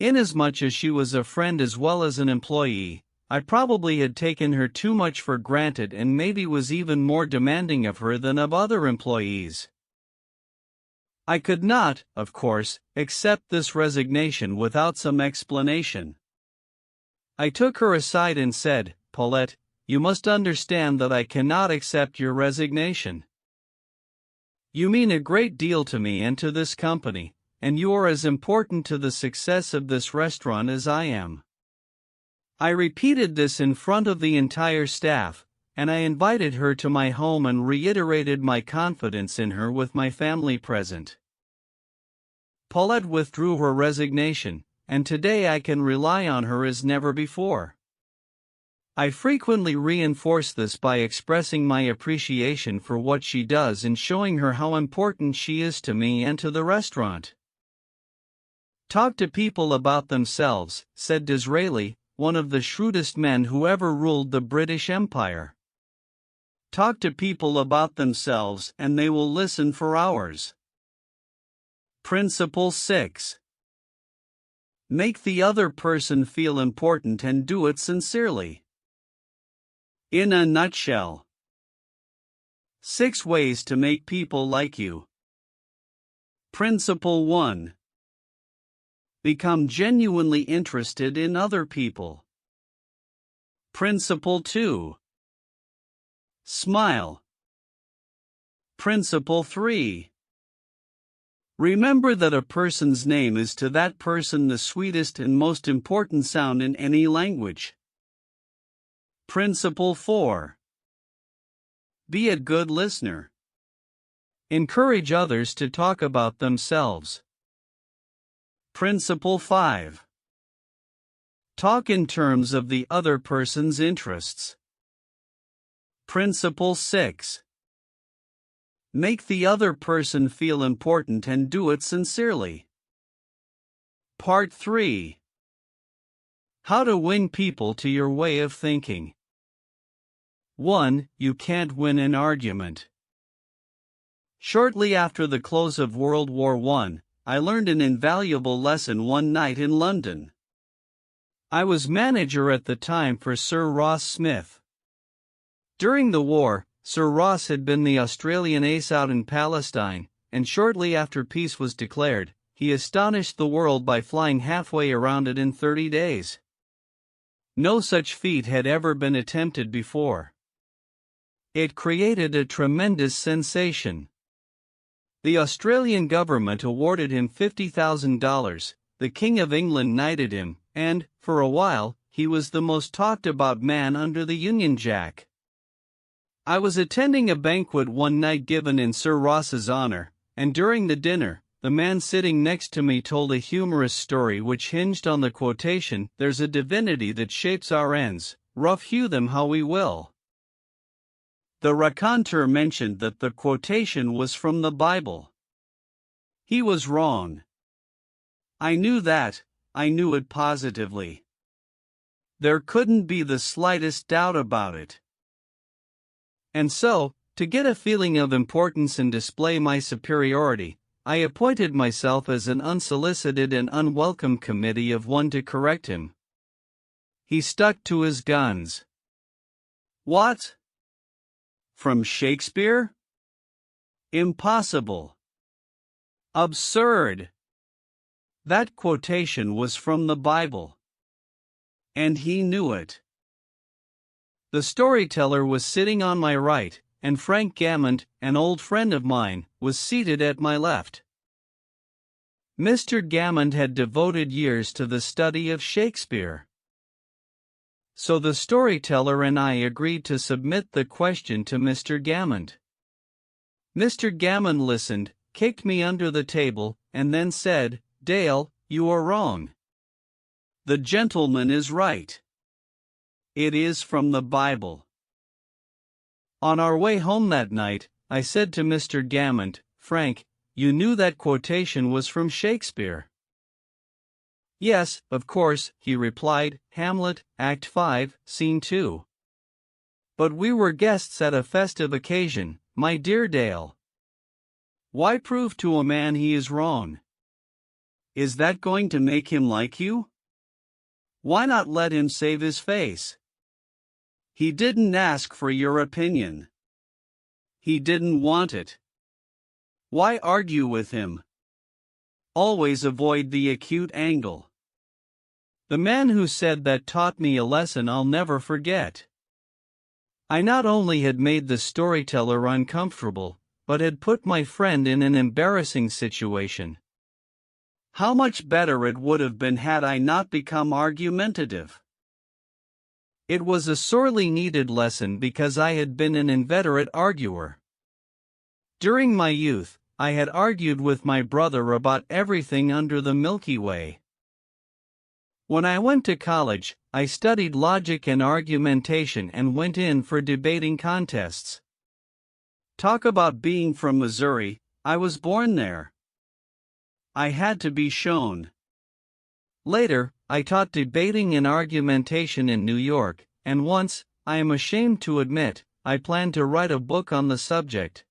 Inasmuch as she was a friend as well as an employee, I probably had taken her too much for granted and maybe was even more demanding of her than of other employees. I could not, of course, accept this resignation without some explanation. I took her aside and said, 'Paulette, you must understand that I cannot accept your resignation. You mean a great deal to me and to this company, and you are as important to the success of this restaurant as I am.' I repeated this in front of the entire staff, and I invited her to my home and reiterated my confidence in her with my family present. Paulette withdrew her resignation, and today I can rely on her as never before. I frequently reinforce this by expressing my appreciation for what she does and showing her how important she is to me and to the restaurant." "Talk to people about themselves," said Disraeli, one of the shrewdest men who ever ruled the British Empire. "Talk to people about themselves and they will listen for hours." Principle 6. Make the other person feel important and do it sincerely. In a nutshell. 6 ways to make people like you. Principle 1. Become genuinely interested in other people. Principle 2. Smile. Principle 3. Remember that a person's name is to that person the sweetest and most important sound in any language. Principle 4. Be a good listener. Encourage others to talk about themselves. Principle 5. Talk in terms of the other person's interests. Principle 6. Make the other person feel important and do it sincerely. Part 3. How to win people to your way of thinking. 1. You can't win an argument. Shortly after the close of World War I, I learned an invaluable lesson one night in London. I was manager at the time for Sir Ross Smith. During the war, Sir Ross had been the Australian ace out in Palestine, and shortly after peace was declared, he astonished the world by flying halfway around it in 30 days. No such feat had ever been attempted before. It created a tremendous sensation. The Australian government awarded him $50,000, the King of England knighted him, and, for a while, he was the most talked about man under the Union Jack. I was attending a banquet one night given in Sir Ross's honor, and during the dinner, the man sitting next to me told a humorous story which hinged on the quotation, "There's a divinity that shapes our ends, rough hew them how we will." The raconteur mentioned that the quotation was from the Bible. He was wrong. I knew that, I knew it positively. There couldn't be the slightest doubt about it. And so, to get a feeling of importance and display my superiority, I appointed myself as an unsolicited and unwelcome committee of one to correct him. He stuck to his guns. What? From Shakespeare? Impossible. Absurd. That quotation was from the Bible. And he knew it. The storyteller was sitting on my right, and Frank Gammond, an old friend of mine, was seated at my left. Mr. Gammond had devoted years to the study of Shakespeare. So the storyteller and I agreed to submit the question to Mr. Gammond. Mr. Gammond listened, kicked me under the table, and then said, "Dale, you are wrong. The gentleman is right. It is from the Bible." On our way home that night, I said to Mr. Gammond, "Frank, you knew that quotation was from Shakespeare?" "Yes, of course," he replied, "Hamlet, Act 5, Scene 2. But we were guests at a festive occasion, my dear Dale. Why prove to a man he is wrong? Is that going to make him like you? Why not let him save his face? He didn't ask for your opinion. He didn't want it. Why argue with him? Always avoid the acute angle." The man who said that taught me a lesson I'll never forget. I not only had made the storyteller uncomfortable, but had put my friend in an embarrassing situation. How much better it would have been had I not become argumentative. It was a sorely needed lesson because I had been an inveterate arguer. During my youth, I had argued with my brother about everything under the Milky Way. When I went to college, I studied logic and argumentation and went in for debating contests. Talk about being from Missouri, I was born there. I had to be shown. Later, I taught debating and argumentation in New York, and once, I am ashamed to admit, I planned to write a book on the subject.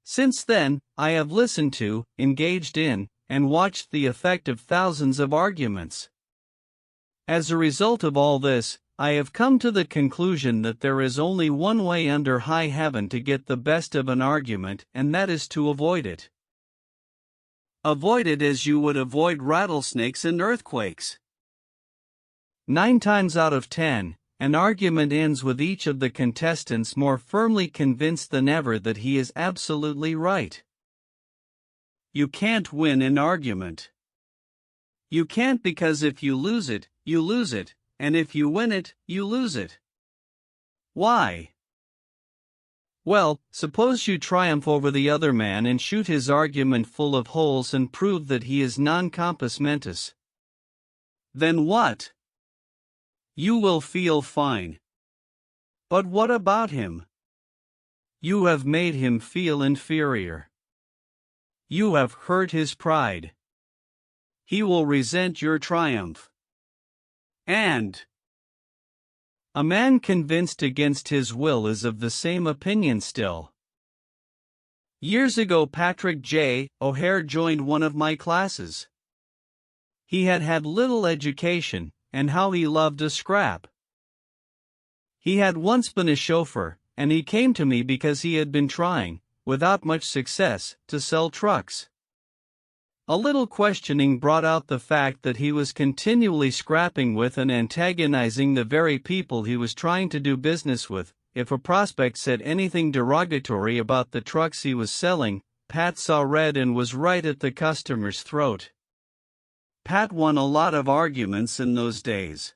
Since then, I have listened to, engaged in, and watched the effect of thousands of arguments. As a result of all this, I have come to the conclusion that there is only one way under high heaven to get the best of an argument, and that is to avoid it. Avoid it as you would avoid rattlesnakes and earthquakes. 9 times out of 10, an argument ends with each of the contestants more firmly convinced than ever that he is absolutely right. You can't win an argument. You can't because if you lose it, you lose it, and if you win it, you lose it. Why? Well, suppose you triumph over the other man and shoot his argument full of holes and prove that he is non compos mentis. Then what? You will feel fine. But what about him? You have made him feel inferior. You have hurt his pride. He will resent your triumph. And a man convinced against his will is of the same opinion still. Years ago, Patrick J. O'Hare joined one of my classes. He had had little education, and how he loved a scrap. He had once been a chauffeur, and he came to me because he had been trying, without much success, to sell trucks. A little questioning brought out the fact that he was continually scrapping with and antagonizing the very people he was trying to do business with. If a prospect said anything derogatory about the trucks he was selling, Pat saw red and was right at the customer's throat. Pat won a lot of arguments in those days.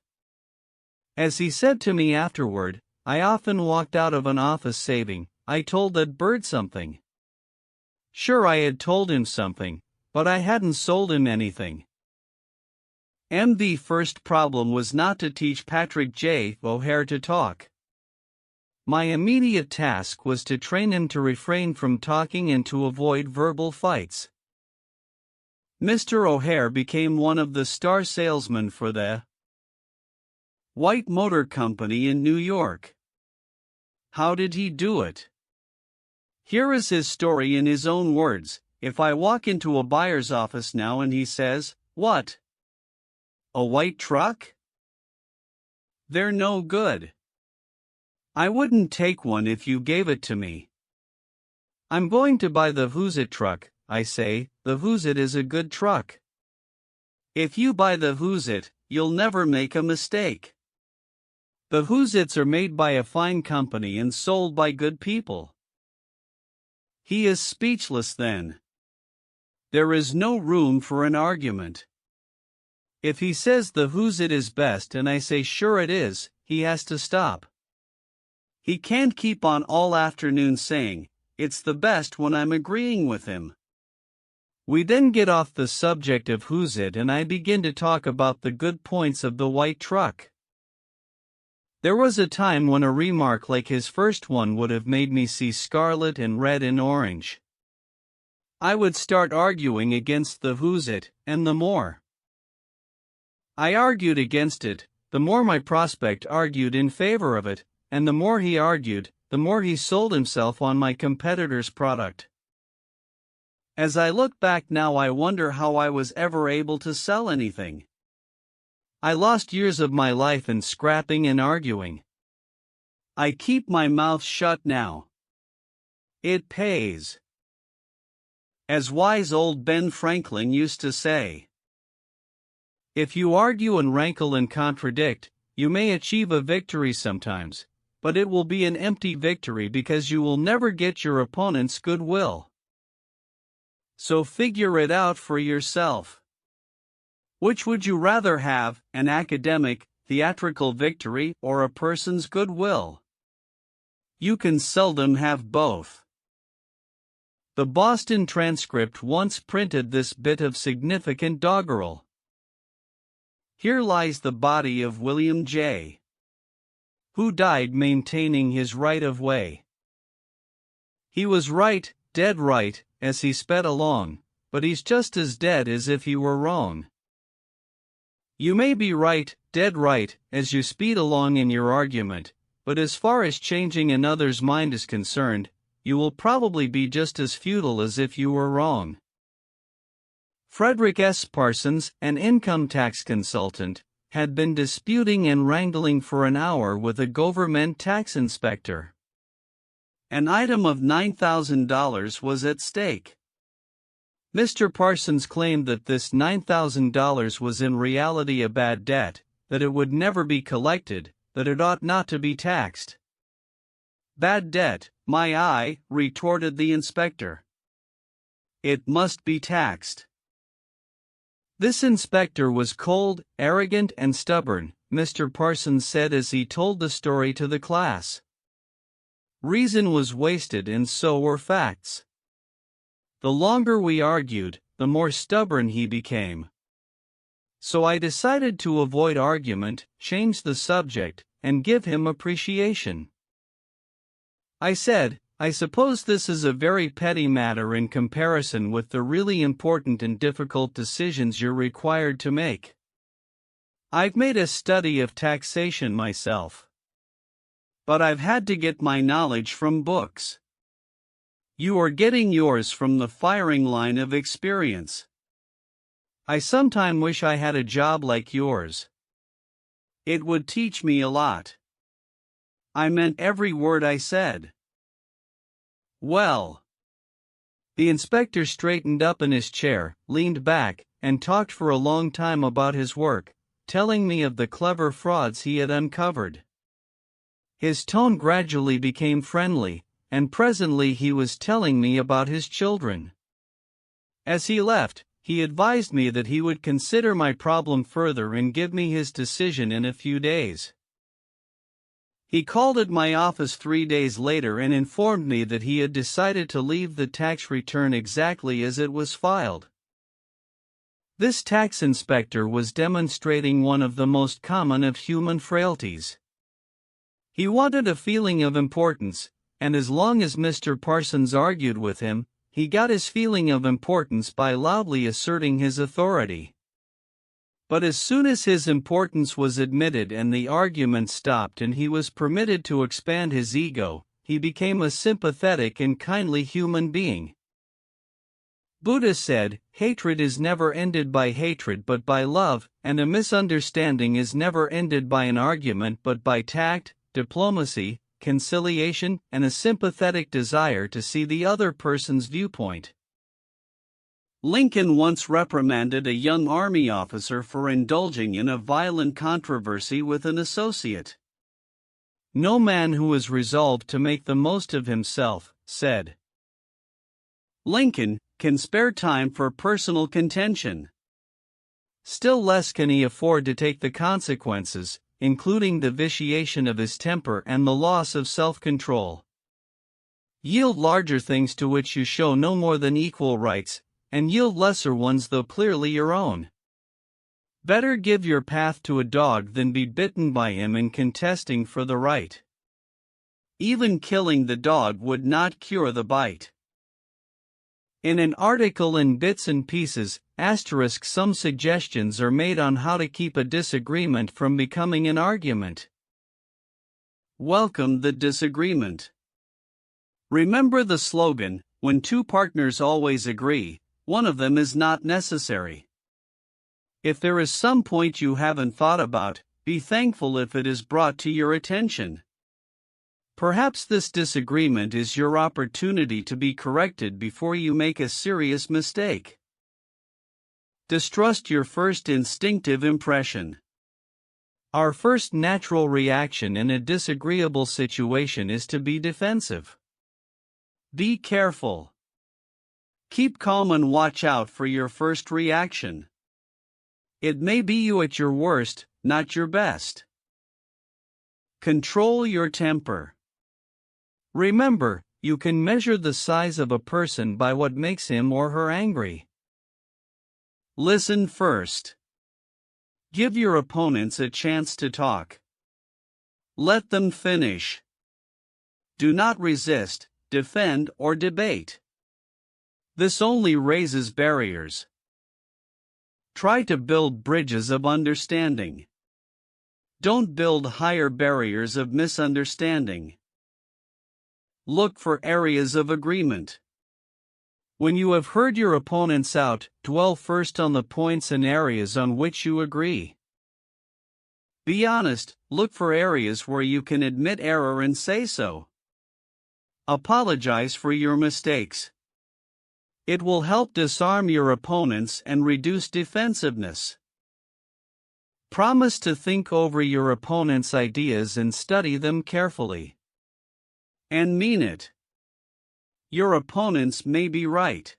As he said to me afterward, I often walked out of an office saying, I told that bird something. Sure, I had told him something, but I hadn't sold him anything. The first problem was not to teach Patrick J. O'Hare to talk. My immediate task was to train him to refrain from talking and to avoid verbal fights. Mr. O'Hare became one of the star salesmen for the White Motor Company in New York. How did he do it? Here is his story in his own words. If I walk into a buyer's office now and he says, "What? A white truck? They're no good. I wouldn't take one if you gave it to me. I'm going to buy the Who's It truck," I say. The Who's It is a good truck. If you buy the Who's It, you'll never make a mistake. The Who's Its are made by a fine company and sold by good people. He is speechless then. There is no room for an argument. If he says the Who's It is best and I say sure it is, he has to stop. He can't keep on all afternoon saying, it's the best when I'm agreeing with him. We then get off the subject of Who's It and I begin to talk about the good points of the white truck. There was a time when a remark like his first one would have made me see scarlet and red and orange. I would start arguing against the Who's It, and the more I argued against it, the more my prospect argued in favor of it, and the more he argued, the more he sold himself on my competitor's product. As I look back now, I wonder how I was ever able to sell anything. I lost years of my life in scrapping and arguing. I keep my mouth shut now. It pays. As wise old Ben Franklin used to say, if you argue and rankle and contradict, you may achieve a victory sometimes, but it will be an empty victory because you will never get your opponent's goodwill. So figure it out for yourself. Which would you rather have, an academic, theatrical victory or a person's goodwill? You can seldom have both. The Boston Transcript once printed this bit of significant doggerel. Here lies the body of William J., who died maintaining his right of way. He was right, dead right, as he sped along, but he's just as dead as if he were wrong. You may be right, dead right, as you speed along in your argument, but as far as changing another's mind is concerned, you will probably be just as futile as if you were wrong. Frederick S. Parsons, an income tax consultant, had been disputing and wrangling for an hour with a government tax inspector. An item of $9,000 was at stake. Mr. Parsons claimed that this $9,000 was in reality a bad debt, that it would never be collected, that it ought not to be taxed. Bad debt, my eye, retorted the inspector. It must be taxed. This inspector was cold, arrogant, and stubborn, Mr. Parsons said as he told the story to the class. Reason was wasted and so were facts. The longer we argued, the more stubborn he became. So I decided to avoid argument, change the subject, and give him appreciation. I said, "I suppose this is a very petty matter in comparison with the really important and difficult decisions you're required to make. I've made a study of taxation myself. But I've had to get my knowledge from books. You are getting yours from the firing line of experience. I sometimes wish I had a job like yours. It would teach me a lot." I meant every word I said. Well. The inspector straightened up in his chair, leaned back, and talked for a long time about his work, telling me of the clever frauds he had uncovered. His tone gradually became friendly, and presently he was telling me about his children. As he left, he advised me that he would consider my problem further and give me his decision in a few days. He called at my office 3 days later and informed me that he had decided to leave the tax return exactly as it was filed. This tax inspector was demonstrating one of the most common of human frailties. He wanted a feeling of importance, and as long as Mr. Parsons argued with him, he got his feeling of importance by loudly asserting his authority. But as soon as his importance was admitted and the argument stopped and he was permitted to expand his ego, he became a sympathetic and kindly human being. Buddha said, "Hatred is never ended by hatred but by love, and a misunderstanding is never ended by an argument but by tact, diplomacy, conciliation, and a sympathetic desire to see the other person's viewpoint." Lincoln once reprimanded a young army officer for indulging in a violent controversy with an associate. "No man who is resolved to make the most of himself," said Lincoln, "can spare time for personal contention. Still less can he afford to take the consequences, including the vitiation of his temper and the loss of self-control. Yield larger things to which you show no more than equal rights, and yield lesser ones though clearly your own. Better give your path to a dog than be bitten by him in contesting for the right. Even killing the dog would not cure the bite." In an article in Bits and Pieces, some suggestions are made on how to keep a disagreement from becoming an argument. Welcome the disagreement. Remember the slogan, "When two partners always agree, one of them is not necessary." If there is some point you haven't thought about, be thankful if it is brought to your attention. Perhaps this disagreement is your opportunity to be corrected before you make a serious mistake. Distrust your first instinctive impression. Our first natural reaction in a disagreeable situation is to be defensive. Be careful. Keep calm and watch out for your first reaction. It may be you at your worst, not your best. Control your temper. Remember, you can measure the size of a person by what makes him or her angry. Listen first. Give your opponents a chance to talk. Let them finish. Do not resist, defend, or debate. This only raises barriers. Try to build bridges of understanding. Don't build higher barriers of misunderstanding. Look for areas of agreement. When you have heard your opponents out, dwell first on the points and areas on which you agree. Be honest, look for areas where you can admit error and say so. Apologize for your mistakes. It will help disarm your opponents and reduce defensiveness. Promise to think over your opponent's ideas and study them carefully. And mean it. Your opponents may be right.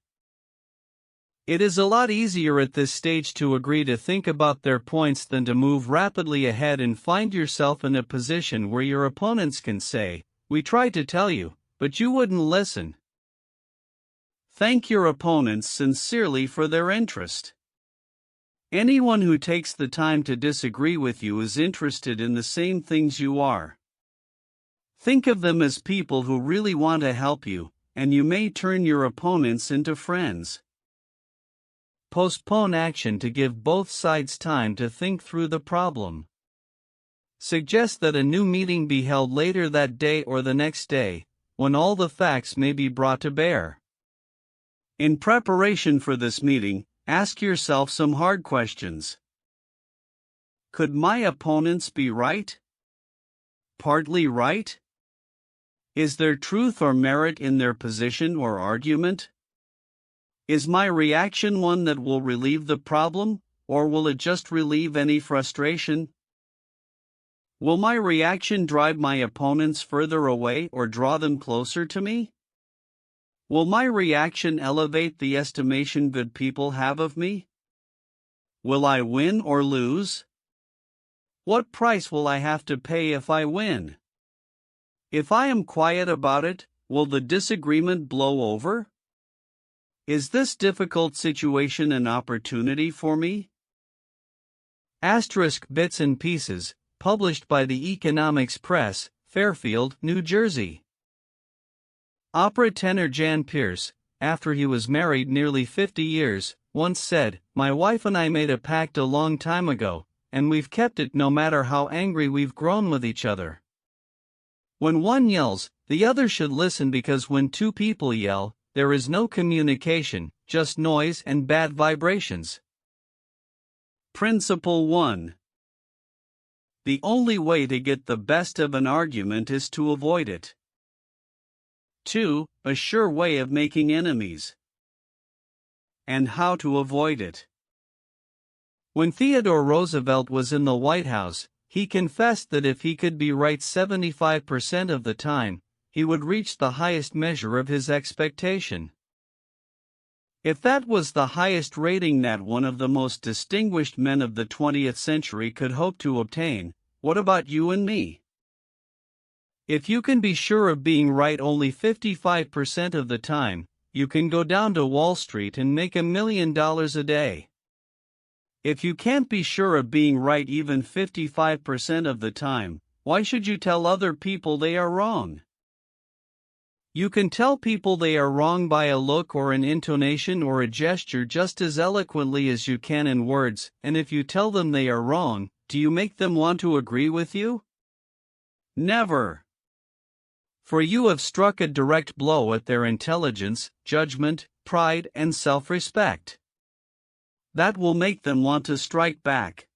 It is a lot easier at this stage to agree to think about their points than to move rapidly ahead and find yourself in a position where your opponents can say, "We tried to tell you, but you wouldn't listen." Thank your opponents sincerely for their interest. Anyone who takes the time to disagree with you is interested in the same things you are. Think of them as people who really want to help you, and you may turn your opponents into friends. Postpone action to give both sides time to think through the problem. Suggest that a new meeting be held later that day or the next day, when all the facts may be brought to bear. In preparation for this meeting, ask yourself some hard questions. Could my opponents be right? Partly right? Is there truth or merit in their position or argument? Is my reaction one that will relieve the problem, or will it just relieve any frustration? Will my reaction drive my opponents further away or draw them closer to me? Will my reaction elevate the estimation good people have of me? Will I win or lose? What price will I have to pay if I win? If I am quiet about it, will the disagreement blow over? Is this difficult situation an opportunity for me? Asterisk Bits and Pieces, published by the Economics Press, Fairfield, New Jersey. Opera tenor Jan Pierce, after he was married nearly 50 years, once said, "My wife and I made a pact a long time ago, and we've kept it no matter how angry we've grown with each other. When one yells, the other should listen, because when two people yell, there is no communication, just noise and bad vibrations." Principle 1. The only way to get the best of an argument is to avoid it. 2. A sure way of making enemies. And how to avoid it. When Theodore Roosevelt was in the White House, he confessed that if he could be right 75% of the time, he would reach the highest measure of his expectation. If that was the highest rating that one of the most distinguished men of the 20th century could hope to obtain, what about you and me? If you can be sure of being right only 55% of the time, you can go down to Wall Street and make $1 million a day. If you can't be sure of being right even 55% of the time, why should you tell other people they are wrong? You can tell people they are wrong by a look or an intonation or a gesture just as eloquently as you can in words, and if you tell them they are wrong, do you make them want to agree with you? Never. For you have struck a direct blow at their intelligence, judgment, pride, and self-respect. That will make them want to strike back.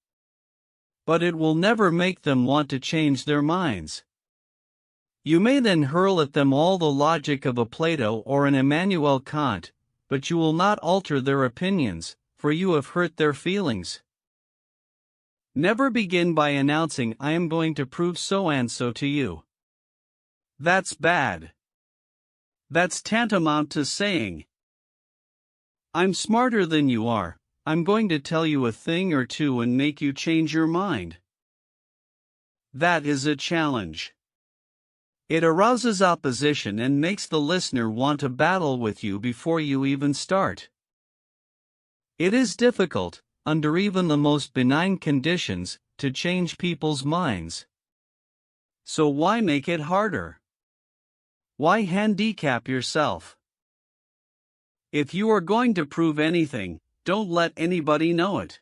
But it will never make them want to change their minds. You may then hurl at them all the logic of a Plato or an Immanuel Kant, but you will not alter their opinions, for you have hurt their feelings. Never begin by announcing, "I am going to prove so and so to you." That's bad. That's tantamount to saying, "I'm smarter than you are, I'm going to tell you a thing or two and make you change your mind." That is a challenge. It arouses opposition and makes the listener want to battle with you before you even start. It is difficult, under even the most benign conditions, to change people's minds. So why make it harder? Why handicap yourself? If you are going to prove anything, don't let anybody know it.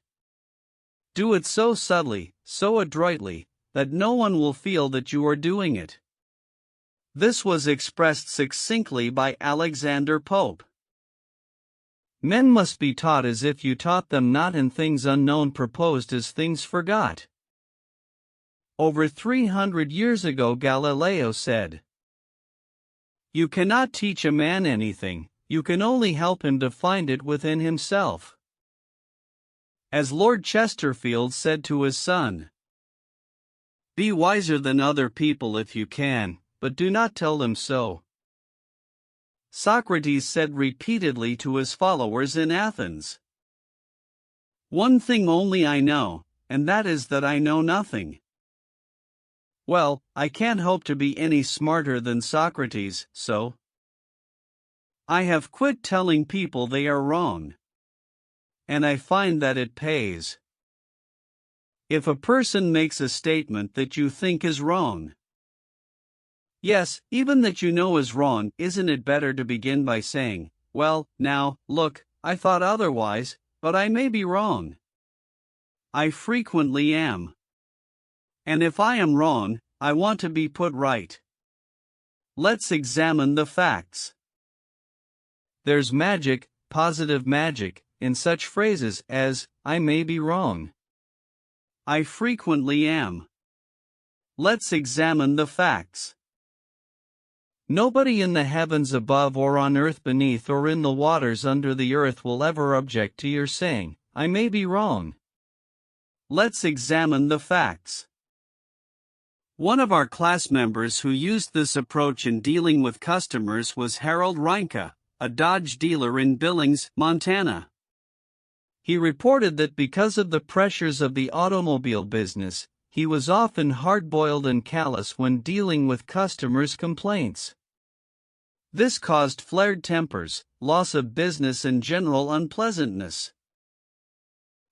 Do it so subtly, so adroitly, that no one will feel that you are doing it. This was expressed succinctly by Alexander Pope. Men must be taught as if you taught them, not in things unknown proposed as things forgot. Over 300 years ago Galileo said, "You cannot teach a man anything, you can only help him to find it within himself." As Lord Chesterfield said to his son, "Be wiser than other people if you can, but do not tell them so." Socrates said repeatedly to his followers in Athens, "One thing only I know, and that is that I know nothing." Well, I can't hope to be any smarter than Socrates, so I have quit telling people they are wrong. and I find that it pays. If a person makes a statement that you think is wrong, yes, even that you know is wrong, isn't it better to begin by saying, well, now, look, I thought otherwise, but I may be wrong. I frequently am. And if I am wrong, I want to be put right. Let's examine the facts. There's magic, positive magic, in such phrases as, I may be wrong. I frequently am. Let's examine the facts. Nobody in the heavens above or on earth beneath or in the waters under the earth will ever object to your saying, I may be wrong. Let's examine the facts. One of our class members who used this approach in dealing with customers was Harold Reinke, a Dodge dealer in Billings, Montana. He reported that because of the pressures of the automobile business, he was often hard-boiled and callous when dealing with customers' complaints. This caused flared tempers, loss of business and general unpleasantness.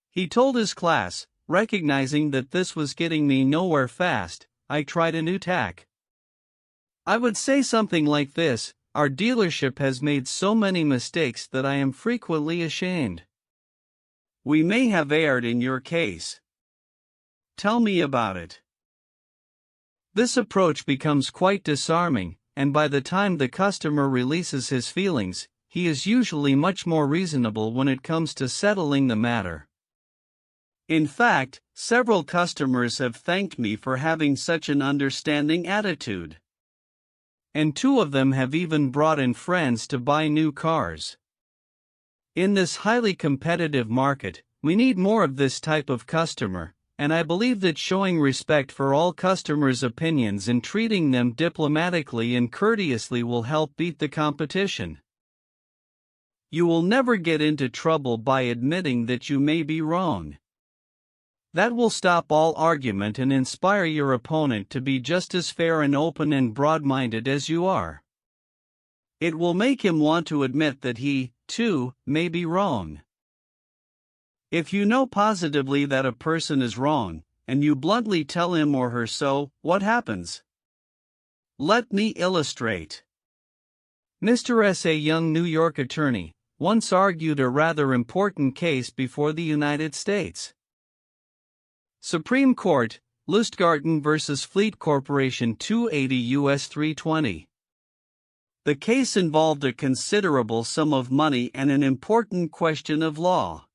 He told his class, recognizing that this was getting me nowhere fast, I tried a new tack. I would say something like this, our dealership has made so many mistakes that I am frequently ashamed. We may have erred in your case. Tell me about it. This approach becomes quite disarming, and by the time the customer releases his feelings, he is usually much more reasonable when it comes to settling the matter. In fact, several customers have thanked me for having such an understanding attitude. And 2 of them have even brought in friends to buy new cars. In this highly competitive market, we need more of this type of customer, and I believe that showing respect for all customers' opinions and treating them diplomatically and courteously will help beat the competition. You will never get into trouble by admitting that you may be wrong. That will stop all argument and inspire your opponent to be just as fair and open and broad-minded as you are. It will make him want to admit that he, too, may be wrong. If you know positively that a person is wrong, and you bluntly tell him or her so, what happens? Let me illustrate. Mr. S., a young New York attorney, once argued a rather important case before the United States Supreme Court, Lustgarten v. Fleet Corporation 280 U.S. 320. The case involved a considerable sum of money and an important question of law.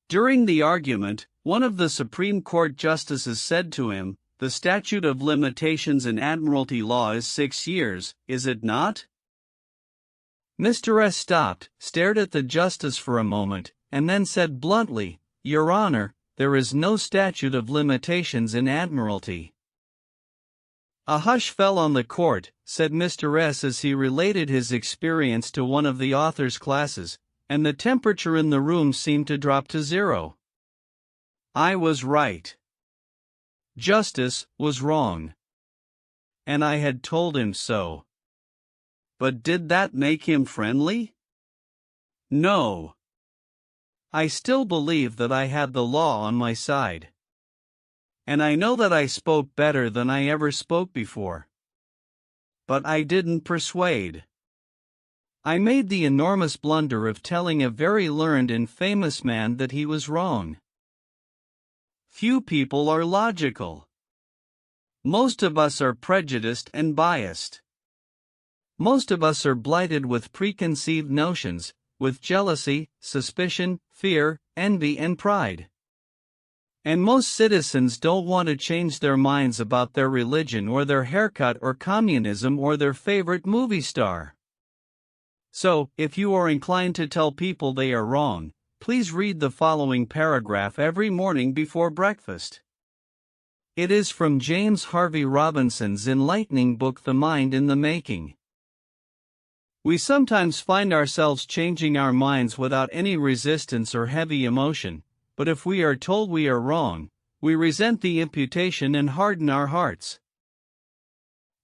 During the argument, one of the Supreme Court justices said to him, "The statute of limitations in admiralty law is 6 years, is it not?" Mr. S. stopped, stared at the justice for a moment, and then said bluntly, "Your Honor, there is no statute of limitations in admiralty." A hush fell on the court, said Mr. S. as he related his experience to one of the author's classes, and the temperature in the room seemed to drop to 0. I was right. Justice was wrong. And I had told him so. But did that make him friendly? No. I still believe that I had the law on my side. And I know that I spoke better than I ever spoke before. But I didn't persuade. I made the enormous blunder of telling a very learned and famous man that he was wrong. Few people are logical. Most of us are prejudiced and biased. Most of us are blighted with preconceived notions, with jealousy, suspicion, fear, envy, and pride. And most citizens don't want to change their minds about their religion or their haircut or communism or their favorite movie star. So, if you are inclined to tell people they are wrong, please read the following paragraph every morning before breakfast. It is from James Harvey Robinson's enlightening book The Mind in the Making. We sometimes find ourselves changing our minds without any resistance or heavy emotion, but if we are told we are wrong, we resent the imputation and harden our hearts.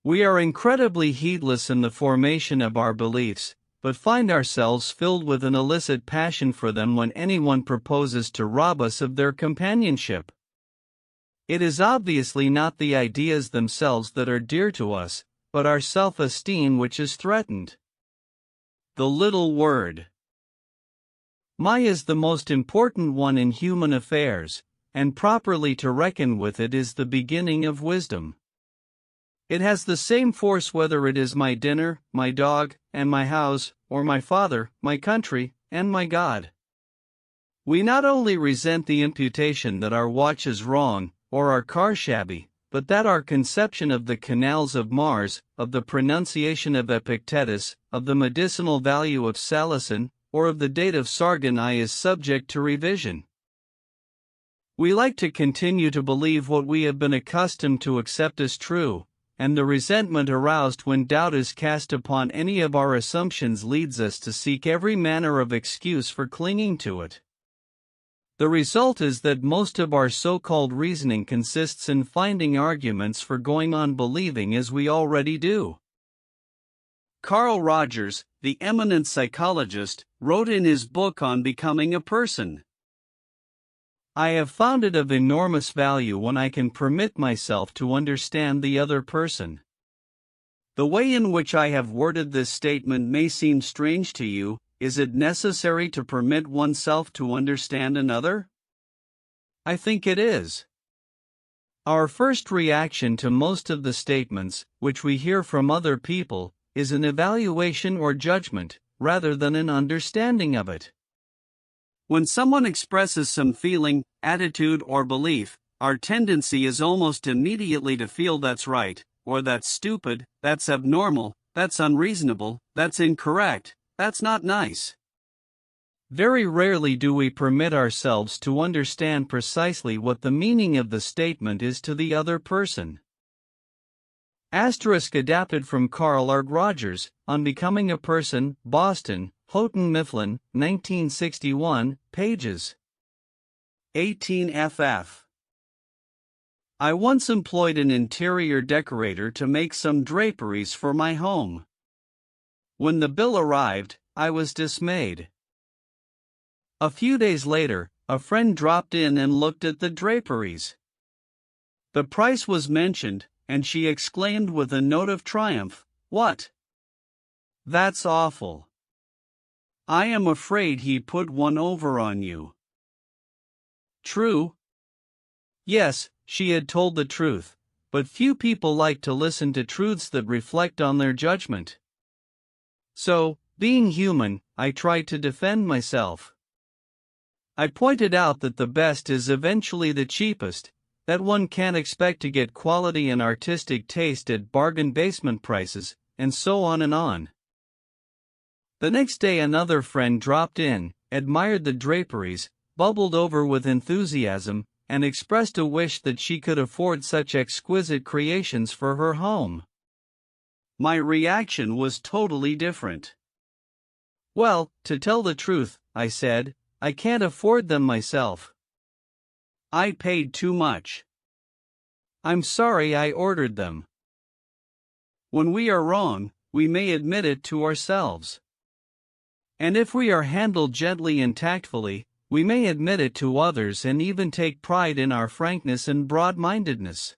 We are incredibly heedless in the formation of our beliefs, but find ourselves filled with an illicit passion for them when anyone proposes to rob us of their companionship. It is obviously not the ideas themselves that are dear to us, but our self-esteem which is threatened. The little word. My is the most important one in human affairs, and properly to reckon with it is the beginning of wisdom. It has the same force whether it is my dinner, my dog, and my house, or my father, my country, and my God. We not only resent the imputation that our watch is wrong, or our car shabby, but that our conception of the canals of Mars, of the pronunciation of Epictetus, of the medicinal value of salicin, or of the date of Sargon I is subject to revision. We like to continue to believe what we have been accustomed to accept as true, and the resentment aroused when doubt is cast upon any of our assumptions leads us to seek every manner of excuse for clinging to it. The result is that most of our so-called reasoning consists in finding arguments for going on believing as we already do. Carl Rogers, the eminent psychologist, wrote in his book on becoming a person, I have found it of enormous value when I can permit myself to understand the other person. The way in which I have worded this statement may seem strange to you. Is it necessary to permit oneself to understand another? I think it is. Our first reaction to most of the statements, which we hear from other people, is an evaluation or judgment, rather than an understanding of it. When someone expresses some feeling, attitude, or belief, our tendency is almost immediately to feel that's right, or that's stupid, that's abnormal, that's unreasonable, that's incorrect. That's not nice. Very rarely do we permit ourselves to understand precisely what the meaning of the statement is to the other person. Asterisk adapted from Carl R. Rogers, On Becoming a Person, Boston, Houghton Mifflin, 1961, pages 18 ff. I once employed an interior decorator to make some draperies for my home. When the bill arrived, I was dismayed. A few days later, a friend dropped in and looked at the draperies. The price was mentioned, and she exclaimed with a note of triumph, "What? That's awful. I am afraid he put one over on you." True? Yes, she had told the truth, but few people like to listen to truths that reflect on their judgment. So, being human, I tried to defend myself. I pointed out that the best is eventually the cheapest, that one can't expect to get quality and artistic taste at bargain basement prices, and so on and on. The next day another friend dropped in, admired the draperies, bubbled over with enthusiasm, and expressed a wish that she could afford such exquisite creations for her home. My reaction was totally different. Well, to tell the truth, I said, I can't afford them myself. I paid too much. I'm sorry I ordered them. When we are wrong, we may admit it to ourselves. And if we are handled gently and tactfully, we may admit it to others and even take pride in our frankness and broad-mindedness.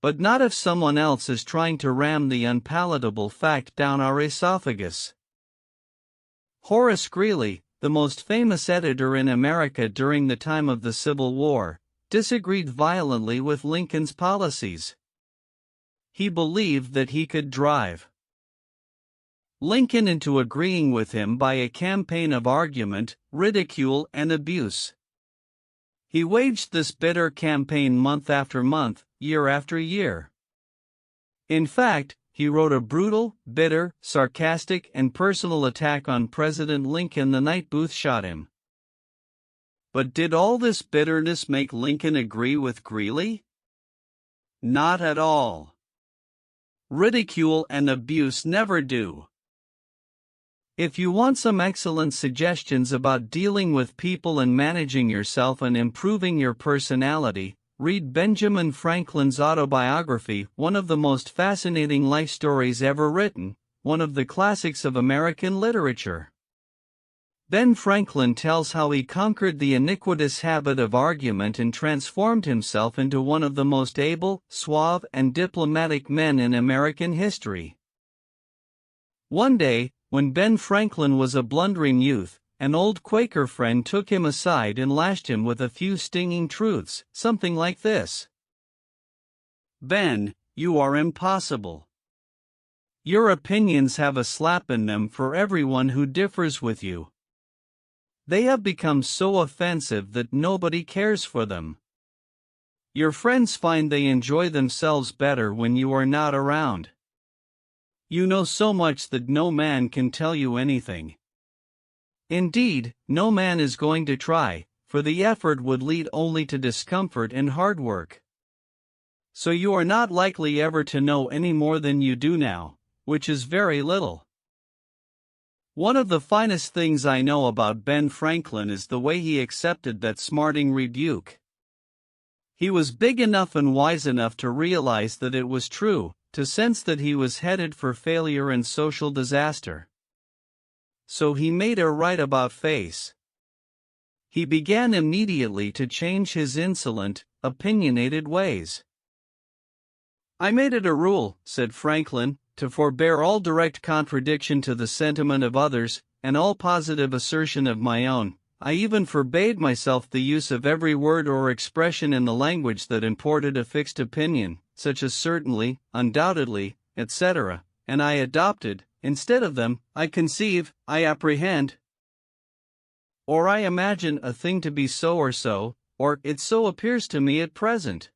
But not if someone else is trying to ram the unpalatable fact down our esophagus. Horace Greeley, the most famous editor in America during the time of the Civil War, disagreed violently with Lincoln's policies. He believed that he could drive Lincoln into agreeing with him by a campaign of argument, ridicule, and abuse. He waged this bitter campaign month after month, year after year. In fact, he wrote a brutal, bitter, sarcastic, and personal attack on President Lincoln the night Booth shot him. But did all this bitterness make Lincoln agree with Greeley? Not at all. Ridicule and abuse never do. If you want some excellent suggestions about dealing with people and managing yourself and improving your personality, read Benjamin Franklin's autobiography, one of the most fascinating life stories ever written, one of the classics of American literature. Ben Franklin tells how he conquered the iniquitous habit of argument and transformed himself into one of the most able, suave, and diplomatic men in American history. One day, when Ben Franklin was a blundering youth, an old Quaker friend took him aside and lashed him with a few stinging truths, something like this. "Ben, you are impossible. Your opinions have a slap in them for everyone who differs with you. They have become so offensive that nobody cares for them. Your friends find they enjoy themselves better when you are not around. You know so much that no man can tell you anything. Indeed, no man is going to try, for the effort would lead only to discomfort and hard work. So you are not likely ever to know any more than you do now, which is very little." One of the finest things I know about Ben Franklin is the way he accepted that smarting rebuke. He was big enough and wise enough to realize that it was true, to sense that he was headed for failure and social disaster. So he made a right-about-face. He began immediately to change his insolent, opinionated ways. "I made it a rule," said Franklin, "to forbear all direct contradiction to the sentiment of others, and all positive assertion of my own. I even forbade myself the use of every word or expression in the language that imported a fixed opinion, such as certainly, undoubtedly, etc., and I adopted, instead of them, I conceive, I apprehend, or I imagine a thing to be so, or it so appears to me at present.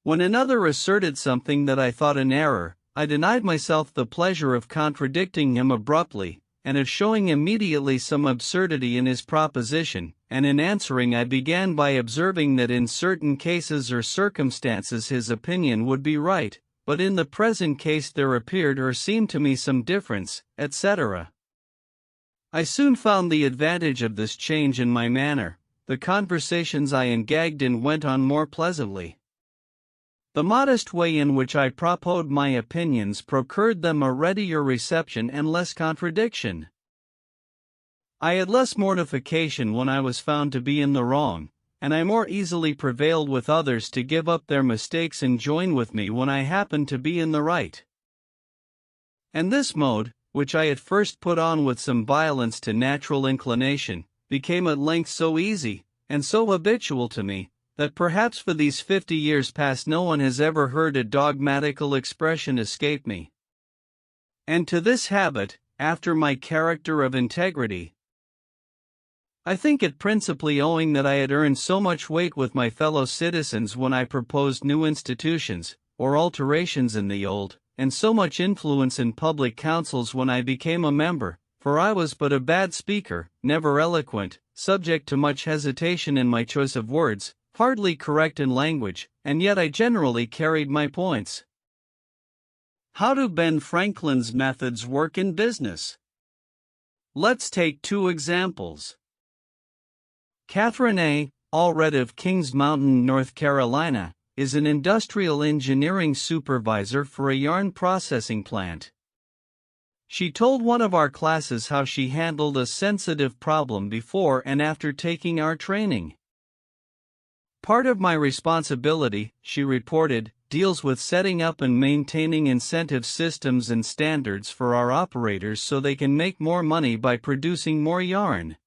When another asserted something that I thought an error, I denied myself the pleasure of contradicting him abruptly, and of showing immediately some absurdity in his proposition, and in answering I began by observing that in certain cases or circumstances his opinion would be right, but in the present case there appeared or seemed to me some difference, etc. I soon found the advantage of this change in my manner. The conversations I engaged in went on more pleasantly. The modest way in which I proposed my opinions procured them a readier reception and less contradiction. I had less mortification when I was found to be in the wrong, and I more easily prevailed with others to give up their mistakes and join with me when I happened to be in the right. And this mode, which I at first put on with some violence to natural inclination, became at length so easy, and so habitual to me, that perhaps for these 50 years past no one has ever heard a dogmatical expression escape me. And to this habit, after my character of integrity, I think it principally owing that I had earned so much weight with my fellow citizens when I proposed new institutions, or alterations in the old, and so much influence in public councils when I became a member, for I was but a bad speaker, never eloquent, subject to much hesitation in my choice of words, hardly correct in language, and yet I generally carried my points. How do Ben Franklin's methods work in business? Let's take two examples. Catherine A. Allred of Kings Mountain, North Carolina, is an industrial engineering supervisor for a yarn processing plant. She told one of our classes how she handled a sensitive problem before and after taking our training. "Part of my responsibility," she reported, "deals with setting up and maintaining incentive systems and standards for our operators so they can make more money by producing more yarn.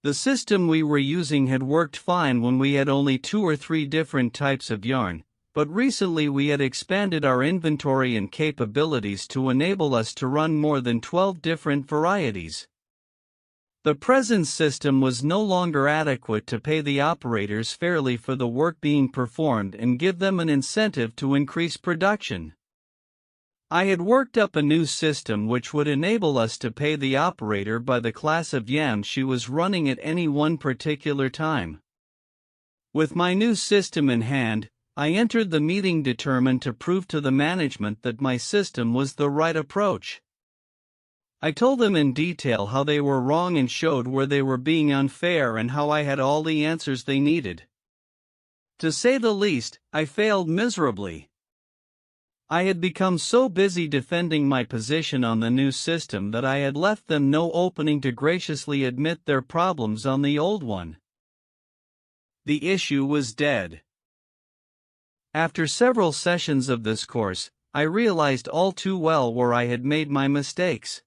The system we were using had worked fine when we had only 2 or 3 different types of yarn, but recently we had expanded our inventory and capabilities to enable us to run more than 12 different varieties. The present system was no longer adequate to pay the operators fairly for the work being performed and give them an incentive to increase production. I had worked up a new system which would enable us to pay the operator by the class of yams she was running at any one particular time. With my new system in hand, I entered the meeting determined to prove to the management that my system was the right approach. I told them in detail how they were wrong and showed where they were being unfair and how I had all the answers they needed. To say the least, I failed miserably. I had become so busy defending my position on the new system that I had left them no opening to graciously admit their problems on the old one. The issue was dead. After several sessions of this course, I realized all too well where I had made my mistakes.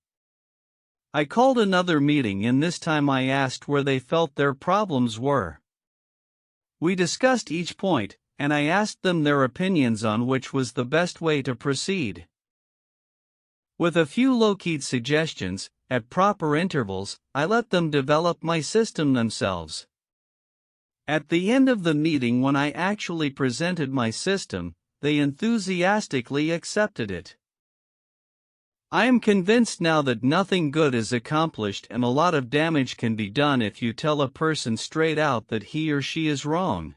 I called another meeting, and this time I asked where they felt their problems were. We discussed each point, and I asked them their opinions on which was the best way to proceed. With a few low-key suggestions, at proper intervals, I let them develop my system themselves. At the end of the meeting, when I actually presented my system, they enthusiastically accepted it. I am convinced now that nothing good is accomplished and a lot of damage can be done if you tell a person straight out that he or she is wrong.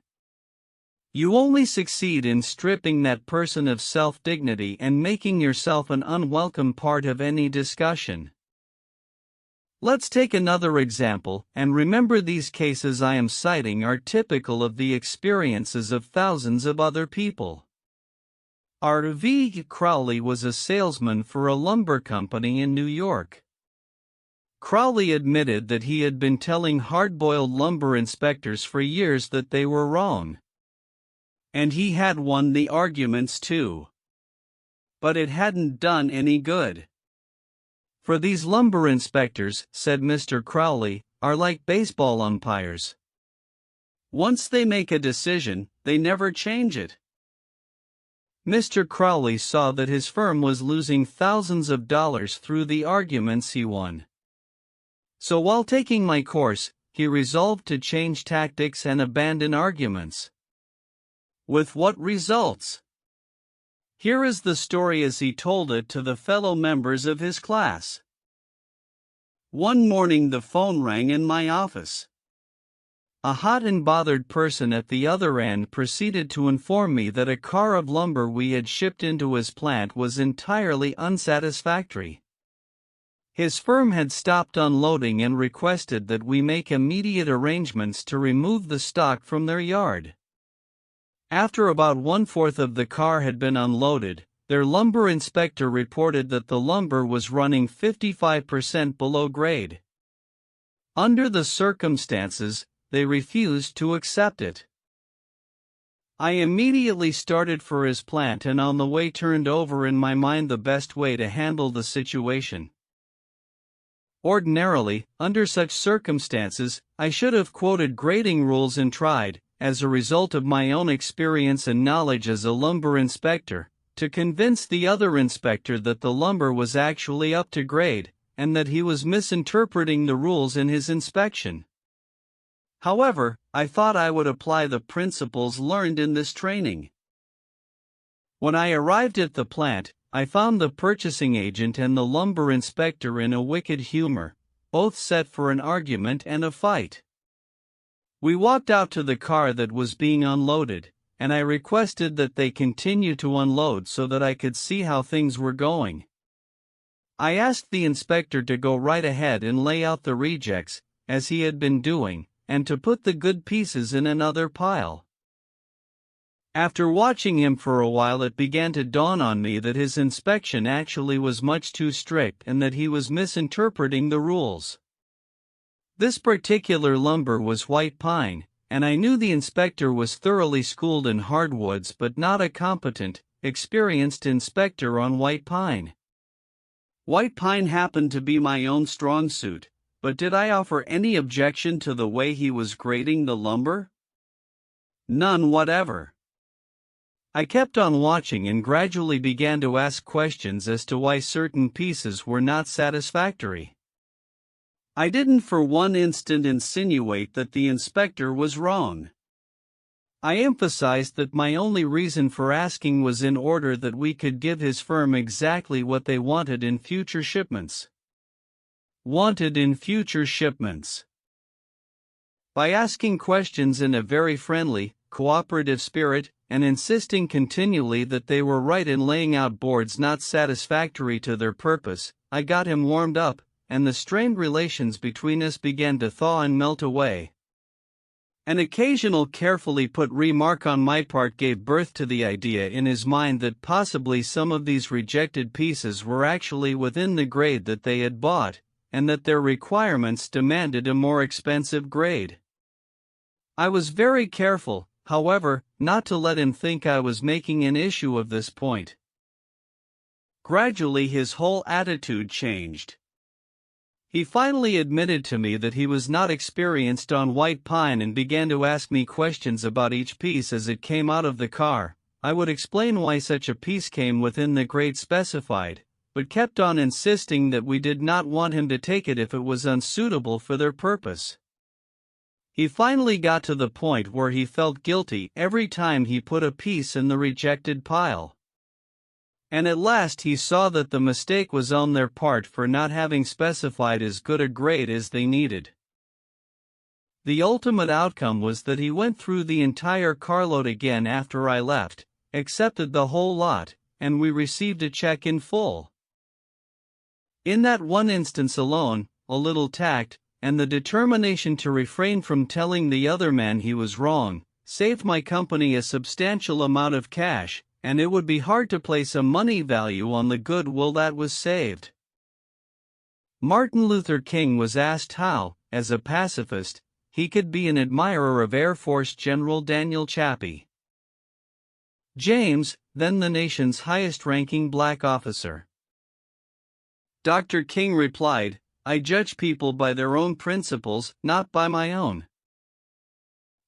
You only succeed in stripping that person of self-dignity and making yourself an unwelcome part of any discussion. Let's take another example, and remember these cases I am citing are typical of the experiences of thousands of other people. R.V. Crowley was a salesman for a lumber company in New York. Crowley admitted that he had been telling hard-boiled lumber inspectors for years that they were wrong. And he had won the arguments too. But it hadn't done any good. For these lumber inspectors, said Mr. Crowley, are like baseball umpires. Once they make a decision, they never change it. Mr. Crowley saw that his firm was losing thousands of dollars through the arguments he won. So while taking my course, he resolved to change tactics and abandon arguments. With what results? Here is the story as he told it to the fellow members of his class. One morning the phone rang in my office. A hot and bothered person at the other end proceeded to inform me that a car of lumber we had shipped into his plant was entirely unsatisfactory. His firm had stopped unloading and requested that we make immediate arrangements to remove the stock from their yard. After about 1/4 of the car had been unloaded, their lumber inspector reported that the lumber was running 55% below grade. Under the circumstances, they refused to accept it. I immediately started for his plant and on the way turned over in my mind the best way to handle the situation. Ordinarily, under such circumstances, I should have quoted grading rules and tried, as a result of my own experience and knowledge as a lumber inspector, to convince the other inspector that the lumber was actually up to grade, and that he was misinterpreting the rules in his inspection. However, I thought I would apply the principles learned in this training. When I arrived at the plant, I found the purchasing agent and the lumber inspector in a wicked humor, both set for an argument and a fight. We walked out to the car that was being unloaded, and I requested that they continue to unload so that I could see how things were going. I asked the inspector to go right ahead and lay out the rejects, as he had been doing, and to put the good pieces in another pile. After watching him for a while, it began to dawn on me that his inspection actually was much too strict and that he was misinterpreting the rules. This particular lumber was white pine, and I knew the inspector was thoroughly schooled in hardwoods but not a competent, experienced inspector on white pine. White pine happened to be my own strong suit, but did I offer any objection to the way he was grading the lumber? None whatever. I kept on watching and gradually began to ask questions as to why certain pieces were not satisfactory. I didn't for one instant insinuate that the inspector was wrong. I emphasized that my only reason for asking was in order that we could give his firm exactly what they wanted in future shipments. Wanted in future shipments. By asking questions in a very friendly, cooperative spirit, and insisting continually that they were right in laying out boards not satisfactory to their purpose, I got him warmed up, and the strained relations between us began to thaw and melt away. An occasional carefully put remark on my part gave birth to the idea in his mind that possibly some of these rejected pieces were actually within the grade that they had bought, and that their requirements demanded a more expensive grade. I was very careful, however, not to let him think I was making an issue of this point. Gradually his whole attitude changed. He finally admitted to me that he was not experienced on white pine and began to ask me questions about each piece as it came out of the car. I would explain why such a piece came within the grade specified, but kept on insisting that we did not want him to take it if it was unsuitable for their purpose. He finally got to the point where he felt guilty every time he put a piece in the rejected pile. And at last he saw that the mistake was on their part for not having specified as good a grade as they needed. The ultimate outcome was that he went through the entire carload again after I left, accepted the whole lot, and we received a check in full. In that one instance alone, a little tact, and the determination to refrain from telling the other man he was wrong, saved my company a substantial amount of cash, and it would be hard to place a money value on the goodwill that was saved. Martin Luther King was asked how, as a pacifist, he could be an admirer of Air Force General Daniel Chappie James, then the nation's highest-ranking black officer. Dr. King replied, "I judge people by their own principles, not by my own."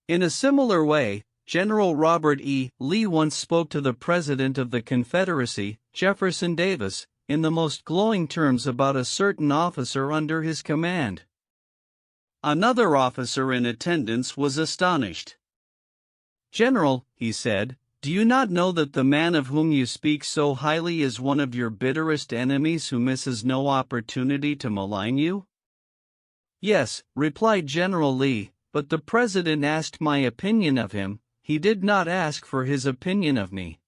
In a similar way, General Robert E. Lee once spoke to the President of the Confederacy, Jefferson Davis, in the most glowing terms about a certain officer under his command. Another officer in attendance was astonished. "General," he said, "do you not know that the man of whom you speak so highly is one of your bitterest enemies who misses no opportunity to malign you?" "Yes," replied General Lee, "but the President asked my opinion of him. He did not ask for his opinion of me."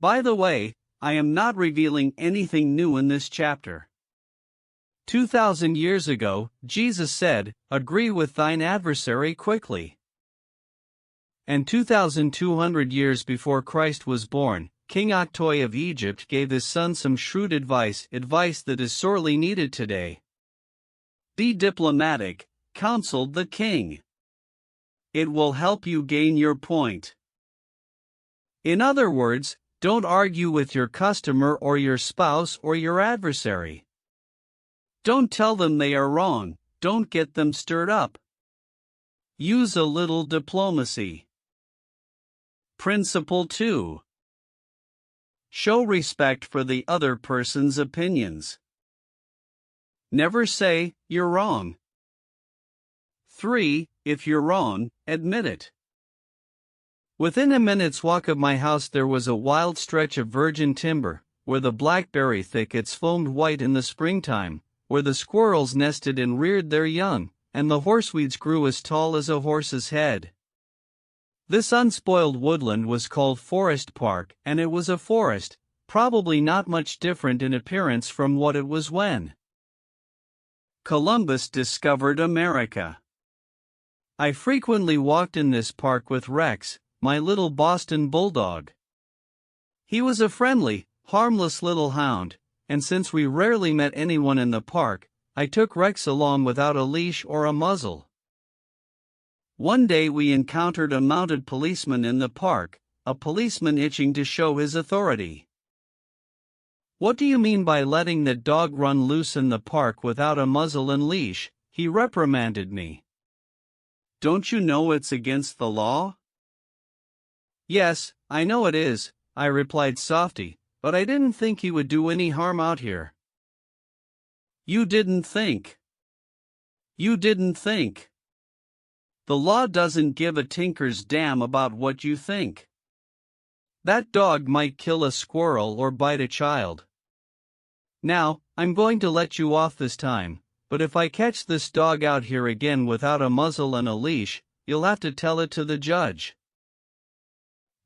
By the way, I am not revealing anything new in this chapter. 2,000 years ago, Jesus said, "Agree with thine adversary quickly." And 2,200 years before Christ was born, King Octoy of Egypt gave his son some shrewd advice that is sorely needed today. "Be diplomatic," counseled the king. "It will help you gain your point." In other words, don't argue with your customer or your spouse or your adversary. Don't tell them they are wrong, don't get them stirred up. Use a little diplomacy. Principle 2. Show respect for the other person's opinions. Never say, "You're wrong." 3. If you're wrong, admit it. Within a minute's walk of my house there was a wild stretch of virgin timber, where the blackberry thickets foamed white in the springtime, where the squirrels nested and reared their young, and the horseweeds grew as tall as a horse's head. This unspoiled woodland was called Forest Park, and it was a forest, probably not much different in appearance from what it was when Columbus discovered America. I frequently walked in this park with Rex, my little Boston bulldog. He was a friendly, harmless little hound, and since we rarely met anyone in the park, I took Rex along without a leash or a muzzle. One day we encountered a mounted policeman in the park, a policeman itching to show his authority. "What do you mean by letting the dog run loose in the park without a muzzle and leash?" he reprimanded me. "Don't you know it's against the law?" "Yes, I know it is," I replied softly, "but I didn't think he would do any harm out here." You didn't think. You didn't think. The law doesn't give a tinker's damn about what you think. That dog might kill a squirrel or bite a child. Now, I'm going to let you off this time, but if I catch this dog out here again without a muzzle and a leash, you'll have to tell it to the judge.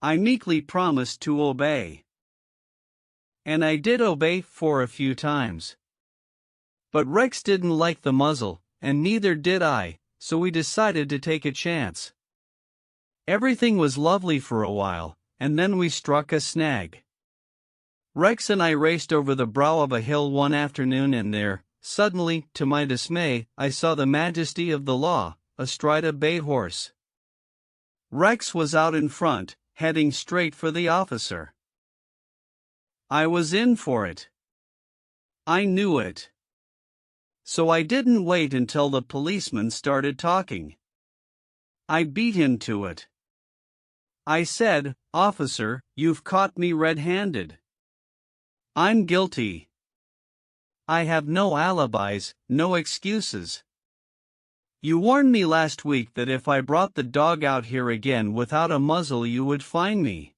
I meekly promised to obey. And I did obey for a few times. But Rex didn't like the muzzle, and neither did I, so we decided to take a chance. Everything was lovely for a while, and then we struck a snag. Rex and I raced over the brow of a hill one afternoon, and there, suddenly, to my dismay, I saw the majesty of the law, astride a bay horse. Rex was out in front, heading straight for the officer. I was in for it. I knew it. So I didn't wait until the policeman started talking. I beat him to it. I said, "Officer, you've caught me red-handed. I'm guilty. I have no alibis, no excuses. You warned me last week that if I brought the dog out here again without a muzzle you would fine me."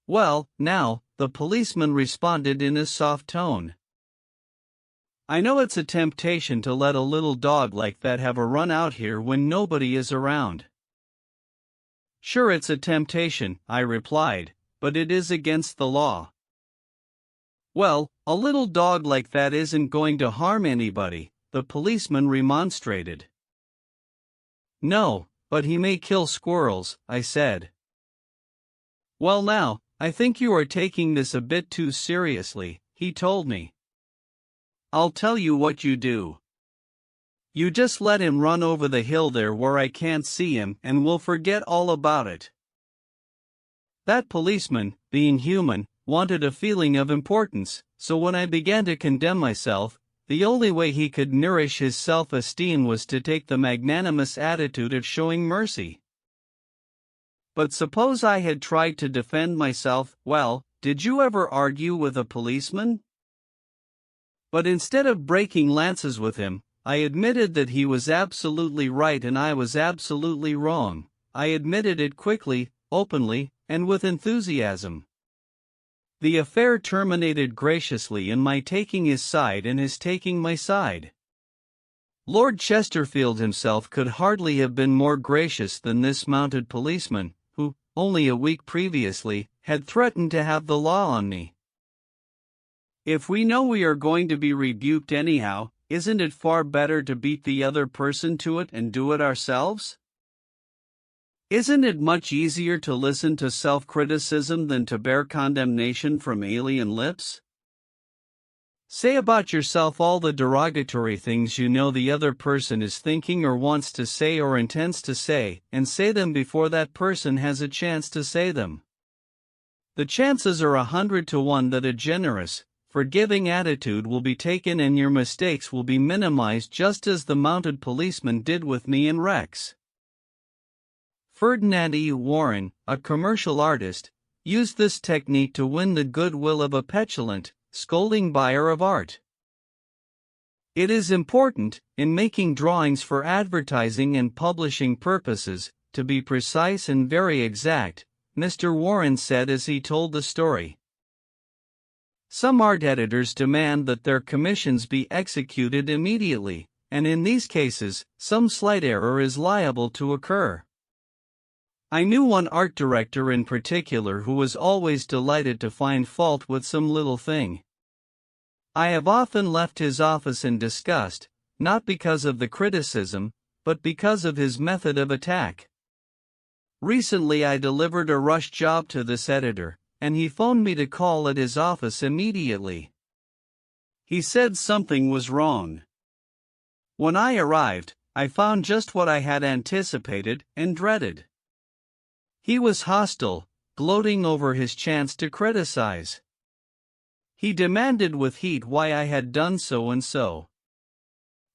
"Well, now," the policeman responded in a soft tone. "I know it's a temptation to let a little dog like that have a run out here when nobody is around." "Sure, it's a temptation," I replied, "but it is against the law." "Well, a little dog like that isn't going to harm anybody," the policeman remonstrated. "No, but he may kill squirrels," I said. "Well now, I think you are taking this a bit too seriously," he told me. "I'll tell you what you do. You just let him run over the hill there where I can't see him, and we'll forget all about it." That policeman, being human, wanted a feeling of importance, so when I began to condemn myself, the only way he could nourish his self-esteem was to take the magnanimous attitude of showing mercy. But suppose I had tried to defend myself, well, did you ever argue with a policeman? But instead of breaking lances with him, I admitted that he was absolutely right and I was absolutely wrong. I admitted it quickly, openly, and with enthusiasm. The affair terminated graciously in my taking his side and his taking my side. Lord Chesterfield himself could hardly have been more gracious than this mounted policeman, who, only a week previously, had threatened to have the law on me. If we know we are going to be rebuked anyhow, isn't it far better to beat the other person to it and do it ourselves? Isn't it much easier to listen to self-criticism than to bear condemnation from alien lips? Say about yourself all the derogatory things you know the other person is thinking or wants to say or intends to say, and say them before that person has a chance to say them. The chances are 100 to 1 that a generous, forgiving attitude will be taken and your mistakes will be minimized, just as the mounted policeman did with me and Rex. Ferdinand E. Warren, a commercial artist, used this technique to win the goodwill of a petulant, scolding buyer of art. It is important, in making drawings for advertising and publishing purposes, to be precise and very exact, Mr. Warren said as he told the story. Some art editors demand that their commissions be executed immediately, and in these cases, some slight error is liable to occur. I knew one art director in particular who was always delighted to find fault with some little thing. I have often left his office in disgust, not because of the criticism, but because of his method of attack. Recently I delivered a rush job to this editor, and he phoned me to call at his office immediately. He said something was wrong. When I arrived, I found just what I had anticipated and dreaded. He was hostile, gloating over his chance to criticize. He demanded with heat why I had done so and so.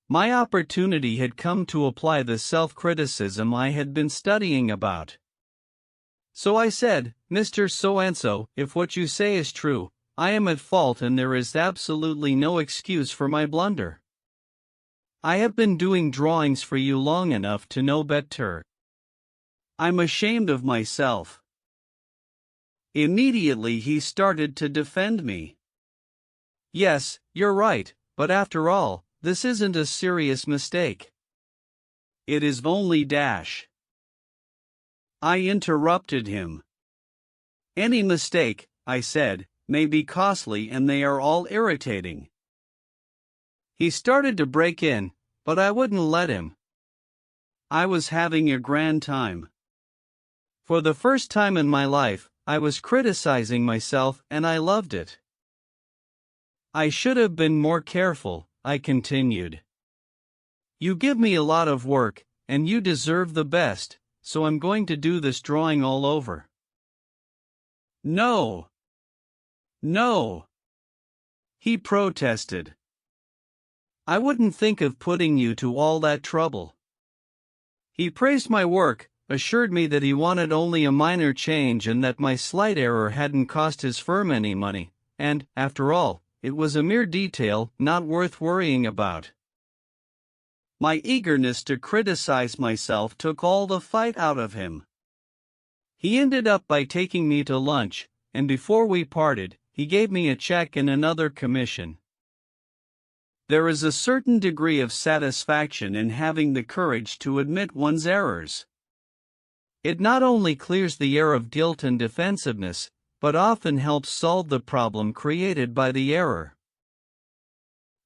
My opportunity had come to apply the self-criticism I had been studying about. So I said, "Mr. So-and-so, if what you say is true, I am at fault and there is absolutely no excuse for my blunder. I have been doing drawings for you long enough to know better. I'm ashamed of myself." Immediately he started to defend me. "Yes, you're right, but after all, this isn't a serious mistake. It is only dash." I interrupted him. "Any mistake," I said, "may be costly and they are all irritating." He started to break in, but I wouldn't let him. I was having a grand time. For the first time in my life, I was criticizing myself and I loved it. I should have been more careful, I continued. You give me a lot of work, and you deserve the best, so I'm going to do this drawing all over. No. No. He protested. I wouldn't think of putting you to all that trouble. He praised my work, assured me that he wanted only a minor change and that my slight error hadn't cost his firm any money, and, after all, it was a mere detail not worth worrying about. My eagerness to criticize myself took all the fight out of him. He ended up by taking me to lunch, and before we parted, he gave me a check and another commission. There is a certain degree of satisfaction in having the courage to admit one's errors. It not only clears the air of guilt and defensiveness, but often helps solve the problem created by the error.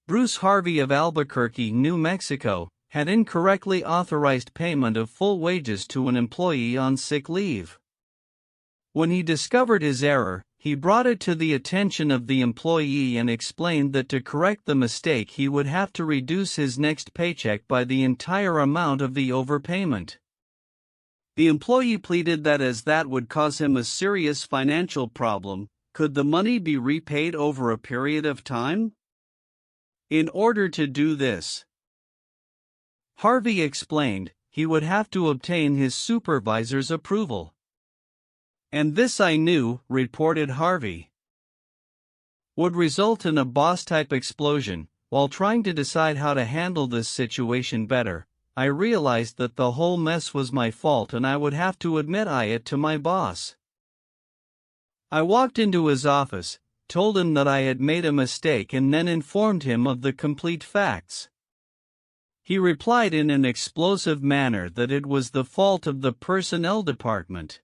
Bruce Harvey of Albuquerque, New Mexico, had incorrectly authorized payment of full wages to an employee on sick leave. When he discovered his error, he brought it to the attention of the employee and explained that to correct the mistake he would have to reduce his next paycheck by the entire amount of the overpayment. The employee pleaded that as that would cause him a serious financial problem, could the money be repaid over a period of time? In order to do this, Harvey explained, he would have to obtain his supervisor's approval. And this I knew, reported Harvey, would result in a boss-type explosion. While trying to decide how to handle this situation better, I realized that the whole mess was my fault and I would have to admit it to my boss. I walked into his office, told him that I had made a mistake and then informed him of the complete facts. He replied in an explosive manner that it was the fault of the personnel department.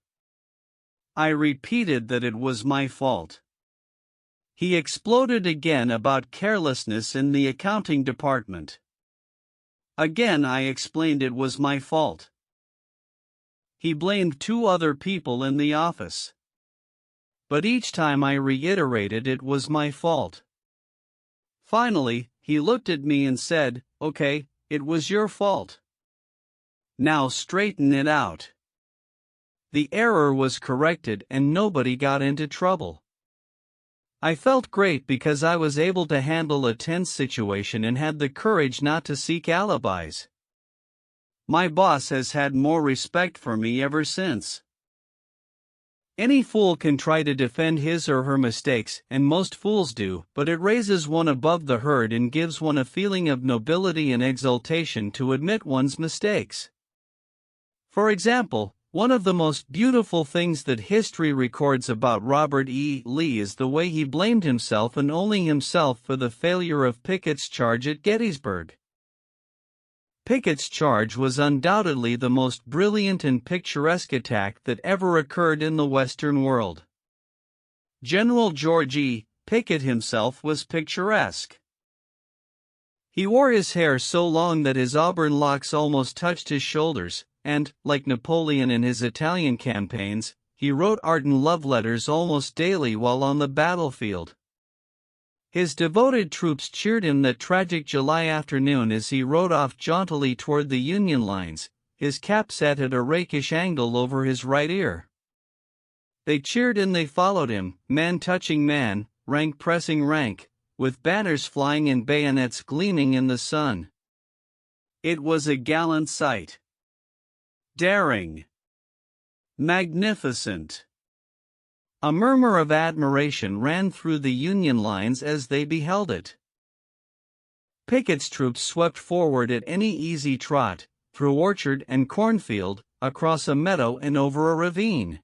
I repeated that it was my fault. He exploded again about carelessness in the accounting department. Again I explained it was my fault. He blamed 2 other people in the office. But each time I reiterated it was my fault. Finally, he looked at me and said, "Okay, it was your fault. Now straighten it out." The error was corrected and nobody got into trouble. I felt great because I was able to handle a tense situation and had the courage not to seek alibis. My boss has had more respect for me ever since. Any fool can try to defend his or her mistakes, and most fools do, but it raises one above the herd and gives one a feeling of nobility and exaltation to admit one's mistakes. For example, one of the most beautiful things that history records about Robert E. Lee is the way he blamed himself and only himself for the failure of Pickett's charge at Gettysburg. Pickett's charge was undoubtedly the most brilliant and picturesque attack that ever occurred in the Western world. General George E. Pickett himself was picturesque. He wore his hair so long that his auburn locks almost touched his shoulders, and, like Napoleon in his Italian campaigns, he wrote ardent love letters almost daily while on the battlefield. His devoted troops cheered him that tragic July afternoon as he rode off jauntily toward the Union lines, his cap set at a rakish angle over his right ear. They cheered and they followed him, man touching man, rank pressing rank, with banners flying and bayonets gleaming in the sun. It was a gallant sight. Daring. Magnificent. A murmur of admiration ran through the Union lines as they beheld it. Pickett's troops swept forward at any easy trot, through orchard and cornfield, across a meadow and over a ravine.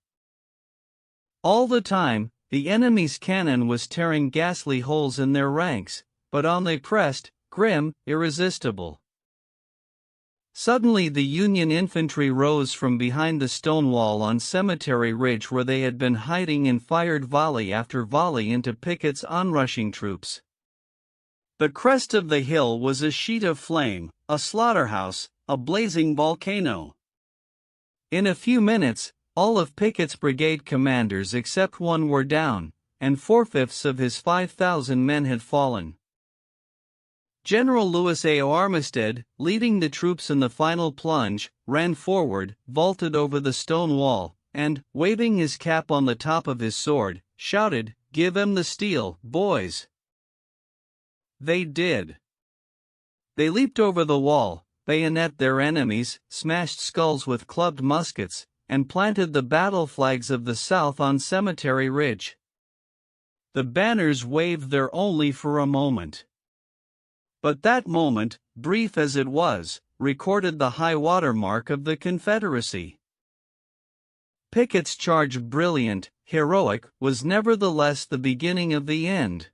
All the time, the enemy's cannon was tearing ghastly holes in their ranks, but on they pressed, grim, irresistible. Suddenly the Union infantry rose from behind the stone wall on Cemetery Ridge where they had been hiding and fired volley after volley into Pickett's onrushing troops. The crest of the hill was a sheet of flame, a slaughterhouse, a blazing volcano. In a few minutes, all of Pickett's brigade commanders except one were down, and 4/5 of his 5,000 men had fallen. General Lewis A. Armistead, leading the troops in the final plunge, ran forward, vaulted over the stone wall, and, waving his cap on the top of his sword, shouted, "Give 'em the steel, boys!" They did. They leaped over the wall, bayonet their enemies, smashed skulls with clubbed muskets, and planted the battle flags of the South on Cemetery Ridge. The banners waved there only for a moment. But that moment, brief as it was, recorded the high water mark of the Confederacy. Pickett's charge, brilliant, heroic, was nevertheless the beginning of the end.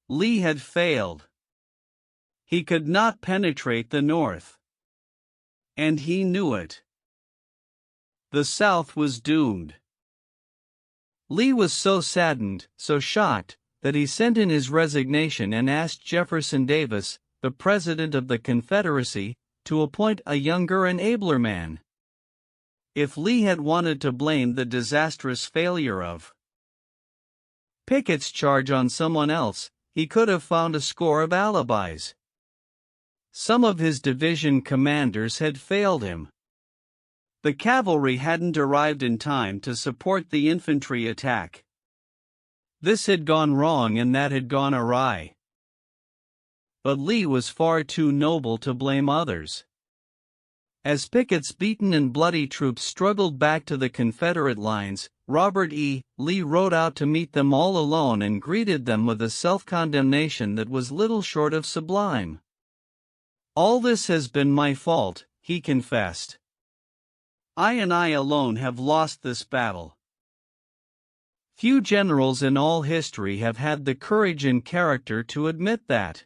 Lee had failed. He could not penetrate the North. And he knew it. The South was doomed. Lee was so saddened, so shocked, that he sent in his resignation and asked Jefferson Davis, the President of the Confederacy, to appoint a younger and abler man. If Lee had wanted to blame the disastrous failure of Pickett's charge on someone else, he could have found a score of alibis. Some of his division commanders had failed him. The cavalry hadn't arrived in time to support the infantry attack. This had gone wrong and that had gone awry. But Lee was far too noble to blame others. As Pickett's beaten and bloody troops struggled back to the Confederate lines, Robert E. Lee rode out to meet them all alone and greeted them with a self-condemnation that was little short of sublime. "All this has been my fault," he confessed. "I alone have lost this battle." Few generals in all history have had the courage and character to admit that.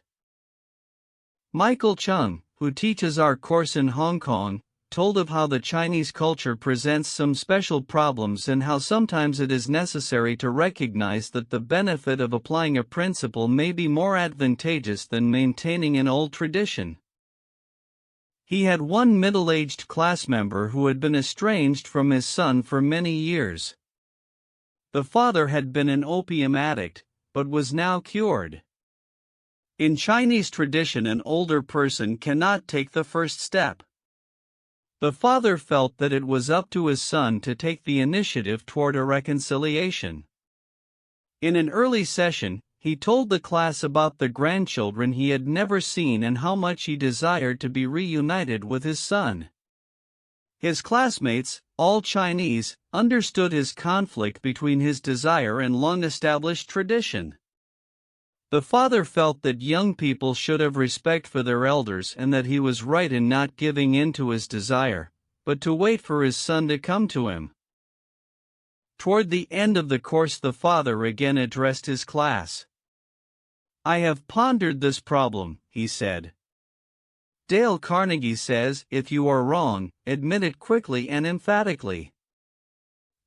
Michael Chung, who teaches our course in Hong Kong, told of how the Chinese culture presents some special problems and how sometimes it is necessary to recognize that the benefit of applying a principle may be more advantageous than maintaining an old tradition. He had one middle-aged class member who had been estranged from his son for many years. The father had been an opium addict, but was now cured. In Chinese tradition, an older person cannot take the first step. The father felt that it was up to his son to take the initiative toward a reconciliation. In an early session, he told the class about the grandchildren he had never seen and how much he desired to be reunited with his son. His classmates, all Chinese, understood his conflict between his desire and long-established tradition. The father felt that young people should have respect for their elders and that he was right in not giving in to his desire, but to wait for his son to come to him. Toward the end of the course, the father again addressed his class. "I have pondered this problem," he said. Dale Carnegie says, "If you are wrong, admit it quickly and emphatically."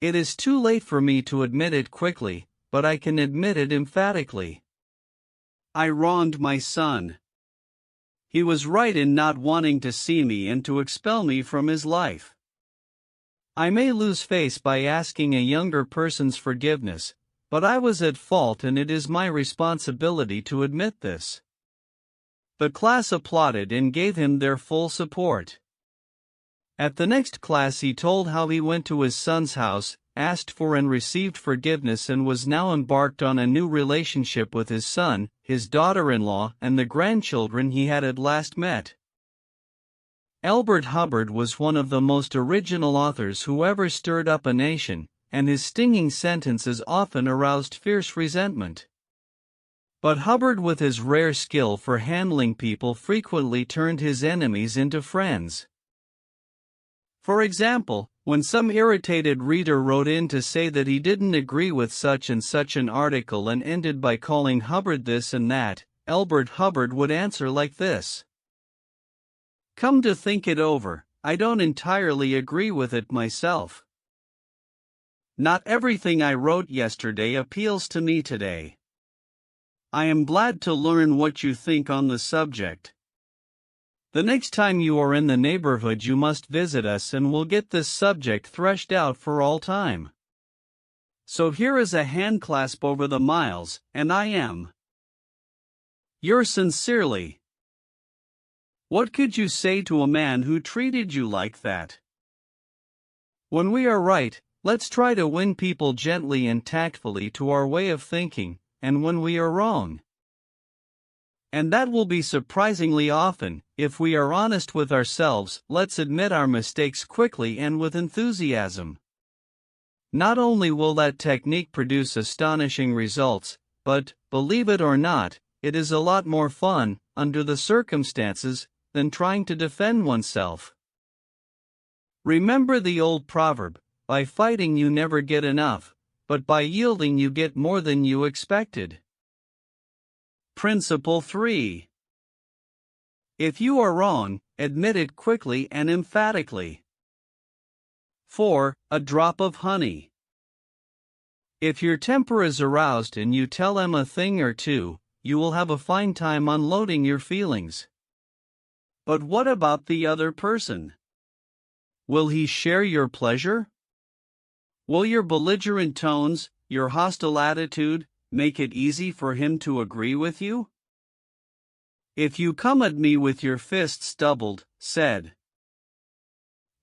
It is too late for me to admit it quickly, but I can admit it emphatically. I wronged my son. He was right in not wanting to see me and to expel me from his life. I may lose face by asking a younger person's forgiveness, but I was at fault and it is my responsibility to admit this. The class applauded and gave him their full support. At the next class he told how he went to his son's house, asked for and received forgiveness, and was now embarked on a new relationship with his son, his daughter-in-law, and the grandchildren he had at last met. Elbert Hubbard was one of the most original authors who ever stirred up a nation, and his stinging sentences often aroused fierce resentment. But Hubbard, with his rare skill for handling people, frequently turned his enemies into friends. For example, when some irritated reader wrote in to say that he didn't agree with such and such an article and ended by calling Hubbard this and that, Elbert Hubbard would answer like this: "Come to think it over, I don't entirely agree with it myself. Not everything I wrote yesterday appeals to me today. I am glad to learn what you think on the subject. The next time you are in the neighborhood you must visit us and we'll get this subject threshed out for all time. So here is a handclasp over the miles, and I am yours sincerely. What could you say to a man who treated you like that? When we are right, let's try to win people gently and tactfully to our way of thinking, and when we are wrong, and that will be surprisingly often, if we are honest with ourselves, let's admit our mistakes quickly and with enthusiasm. Not only will that technique produce astonishing results, but, believe it or not, it is a lot more fun, under the circumstances, than trying to defend oneself. Remember the old proverb, by fighting you never get enough, but by yielding you get more than you expected. Principle 3. If you are wrong, admit it quickly and emphatically. 4. A drop of honey. If your temper is aroused and you tell them a thing or two, you will have a fine time unloading your feelings. But what about the other person? Will he share your pleasure? Will your belligerent tones, your hostile attitude, make it easy for him to agree with you? If you come at me with your fists doubled, said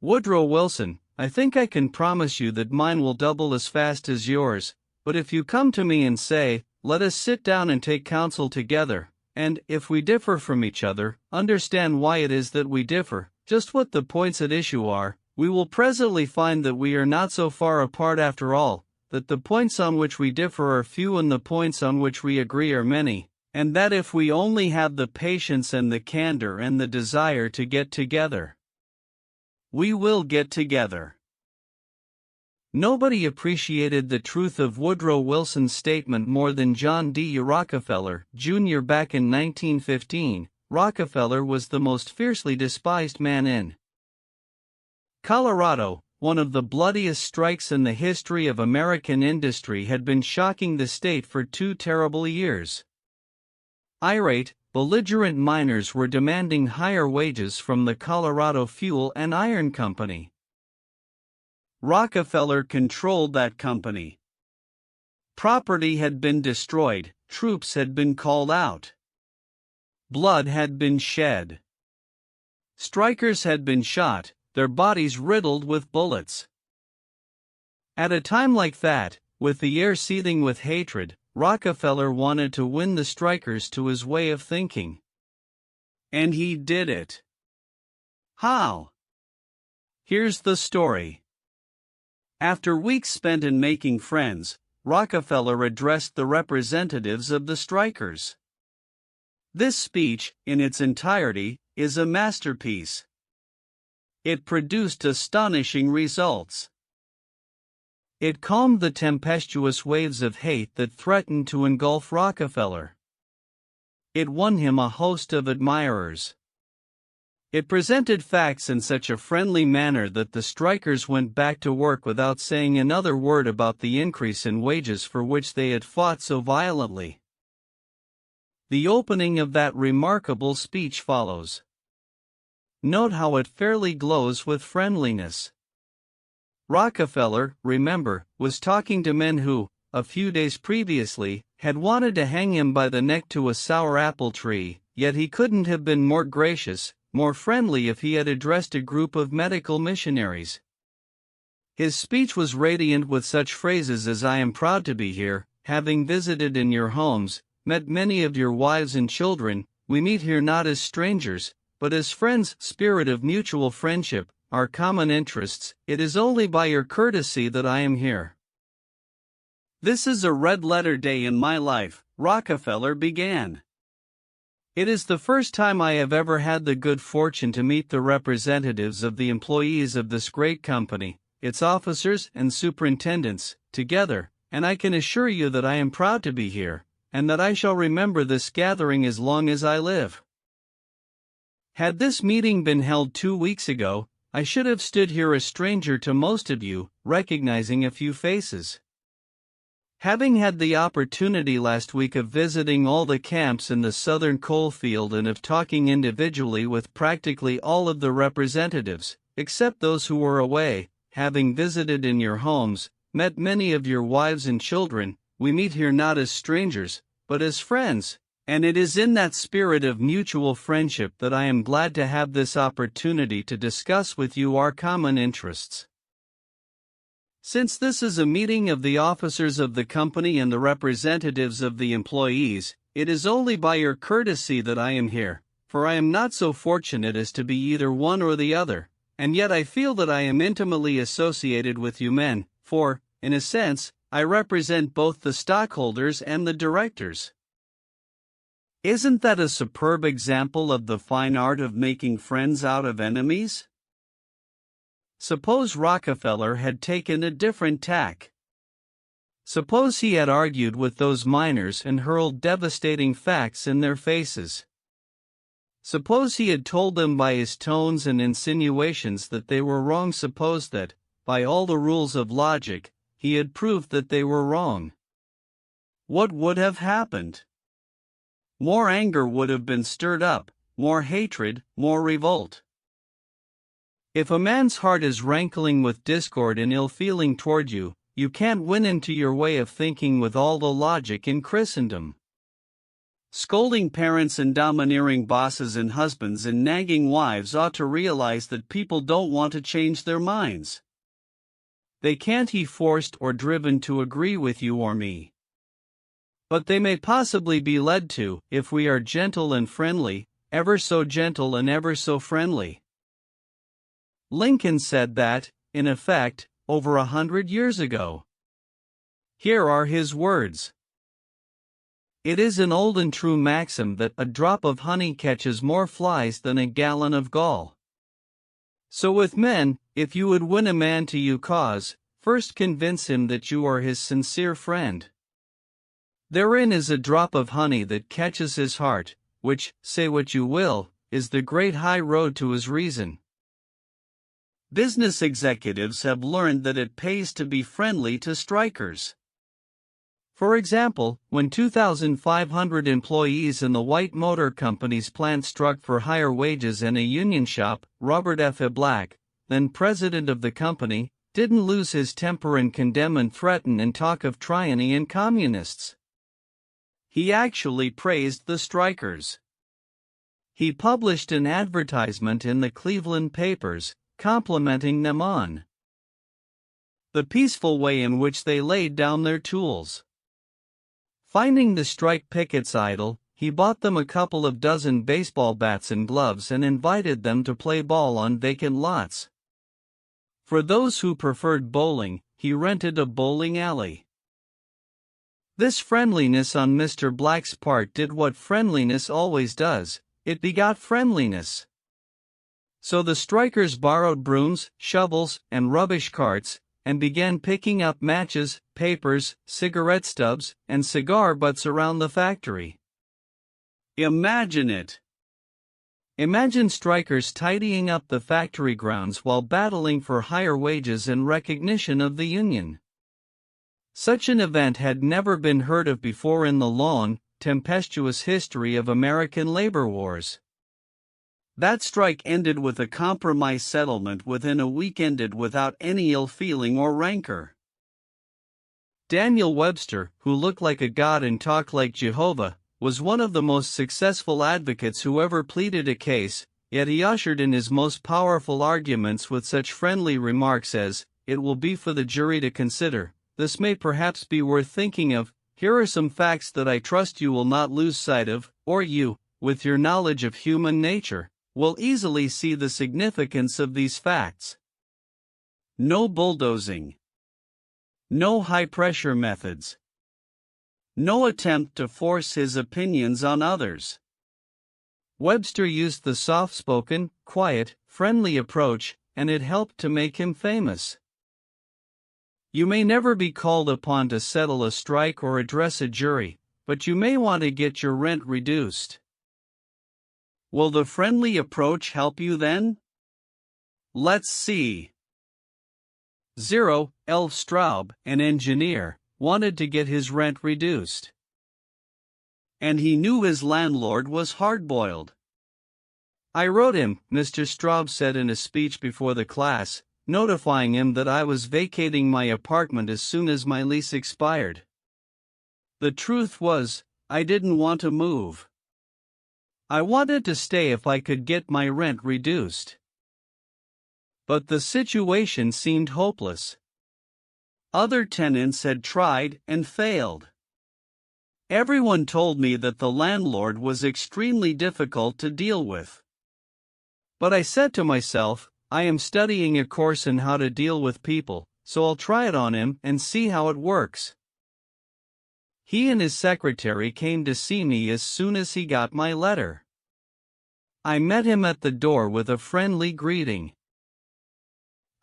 Woodrow Wilson, I think I can promise you that mine will double as fast as yours, but if you come to me and say, let us sit down and take counsel together, and, if we differ from each other, understand why it is that we differ, just what the points at issue are, we will presently find that we are not so far apart after all, that the points on which we differ are few and the points on which we agree are many, and that if we only have the patience and the candor and the desire to get together, we will get together. Nobody appreciated the truth of Woodrow Wilson's statement more than John D. Rockefeller, Jr. Back in 1915, Rockefeller was the most fiercely despised man in Colorado. One of the bloodiest strikes in the history of American industry had been shocking the state for 2 terrible years. Irate, belligerent miners were demanding higher wages from the Colorado Fuel and Iron Company. Rockefeller controlled that company. Property had been destroyed, troops had been called out. Blood had been shed. Strikers had been shot, their bodies riddled with bullets. At a time like that, with the air seething with hatred, Rockefeller wanted to win the strikers to his way of thinking. And he did it. How? Here's the story. After weeks spent in making friends, Rockefeller addressed the representatives of the strikers. This speech, in its entirety, is a masterpiece. It produced astonishing results. It calmed the tempestuous waves of hate that threatened to engulf Rockefeller. It won him a host of admirers. It presented facts in such a friendly manner that the strikers went back to work without saying another word about the increase in wages for which they had fought so violently. The opening of that remarkable speech follows. Note how it fairly glows with friendliness. Rockefeller, remember, was talking to men who, a few days previously, had wanted to hang him by the neck to a sour apple tree, yet he couldn't have been more gracious, more friendly if he had addressed a group of medical missionaries. His speech was radiant with such phrases as I am proud to be here, having visited in your homes, met many of your wives and children, we meet here not as strangers, but as friends, spirit of mutual friendship, our common interests, it is only by your courtesy that I am here. This is a red-letter day in my life, Rockefeller began. It is the first time I have ever had the good fortune to meet the representatives of the employees of this great company, its officers and superintendents, together, and I can assure you that I am proud to be here, and that I shall remember this gathering as long as I live. Had this meeting been held 2 weeks ago, I should have stood here a stranger to most of you, recognizing a few faces. Having had the opportunity last week of visiting all the camps in the southern coalfield and of talking individually with practically all of the representatives, except those who were away, having visited in your homes, met many of your wives and children, we meet here not as strangers, but as friends, and it is in that spirit of mutual friendship that I am glad to have this opportunity to discuss with you our common interests. Since this is a meeting of the officers of the company and the representatives of the employees, it is only by your courtesy that I am here, for I am not so fortunate as to be either one or the other, and yet I feel that I am intimately associated with you men, for, in a sense, I represent both the stockholders and the directors. Isn't that a superb example of the fine art of making friends out of enemies? Suppose Rockefeller had taken a different tack. Suppose he had argued with those miners and hurled devastating facts in their faces. Suppose he had told them by his tones and insinuations that they were wrong. Suppose that, by all the rules of logic, he had proved that they were wrong. What would have happened? More anger would have been stirred up, more hatred, more revolt. If a man's heart is rankling with discord and ill feeling toward you, you can't win into your way of thinking with all the logic in Christendom. Scolding parents and domineering bosses and husbands and nagging wives ought to realize that people don't want to change their minds. They can't be forced or driven to agree with you or me. But they may possibly be led to, if we are gentle and friendly, ever so gentle and ever so friendly. Lincoln said that, in effect, over 100 years ago. Here are his words. It is an old and true maxim that a drop of honey catches more flies than a gallon of gall. So with men, if you would win a man to your cause, first convince him that you are his sincere friend. Therein is a drop of honey that catches his heart, which, say what you will, is the great high road to his reason. Business executives have learned that it pays to be friendly to strikers. For example, when 2,500 employees in the White Motor Company's plant struck for higher wages in a union shop, Robert F. Black, then president of the company, didn't lose his temper and condemn and threaten and talk of tyranny and communists. He actually praised the strikers. He published an advertisement in the Cleveland papers, complimenting them on the peaceful way in which they laid down their tools. Finding the strike pickets idle, he bought them a couple of dozen baseball bats and gloves and invited them to play ball on vacant lots. For those who preferred bowling, he rented a bowling alley. This friendliness on Mr. Black's part did what friendliness always does, it begot friendliness. So the strikers borrowed brooms, shovels, and rubbish carts, and began picking up matches, papers, cigarette stubs, and cigar butts around the factory. Imagine it! Imagine strikers tidying up the factory grounds while battling for higher wages and recognition of the union. Such an event had never been heard of before in the long, tempestuous history of American labor wars. That strike ended with a compromise settlement within a week, ended without any ill feeling or rancor. Daniel Webster, who looked like a god and talked like Jehovah, was one of the most successful advocates who ever pleaded a case, yet he ushered in his most powerful arguments with such friendly remarks as, "It will be for the jury to consider, this may perhaps be worth thinking of, here are some facts that I trust you will not lose sight of, or you, with your knowledge of human nature, will easily see the significance of these facts." No bulldozing. No high-pressure methods. No attempt to force his opinions on others. Webster used the soft-spoken, quiet, friendly approach, and it helped to make him famous. You may never be called upon to settle a strike or address a jury, but you may want to get your rent reduced. Will the friendly approach help you then? Let's see. 0. L. Straub, an engineer, wanted to get his rent reduced. And he knew his landlord was hard-boiled. I wrote him, Mr. Straub said in a speech before the class, notifying him that I was vacating my apartment as soon as my lease expired. The truth was, I didn't want to move. I wanted to stay if I could get my rent reduced. But the situation seemed hopeless. Other tenants had tried and failed. Everyone told me that the landlord was extremely difficult to deal with. But I said to myself, I am studying a course in how to deal with people, so I'll try it on him and see how it works. He and his secretary came to see me as soon as he got my letter. I met him at the door with a friendly greeting.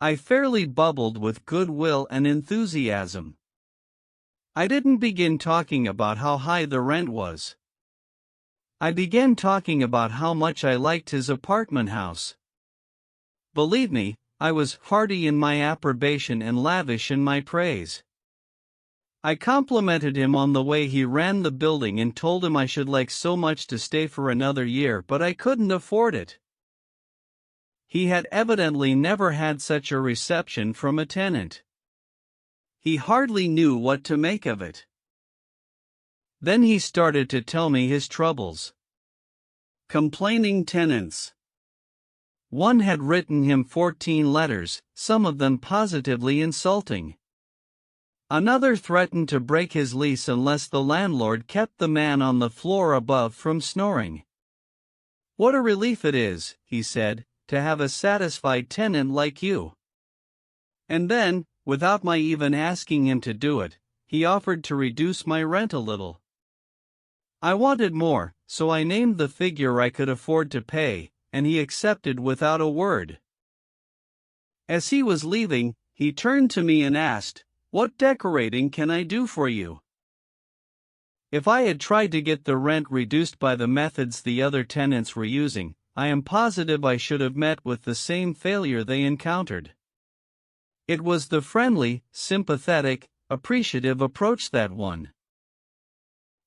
I fairly bubbled with goodwill and enthusiasm. I didn't begin talking about how high the rent was. I began talking about how much I liked his apartment house. Believe me, I was hearty in my approbation and lavish in my praise. I complimented him on the way he ran the building and told him I should like so much to stay for another year, but I couldn't afford it. He had evidently never had such a reception from a tenant. He hardly knew what to make of it. Then he started to tell me his troubles. Complaining tenants. One had written him 14 letters, some of them positively insulting. Another threatened to break his lease unless the landlord kept the man on the floor above from snoring. What a relief it is, he said, to have a satisfied tenant like you. And then, without my even asking him to do it, he offered to reduce my rent a little. I wanted more, so I named the figure I could afford to pay, and he accepted without a word. As he was leaving, he turned to me and asked, "What decorating can I do for you?" If I had tried to get the rent reduced by the methods the other tenants were using, I am positive I should have met with the same failure they encountered. It was the friendly, sympathetic, appreciative approach that won.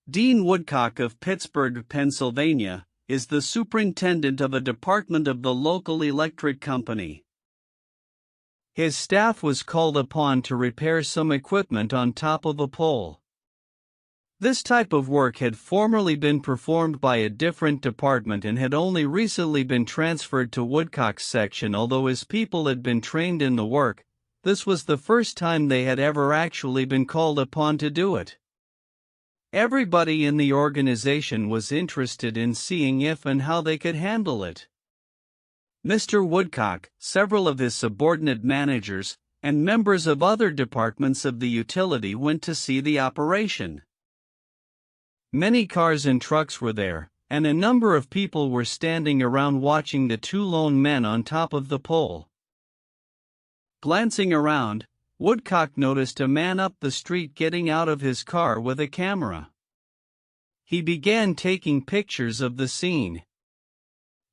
Dean Woodcock of Pittsburgh, Pennsylvania, is the superintendent of a department of the local electric company. His staff was called upon to repair some equipment on top of a pole. This type of work had formerly been performed by a different department and had only recently been transferred to Woodcock's section. Although his people had been trained in the work, this was the first time they had ever actually been called upon to do it. Everybody in the organization was interested in seeing if and how they could handle it. Mr. Woodcock, several of his subordinate managers, and members of other departments of the utility went to see the operation. Many cars and trucks were there, and a number of people were standing around watching the two lone men on top of the pole. Glancing around, Woodcock noticed a man up the street getting out of his car with a camera. He began taking pictures of the scene.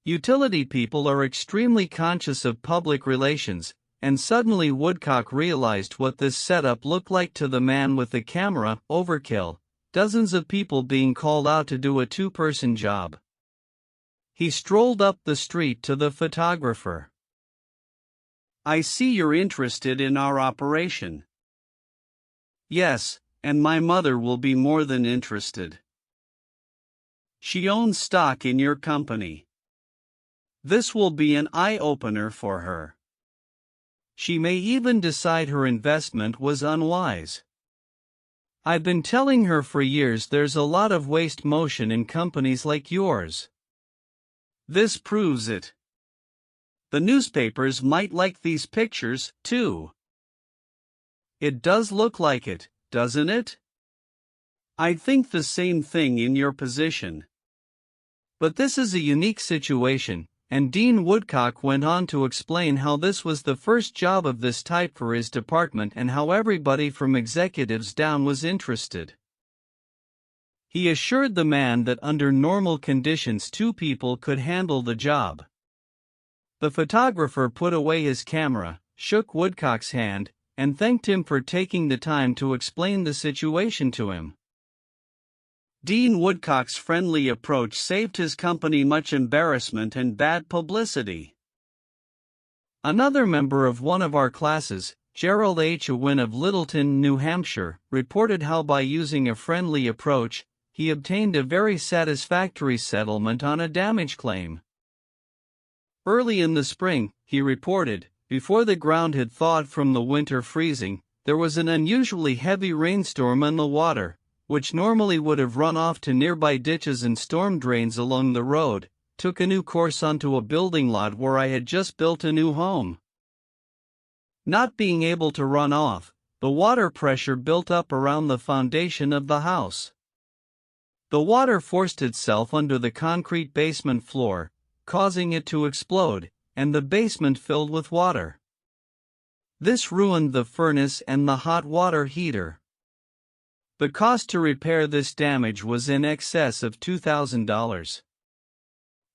Utility people are extremely conscious of public relations, and suddenly Woodcock realized what this setup looked like to the man with the camera. Overkill, dozens of people being called out to do a two-person job. He strolled up the street to the photographer. "I see you're interested in our operation." "Yes, and my mother will be more than interested. She owns stock in your company. This will be an eye-opener for her. She may even decide her investment was unwise. I've been telling her for years there's a lot of waste motion in companies like yours. This proves it. The newspapers might like these pictures, too." "It does look like it, doesn't it?" "I think the same thing in your position. But this is a unique situation," and Dean Woodcock went on to explain how this was the first job of this type for his department and how everybody from executives down was interested. He assured the man that under normal conditions 2 people could handle the job. The photographer put away his camera, shook Woodcock's hand, and thanked him for taking the time to explain the situation to him. Dean Woodcock's friendly approach saved his company much embarrassment and bad publicity. Another member of one of our classes, Gerald H. Wynne of Littleton, New Hampshire, reported how by using a friendly approach, he obtained a very satisfactory settlement on a damage claim. Early in the spring, he reported, before the ground had thawed from the winter freezing, there was an unusually heavy rainstorm and the water, which normally would have run off to nearby ditches and storm drains along the road, took a new course onto a building lot where I had just built a new home. Not being able to run off, the water pressure built up around the foundation of the house. The water forced itself under the concrete basement floor, causing it to explode, and the basement filled with water. This ruined the furnace and the hot water heater. The cost to repair this damage was in excess of $2,000.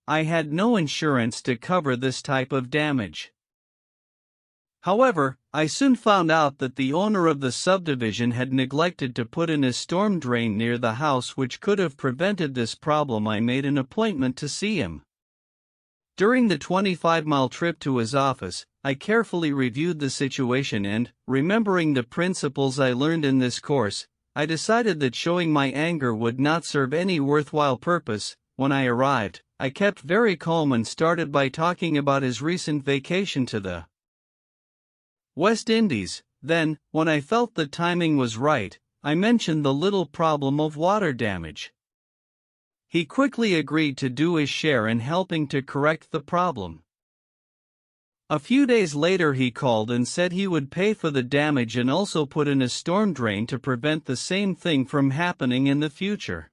I had no insurance to cover this type of damage. However, I soon found out that the owner of the subdivision had neglected to put in a storm drain near the house, which could have prevented this problem. I made an appointment to see him. During the 25-mile trip to his office, I carefully reviewed the situation and, remembering the principles I learned in this course, I decided that showing my anger would not serve any worthwhile purpose. When I arrived, I kept very calm and started by talking about his recent vacation to the West Indies. Then, when I felt the timing was right, I mentioned the little problem of water damage. He quickly agreed to do his share in helping to correct the problem. A few days later he called and said he would pay for the damage and also put in a storm drain to prevent the same thing from happening in the future.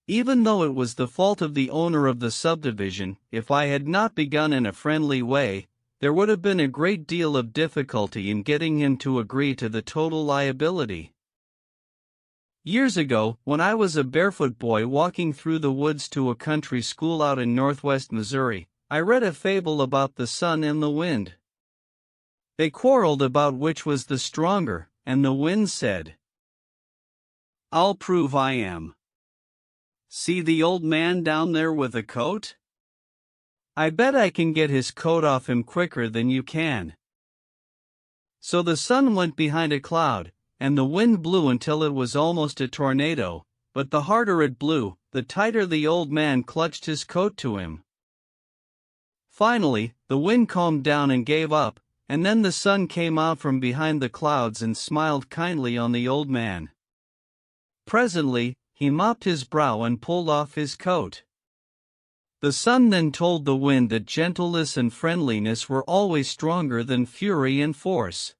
Even though it was the fault of the owner of the subdivision, if I had not begun in a friendly way, there would have been a great deal of difficulty in getting him to agree to the total liability. Years ago, when I was a barefoot boy walking through the woods to a country school out in northwest Missouri, I read a fable about the sun and the wind. They quarreled about which was the stronger, and the wind said, "I'll prove I am. See the old man down there with a coat? I bet I can get his coat off him quicker than you can." So the sun went behind a cloud, and the wind blew until it was almost a tornado, but the harder it blew, the tighter the old man clutched his coat to him. Finally, the wind calmed down and gave up, and then the sun came out from behind the clouds and smiled kindly on the old man. Presently, he mopped his brow and pulled off his coat. The sun then told the wind that gentleness and friendliness were always stronger than fury and force.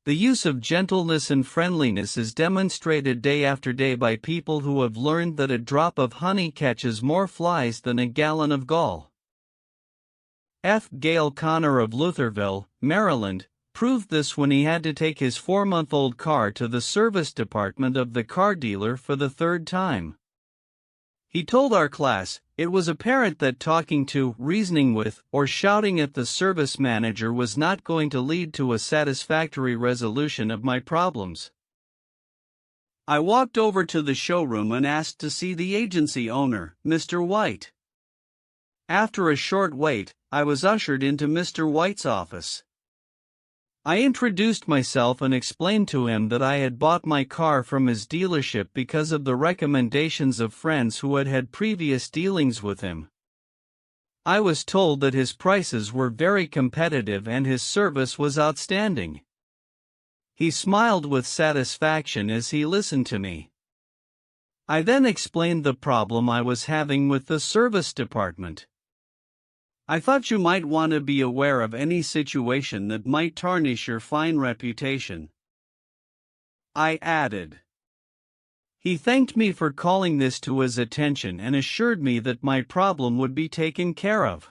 The use of gentleness and friendliness is demonstrated day after day by people who have learned that a drop of honey catches more flies than a gallon of gall. F. Dale Carnegie of Lutherville, Maryland, proved this when he had to take his 4-month-old car to the service department of the car dealer for the third time. He told our class, "It was apparent that talking to, reasoning with, or shouting at the service manager was not going to lead to a satisfactory resolution of my problems." I walked over to the showroom and asked to see the agency owner, Mr. White. After a short wait, I was ushered into Mr. White's office. I introduced myself and explained to him that I had bought my car from his dealership because of the recommendations of friends who had had previous dealings with him. I was told that his prices were very competitive and his service was outstanding. He smiled with satisfaction as he listened to me. I then explained the problem I was having with the service department. "I thought you might want to be aware of any situation that might tarnish your fine reputation," I added. He thanked me for calling this to his attention and assured me that my problem would be taken care of.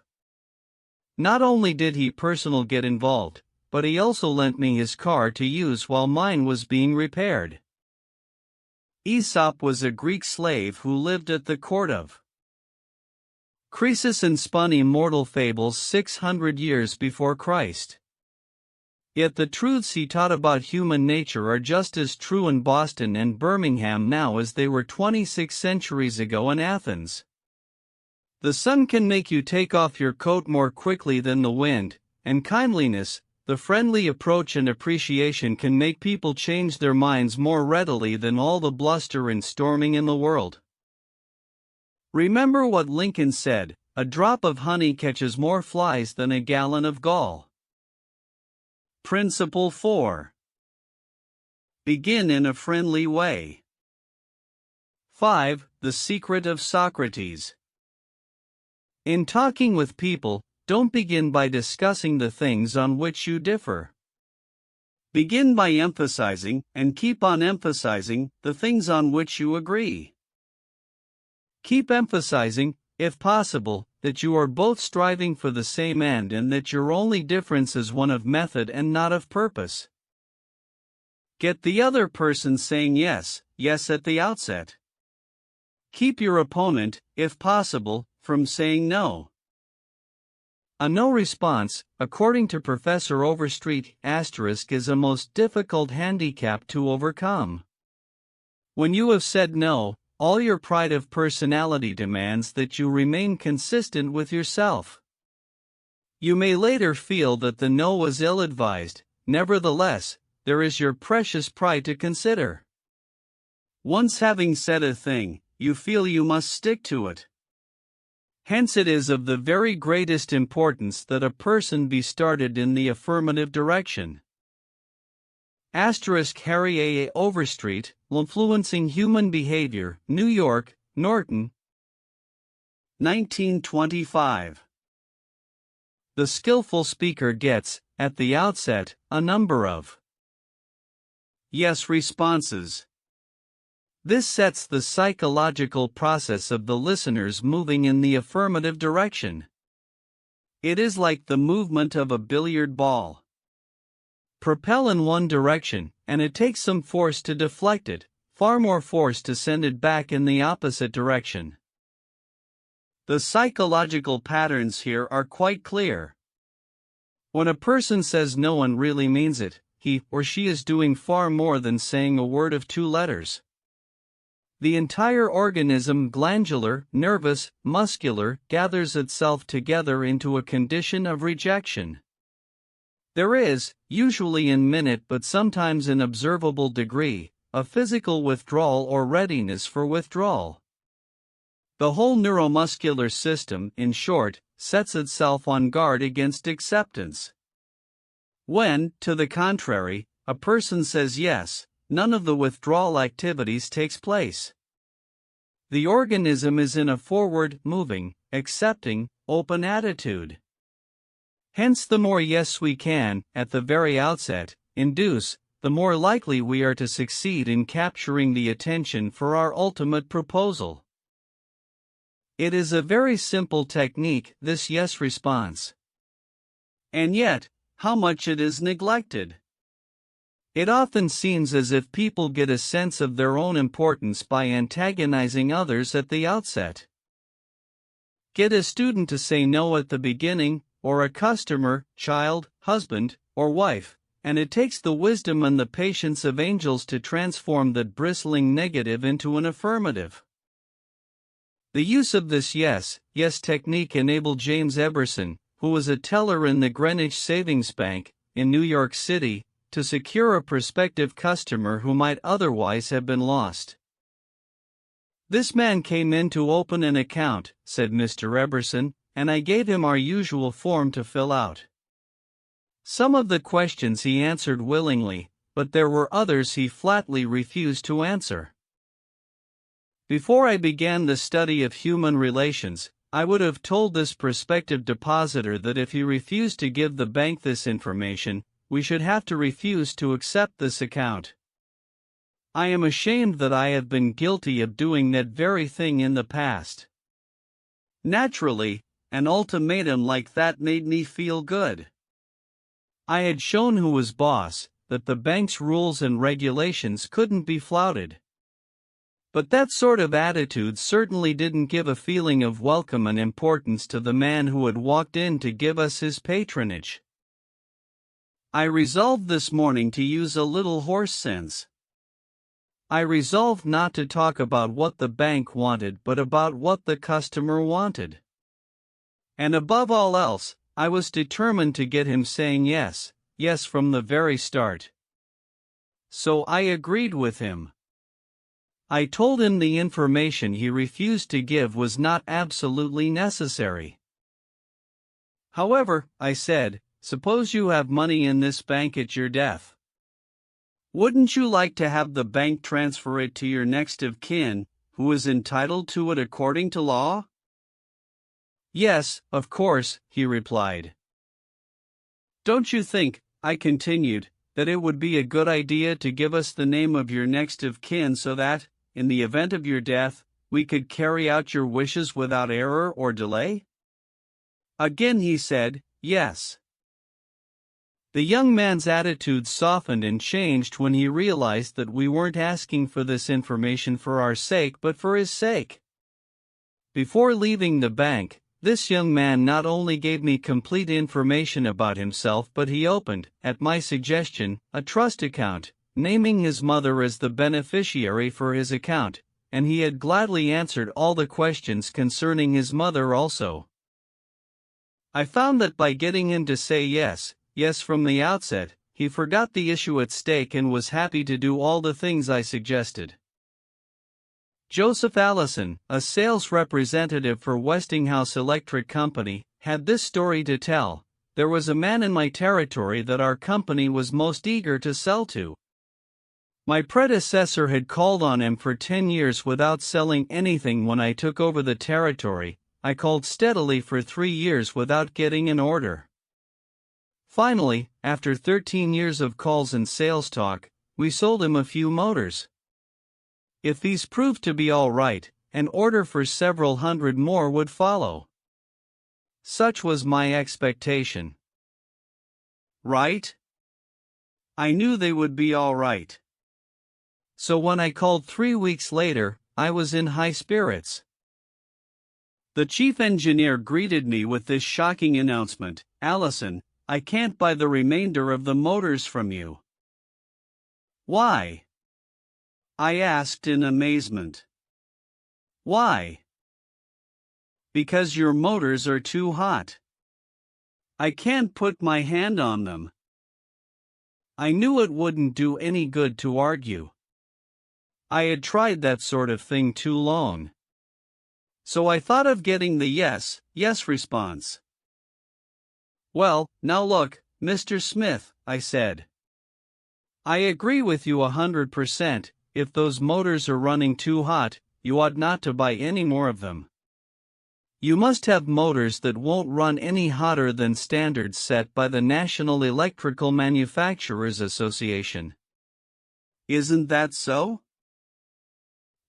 Not only did he personally get involved, but he also lent me his car to use while mine was being repaired. Aesop was a Greek slave who lived at the court of Croesus and spun immortal fables 600 years before Christ. Yet the truths he taught about human nature are just as true in Boston and Birmingham now as they were 26 centuries ago in Athens. The sun can make you take off your coat more quickly than the wind, and kindliness, the friendly approach and appreciation can make people change their minds more readily than all the bluster and storming in the world. Remember what Lincoln said, "A drop of honey catches more flies than a gallon of gall." Principle 4. Begin in a friendly way. 5. The secret of Socrates. In talking with people, don't begin by discussing the things on which you differ. Begin by emphasizing, and keep on emphasizing, the things on which you agree. Keep emphasizing, if possible, that you are both striving for the same end and that your only difference is one of method and not of purpose. Get the other person saying yes, yes at the outset. Keep your opponent, if possible, from saying no. A no response, according to Professor Overstreet, is a most difficult handicap to overcome. When you have said no, all your pride of personality demands that you remain consistent with yourself. You may later feel that the no was ill-advised, nevertheless, there is your precious pride to consider. Once having said a thing, you feel you must stick to it. Hence it is of the very greatest importance that a person be started in the affirmative direction. Harry A. Overstreet, Influencing Human Behavior, New York, Norton, 1925. The skillful speaker gets, at the outset, a number of yes responses. This sets the psychological process of the listeners moving in the affirmative direction. It is like the movement of a billiard ball. Propel in one direction, and it takes some force to deflect it, far more force to send it back in the opposite direction. The psychological patterns here are quite clear. When a person says no and really means it, he or she is doing far more than saying a word of 2 letters. The entire organism, glandular, nervous, muscular, gathers itself together into a condition of rejection. There is, usually in minute but sometimes in observable degree, a physical withdrawal or readiness for withdrawal. The whole neuromuscular system, in short, sets itself on guard against acceptance. When, to the contrary, a person says yes, none of the withdrawal activities takes place. The organism is in a forward, moving, accepting, open attitude. Hence the more yes we can, at the very outset, induce, the more likely we are to succeed in capturing the attention for our ultimate proposal. It is a very simple technique, this yes response. And yet, how much it is neglected. It often seems as if people get a sense of their own importance by antagonizing others at the outset. Get a student to say no at the beginning, or a customer, child, husband, or wife, and it takes the wisdom and the patience of angels to transform that bristling negative into an affirmative. The use of this yes technique enabled James Eberson, who was a teller in the Greenwich Savings Bank, in New York City, to secure a prospective customer who might otherwise have been lost. "This man came in to open an account," said Mr. Eberson, "and I gave him our usual form to fill out. Some of the questions he answered willingly, but there were others he flatly refused to answer. Before I began the study of human relations, I would have told this prospective depositor that if he refused to give the bank this information, we should have to refuse to accept this account. I am ashamed that I have been guilty of doing that very thing in the past. Naturally, an ultimatum like that made me feel good. I had shown who was boss, that the bank's rules and regulations couldn't be flouted. But that sort of attitude certainly didn't give a feeling of welcome and importance to the man who had walked in to give us his patronage. I resolved this morning to use a little horse sense. I resolved not to talk about what the bank wanted but about what the customer wanted. And above all else, I was determined to get him saying yes, yes from the very start. So I agreed with him. I told him the information he refused to give was not absolutely necessary. However, I said, suppose you have money in this bank at your death. Wouldn't you like to have the bank transfer it to your next of kin, who is entitled to it according to law? Yes, of course, he replied. Don't you think, I continued, that it would be a good idea to give us the name of your next of kin so that, in the event of your death, we could carry out your wishes without error or delay? Again he said, yes. The young man's attitude softened and changed when he realized that we weren't asking for this information for our sake but for his sake. Before leaving the bank, this young man not only gave me complete information about himself but he opened, at my suggestion, a trust account, naming his mother as the beneficiary for his account, and he had gladly answered all the questions concerning his mother also. I found that by getting him to say yes, yes from the outset, he forgot the issue at stake and was happy to do all the things I suggested. Joseph Allison, a sales representative for Westinghouse Electric Company, had this story to tell. There was a man in my territory that our company was most eager to sell to. My predecessor had called on him for 10 years without selling anything. When I took over the territory, I called steadily for 3 years without getting an order. Finally, after 13 years of calls and sales talk, we sold him a few motors. If these proved to be all right, an order for several hundred more would follow. Such was my expectation. Right? I knew they would be all right. So when I called 3 weeks later, I was in high spirits. The chief engineer greeted me with this shocking announcement, "Allison, I can't buy the remainder of the motors from you." "Why?" I asked in amazement. "Why?" "Because your motors are too hot. I can't put my hand on them." I knew it wouldn't do any good to argue. I had tried that sort of thing too long. So I thought of getting the yes, yes response. "Well, now look, Mr. Smith," I said. "I agree with you 100%, if those motors are running too hot, you ought not to buy any more of them. You must have motors that won't run any hotter than standards set by the National Electrical Manufacturers Association." Isn't that so?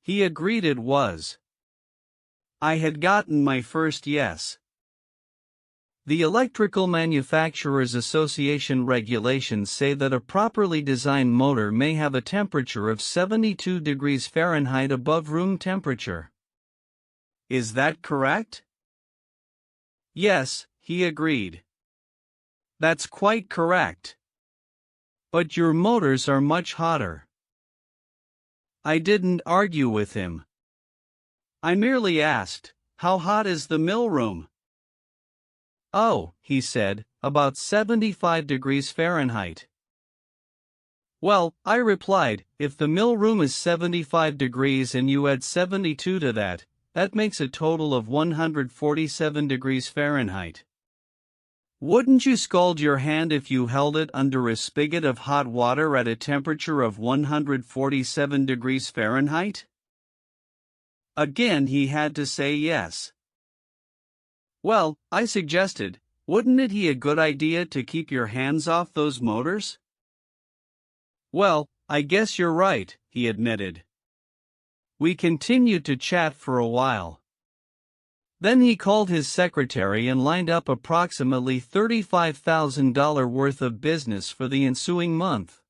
He agreed it was. I had gotten my first yes. The Electrical Manufacturers Association regulations say that a properly designed motor may have a temperature of 72 degrees Fahrenheit above room temperature. Is that correct? Yes, he agreed. That's quite correct. But your motors are much hotter. I didn't argue with him. I merely asked, "How hot is the mill room?" "Oh," he said, "about 75 degrees Fahrenheit." "Well," I replied, "if the mill room is 75 degrees and you add 72 to that, that makes a total of 147 degrees Fahrenheit. Wouldn't you scald your hand if you held it under a spigot of hot water at a temperature of 147 degrees Fahrenheit? Again he had to say yes. Well, I suggested, wouldn't it be a good idea to keep your hands off those motors? Well, I guess you're right, he admitted. We continued to chat for a while. Then he called his secretary and lined up approximately $35,000 worth of business for the ensuing month.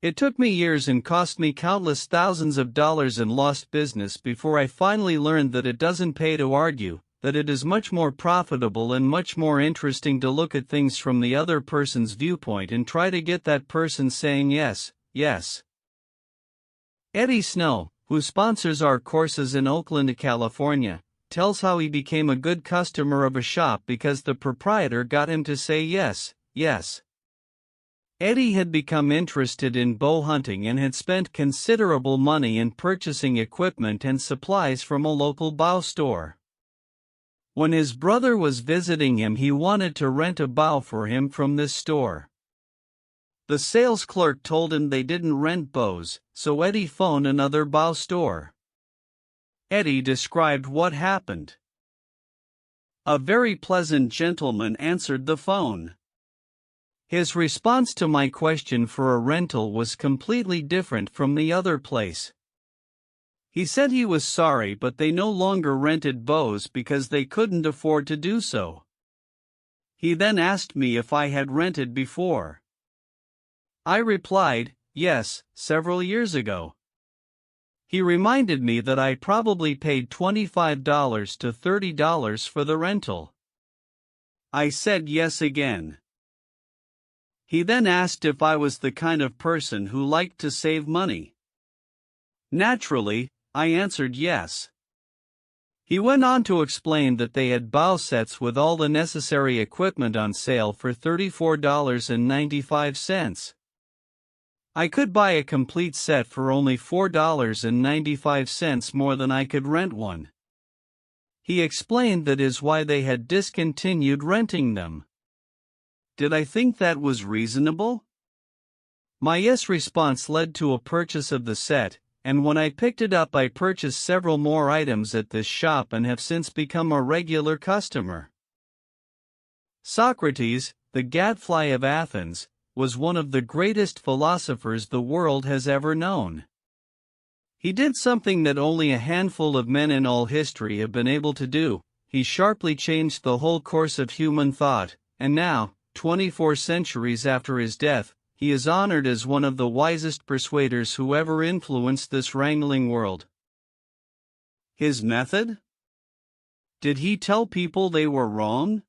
It took me years and cost me countless thousands of dollars in lost business before I finally learned that it doesn't pay to argue, that it is much more profitable and much more interesting to look at things from the other person's viewpoint and try to get that person saying yes, yes. Eddie Snow, who sponsors our courses in Oakland, California, tells how he became a good customer of a shop because the proprietor got him to say yes, yes. Eddie had become interested in bow hunting and had spent considerable money in purchasing equipment and supplies from a local bow store. When his brother was visiting him, he wanted to rent a bow for him from this store. The sales clerk told him they didn't rent bows, so Eddie phoned another bow store. Eddie described what happened. A very pleasant gentleman answered the phone. His response to my question for a rental was completely different from the other place. He said he was sorry, but they no longer rented bows because they couldn't afford to do so. He then asked me if I had rented before. I replied, yes, several years ago. He reminded me that I probably paid $25 to $30 for the rental. I said yes again. He then asked if I was the kind of person who liked to save money. Naturally, I answered yes. He went on to explain that they had bow sets with all the necessary equipment on sale for $34.95. I could buy a complete set for only $4.95 more than I could rent one. He explained that is why they had discontinued renting them. Did I think that was reasonable? My yes response led to a purchase of the set, and when I picked it up I purchased several more items at this shop and have since become a regular customer. Socrates, the gadfly of Athens, was one of the greatest philosophers the world has ever known. He did something that only a handful of men in all history have been able to do. He sharply changed the whole course of human thought, and now, 24 centuries after his death, he is honored as one of the wisest persuaders who ever influenced this wrangling world. His method? Did he tell people they were wrong?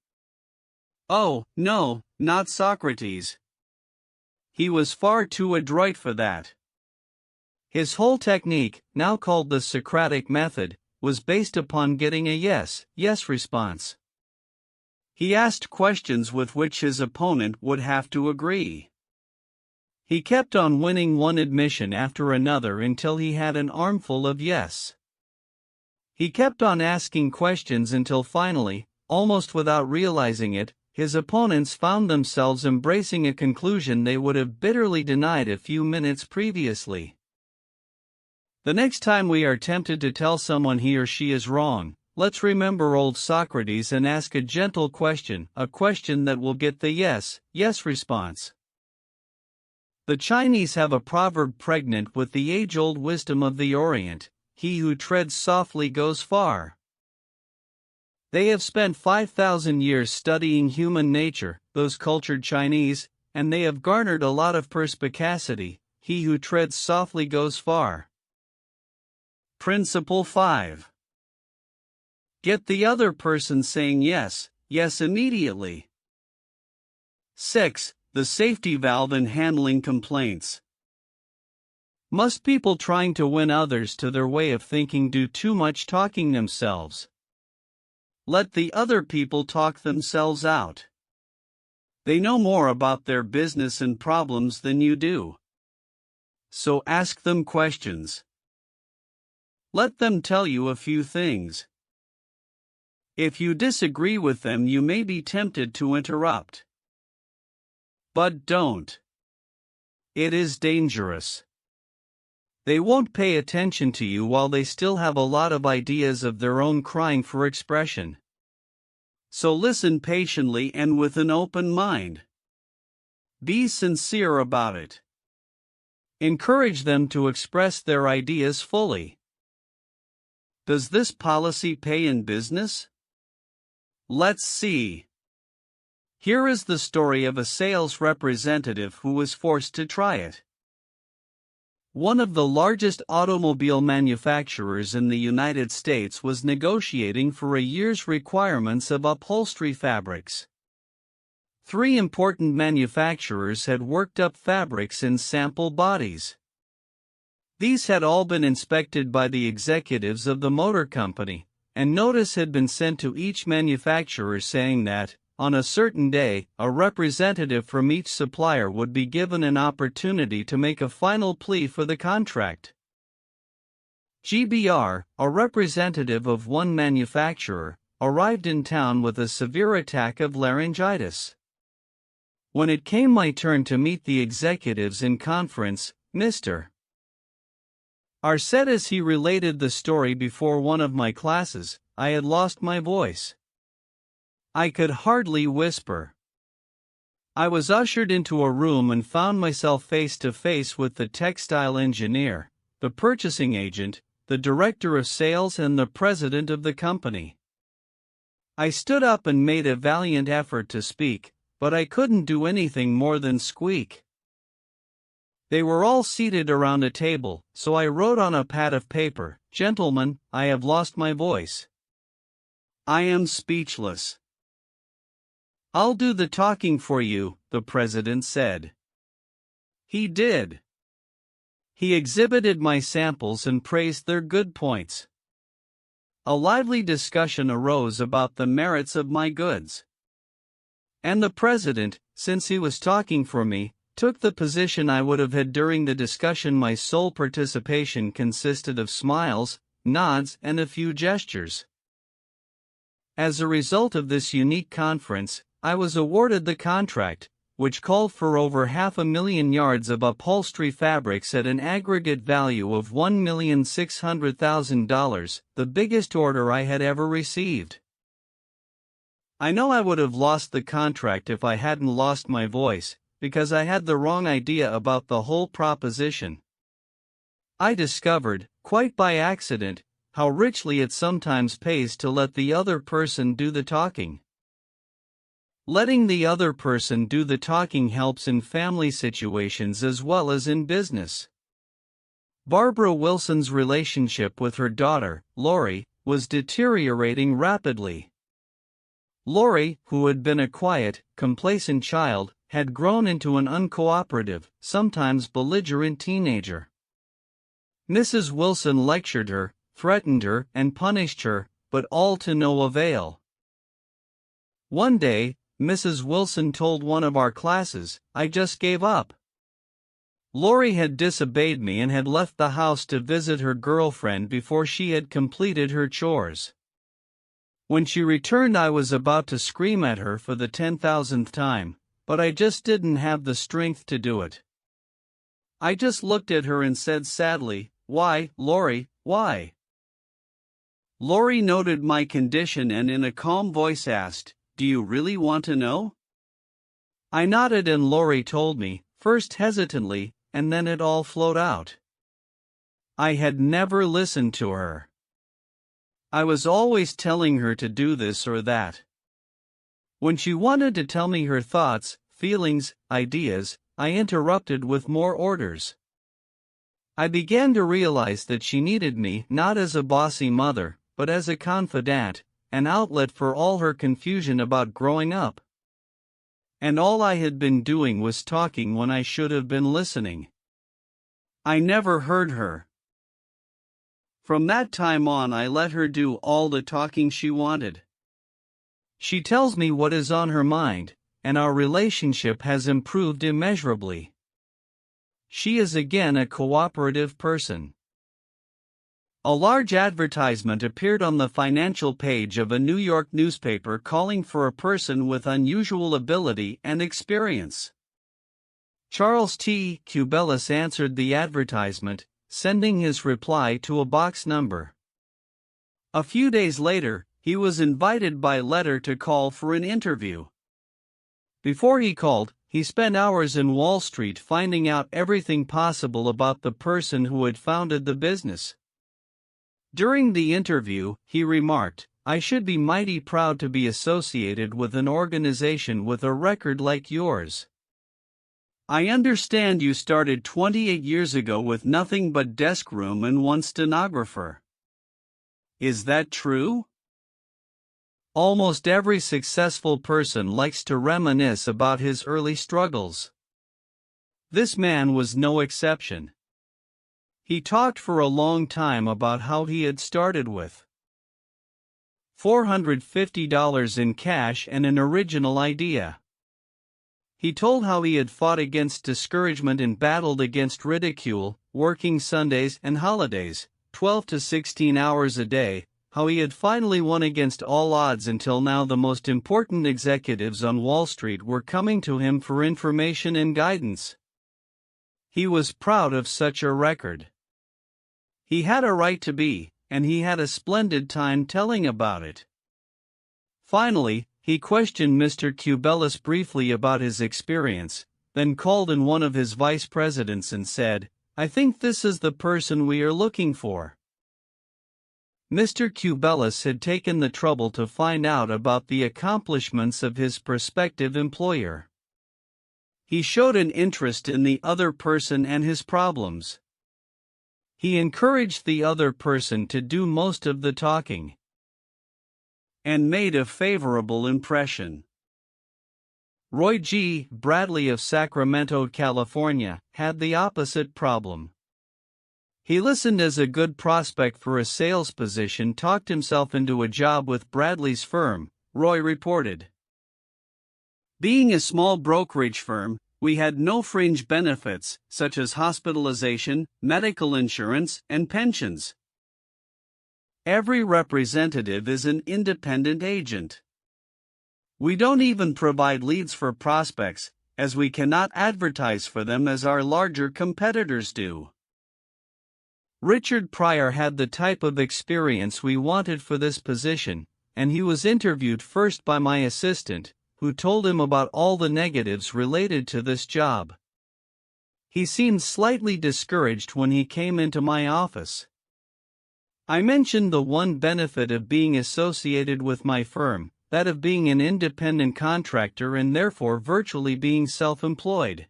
Oh, no, not Socrates. He was far too adroit for that. His whole technique, now called the Socratic method, was based upon getting a yes, yes response. He asked questions with which his opponent would have to agree. He kept on winning one admission after another until he had an armful of yes. He kept on asking questions until finally, almost without realizing it, his opponents found themselves embracing a conclusion they would have bitterly denied a few minutes previously. The next time we are tempted to tell someone he or she is wrong, let's remember old Socrates and ask a gentle question, a question that will get the yes, yes response. The Chinese have a proverb pregnant with the age-old wisdom of the Orient: he who treads softly goes far. They have spent 5,000 years studying human nature, those cultured Chinese, and they have garnered a lot of perspicacity. He who treads softly goes far. Principle 5. Get the other person saying yes, yes immediately. 6. The safety valve in handling complaints. Must people trying to win others to their way of thinking do too much talking themselves? Let the other people talk themselves out. They know more about their business and problems than you do. So ask them questions. Let them tell you a few things. If you disagree with them, you may be tempted to interrupt. But don't. It is dangerous. They won't pay attention to you while they still have a lot of ideas of their own crying for expression. So listen patiently and with an open mind. Be sincere about it. Encourage them to express their ideas fully. Does this policy pay in business? Let's see. Here is the story of a sales representative who was forced to try it. One of the largest automobile manufacturers in the United States was negotiating for a year's requirements of upholstery fabrics. 3 important manufacturers had worked up fabrics in sample bodies. These had all been inspected by the executives of the motor company, and notice had been sent to each manufacturer saying that, on a certain day, a representative from each supplier would be given an opportunity to make a final plea for the contract. GBR, a representative of one manufacturer, arrived in town with a severe attack of laryngitis. When it came my turn to meet the executives in conference, Mr. R said as he related the story before one of my classes, I had lost my voice. I could hardly whisper. I was ushered into a room and found myself face to face with the textile engineer, the purchasing agent, the director of sales, and the president of the company. I stood up and made a valiant effort to speak, but I couldn't do anything more than squeak. They were all seated around a table, so I wrote on a pad of paper, "Gentlemen, I have lost my voice. I am speechless." "I'll do the talking for you," the president said. He did. He exhibited my samples and praised their good points. A lively discussion arose about the merits of my goods. And the president, since he was talking for me, took the position I would have had during the discussion. My sole participation consisted of smiles, nods, and a few gestures. As a result of this unique conference, I was awarded the contract, which called for over 500,000 yards of upholstery fabrics at an aggregate value of $1,600,000, the biggest order I had ever received. I know I would have lost the contract if I hadn't lost my voice, because I had the wrong idea about the whole proposition. I discovered, quite by accident, how richly it sometimes pays to let the other person do the talking. Letting the other person do the talking helps in family situations as well as in business. Barbara Wilson's relationship with her daughter, Lori, was deteriorating rapidly. Lori, who had been a quiet, complacent child, had grown into an uncooperative, sometimes belligerent teenager. Mrs. Wilson lectured her, threatened her, and punished her, but all to no avail. One day, Mrs. Wilson told one of our classes, "I just gave up." Lori had disobeyed me and had left the house to visit her girlfriend before she had completed her chores. When she returned, I was about to scream at her for the 10,000th time, but I just didn't have the strength to do it. I just looked at her and said sadly, "Why, Lori, why?" Lori noted my condition and in a calm voice asked, "Do you really want to know?" I nodded and Lori told me, first hesitantly, and then it all flowed out. I had never listened to her. I was always telling her to do this or that. When she wanted to tell me her thoughts, feelings, ideas, I interrupted with more orders. I began to realize that she needed me not as a bossy mother, but as a confidant, an outlet for all her confusion about growing up. And all I had been doing was talking when I should have been listening. I never heard her. From that time on, I let her do all the talking she wanted. She tells me what is on her mind, and our relationship has improved immeasurably. She is again a cooperative person. A large advertisement appeared on the financial page of a New York newspaper calling for a person with unusual ability and experience. Charles T. Cubelis answered the advertisement, sending his reply to a box number. A few days later, he was invited by letter to call for an interview. Before he called, he spent hours in Wall Street finding out everything possible about the person who had founded the business. During the interview, he remarked, "I should be mighty proud to be associated with an organization with a record like yours. I understand you started 28 years ago with nothing but desk room and one stenographer. Is that true? Almost every successful person likes to reminisce about his early struggles. This man was no exception. He talked for a long time about how he had started with $450 in cash and an original idea. He told how he had fought against discouragement and battled against ridicule, working Sundays and holidays, 12 to 16 hours a day, how he had finally won against all odds until now the most important executives on Wall Street were coming to him for information and guidance. He was proud of such a record. He had a right to be, and he had a splendid time telling about it. Finally, he questioned Mr. Cubelis briefly about his experience, then called in one of his vice presidents and said, "I think this is the person we are looking for." Mr. Cubelis had taken the trouble to find out about the accomplishments of his prospective employer. He showed an interest in the other person and his problems. He encouraged the other person to do most of the talking, and made a favorable impression. Roy G. Bradley of Sacramento, California, had the opposite problem. He listened as a good prospect for a sales position talked himself into a job with Bradley's firm, Roy reported. Being a small brokerage firm, we had no fringe benefits, such as hospitalization, medical insurance, and pensions. Every representative is an independent agent. We don't even provide leads for prospects, as we cannot advertise for them as our larger competitors do. Richard Pryor had the type of experience we wanted for this position, and he was interviewed first by my assistant, who told him about all the negatives related to this job. He seemed slightly discouraged when he came into my office. I mentioned the one benefit of being associated with my firm, that of being an independent contractor and therefore virtually being self-employed.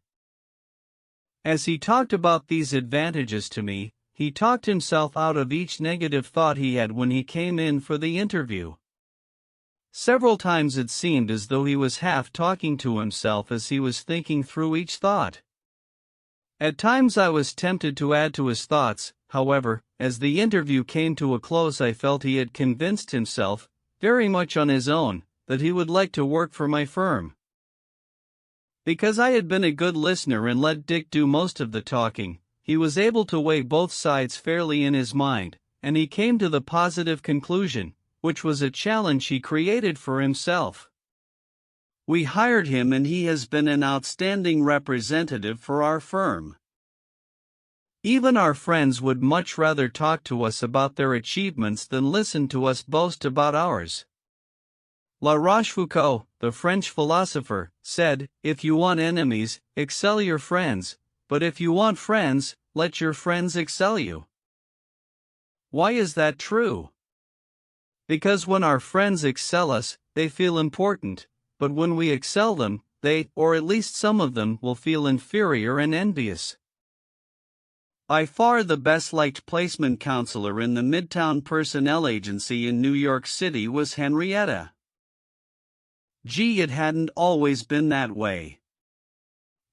As he talked about these advantages to me, he talked himself out of each negative thought he had when he came in for the interview. Several times it seemed as though he was half talking to himself as he was thinking through each thought. At times I was tempted to add to his thoughts, however, as the interview came to a close I felt he had convinced himself, very much on his own, that he would like to work for my firm. Because I had been a good listener and let Dick do most of the talking, he was able to weigh both sides fairly in his mind, and he came to the positive conclusion, which was a challenge he created for himself. We hired him and he has been an outstanding representative for our firm. Even our friends would much rather talk to us about their achievements than listen to us boast about ours. La Rochefoucauld, the French philosopher, said, "If you want enemies, excel your friends, but if you want friends, let your friends excel you." Why is that true? Because when our friends excel us, they feel important, but when we excel them, they, or at least some of them, will feel inferior and envious. By far the best-liked placement counselor in the Midtown Personnel Agency in New York City was Henrietta. It hadn't always been that way.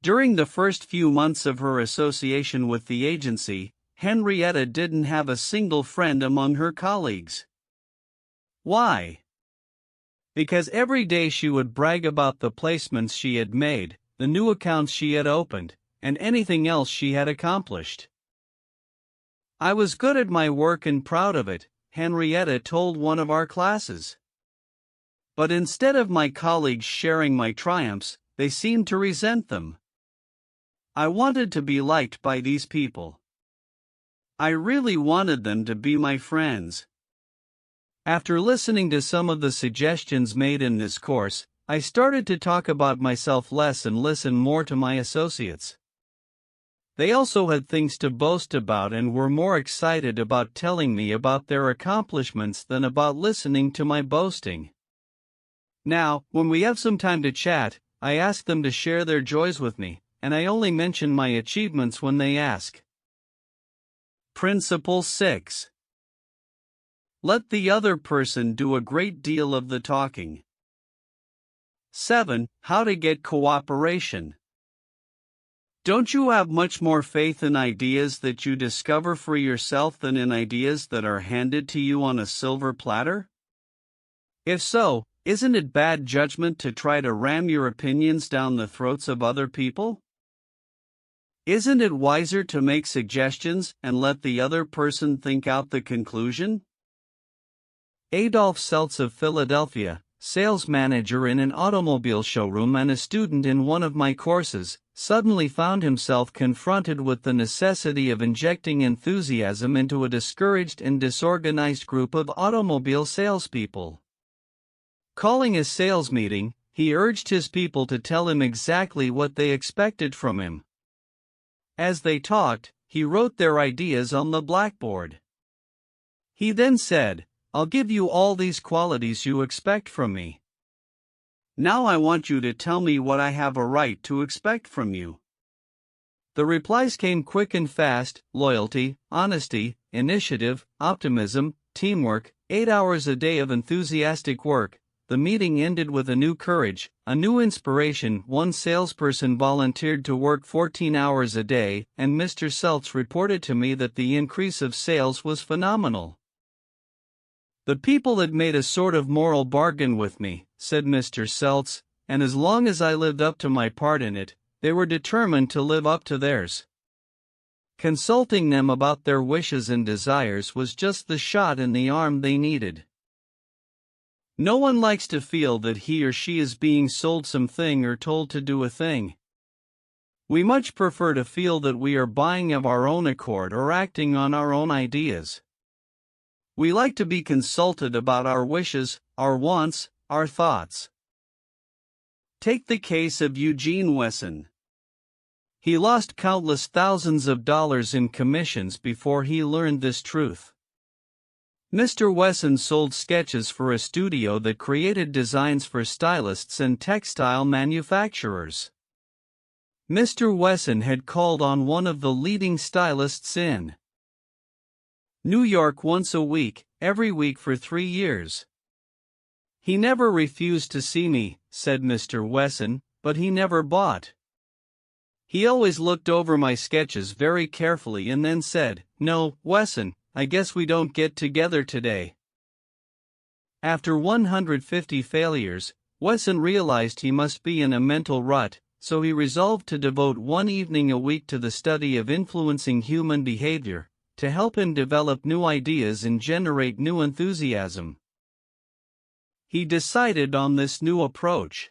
During the first few months of her association with the agency, Henrietta didn't have a single friend among her colleagues. Why? Because every day she would brag about the placements she had made, the new accounts she had opened, and anything else she had accomplished. I was good at my work and proud of it, Henrietta told one of our classes. But instead of my colleagues sharing my triumphs, they seemed to resent them. I wanted to be liked by these people. I really wanted them to be my friends. After listening to some of the suggestions made in this course, I started to talk about myself less and listen more to my associates. They also had things to boast about and were more excited about telling me about their accomplishments than about listening to my boasting. Now, when we have some time to chat, I ask them to share their joys with me, and I only mention my achievements when they ask. Principle 6. Let the other person do a great deal of the talking. 7. How to get cooperation. Don't you have much more faith in ideas that you discover for yourself than in ideas that are handed to you on a silver platter? If so, isn't it bad judgment to try to ram your opinions down the throats of other people? Isn't it wiser to make suggestions and let the other person think out the conclusion? Adolf Seltz of Philadelphia, sales manager in an automobile showroom and a student in one of my courses, suddenly found himself confronted with the necessity of injecting enthusiasm into a discouraged and disorganized group of automobile salespeople. Calling a sales meeting, he urged his people to tell him exactly what they expected from him. As they talked, he wrote their ideas on the blackboard. He then said, "I'll give you all these qualities you expect from me. Now I want you to tell me what I have a right to expect from you." The replies came quick and fast: loyalty, honesty, initiative, optimism, teamwork, 8 hours a day of enthusiastic work. The meeting ended with a new courage, a new inspiration. One salesperson volunteered to work 14 hours a day, and Mr. Seltz reported to me that the increase of sales was phenomenal. "The people had made a sort of moral bargain with me," said Mr. Seltz, "and as long as I lived up to my part in it, they were determined to live up to theirs. Consulting them about their wishes and desires was just the shot in the arm they needed." No one likes to feel that he or she is being sold something or told to do a thing. We much prefer to feel that we are buying of our own accord or acting on our own ideas. We like to be consulted about our wishes, our wants, our thoughts. Take the case of Eugene Wesson. He lost countless thousands of dollars in commissions before he learned this truth. Mr. Wesson sold sketches for a studio that created designs for stylists and textile manufacturers. Mr. Wesson had called on one of the leading stylists in New York once a week, every week for 3 years. "He never refused to see me," said Mr. Wesson, "but he never bought. He always looked over my sketches very carefully and then said, 'No, Wesson, I guess we don't get together today.'" After 150 failures, Wesson realized he must be in a mental rut, so he resolved to devote one evening a week to the study of influencing human behavior, to help him develop new ideas and generate new enthusiasm. He decided on this new approach.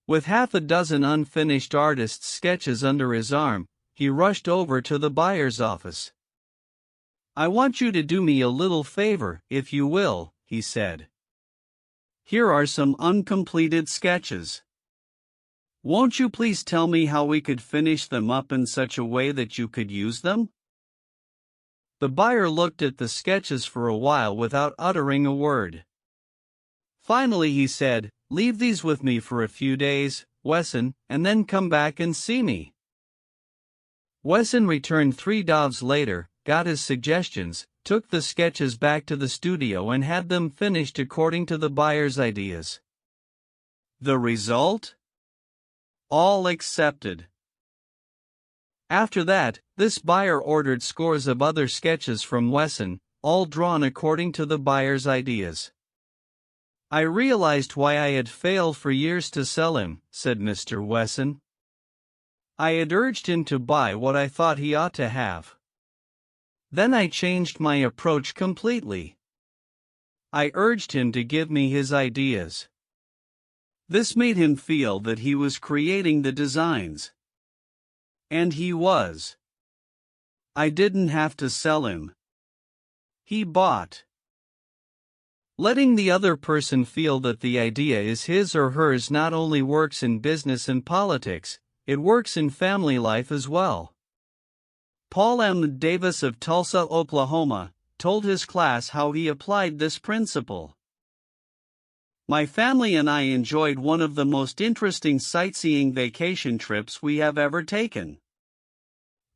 With half a dozen unfinished artist's sketches under his arm, he rushed over to the buyer's office. "I want you to do me a little favor, if you will," he said. "Here are some uncompleted sketches. Won't you please tell me how we could finish them up in such a way that you could use them?" The buyer looked at the sketches for a while without uttering a word. Finally he said, "Leave these with me for a few days, Wesson, and then come back and see me." Wesson returned 3 days later, got his suggestions, took the sketches back to the studio and had them finished according to the buyer's ideas. The result? All accepted. After that, this buyer ordered scores of other sketches from Wesson, all drawn according to the buyer's ideas. "I realized why I had failed for years to sell him," said Mr. Wesson. "I had urged him to buy what I thought he ought to have. Then I changed my approach completely. I urged him to give me his ideas. This made him feel that he was creating the designs. And he was. I didn't have to sell him. He bought." Letting the other person feel that the idea is his or hers not only works in business and politics, it works in family life as well. Paul M. Davis of Tulsa, Oklahoma, told his class how he applied this principle. My family and I enjoyed one of the most interesting sightseeing vacation trips we have ever taken.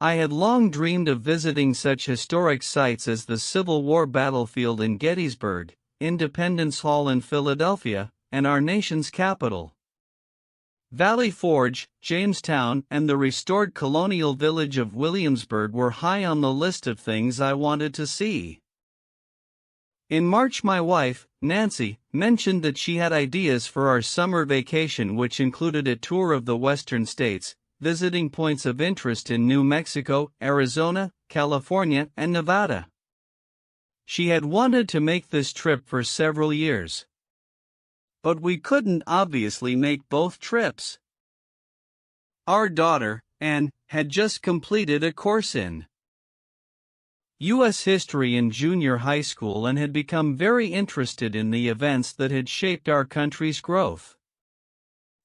I had long dreamed of visiting such historic sites as the Civil War battlefield in Gettysburg, Independence Hall in Philadelphia, and our nation's capital. Valley Forge, Jamestown, and the restored colonial village of Williamsburg were high on the list of things I wanted to see. In March, my wife, Nancy, mentioned that she had ideas for our summer vacation, which included a tour of the western states, visiting points of interest in New Mexico, Arizona, California, and Nevada. She had wanted to make this trip for several years. But we couldn't obviously make both trips. Our daughter, Anne, had just completed a course in U.S. history in junior high school and had become very interested in the events that had shaped our country's growth.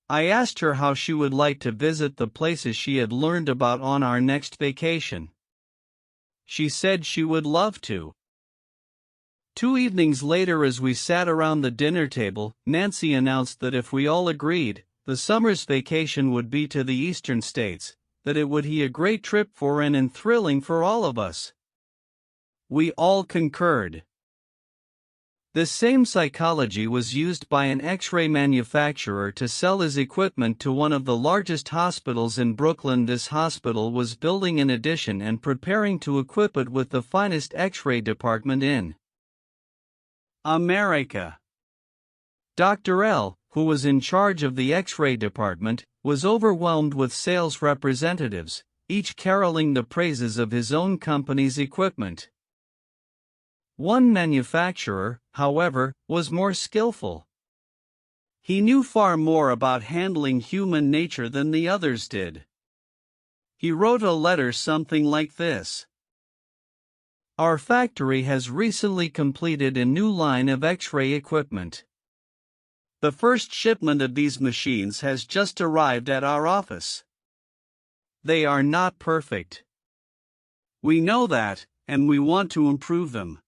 I asked her how she would like to visit the places she had learned about on our next vacation. She said she would love to. 2 evenings later, as we sat around the dinner table, Nancy announced that if we all agreed, the summer's vacation would be to the eastern states, that it would be a great trip for Anne and thrilling for all of us. We all concurred. This same psychology was used by an X-ray manufacturer to sell his equipment to one of the largest hospitals in Brooklyn. This hospital was building an addition and preparing to equip it with the finest X-ray department in America. Dr. L, who was in charge of the X-ray department, was overwhelmed with sales representatives, each caroling the praises of his own company's equipment. One manufacturer, however, was more skillful. He knew far more about handling human nature than the others did. He wrote a letter something like this: "Our factory has recently completed a new line of X-ray equipment. The first shipment of these machines has just arrived at our office. They are not perfect. We know that, and we want to improve them.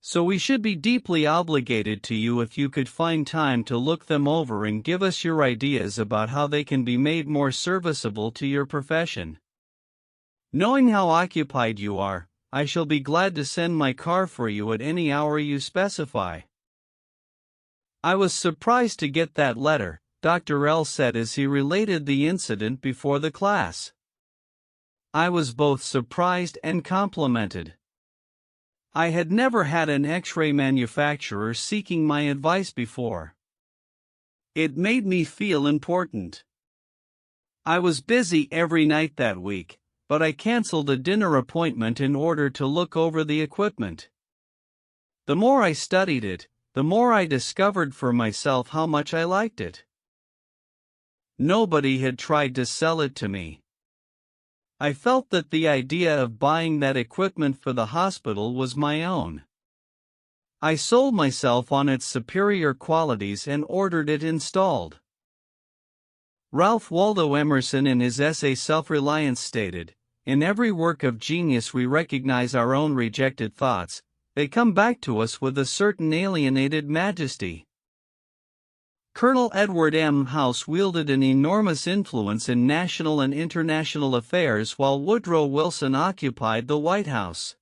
So we should be deeply obligated to you if you could find time to look them over and give us your ideas about how they can be made more serviceable to your profession. Knowing how occupied you are, I shall be glad to send my car for you at any hour you specify." I was surprised to get that letter, Dr. L said as he related the incident before the class. I was both surprised and complimented. I had never had an X-ray manufacturer seeking my advice before. It made me feel important. I was busy every night that week, but I canceled a dinner appointment in order to look over the equipment. The more I studied it, the more I discovered for myself how much I liked it. Nobody had tried to sell it to me. I felt that the idea of buying that equipment for the hospital was my own. I sold myself on its superior qualities and ordered it installed. Ralph Waldo Emerson, in his essay Self-Reliance, stated, "In every work of genius we recognize our own rejected thoughts. They come back to us with a certain alienated majesty." Colonel Edward M. House wielded an enormous influence in national and international affairs while Woodrow Wilson occupied the White House.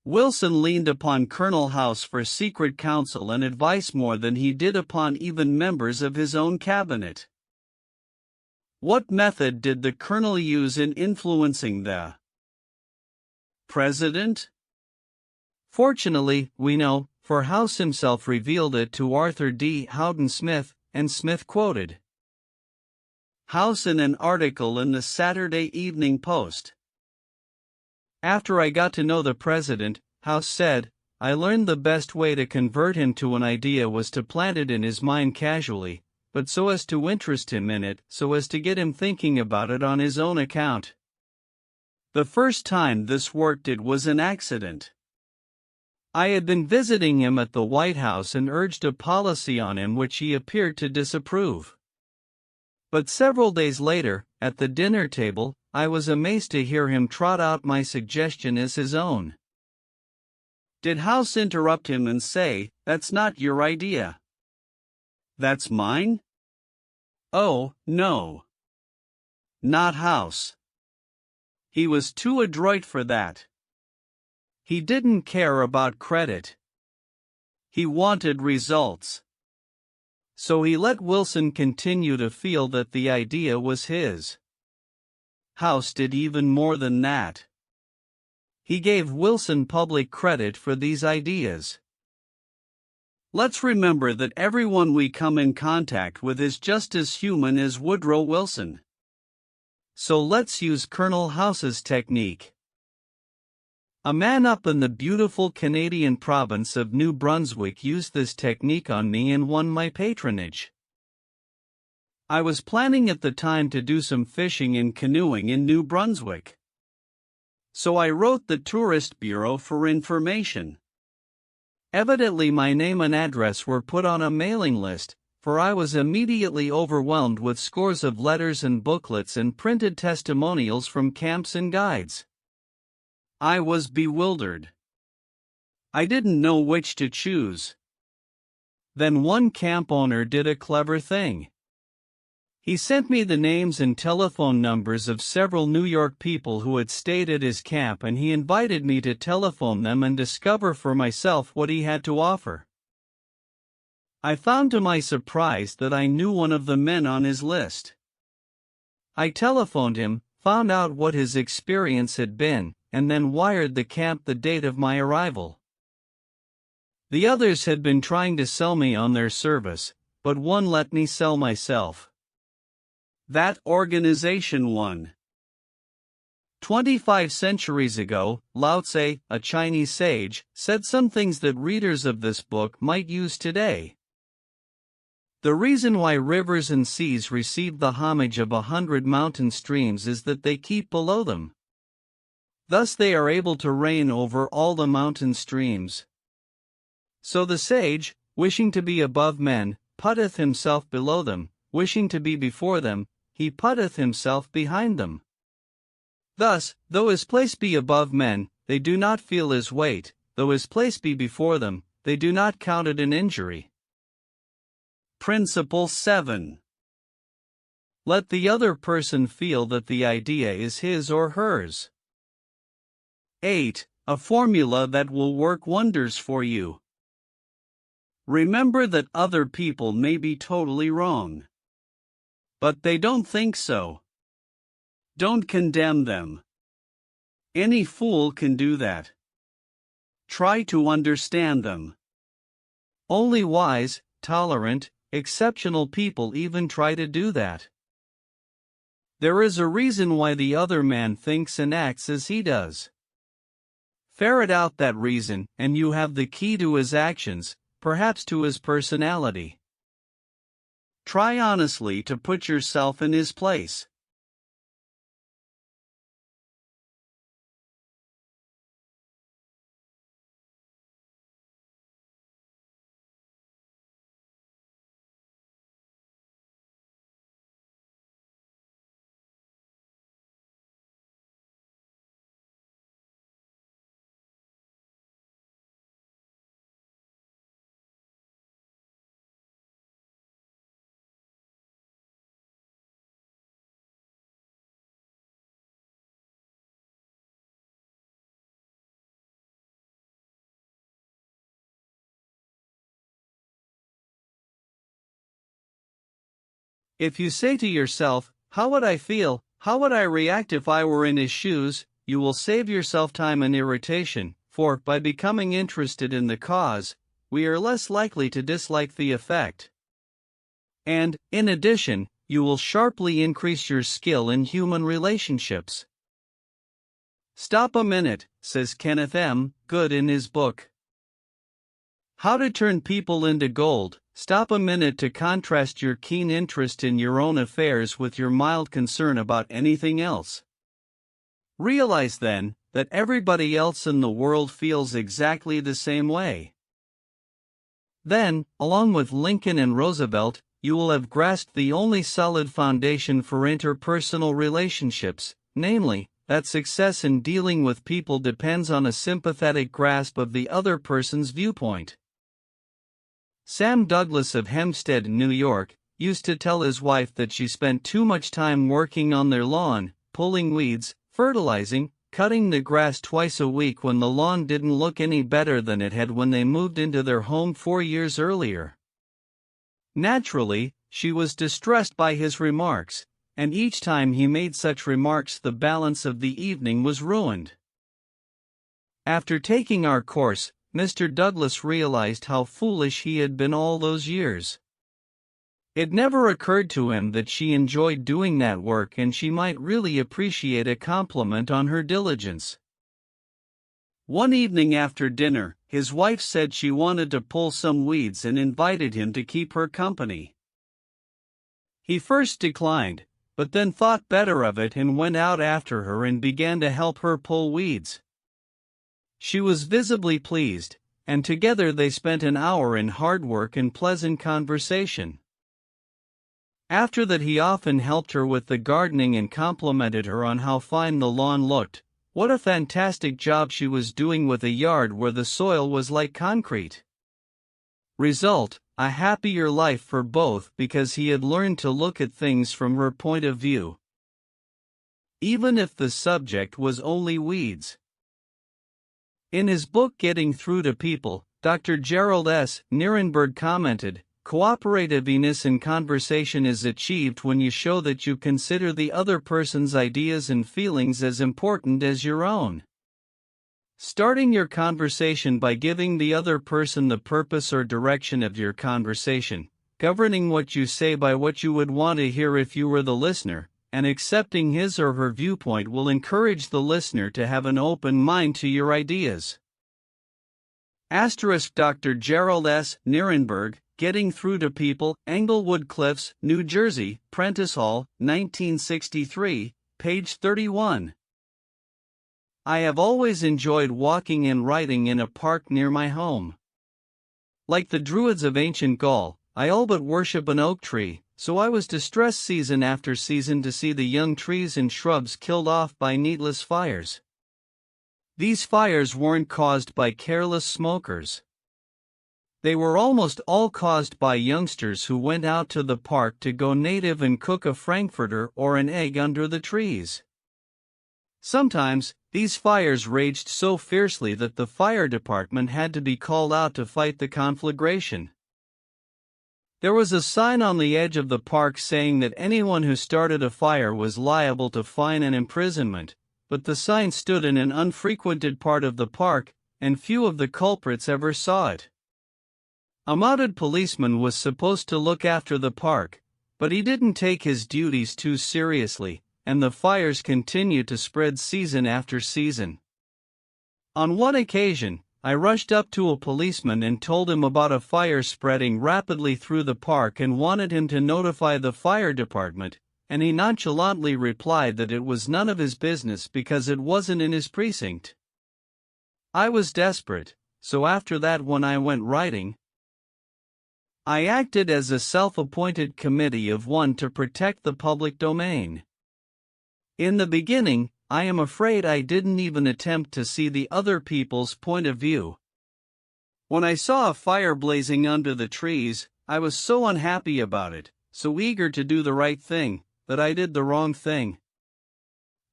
Wilson leaned upon Colonel House for secret counsel and advice more than he did upon even members of his own cabinet. What method did the colonel use in influencing the president? Fortunately, we know, for House himself revealed it to Arthur D. Houghton Smith, and Smith quoted House in an article in the Saturday Evening Post. "After I got to know the president," House said, "I learned the best way to convert him to an idea was to plant it in his mind casually, but so as to interest him in it, so as to get him thinking about it on his own account. The first time this worked it was an accident. I had been visiting him at the White House and urged a policy on him which he appeared to disapprove. But several days later, at the dinner table, I was amazed to hear him trot out my suggestion as his own." Did House interrupt him and say, "That's not your idea"? That's mine? Oh, no. Not house. He was too adroit for that. He didn't care about credit. He wanted results. So he let Wilson continue to feel that the idea was his. House did even more than that. He gave Wilson public credit for these ideas. Let's remember that everyone we come in contact with is just as human as Woodrow Wilson. So let's use Colonel House's technique. A man up in the beautiful Canadian province of New Brunswick used this technique on me and won my patronage. I was planning at the time to do some fishing and canoeing in New Brunswick. So I wrote the Tourist Bureau for information. Evidently my name and address were put on a mailing list, for I was immediately overwhelmed with scores of letters and booklets and printed testimonials from camps and guides. I was bewildered. I didn't know which to choose. Then one camp owner did a clever thing. He sent me the names and telephone numbers of several New York people who had stayed at his camp, and he invited me to telephone them and discover for myself what he had to offer. I found to my surprise that I knew one of the men on his list. I telephoned him, found out what his experience had been, and then wired the camp the date of my arrival. The others had been trying to sell me on their service, but one let me sell myself. That organization won. 25 centuries ago, Lao Tse, a Chinese sage, said some things that readers of this book might use today. The reason why rivers and seas receive the homage of 100 mountain streams is that they keep below them. Thus they are able to reign over all the mountain streams. So the sage, wishing to be above men, putteth himself below them, wishing to be before them, he putteth himself behind them. Thus, though his place be above men, they do not feel his weight, though his place be before them, they do not count it an injury. Principle 7. Let the other person feel that the idea is his or hers. 8. A formula that will work wonders for you. Remember that other people may be totally wrong. But they don't think so. Don't condemn them. Any fool can do that. Try to understand them. Only wise, tolerant, exceptional people even try to do that. There is a reason why the other man thinks and acts as he does. Ferret out that reason, and you have the key to his actions, perhaps to his personality. Try honestly to put yourself in his place. If you say to yourself, "How would I feel? How would I react if I were in his shoes?" you will save yourself time and irritation, for, by becoming interested in the cause, we are less likely to dislike the effect. And, in addition, you will sharply increase your skill in human relationships. Stop a minute, says Kenneth M. Good in his book, How to Turn People into Gold. Stop a minute to contrast your keen interest in your own affairs with your mild concern about anything else. Realize then, that everybody else in the world feels exactly the same way. Then, along with Lincoln and Roosevelt, you will have grasped the only solid foundation for interpersonal relationships, namely, that success in dealing with people depends on a sympathetic grasp of the other person's viewpoint. Sam Douglas of Hempstead, New York, used to tell his wife that she spent too much time working on their lawn, pulling weeds, fertilizing, cutting the grass twice a week when the lawn didn't look any better than it had when they moved into their home 4 years earlier. Naturally, she was distressed by his remarks, and each time he made such remarks the balance of the evening was ruined. After taking our course, Mr. Douglas realized how foolish he had been all those years. It never occurred to him that she enjoyed doing that work and she might really appreciate a compliment on her diligence. One evening after dinner, his wife said she wanted to pull some weeds and invited him to keep her company. He first declined, but then thought better of it and went out after her and began to help her pull weeds. She was visibly pleased, and together they spent an hour in hard work and pleasant conversation. After that, he often helped her with the gardening and complimented her on how fine the lawn looked, what a fantastic job she was doing with a yard where the soil was like concrete. Result, a happier life for both because he had learned to look at things from her point of view, even if the subject was only weeds. In his book Getting Through to People, Dr. Gerald S. Nierenberg commented, "Cooperativeness in conversation is achieved when you show that you consider the other person's ideas and feelings as important as your own. Starting your conversation by giving the other person the purpose or direction of your conversation, governing what you say by what you would want to hear if you were the listener, and accepting his or her viewpoint will encourage the listener to have an open mind to your ideas." Dr. Gerald S. Nierenberg, Getting Through to People, Englewood Cliffs, New Jersey, Prentice Hall, 1963, page 31. I have always enjoyed walking and writing in a park near my home. Like the Druids of ancient Gaul, I all but worship an oak tree, so I was distressed season after season to see the young trees and shrubs killed off by needless fires. These fires weren't caused by careless smokers. They were almost all caused by youngsters who went out to the park to go native and cook a frankfurter or an egg under the trees. Sometimes, these fires raged so fiercely that the fire department had to be called out to fight the conflagration. There was a sign on the edge of the park saying that anyone who started a fire was liable to fine and imprisonment, but the sign stood in an unfrequented part of the park, and few of the culprits ever saw it. A mounted policeman was supposed to look after the park, but he didn't take his duties too seriously, and the fires continued to spread season after season. On one occasion, I rushed up to a policeman and told him about a fire spreading rapidly through the park and wanted him to notify the fire department, and he nonchalantly replied that it was none of his business because it wasn't in his precinct. I was desperate, so after that when I went writing, I acted as a self-appointed committee of one to protect the public domain. In the beginning, I am afraid I didn't even attempt to see the other people's point of view. When I saw a fire blazing under the trees, I was so unhappy about it, so eager to do the right thing, that I did the wrong thing.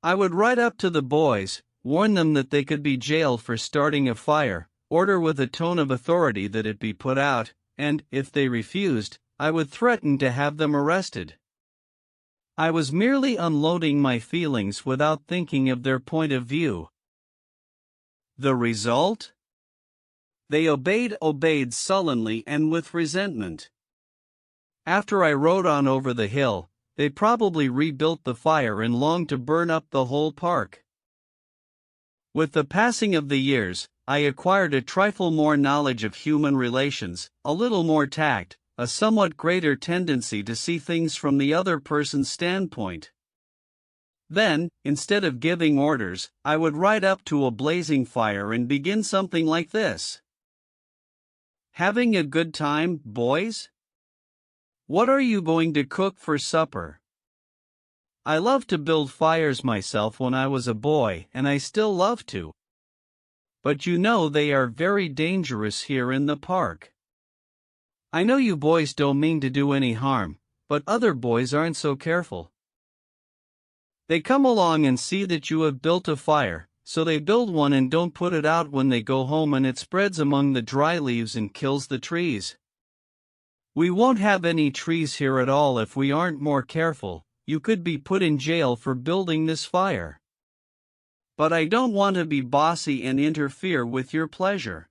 I would write up to the boys, warn them that they could be jailed for starting a fire, order with a tone of authority that it be put out, and, if they refused, I would threaten to have them arrested. I was merely unloading my feelings without thinking of their point of view. The result? They obeyed sullenly and with resentment. After I rode on over the hill, they probably rebuilt the fire and longed to burn up the whole park. With the passing of the years, I acquired a trifle more knowledge of human relations, a little more tact, a somewhat greater tendency to see things from the other person's standpoint. Then, instead of giving orders, I would ride up to a blazing fire and begin something like this. Having a good time, boys? What are you going to cook for supper? I loved to build fires myself when I was a boy, and I still love to. But you know they are very dangerous here in the park. I know you boys don't mean to do any harm, but other boys aren't so careful. They come along and see that you have built a fire, so they build one and don't put it out when they go home, and it spreads among the dry leaves and kills the trees. We won't have any trees here at all if we aren't more careful. You could be put in jail for building this fire. But I don't want to be bossy and interfere with your pleasure.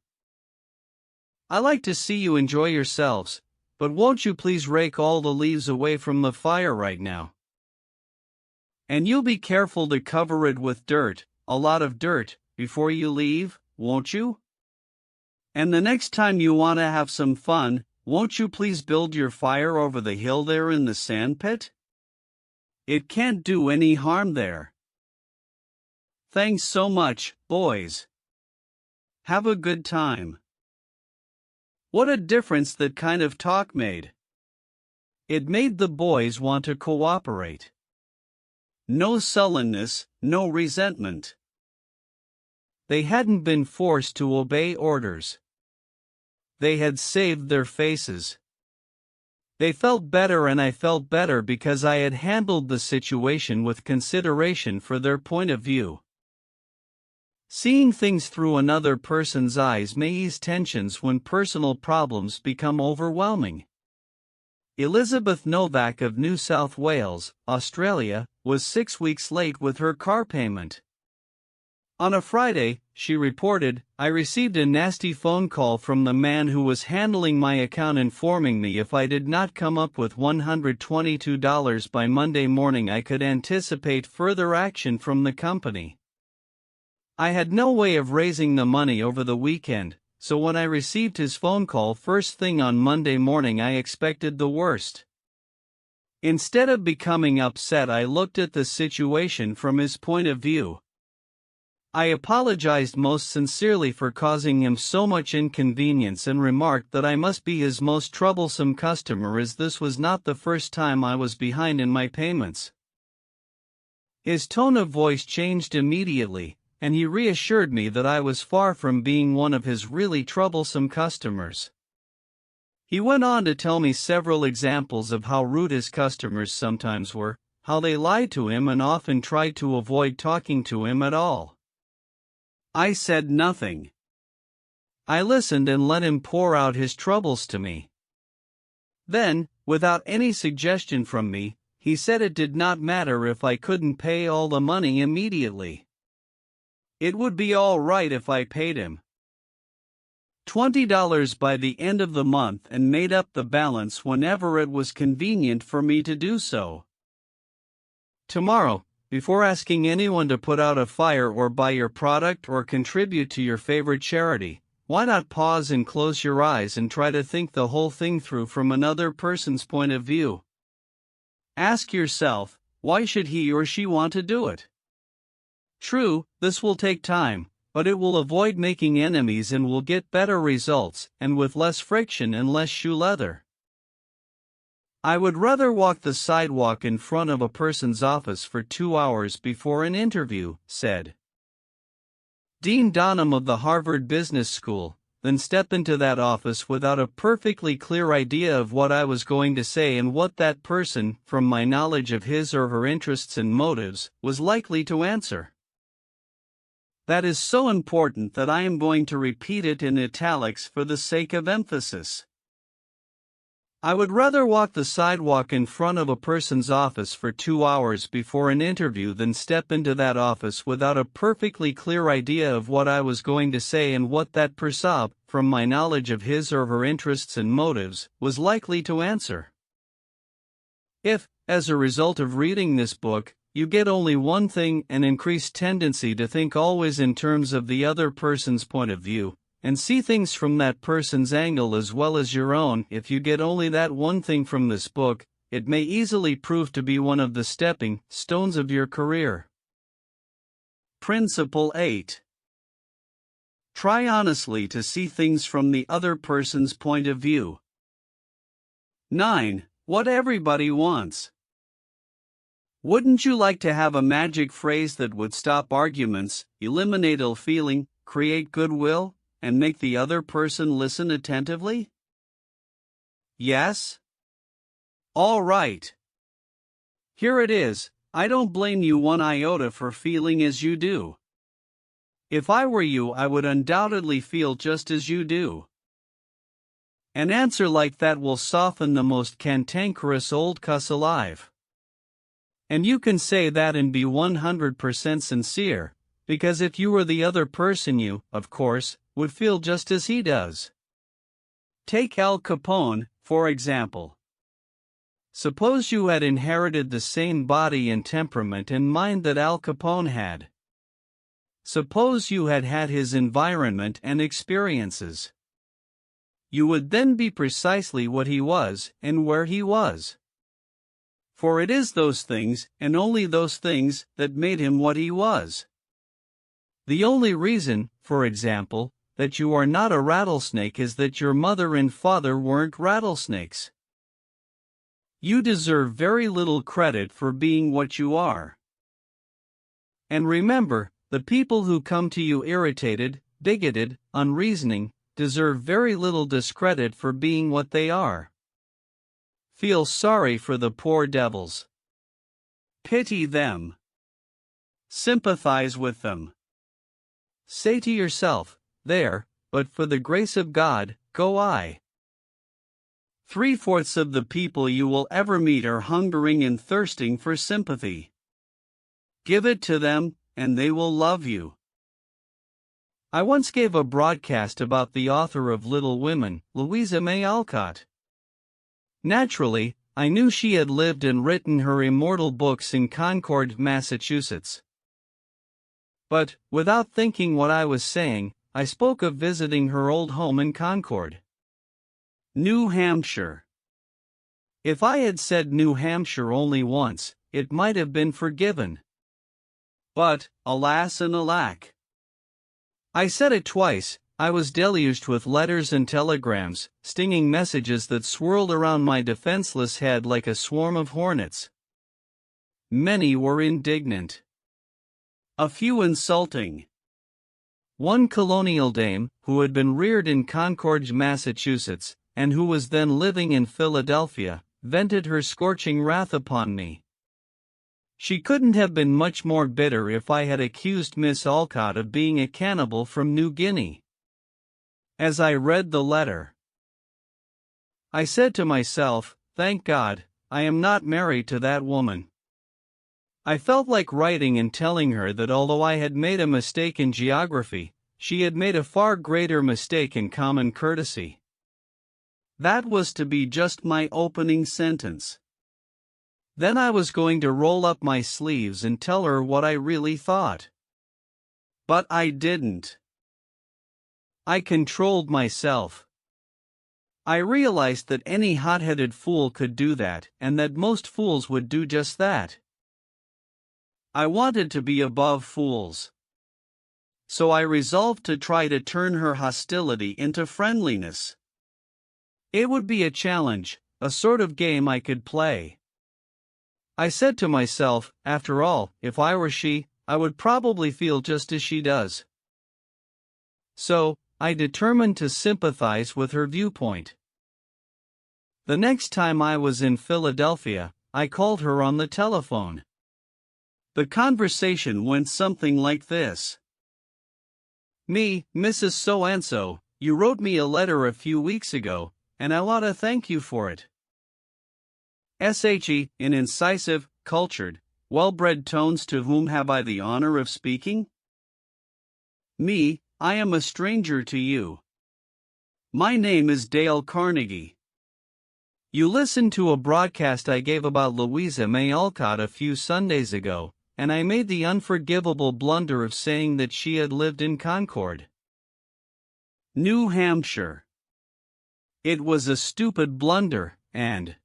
I like to see you enjoy yourselves, but won't you please rake all the leaves away from the fire right now? And you'll be careful to cover it with dirt, a lot of dirt, before you leave, won't you? And the next time you want to have some fun, won't you please build your fire over the hill there in the sand pit? It can't do any harm there. Thanks so much, boys. Have a good time. What a difference that kind of talk made. It made the boys want to cooperate. No sullenness, no resentment. They hadn't been forced to obey orders. They had saved their faces. They felt better, and I felt better because I had handled the situation with consideration for their point of view. Seeing things through another person's eyes may ease tensions when personal problems become overwhelming. Elizabeth Novak of New South Wales, Australia, was 6 weeks late with her car payment. On a Friday, she reported, I received a nasty phone call from the man who was handling my account informing me if I did not come up with $122 by Monday morning I could anticipate further action from the company. I had no way of raising the money over the weekend, so when I received his phone call first thing on Monday morning I expected the worst. Instead of becoming upset, I looked at the situation from his point of view. I apologized most sincerely for causing him so much inconvenience and remarked that I must be his most troublesome customer, as this was not the first time I was behind in my payments. His tone of voice changed immediately, and he reassured me that I was far from being one of his really troublesome customers. He went on to tell me several examples of how rude his customers sometimes were, how they lied to him and often tried to avoid talking to him at all. I said nothing. I listened and let him pour out his troubles to me. Then, without any suggestion from me, he said it did not matter if I couldn't pay all the money immediately. It would be all right if I paid him $20 by the end of the month and made up the balance whenever it was convenient for me to do so. Tomorrow, before asking anyone to put out a fire or buy your product or contribute to your favorite charity, why not pause and close your eyes and try to think the whole thing through from another person's point of view? Ask yourself, why should he or she want to do it? True, this will take time, but it will avoid making enemies and will get better results, and with less friction and less shoe leather. I would rather walk the sidewalk in front of a person's office for 2 hours before an interview, said Dean Donham of the Harvard Business School, than step into that office without a perfectly clear idea of what I was going to say and what that person, from my knowledge of his or her interests and motives, was likely to answer. That is so important that I am going to repeat it in italics for the sake of emphasis. I would rather walk the sidewalk in front of a person's office for 2 hours before an interview than step into that office without a perfectly clear idea of what I was going to say and what that person, from my knowledge of his or her interests and motives, was likely to answer. If, as a result of reading this book, you get only one thing, an increased tendency to think always in terms of the other person's point of view, and see things from that person's angle as well as your own. If you get only that one thing from this book, it may easily prove to be one of the stepping stones of your career. Principle 8. Try honestly to see things from the other person's point of view. 9. What everybody wants. Wouldn't you like to have a magic phrase that would stop arguments, eliminate ill feeling, create goodwill, and make the other person listen attentively? Yes? All right. Here it is. I don't blame you one iota for feeling as you do. If I were you, I would undoubtedly feel just as you do. An answer like that will soften the most cantankerous old cuss alive. And you can say that and be 100% sincere, because if you were the other person you, of course, would feel just as he does. Take Al Capone, for example. Suppose you had inherited the same body and temperament and mind that Al Capone had. Suppose you had had his environment and experiences. You would then be precisely what he was and where he was. For it is those things, and only those things, that made him what he was. The only reason, for example, that you are not a rattlesnake is that your mother and father weren't rattlesnakes. You deserve very little credit for being what you are. And remember, the people who come to you irritated, bigoted, unreasoning, deserve very little discredit for being what they are. Feel sorry for the poor devils. Pity them. Sympathize with them. Say to yourself, there, but for the grace of God, go I. 3/4 of the people you will ever meet are hungering and thirsting for sympathy. Give it to them, and they will love you. I once gave a broadcast about the author of Little Women, Louisa May Alcott. Naturally, I knew she had lived and written her immortal books in Concord, Massachusetts. But, without thinking what I was saying, I spoke of visiting her old home in Concord, New Hampshire. If I had said New Hampshire only once, it might have been forgiven. But, alas and alack, I said it twice. I was deluged with letters and telegrams, stinging messages that swirled around my defenseless head like a swarm of hornets. Many were indignant. A few insulting. One colonial dame, who had been reared in Concord, Massachusetts, and who was then living in Philadelphia, vented her scorching wrath upon me. She couldn't have been much more bitter if I had accused Miss Alcott of being a cannibal from New Guinea. As I read the letter, I said to myself, thank God, I am not married to that woman. I felt like writing and telling her that although I had made a mistake in geography, she had made a far greater mistake in common courtesy. That was to be just my opening sentence. Then I was going to roll up my sleeves and tell her what I really thought. But I didn't. I controlled myself. I realized that any hot-headed fool could do that, and that most fools would do just that. I wanted to be above fools. So I resolved to try to turn her hostility into friendliness. It would be a challenge, a sort of game I could play. I said to myself, after all, if I were she, I would probably feel just as she does. So, I determined to sympathize with her viewpoint. The next time I was in Philadelphia, I called her on the telephone. The conversation went something like this. Me, Mrs. So-and-so, you wrote me a letter a few weeks ago, and I want to thank you for it. SHE, in incisive, cultured, well-bred tones, to whom have I the honor of speaking? Me, I am a stranger to you. My name is Dale Carnegie. You listened to a broadcast I gave about Louisa May Alcott a few Sundays ago, and I made the unforgivable blunder of saying that she had lived in Concord, New Hampshire. It was a stupid blunder, and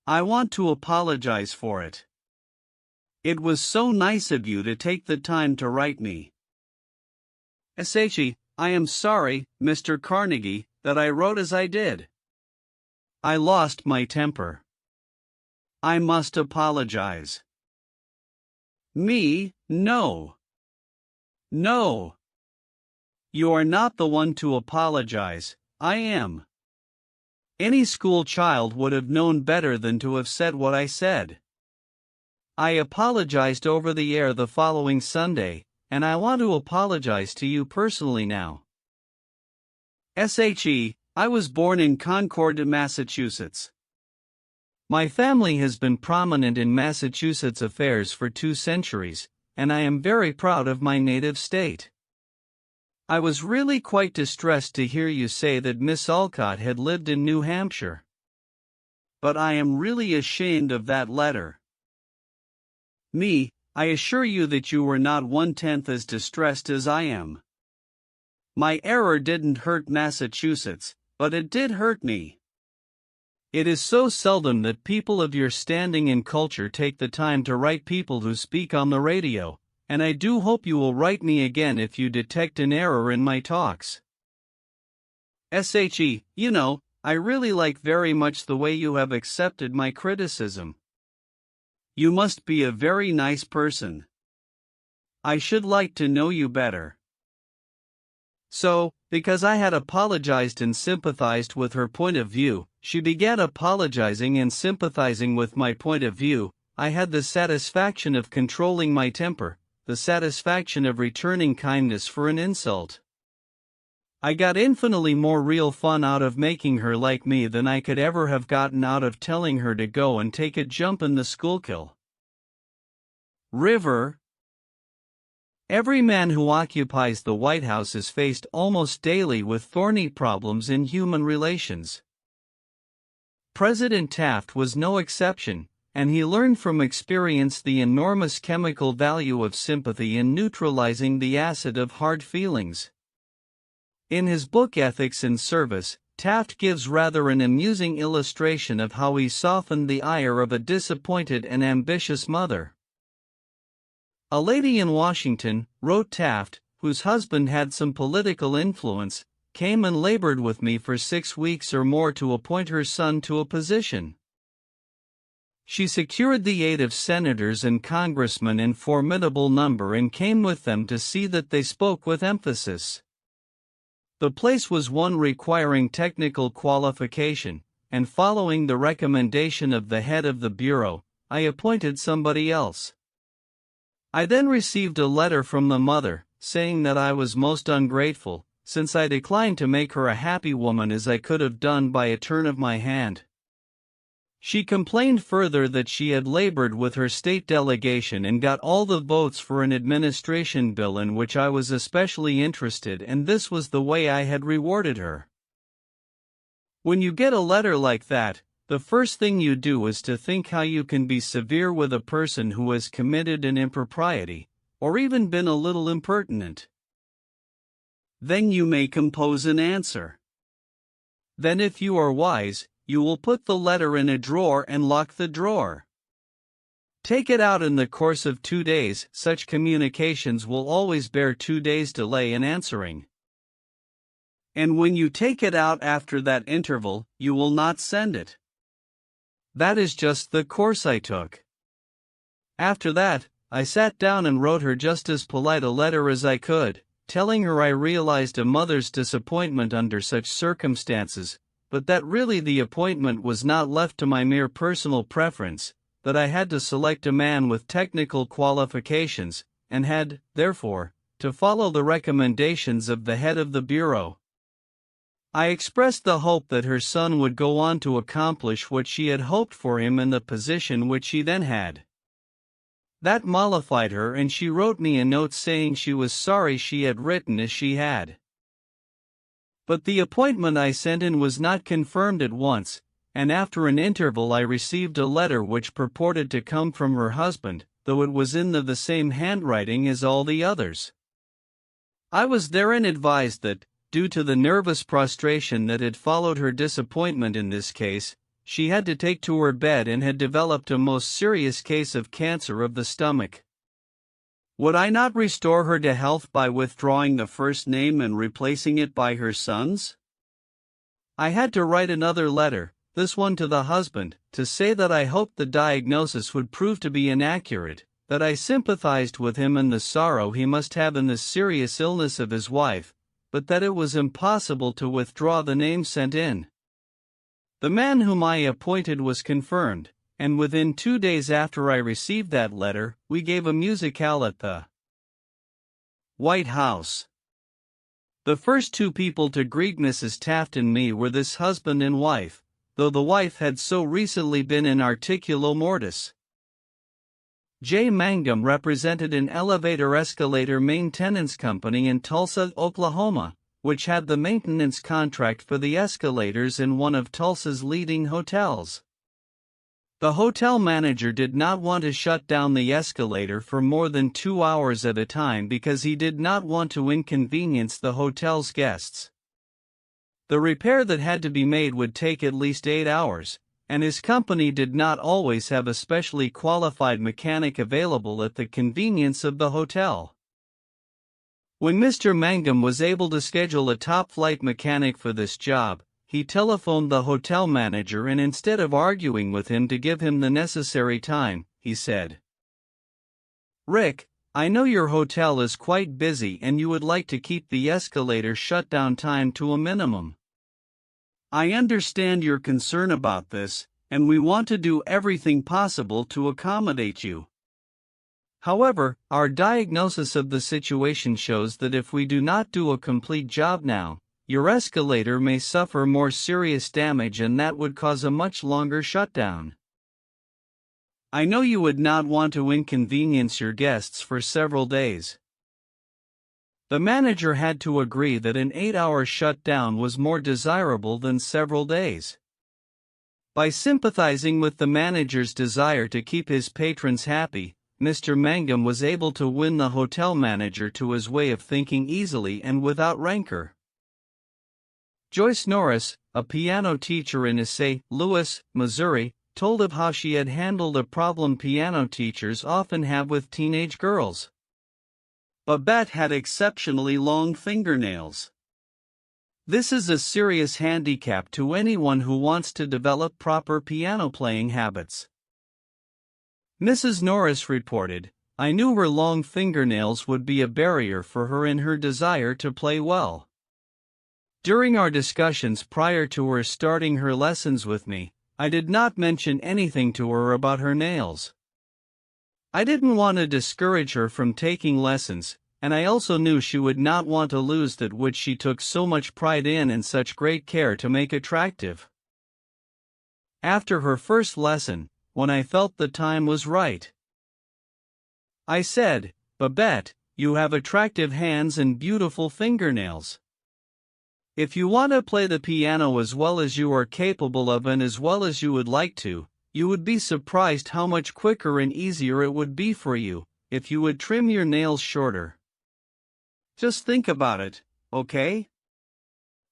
I want to apologize for it. It was so nice of you to take the time to write me. SHE, I am sorry, Mr. Carnegie, that I wrote as I did. I lost my temper. I must apologize. Me, no. No. You are not the one to apologize, I am. Any school child would have known better than to have said what I said. I apologized over the air the following Sunday, and I want to apologize to you personally now. I was born in Concord, Massachusetts. My family has been prominent in Massachusetts affairs for 2 centuries, and I am very proud of my native state. I was really quite distressed to hear you say that Miss Alcott had lived in New Hampshire. But I am really ashamed of that letter. I assure you that you were not 1/10 as distressed as I am. My error didn't hurt Massachusetts, but it did hurt me. It is so seldom that people of your standing in culture take the time to write people who speak on the radio, and I do hope you will write me again if you detect an error in my talks. You know, I really like very much the way you have accepted my criticism. You must be a very nice person. I should like to know you better. So, because I had apologized and sympathized with her point of view, she began apologizing and sympathizing with my point of view. I had the satisfaction of controlling my temper, the satisfaction of returning kindness for an insult. I got infinitely more real fun out of making her like me than I could ever have gotten out of telling her to go and take a jump in the Schuylkill River. Every man who occupies the White House is faced almost daily with thorny problems in human relations. President Taft was no exception, and he learned from experience the enormous chemical value of sympathy in neutralizing the acid of hard feelings. In his book Ethics in Service, Taft gives rather an amusing illustration of how he softened the ire of a disappointed and ambitious mother. A lady in Washington, wrote Taft, whose husband had some political influence, came and labored with me for 6 weeks or more to appoint her son to a position. She secured the aid of senators and congressmen in formidable number and came with them to see that they spoke with emphasis. The place was one requiring technical qualification, and following the recommendation of the head of the bureau, I appointed somebody else. I then received a letter from the mother, saying that I was most ungrateful, since I declined to make her a happy woman as I could have done by a turn of my hand. She complained further that she had labored with her state delegation and got all the votes for an administration bill in which I was especially interested, and this was the way I had rewarded her. When you get a letter like that, the first thing you do is to think how you can be severe with a person who has committed an impropriety, or even been a little impertinent. Then you may compose an answer. Then, if you are wise, you will put the letter in a drawer and lock the drawer. Take it out in the course of 2 days. Such communications will always bear 2 days delay in answering. And when you take it out after that interval, you will not send it. That is just the course I took. After that, I sat down and wrote her just as polite a letter as I could, telling her I realized a mother's disappointment under such circumstances, but that really the appointment was not left to my mere personal preference, that I had to select a man with technical qualifications, and had, therefore, to follow the recommendations of the head of the bureau. I expressed the hope that her son would go on to accomplish what she had hoped for him in the position which she then had. That mollified her, and she wrote me a note saying she was sorry she had written as she had. But the appointment I sent in was not confirmed at once, and after an interval I received a letter which purported to come from her husband, though it was in the same handwriting as all the others. I was therein advised that, due to the nervous prostration that had followed her disappointment in this case, she had to take to her bed and had developed a most serious case of cancer of the stomach. Would I not restore her to health by withdrawing the first name and replacing it by her son's? I had to write another letter, this one to the husband, to say that I hoped the diagnosis would prove to be inaccurate, that I sympathized with him in the sorrow he must have in the serious illness of his wife, but that it was impossible to withdraw the name sent in. The man whom I appointed was confirmed, and within 2 days after I received that letter, we gave a musicale at the White House. The first two people to greet Mrs. Taft and me were this husband and wife, though the wife had so recently been in articulo mortis. J. Mangum represented an elevator-escalator maintenance company in Tulsa, Oklahoma, which had the maintenance contract for the escalators in one of Tulsa's leading hotels. The hotel manager did not want to shut down the escalator for more than 2 hours at a time because he did not want to inconvenience the hotel's guests. The repair that had to be made would take at least 8 hours, and his company did not always have a specially qualified mechanic available at the convenience of the hotel. When Mr. Mangum was able to schedule a top-flight mechanic for this job, he telephoned the hotel manager and instead of arguing with him to give him the necessary time, he said, "Rick, I know your hotel is quite busy and you would like to keep the escalator shutdown time to a minimum. I understand your concern about this, and we want to do everything possible to accommodate you. However, our diagnosis of the situation shows that if we do not do a complete job now, your escalator may suffer more serious damage and that would cause a much longer shutdown. I know you would not want to inconvenience your guests for several days." The manager had to agree that an 8-hour shutdown was more desirable than several days. By sympathizing with the manager's desire to keep his patrons happy, Mr. Mangum was able to win the hotel manager to his way of thinking easily and without rancor. Joyce Norris, a piano teacher in St. Louis, Missouri, told of how she had handled a problem piano teachers often have with teenage girls. Babette had exceptionally long fingernails. This is a serious handicap to anyone who wants to develop proper piano playing habits. Mrs. Norris reported, "I knew her long fingernails would be a barrier for her in her desire to play well. During our discussions prior to her starting her lessons with me, I did not mention anything to her about her nails. I didn't want to discourage her from taking lessons, and I also knew she would not want to lose that which she took so much pride in and such great care to make attractive." After her first lesson, when I felt the time was right, I said, "Babette, you have attractive hands and beautiful fingernails. If you want to play the piano as well as you are capable of and as well as you would like to, you would be surprised how much quicker and easier it would be for you if you would trim your nails shorter. Just think about it, okay?"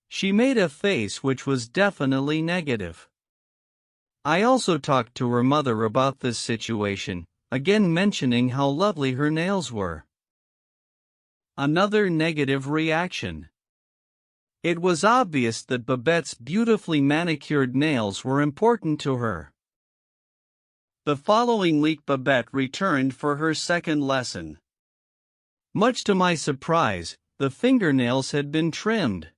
She made a face which was definitely negative. I also talked to her mother about this situation, again mentioning how lovely her nails were. Another negative reaction. It was obvious that Babette's beautifully manicured nails were important to her. The following week Babette returned for her second lesson. Much to my surprise, the fingernails had been trimmed.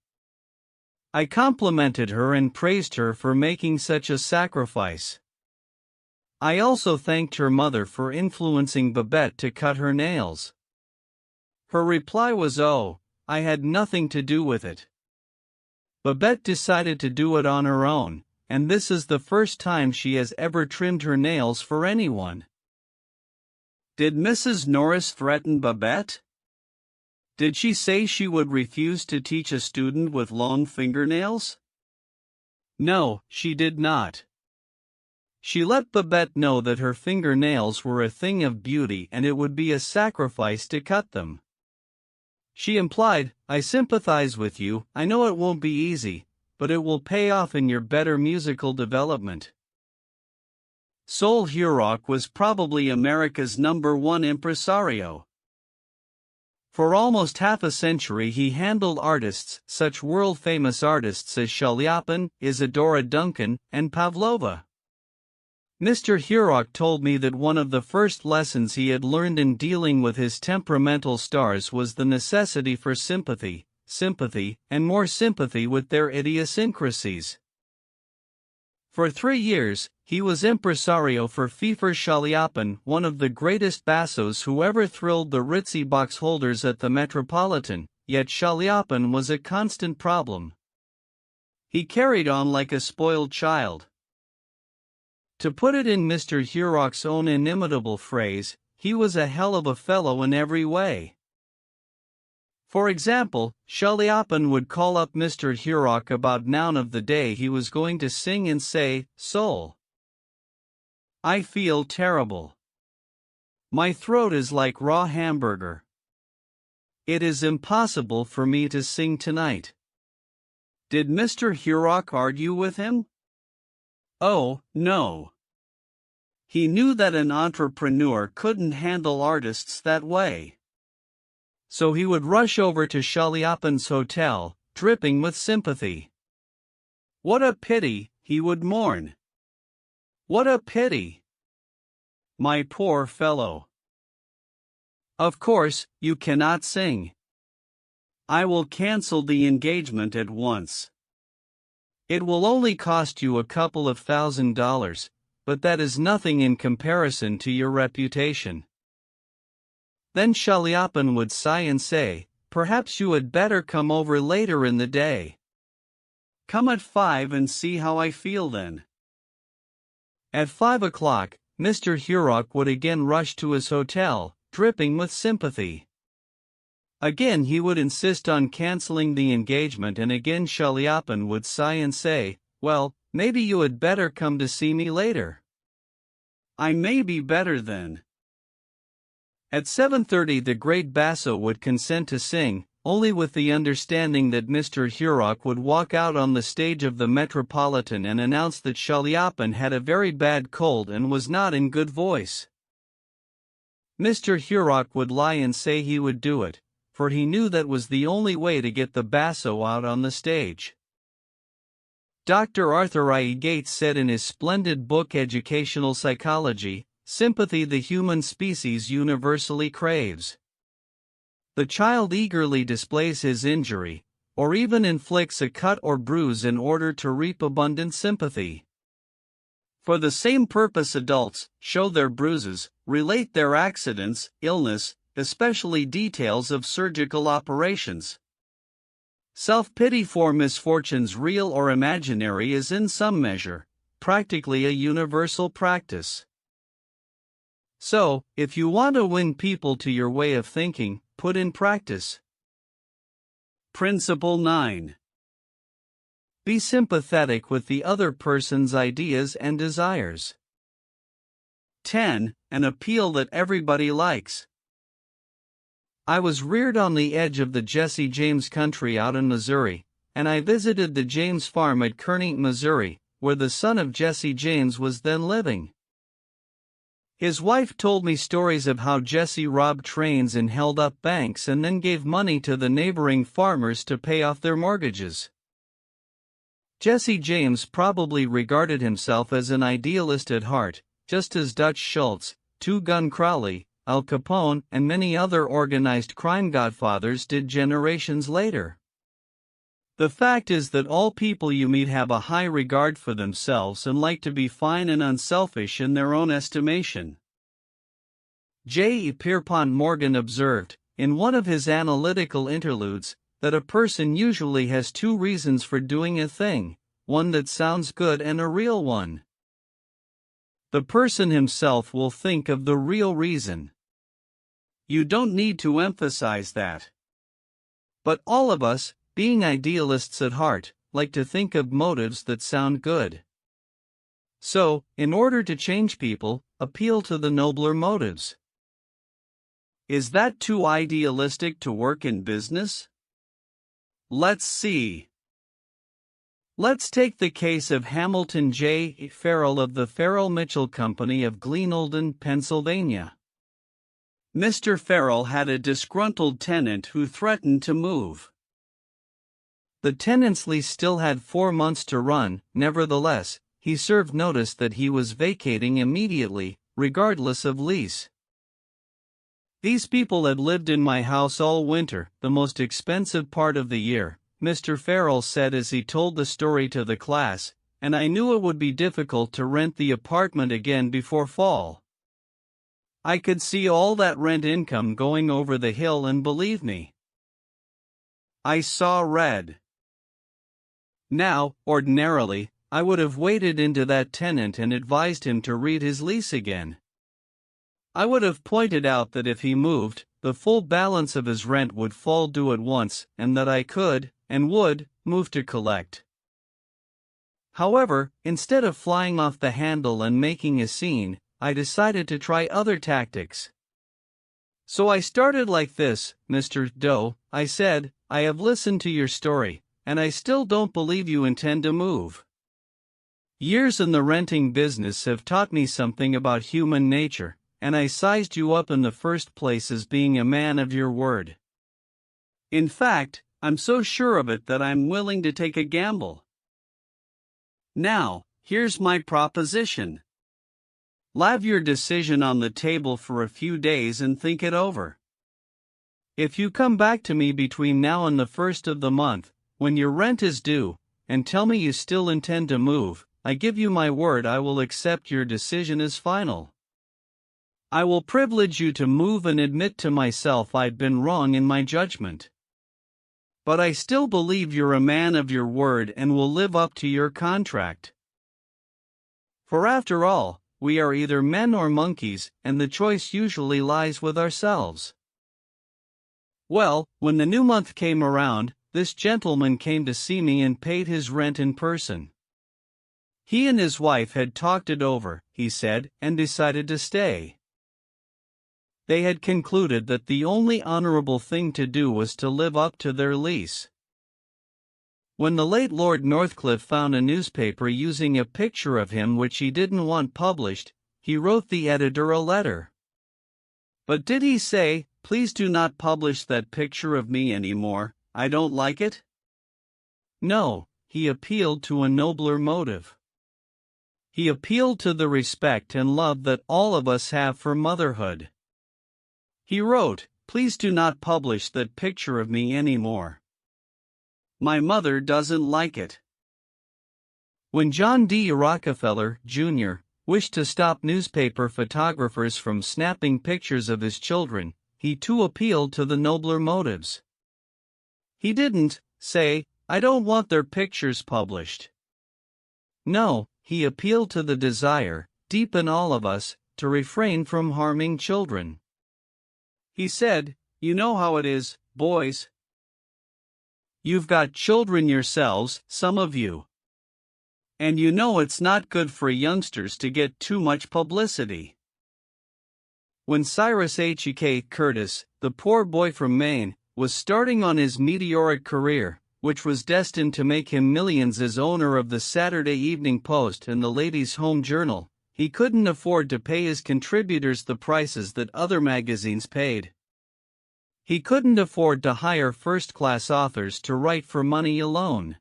I complimented her and praised her for making such a sacrifice. I also thanked her mother for influencing Babette to cut her nails. Her reply was, "Oh, I had nothing to do with it." Babette decided to do it on her own, and this is the first time she has ever trimmed her nails for anyone. Did Mrs. Norris threaten Babette? Did she say she would refuse to teach a student with long fingernails? No, she did not. She let Babette know that her fingernails were a thing of beauty and it would be a sacrifice to cut them. She implied, "I sympathize with you, I know it won't be easy, but it will pay off in your better musical development." Sol Hurok was probably America's #1 impresario. For almost half a century he handled artists, such world-famous artists as Chaliapin, Isadora Duncan, and Pavlova. Mr. Hurok told me that one of the first lessons he had learned in dealing with his temperamental stars was the necessity for sympathy, and more sympathy with their idiosyncrasies. For 3 years, he was impresario for Fifer Shaliapin, one of the greatest bassos who ever thrilled the ritzy box holders at the Metropolitan, yet Shaliapin was a constant problem. He carried on like a spoiled child. To put it in Mr. Hurok's own inimitable phrase, he was a hell of a fellow in every way. For example, Shaliapin would call up Mr. Hurok about noon of the day he was going to sing and say, "Soul, I feel terrible. My throat is like raw hamburger. It is impossible for me to sing tonight." Did Mr. Hurok argue with him? Oh, no. He knew that an entrepreneur couldn't handle artists that way. So he would rush over to Shaliapin's hotel, dripping with sympathy. "What a pity," he would mourn. "What a pity. My poor fellow. Of course, you cannot sing. I will cancel the engagement at once. It will only cost you a couple of $1,000, but that is nothing in comparison to your reputation." Then Shaliapin would sigh and say, "Perhaps you had better come over later in the day. Come at 5 and see how I feel then." At 5 o'clock, Mr. Hurok would again rush to his hotel, dripping with sympathy. Again he would insist on canceling the engagement, and again Shaliapin would sigh and say, "Well, maybe you had better come to see me later. I may be better then." At 7:30 the great basso would consent to sing, only with the understanding that Mr. Hurok would walk out on the stage of the Metropolitan and announce that Shaliapin had a very bad cold and was not in good voice. Mr. Hurok would lie and say he would do it, for he knew that was the only way to get the basso out on the stage. Dr. Arthur I. Gates said in his splendid book Educational Psychology, "Sympathy the human species universally craves. The child eagerly displays his injury, or even inflicts a cut or bruise in order to reap abundant sympathy. For the same purpose adults show their bruises, relate their accidents, illness, especially details of surgical operations. Self-pity for misfortunes real or imaginary is in some measure, practically a universal practice. So, if you want to win people to your way of thinking, put in practice. Principle 9. Be sympathetic with the other person's ideas and desires. 10. An appeal that everybody likes. I was reared on the edge of the Jesse James country out in Missouri, and I visited the James farm at Kearney, Missouri, where the son of Jesse James was then living. His wife told me stories of how Jesse robbed trains and held up banks and then gave money to the neighboring farmers to pay off their mortgages. Jesse James probably regarded himself as an idealist at heart, just as Dutch Schultz, Two Gun Crowley, Al Capone, and many other organized crime godfathers did generations later. The fact is that all people you meet have a high regard for themselves and like to be fine and unselfish in their own estimation. J. E. Pierpont Morgan observed, in one of his analytical interludes, that a person usually has two reasons for doing a thing, one that sounds good and a real one. The person himself will think of the real reason. You don't need to emphasize that. But all of us, being idealists at heart, like to think of motives that sound good. So, in order to change people, appeal to the nobler motives. Is that too idealistic to work in business? Let's see. Let's take the case of Hamilton J. Farrell of the Farrell-Mitchell Company of Glenolden, Pennsylvania. Mr. Farrell had a disgruntled tenant who threatened to move. The tenant's lease still had 4 months to run. Nevertheless, he served notice that he was vacating immediately, regardless of lease. "These people had lived in my house all winter, the most expensive part of the year," Mr. Farrell said as he told the story to the class, and I knew it would be difficult to rent the apartment again before fall. I could see all that rent income going over the hill, and believe me, I saw red. Now, ordinarily, I would have waded into that tenant and advised him to read his lease again. I would have pointed out that if he moved, the full balance of his rent would fall due at once, and that I could, and would, move to collect. However, instead of flying off the handle and making a scene, I decided to try other tactics. So I started like this: "Mr. Doe," I said, "I have listened to your story, and I still don't believe you intend to move. Years in the renting business have taught me something about human nature, and I sized you up in the first place as being a man of your word. In fact, I'm so sure of it that I'm willing to take a gamble. Now, here's my proposition. Leave your decision on the table for a few days and think it over. If you come back to me between now and the 1st of the month, when your rent is due, and tell me you still intend to move, I give you my word I will accept your decision as final. I will privilege you to move and admit to myself I'd been wrong in my judgment. But I still believe you're a man of your word and will live up to your contract. For after all, we are either men or monkeys, and the choice usually lies with ourselves." Well, when the new month came around, this gentleman came to see me and paid his rent in person. He and his wife had talked it over, he said, and decided to stay. They had concluded that the only honorable thing to do was to live up to their lease. When the late Lord Northcliffe found a newspaper using a picture of him which he didn't want published, he wrote the editor a letter. But did he say, "Please do not publish that picture of me anymore, I don't like it"? No, he appealed to a nobler motive. He appealed to the respect and love that all of us have for motherhood. He wrote, "Please do not publish that picture of me anymore. My mother doesn't like it." When John D. Rockefeller, Jr., wished to stop newspaper photographers from snapping pictures of his children, he too appealed to the nobler motives. He didn't say, "I don't want their pictures published." No, he appealed to the desire, deep in all of us, to refrain from harming children. He said, "You know how it is, boys. You've got children yourselves, some of you. And you know it's not good for youngsters to get too much publicity." When Cyrus H.E.K. Curtis, the poor boy from Maine, was starting on his meteoric career, which was destined to make him millions as owner of the Saturday Evening Post and the Ladies' Home Journal, he couldn't afford to pay his contributors the prices that other magazines paid. He couldn't afford to hire first-class authors to write for money alone.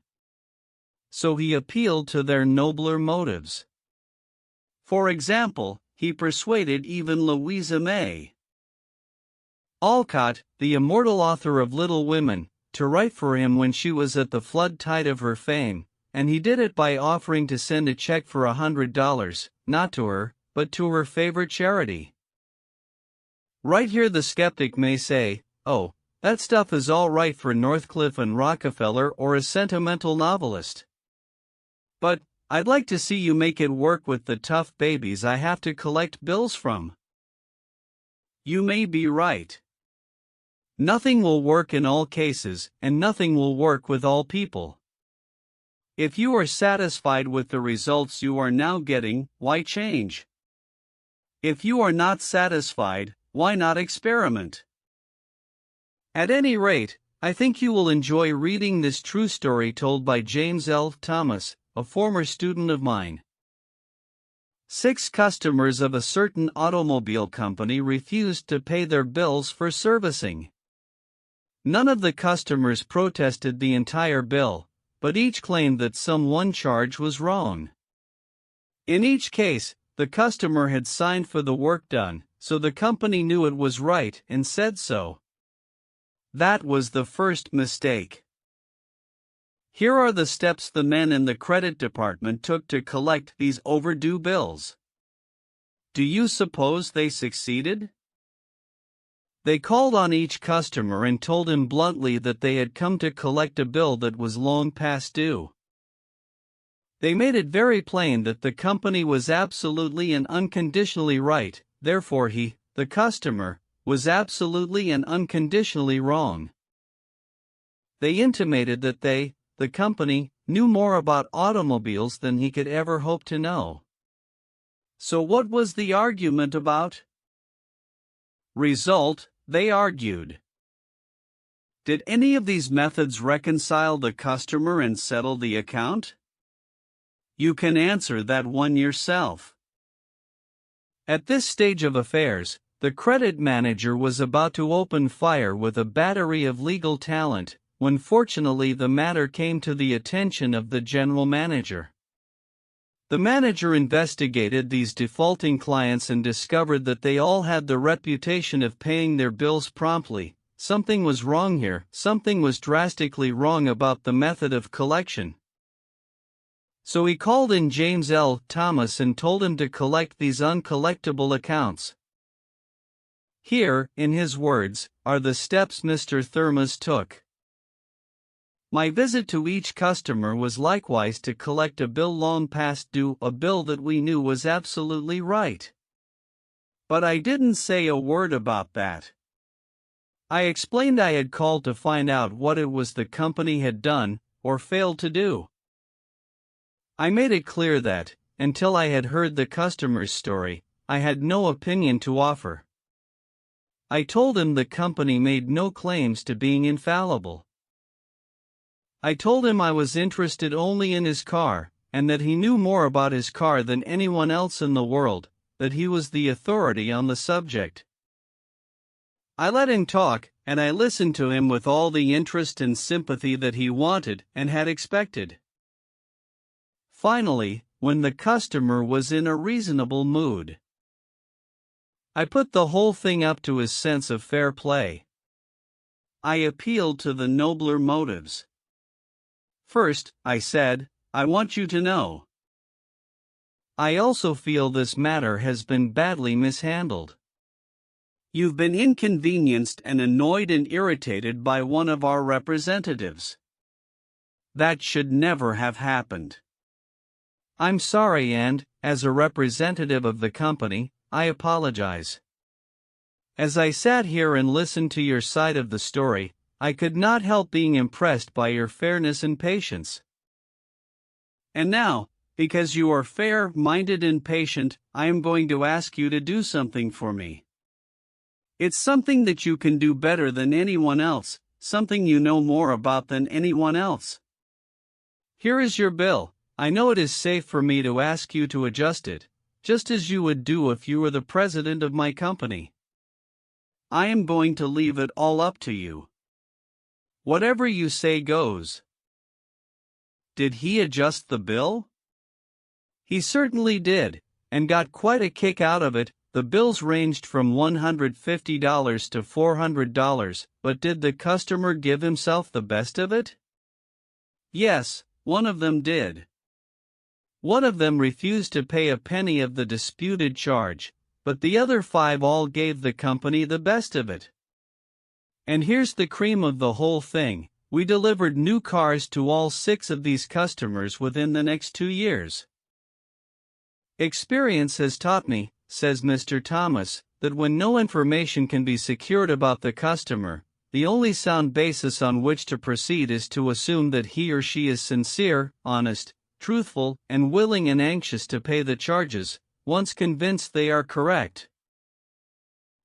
So he appealed to their nobler motives. For example, he persuaded even Louisa May Alcott, the immortal author of Little Women, to write for him when she was at the flood tide of her fame, and he did it by offering to send a check for $100, not to her, but to her favorite charity. Right here the skeptic may say, "Oh, that stuff is all right for Northcliffe and Rockefeller or a sentimental novelist. But I'd like to see you make it work with the tough babies I have to collect bills from." You may be right. Nothing will work in all cases, and nothing will work with all people. If you are satisfied with the results you are now getting, why change? If you are not satisfied, why not experiment? At any rate, I think you will enjoy reading this true story told by James L. Thomas, a former student of mine. 6 customers of a certain automobile company refused to pay their bills for servicing. None of the customers protested the entire bill, but each claimed that some one charge was wrong. In each case, the customer had signed for the work done, so the company knew it was right and said so. That was the first mistake. Here are the steps the men in the credit department took to collect these overdue bills. Do you suppose they succeeded? They called on each customer and told him bluntly that they had come to collect a bill that was long past due. They made it very plain that the company was absolutely and unconditionally right, therefore he, the customer, was absolutely and unconditionally wrong. They intimated that they, the company, knew more about automobiles than he could ever hope to know. So what was the argument about? Result, they argued. Did any of these methods reconcile the customer and settle the account? You can answer that one yourself. At this stage of affairs, the credit manager was about to open fire with a battery of legal talent, when fortunately the matter came to the attention of the general manager. The manager investigated these defaulting clients and discovered that they all had the reputation of paying their bills promptly. Something was wrong here, something was drastically wrong about the method of collection. So he called in James L. Thomas and told him to collect these uncollectible accounts. Here, in his words, are the steps Mr. Thomas took. My visit to each customer was likewise to collect a bill long past due, a bill that we knew was absolutely right. But I didn't say a word about that. I explained I had called to find out what it was the company had done, or failed to do. I made it clear that, until I had heard the customer's story, I had no opinion to offer. I told him the company made no claims to being infallible. I told him I was interested only in his car, and that he knew more about his car than anyone else in the world, that he was the authority on the subject. I let him talk, and I listened to him with all the interest and sympathy that he wanted and had expected. Finally, when the customer was in a reasonable mood, I put the whole thing up to his sense of fair play. I appealed to the nobler motives. First, I said, I want you to know. I also feel this matter has been badly mishandled. You've been inconvenienced and annoyed and irritated by one of our representatives. That should never have happened. I'm sorry and, as a representative of the company, I apologize. As I sat here and listened to your side of the story, I could not help being impressed by your fairness and patience. And now, because you are fair-minded and patient, I am going to ask you to do something for me. It's something that you can do better than anyone else, something you know more about than anyone else. Here is your bill. I know it is safe for me to ask you to adjust it, just as you would do if you were the president of my company. I am going to leave it all up to you. Whatever you say goes. Did he adjust the bill? He certainly did, and got quite a kick out of it. The bills ranged from $150 to $400, but did the customer give himself the best of it? Yes, one of them did. One of them refused to pay a penny of the disputed charge, but the other 5 all gave the company the best of it. And here's the cream of the whole thing, we delivered new cars to all 6 of these customers within the next 2 years. Experience has taught me, says Mr. Thomas, that when no information can be secured about the customer, the only sound basis on which to proceed is to assume that he or she is sincere, honest, truthful, and willing and anxious to pay the charges, once convinced they are correct.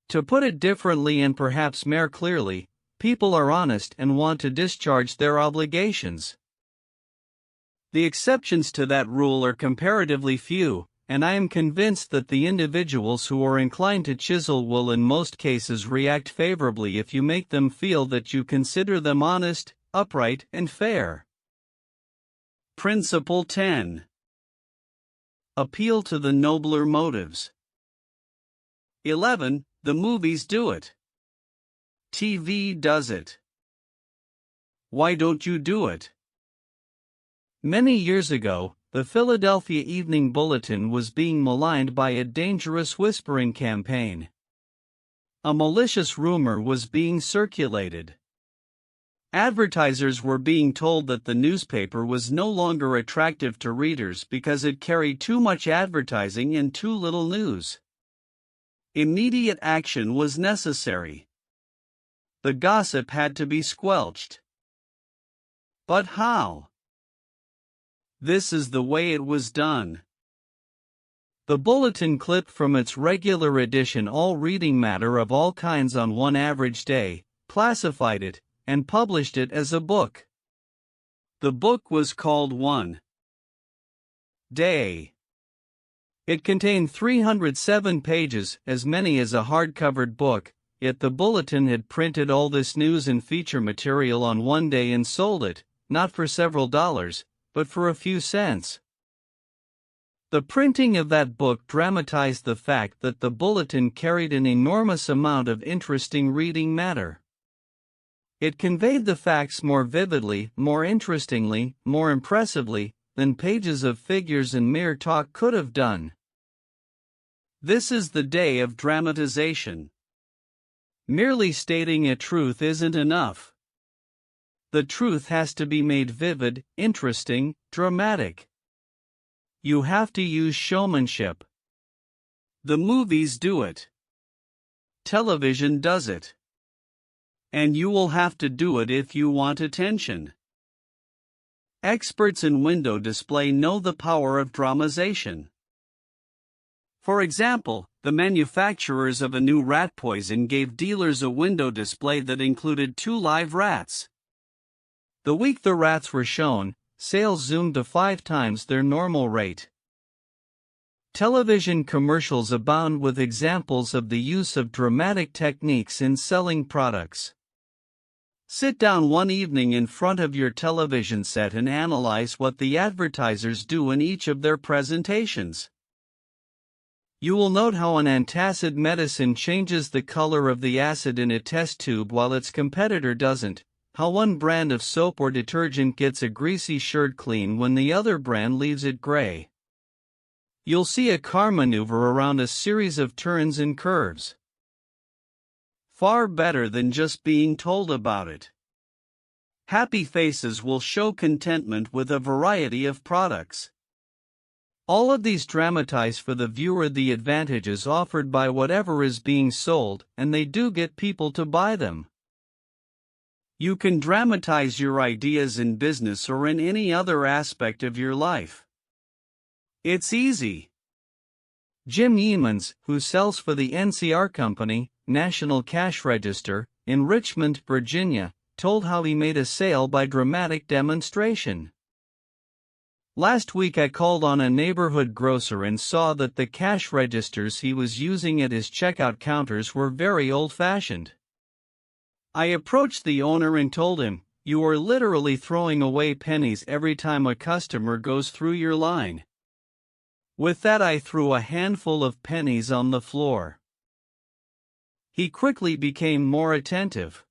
To put it differently and perhaps more clearly, people are honest and want to discharge their obligations. The exceptions to that rule are comparatively few, and I am convinced that the individuals who are inclined to chisel will in most cases react favorably if you make them feel that you consider them honest, upright, and fair. Principle 10. Appeal to the nobler motives. 11. The movies do it. TV does it. Why don't you do it? Many years ago, the Philadelphia Evening Bulletin was being maligned by a dangerous whispering campaign. A malicious rumor was being circulated. Advertisers were being told that the newspaper was no longer attractive to readers because it carried too much advertising and too little news. Immediate action was necessary. The gossip had to be squelched. But how? This is the way it was done. The bulletin clipped from its regular edition all reading matter of all kinds on one average day, classified it, and published it as a book. The book was called One Day. It contained 307 pages, as many as a hardcovered book, yet the bulletin had printed all this news and feature material on one day and sold it, not for several dollars, but for a few cents. The printing of that book dramatized the fact that the bulletin carried an enormous amount of interesting reading matter. It conveyed the facts more vividly, more interestingly, more impressively, than pages of figures and mere talk could have done. This is the day of dramatization. Merely stating a truth isn't enough. The truth has to be made vivid, interesting, dramatic. You have to use showmanship. The movies do it. Television does it. And you will have to do it if you want attention. Experts in window display know the power of dramatization. For example, the manufacturers of a new rat poison gave dealers a window display that included 2 live rats. The week the rats were shown, sales zoomed to 5 times their normal rate. Television commercials abound with examples of the use of dramatic techniques in selling products. Sit down one evening in front of your television set and analyze what the advertisers do in each of their presentations. You will note how an antacid medicine changes the color of the acid in a test tube while its competitor doesn't, how one brand of soap or detergent gets a greasy shirt clean when the other brand leaves it gray. You'll see a car maneuver around a series of turns and curves. Far better than just being told about it. Happy faces will show contentment with a variety of products. All of these dramatize for the viewer the advantages offered by whatever is being sold, and they do get people to buy them. You can dramatize your ideas in business or in any other aspect of your life. It's easy. Jim Yeamans, who sells for the NCR Company, National Cash Register, in Richmond, Virginia, told how he made a sale by dramatic demonstration. Last week I called on a neighborhood grocer and saw that the cash registers he was using at his checkout counters were very old-fashioned. I approached the owner and told him, "You are literally throwing away pennies every time a customer goes through your line." With that I threw a handful of pennies on the floor. He quickly became more attentive.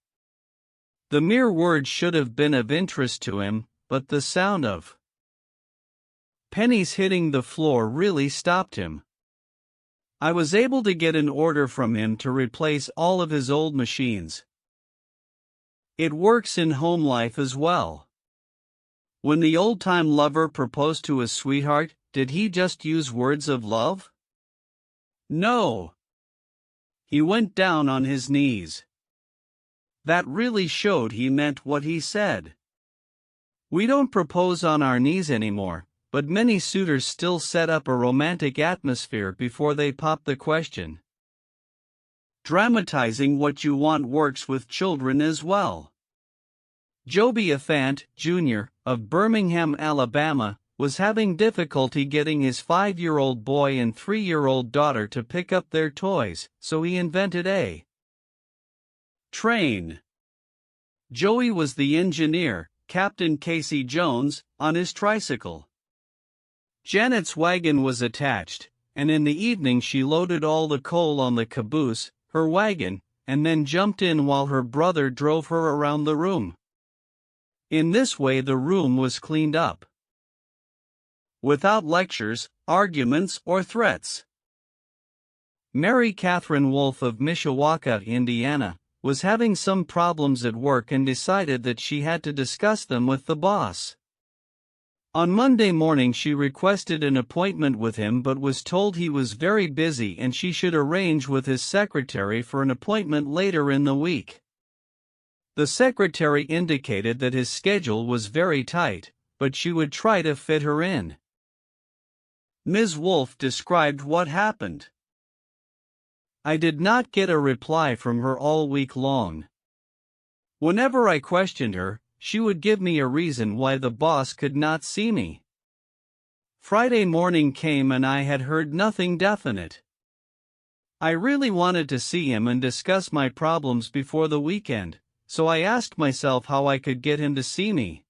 The mere words should have been of interest to him, but the sound of pennies hitting the floor really stopped him. I was able to get an order from him to replace all of his old machines. It works in home life as well. When the old-time lover proposed to his sweetheart, did he just use words of love? No. He went down on his knees. That really showed he meant what he said. We don't propose on our knees anymore, but many suitors still set up a romantic atmosphere before they pop the question. Dramatizing what you want works with children as well. Joby Afant, Jr., of Birmingham, Alabama, was having difficulty getting his 5-year-old boy and 3-year-old daughter to pick up their toys, so he invented a train. Joey was the engineer, Captain Casey Jones, on his tricycle. Janet's wagon was attached, and in the evening she loaded all the coal on the caboose, her wagon, and then jumped in while her brother drove her around the room. In this way the room was cleaned up. without lectures, arguments, or threats. Mary Catherine Wolfe of Mishawaka, Indiana, was having some problems at work and decided that she had to discuss them with the boss. On Monday morning she requested an appointment with him but was told he was very busy and she should arrange with his secretary for an appointment later in the week. The secretary indicated that his schedule was very tight, but she would try to fit her in. Ms. Wolfe described what happened. I did not get a reply from her all week long. Whenever I questioned her, she would give me a reason why the boss could not see me. Friday morning came and I had heard nothing definite. I really wanted to see him and discuss my problems before the weekend, so I asked myself how I could get him to see me.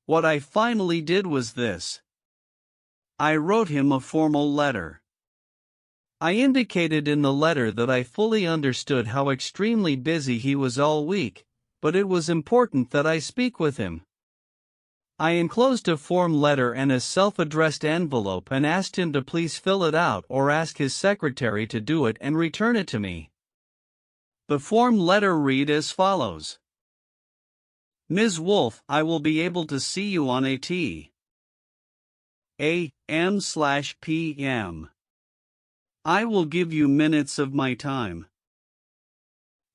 What I finally did was this. I wrote him a formal letter. I indicated in the letter that I fully understood how extremely busy he was all week, but it was important that I speak with him. I enclosed a form letter and a self-addressed envelope and asked him to please fill it out or ask his secretary to do it and return it to me. The form letter read as follows. Ms. Wolfe, I will be able to see you on a.m/p.m. I will give you minutes of my time.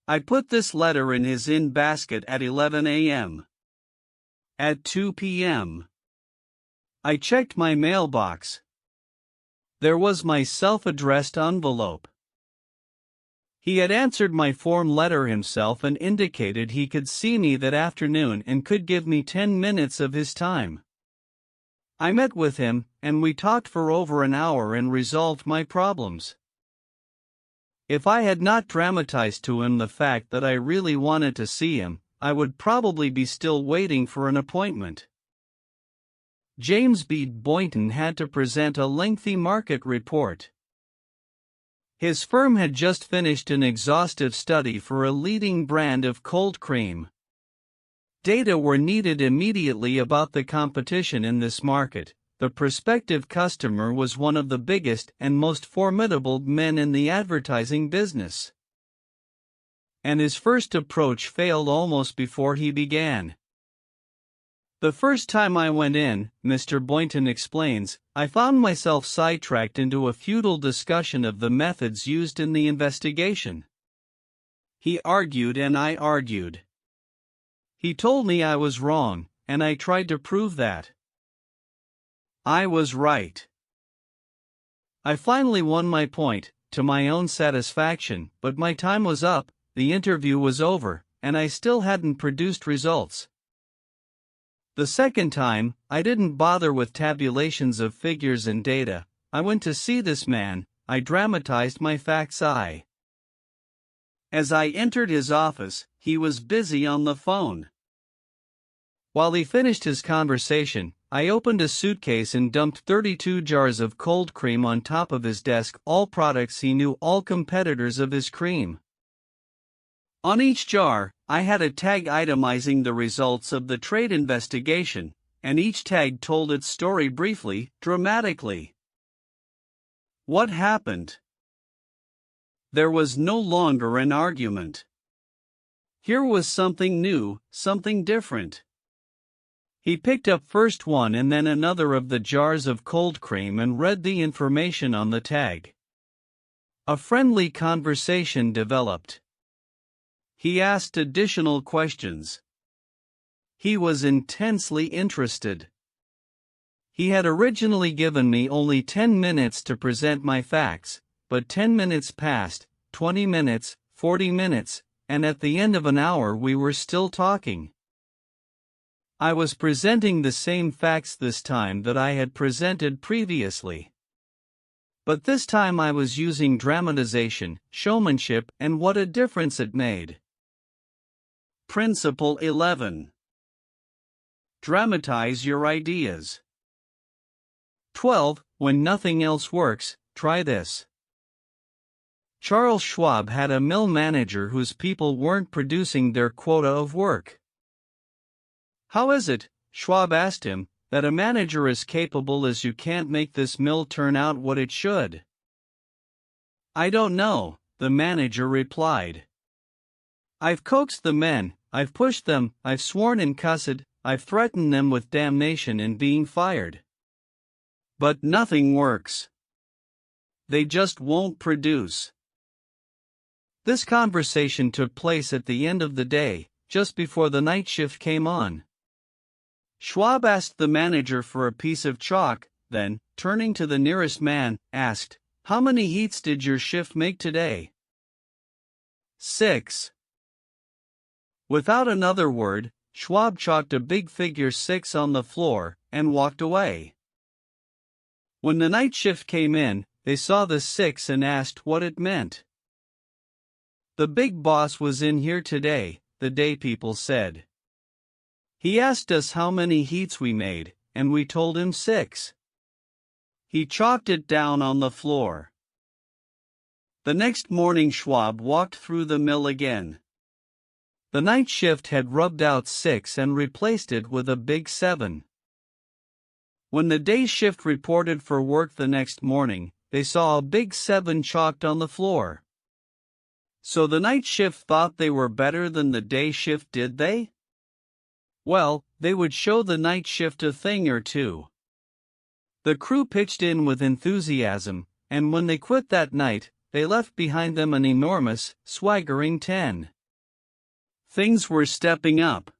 I put this letter in his in-basket at 11 a.m. At 2 p.m. I checked my mailbox. There was my self-addressed envelope. He had answered my form letter himself and indicated he could see me that afternoon and could give me 10 minutes of his time. I met with him, and we talked for over an hour and resolved my problems. If I had not dramatized to him the fact that I really wanted to see him, I would probably be still waiting for an appointment. James B. Boynton had to present a lengthy market report. His firm had just finished an exhaustive study for a leading brand of cold cream. Data were needed immediately about the competition in this market. The prospective customer was one of the biggest and most formidable men in the advertising business. And his first approach failed almost before he began. The first time I went in, Mr. Boynton explains, I found myself sidetracked into a futile discussion of the methods used in the investigation. He argued and I argued. He told me I was wrong, and I tried to prove that I was right. I finally won my point, to my own satisfaction, but my time was up, the interview was over, and I still hadn't produced results. The second time, I didn't bother with tabulations of figures and data. I went to see this man. I dramatized my facts. As I entered his office, he was busy on the phone. While he finished his conversation, I opened a suitcase and dumped 32 jars of cold cream on top of his desk, all products he knew, all competitors of his cream. On each jar, I had a tag itemizing the results of the trade investigation, and each tag told its story briefly, dramatically. What happened? There was no longer an argument. Here was something new, something different. He picked up first one and then another of the jars of cold cream and read the information on the tag. A friendly conversation developed. He asked additional questions. He was intensely interested. He had originally given me only 10 minutes to present my facts, but 10 minutes passed, 20 minutes, 40 minutes, and at the end of an hour we were still talking. I was presenting the same facts this time that I had presented previously. But this time I was using dramatization, showmanship, and what a difference it made. Principle 11. Dramatize your ideas. 12. When nothing else works, try this. Charles Schwab had a mill manager whose people weren't producing their quota of work. How is it, Schwab asked him, that a manager as capable as you can't make this mill turn out what it should? I don't know, the manager replied. I've coaxed the men, I've pushed them, I've sworn and cussed, I've threatened them with damnation and being fired. But nothing works. They just won't produce. This conversation took place at the end of the day, just before the night shift came on. Schwab asked the manager for a piece of chalk, then, turning to the nearest man, asked, "How many heats did your shift make today?" 6. Without another word, Schwab chalked a big figure 6 on the floor, and walked away. When the night shift came in, they saw the 6 and asked what it meant. "The big boss was in here today," the day people said. "He asked us how many heats we made, and we told him 6. He chalked it down on the floor." The next morning Schwab walked through the mill again. The night shift had rubbed out 6 and replaced it with a big 7. When the day shift reported for work the next morning, they saw a big 7 chalked on the floor. So the night shift thought they were better than the day shift, did they? Well, they would show the night shift a thing or two. The crew pitched in with enthusiasm, and when they quit that night, they left behind them an enormous, swaggering 10. Things were stepping up.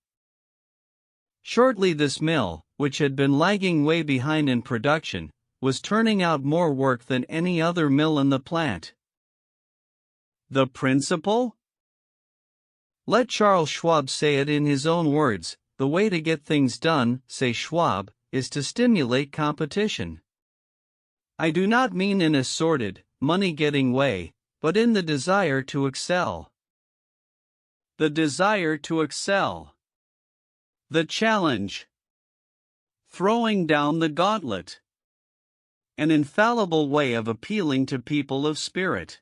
Shortly this mill, which had been lagging way behind in production, was turning out more work than any other mill in the plant. The principle? Let Charles Schwab say it in his own words. The way to get things done, say Schwab, is to stimulate competition. I do not mean in a sordid, money-getting way, but in the desire to excel. The desire to excel. The challenge. Throwing down the gauntlet. An infallible way of appealing to people of spirit.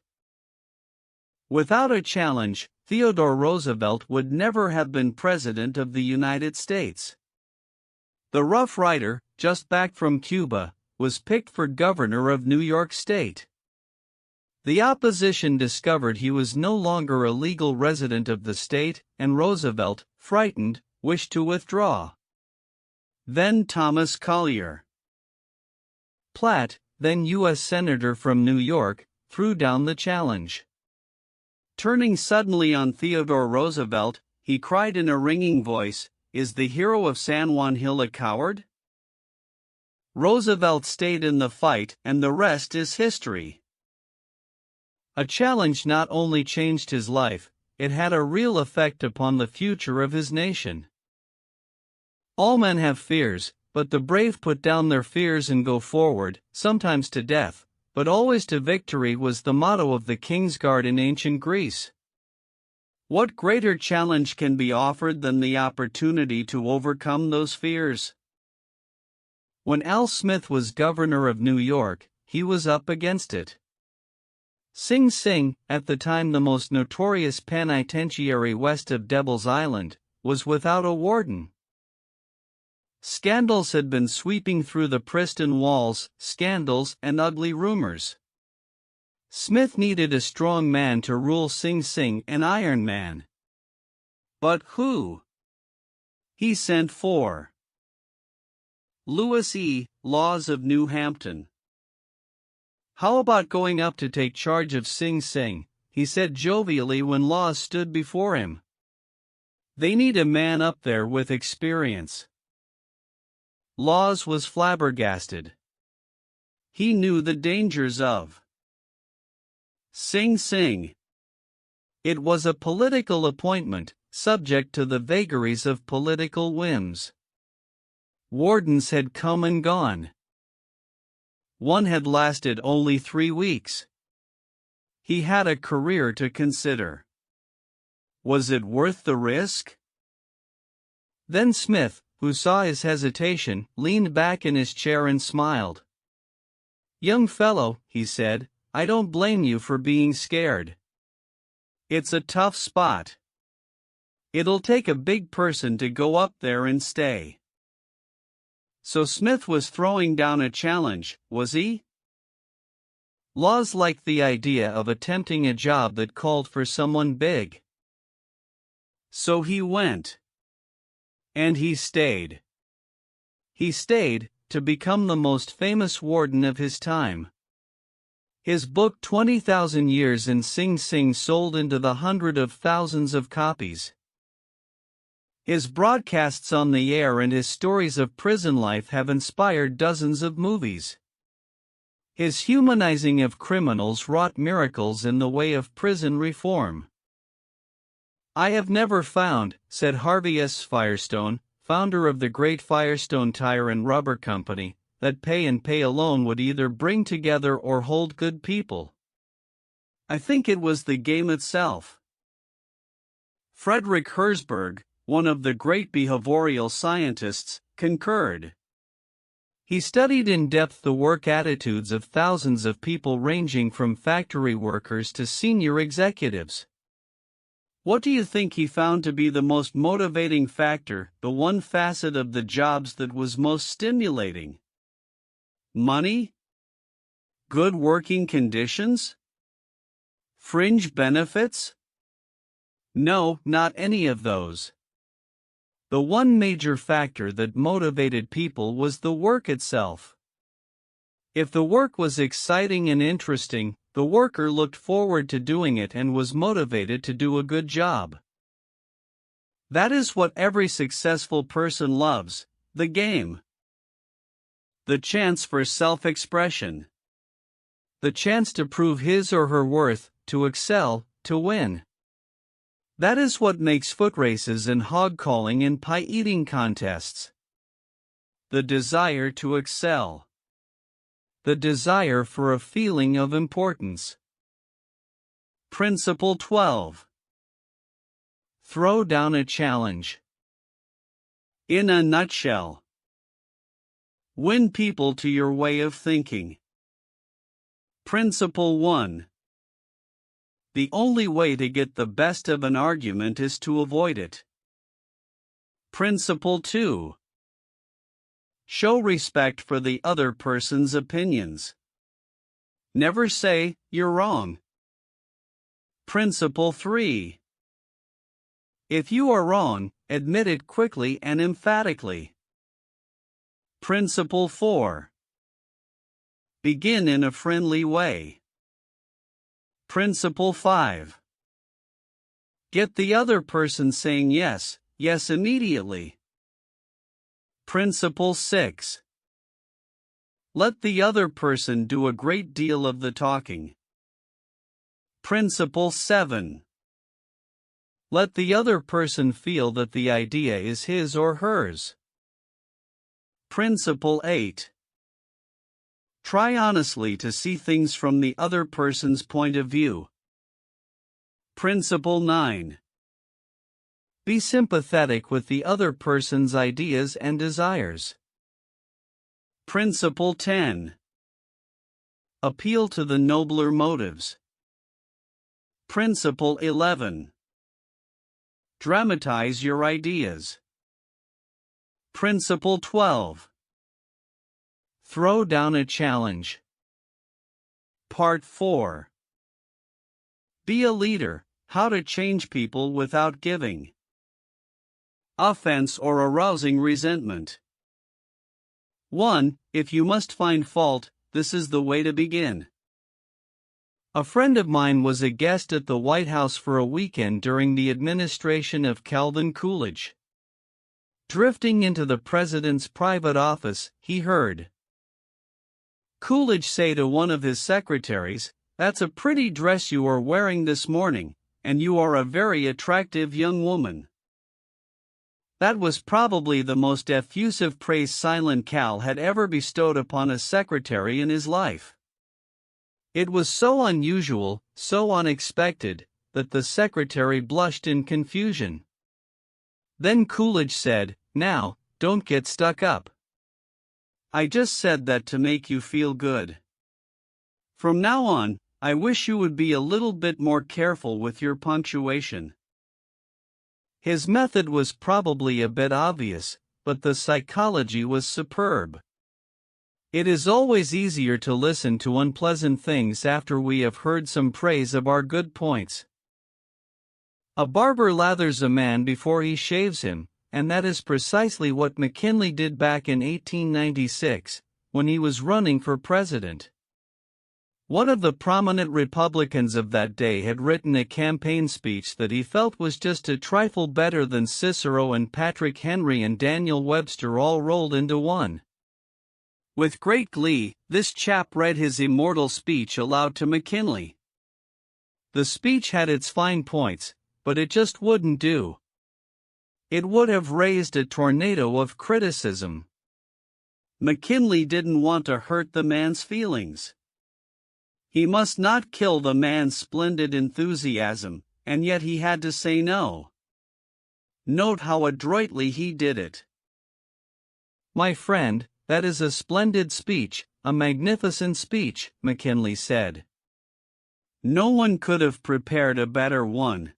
Without a challenge, Theodore Roosevelt would never have been President of the United States. The Rough Rider, just back from Cuba, was picked for governor of New York State. The opposition discovered he was no longer a legal resident of the state, and Roosevelt, frightened, wished to withdraw. Then Thomas Collier Platt, then U.S. Senator from New York, threw down the challenge. Turning suddenly on Theodore Roosevelt, he cried in a ringing voice, "Is the hero of San Juan Hill a coward?" Roosevelt stayed in the fight, and the rest is history. A challenge not only changed his life, it had a real effect upon the future of his nation. All men have fears, but the brave put down their fears and go forward, sometimes to death, but always to victory was the motto of the King's Guard in ancient Greece. What greater challenge can be offered than the opportunity to overcome those fears? When Al Smith was governor of New York, he was up against it. Sing Sing, at the time the most notorious penitentiary west of Devil's Island, was without a warden. Scandals had been sweeping through the pristine walls, scandals and ugly rumors. Smith needed a strong man to rule Sing Sing and Iron Man. But who? He sent for Louis E. Laws of New Hampton. "How about going up to take charge of Sing Sing?" he said jovially when Laws stood before him. "They need a man up there with experience." Laws was flabbergasted. He knew the dangers of Sing Sing. It was a political appointment, subject to the vagaries of political whims. Wardens had come and gone. One had lasted only 3 weeks. He had a career to consider. Was it worth the risk? Then Smith, who saw his hesitation, leaned back in his chair and smiled. "Young fellow," he said, "I don't blame you for being scared. It's a tough spot. It'll take a big person to go up there and stay." So Smith was throwing down a challenge, was he? Laws liked the idea of attempting a job that called for someone big. So he went. And he stayed. He stayed, to become the most famous warden of his time. His book 20,000 Years in Sing Sing sold into the hundreds of thousands of copies. His broadcasts on the air and his stories of prison life have inspired dozens of movies. His humanizing of criminals wrought miracles in the way of prison reform. "I have never found," said Harvey S. Firestone, founder of the great Firestone Tire and Rubber Company, "that pay and pay alone would either bring together or hold good people. I think it was the game itself." Frederick Herzberg, one of the great behavioral scientists, concurred. He studied in depth the work attitudes of thousands of people ranging from factory workers to senior executives. What do you think he found to be the most motivating factor, the one facet of the jobs that was most stimulating? Money? Good working conditions? Fringe benefits? No, not any of those. The one major factor that motivated people was the work itself. If the work was exciting and interesting, the worker looked forward to doing it and was motivated to do a good job. That is what every successful person loves, the game. The chance for self-expression. The chance to prove his or her worth, to excel, to win. That is what makes foot races and hog calling and pie eating contests. The desire to excel. The desire for a feeling of importance. Principle 12. Throw down a challenge. In a nutshell. Win people to your way of thinking. Principle 1. The only way to get the best of an argument is to avoid it. Principle 2. Show respect for the other person's opinions. Never say, "You're wrong." Principle 3. If you are wrong, admit it quickly and emphatically. Principle 4. Begin in a friendly way. Principle 5. Get the other person saying yes, yes immediately. Principle 6. Let the other person do a great deal of the talking. Principle 7. Let the other person feel that the idea is his or hers. Principle 8. Try honestly to see things from the other person's point of view. Principle 9. Be sympathetic with the other person's ideas and desires. Principle 10. Appeal to the nobler motives. Principle 11. Dramatize your ideas. Principle 12. Throw down a challenge. Part 4. Be a leader, how to change people without giving offense or arousing resentment. 1. If you must find fault, this is the way to begin. A friend of mine was a guest at the White House for a weekend during the administration of Calvin Coolidge. Drifting into the president's private office, he heard Coolidge say to one of his secretaries, "That's a pretty dress you are wearing this morning, and you are a very attractive young woman." That was probably the most effusive praise Silent Cal had ever bestowed upon a secretary in his life. It was so unusual, so unexpected, that the secretary blushed in confusion. Then Coolidge said, "Now, don't get stuck up. I just said that to make you feel good. From now on, I wish you would be a little bit more careful with your punctuation." His method was probably a bit obvious, but the psychology was superb. It is always easier to listen to unpleasant things after we have heard some praise of our good points. A barber lathers a man before he shaves him, and that is precisely what McKinley did back in 1896, when he was running for president. One of the prominent Republicans of that day had written a campaign speech that he felt was just a trifle better than Cicero and Patrick Henry and Daniel Webster all rolled into one. With great glee, this chap read his immortal speech aloud to McKinley. The speech had its fine points, but it just wouldn't do. It would have raised a tornado of criticism. McKinley didn't want to hurt the man's feelings. He must not kill the man's splendid enthusiasm, and yet he had to say no. Note how adroitly he did it. "My friend, that is a splendid speech, a magnificent speech," McKinley said. "No one could have prepared a better one.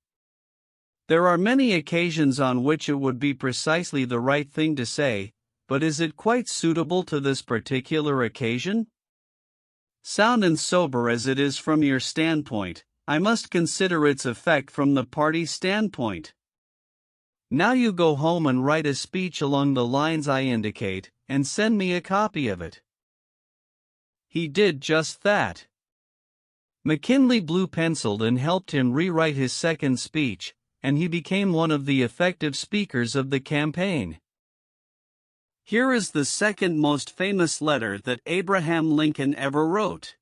There are many occasions on which it would be precisely the right thing to say, but is it quite suitable to this particular occasion? Sound and sober as it is from your standpoint, I must consider its effect from the party's standpoint. Now you go home and write a speech along the lines I indicate, and send me a copy of it." He did just that. McKinley blue-penciled and helped him rewrite his second speech, and he became one of the effective speakers of the campaign. Here is the second most famous letter that Abraham Lincoln ever wrote.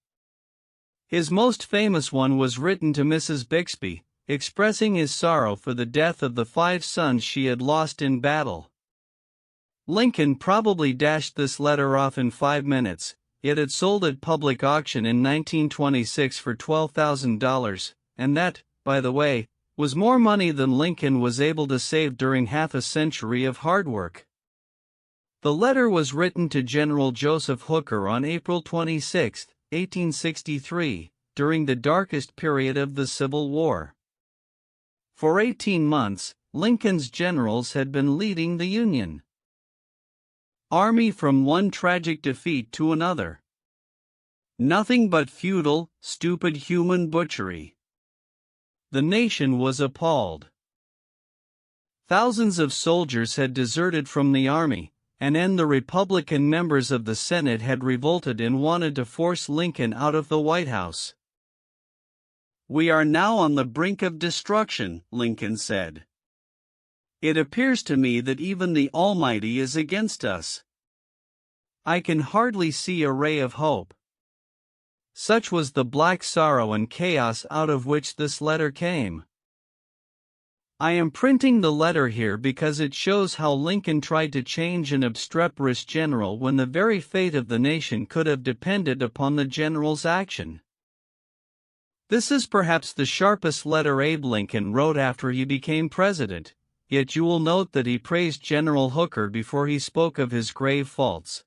His most famous one was written to Mrs. Bixby, expressing his sorrow for the death of the 5 sons she had lost in battle. Lincoln probably dashed this letter off in 5 minutes, yet it sold at public auction in 1926 for $12,000, and that, by the way, was more money than Lincoln was able to save during half a century of hard work. The letter was written to General Joseph Hooker on April 26, 1863, during the darkest period of the Civil War. For 18 months, Lincoln's generals had been leading the Union Army from one tragic defeat to another. Nothing but futile, stupid human butchery. The nation was appalled. Thousands of soldiers had deserted from the army, and then the Republican members of the Senate had revolted and wanted to force Lincoln out of the White House. "We are now on the brink of destruction," Lincoln said. "It appears to me that even the Almighty is against us. I can hardly see a ray of hope." Such was the black sorrow and chaos out of which this letter came. I am printing the letter here because it shows how Lincoln tried to change an obstreperous general when the very fate of the nation could have depended upon the general's action. This is perhaps the sharpest letter Abe Lincoln wrote after he became president, yet you will note that he praised General Hooker before he spoke of his grave faults.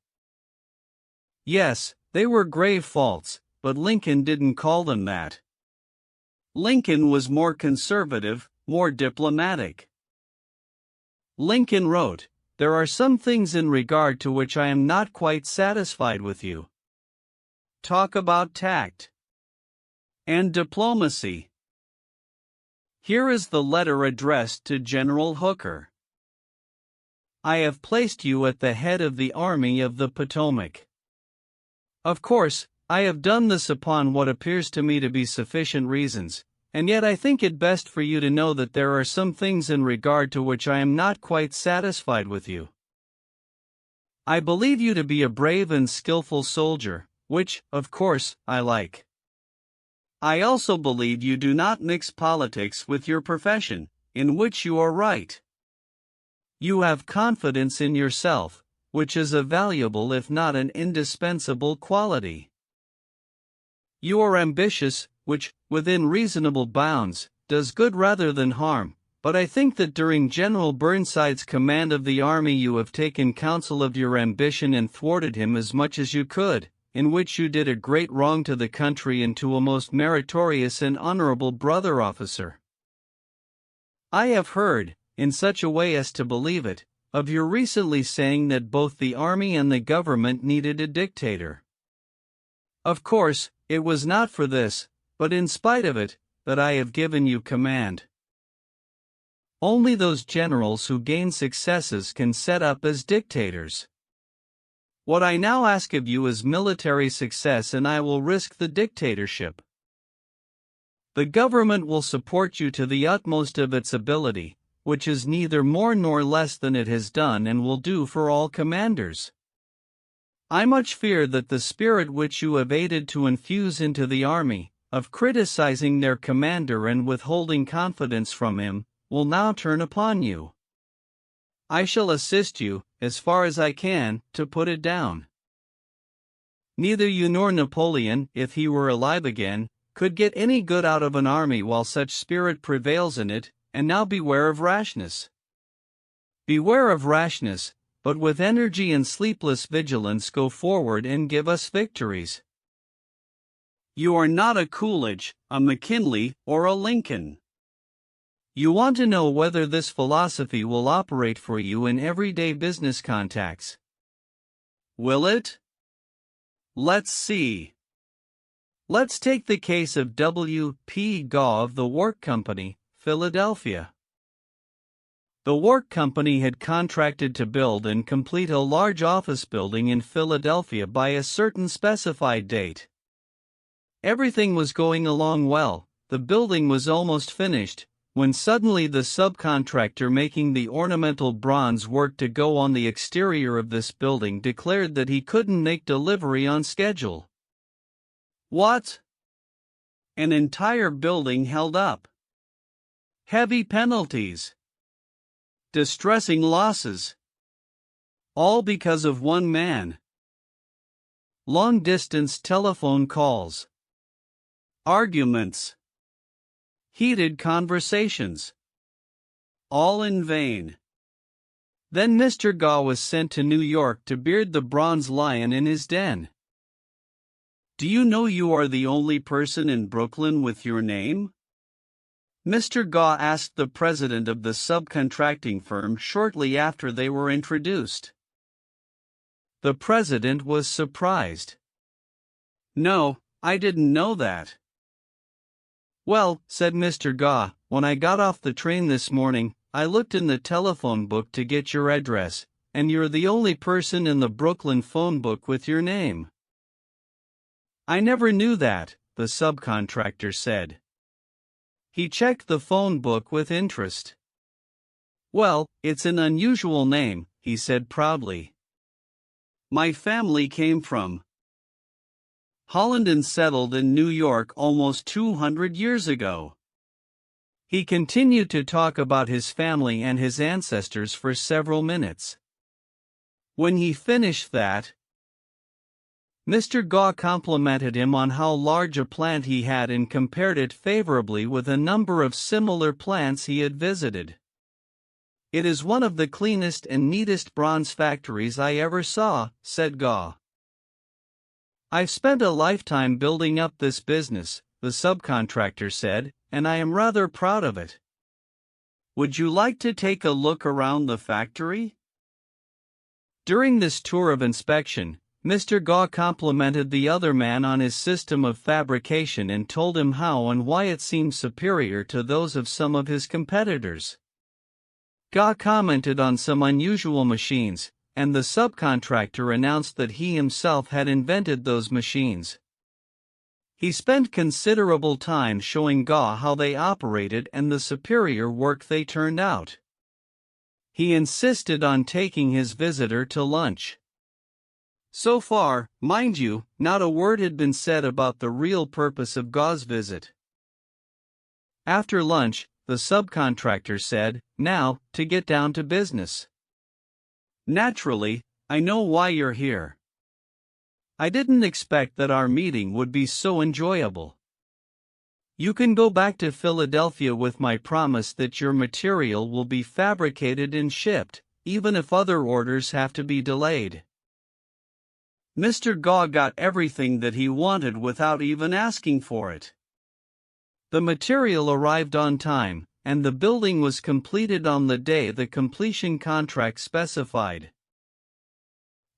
Yes, they were grave faults, but Lincoln didn't call them that. Lincoln was more conservative, more diplomatic. Lincoln wrote, "There are some things in regard to which I am not quite satisfied with you." Talk about tact and diplomacy. Here is the letter addressed to General Hooker. "I have placed you at the head of the Army of the Potomac. Of course, I have done this upon what appears to me to be sufficient reasons, and yet I think it best for you to know that there are some things in regard to which I am not quite satisfied with you. I believe you to be a brave and skillful soldier, which, of course, I like. I also believe you do not mix politics with your profession, in which you are right. You have confidence in yourself, which is a valuable if not an indispensable quality. You are ambitious, which, within reasonable bounds, does good rather than harm, but I think that during General Burnside's command of the army you have taken counsel of your ambition and thwarted him as much as you could, in which you did a great wrong to the country and to a most meritorious and honorable brother officer. I have heard, in such a way as to believe it, of your recently saying that both the army and the government needed a dictator. Of course, it was not for this, but in spite of it, that I have given you command. Only those generals who gain successes can set up as dictators. What I now ask of you is military success, and I will risk the dictatorship. The government will support you to the utmost of its ability, which is neither more nor less than it has done and will do for all commanders. I much fear that the spirit which you have aided to infuse into the army, of criticizing their commander and withholding confidence from him, will now turn upon you. I shall assist you, as far as I can, to put it down. Neither you nor Napoleon, if he were alive again, could get any good out of an army while such spirit prevails in it, and now beware of rashness. Beware of rashness, but with energy and sleepless vigilance go forward and give us victories. You are not a Coolidge, a McKinley, or a Lincoln. You want to know whether this philosophy will operate for you in everyday business contacts. Will it? Let's see. Let's take the case of W. P. Gaw of the Work Company, Philadelphia. The Work Company had contracted to build and complete a large office building in Philadelphia by a certain specified date. Everything was going along well, the building was almost finished, when suddenly the subcontractor making the ornamental bronze work to go on the exterior of this building declared that he couldn't make delivery on schedule. What? An entire building held up. Heavy penalties. Distressing losses. All because of one man. Long-distance telephone calls. Arguments. Heated conversations. All in vain. Then Mr. Gaw was sent to New York to beard the bronze lion in his den. Do you know you are the only person in Brooklyn with your name? Mr. Gaw asked the president of the subcontracting firm shortly after they were introduced. The president was surprised. No, I didn't know that. Well, said Mr. Gaw, when I got off the train this morning, I looked in the telephone book to get your address, and you're the only person in the Brooklyn phone book with your name. I never knew that, the subcontractor said. He checked the phone book with interest. Well, it's an unusual name, he said proudly. My family came from Holland and settled in New York almost 200 years ago. He continued to talk about his family and his ancestors for several minutes. When he finished that, Mr. Gaw complimented him on how large a plant he had and compared it favorably with a number of similar plants he had visited. It is one of the cleanest and neatest bronze factories I ever saw, said Gaw. I've spent a lifetime building up this business, the subcontractor said, and I am rather proud of it. Would you like to take a look around the factory? During this tour of inspection, Mr. Gaw complimented the other man on his system of fabrication and told him how and why it seemed superior to those of some of his competitors. Gaw commented on some unusual machines, and the subcontractor announced that he himself had invented those machines. He spent considerable time showing Gaw how they operated and the superior work they turned out. He insisted on taking his visitor to lunch. So far, mind you, not a word had been said about the real purpose of Gaw's visit. After lunch, the subcontractor said, "Now, to get down to business. Naturally, I know why you're here. I didn't expect that our meeting would be so enjoyable. You can go back to Philadelphia with my promise that your material will be fabricated and shipped, even if other orders have to be delayed." Mr. Gaw got everything that he wanted without even asking for it. The material arrived on time, and the building was completed on the day the completion contract specified.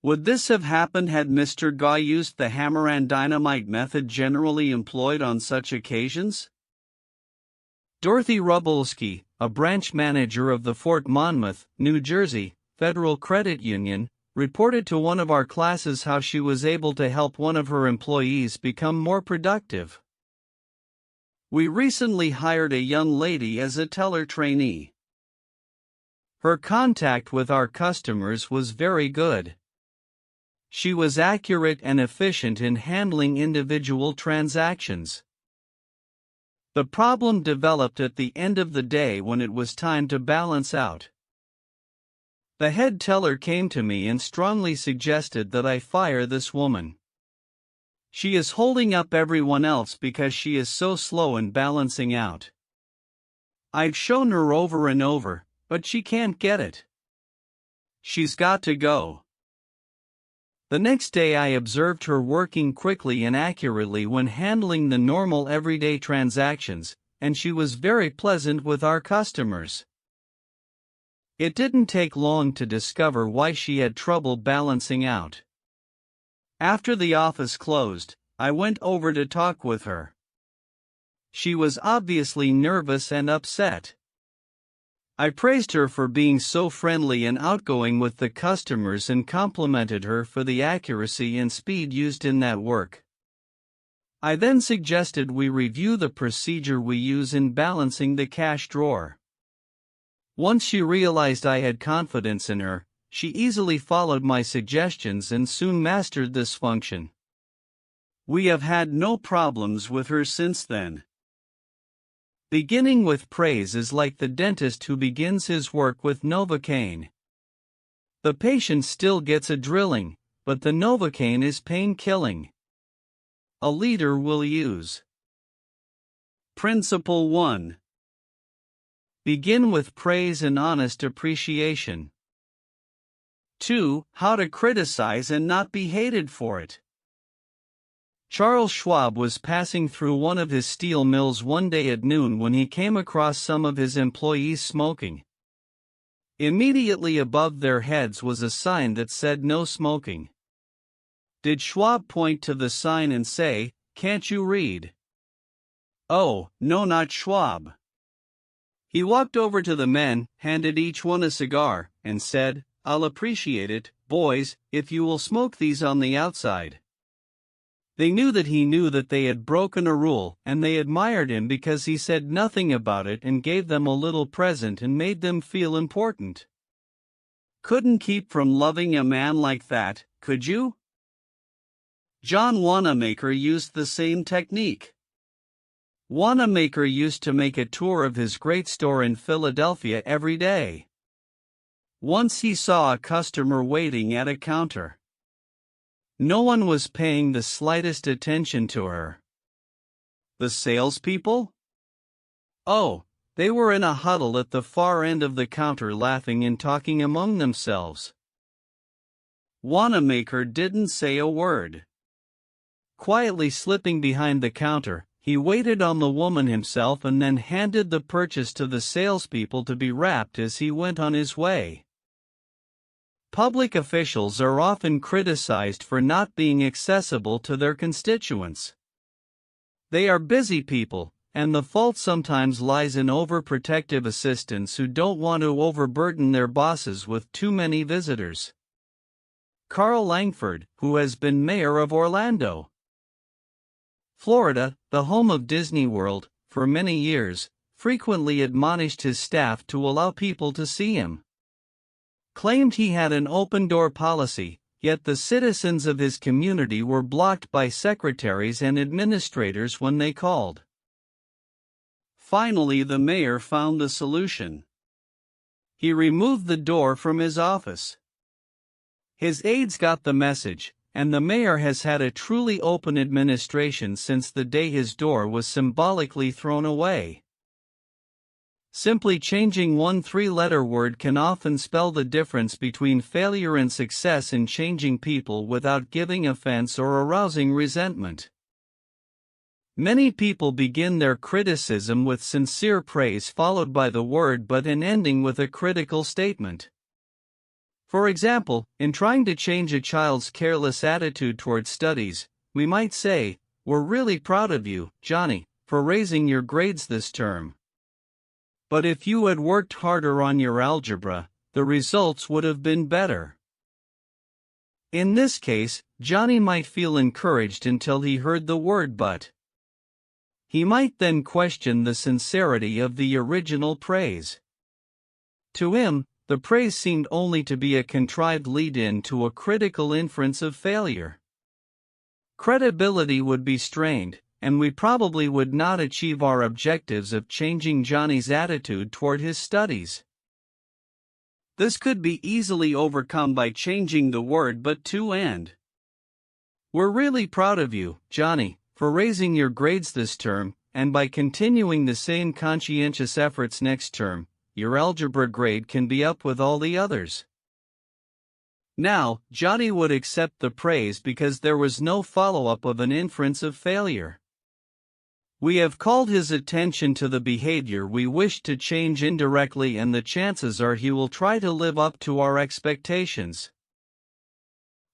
Would this have happened had Mr. Guy used the hammer and dynamite method generally employed on such occasions? Dorothy Rubolsky, a branch manager of the Fort Monmouth, New Jersey, Federal Credit Union, reported to one of our classes how she was able to help one of her employees become more productive. We recently hired a young lady as a teller trainee. Her contact with our customers was very good. She was accurate and efficient in handling individual transactions. The problem developed at the end of the day when it was time to balance out. The head teller came to me and strongly suggested that I fire this woman. She is holding up everyone else because she is so slow in balancing out. I've shown her over and over, but she can't get it. She's got to go. The next day I observed her working quickly and accurately when handling the normal everyday transactions, and she was very pleasant with our customers. It didn't take long to discover why she had trouble balancing out. After the office closed, I went over to talk with her. She was obviously nervous and upset. I praised her for being so friendly and outgoing with the customers and complimented her for the accuracy and speed used in that work. I then suggested we review the procedure we use in balancing the cash drawer. Once she realized I had confidence in her, she easily followed my suggestions and soon mastered this function. We have had no problems with her since then. Beginning with praise is like the dentist who begins his work with Novocaine. The patient still gets a drilling, but the Novocaine is pain-killing. A leader will use. Principle 1. Begin with praise and honest appreciation. 2. How to criticize and not be hated for it. Charles Schwab was passing through one of his steel mills one day at noon when he came across some of his employees smoking. Immediately above their heads was a sign that said "No smoking." Did Schwab point to the sign and say, "Can't you read?" Oh, no, not Schwab. He walked over to the men, handed each one a cigar, and said, "I'll appreciate it, boys, if you will smoke these on the outside." They knew that he knew that they had broken a rule, and they admired him because he said nothing about it and gave them a little present and made them feel important. Couldn't keep from loving a man like that, could you? John Wanamaker used the same technique. Wanamaker used to make a tour of his great store in Philadelphia every day. Once he saw a customer waiting at a counter. No one was paying the slightest attention to her. The salespeople? Oh, they were in a huddle at the far end of the counter laughing and talking among themselves. Wanamaker didn't say a word. Quietly slipping behind the counter, he waited on the woman himself and then handed the purchase to the salespeople to be wrapped as he went on his way. Public officials are often criticized for not being accessible to their constituents. They are busy people, and the fault sometimes lies in overprotective assistants who don't want to overburden their bosses with too many visitors. Carl Langford, who has been mayor of Orlando, Florida, the home of Disney World, for many years, frequently admonished his staff to allow people to see him. Claimed he had an open-door policy, yet the citizens of his community were blocked by secretaries and administrators when they called. Finally, the mayor found the solution. He removed the door from his office. His aides got the message, and the mayor has had a truly open administration since the day his door was symbolically thrown away. Simply changing one three-letter word can often spell the difference between failure and success in changing people without giving offense or arousing resentment. Many people begin their criticism with sincere praise followed by the word but and ending with a critical statement. For example, in trying to change a child's careless attitude toward studies, we might say, "We're really proud of you, Johnny, for raising your grades this term. But if you had worked harder on your algebra, the results would have been better." In this case, Johnny might feel encouraged until he heard the word but. He might then question the sincerity of the original praise. To him, the praise seemed only to be a contrived lead-in to a critical inference of failure. Credibility would be strained, and we probably would not achieve our objectives of changing Johnny's attitude toward his studies. This could be easily overcome by changing the word but to and. "We're really proud of you, Johnny, for raising your grades this term, and by continuing the same conscientious efforts next term, your algebra grade can be up with all the others." Now, Johnny would accept the praise because there was no follow-up of an inference of failure. We have called his attention to the behavior we wish to change indirectly, and the chances are he will try to live up to our expectations.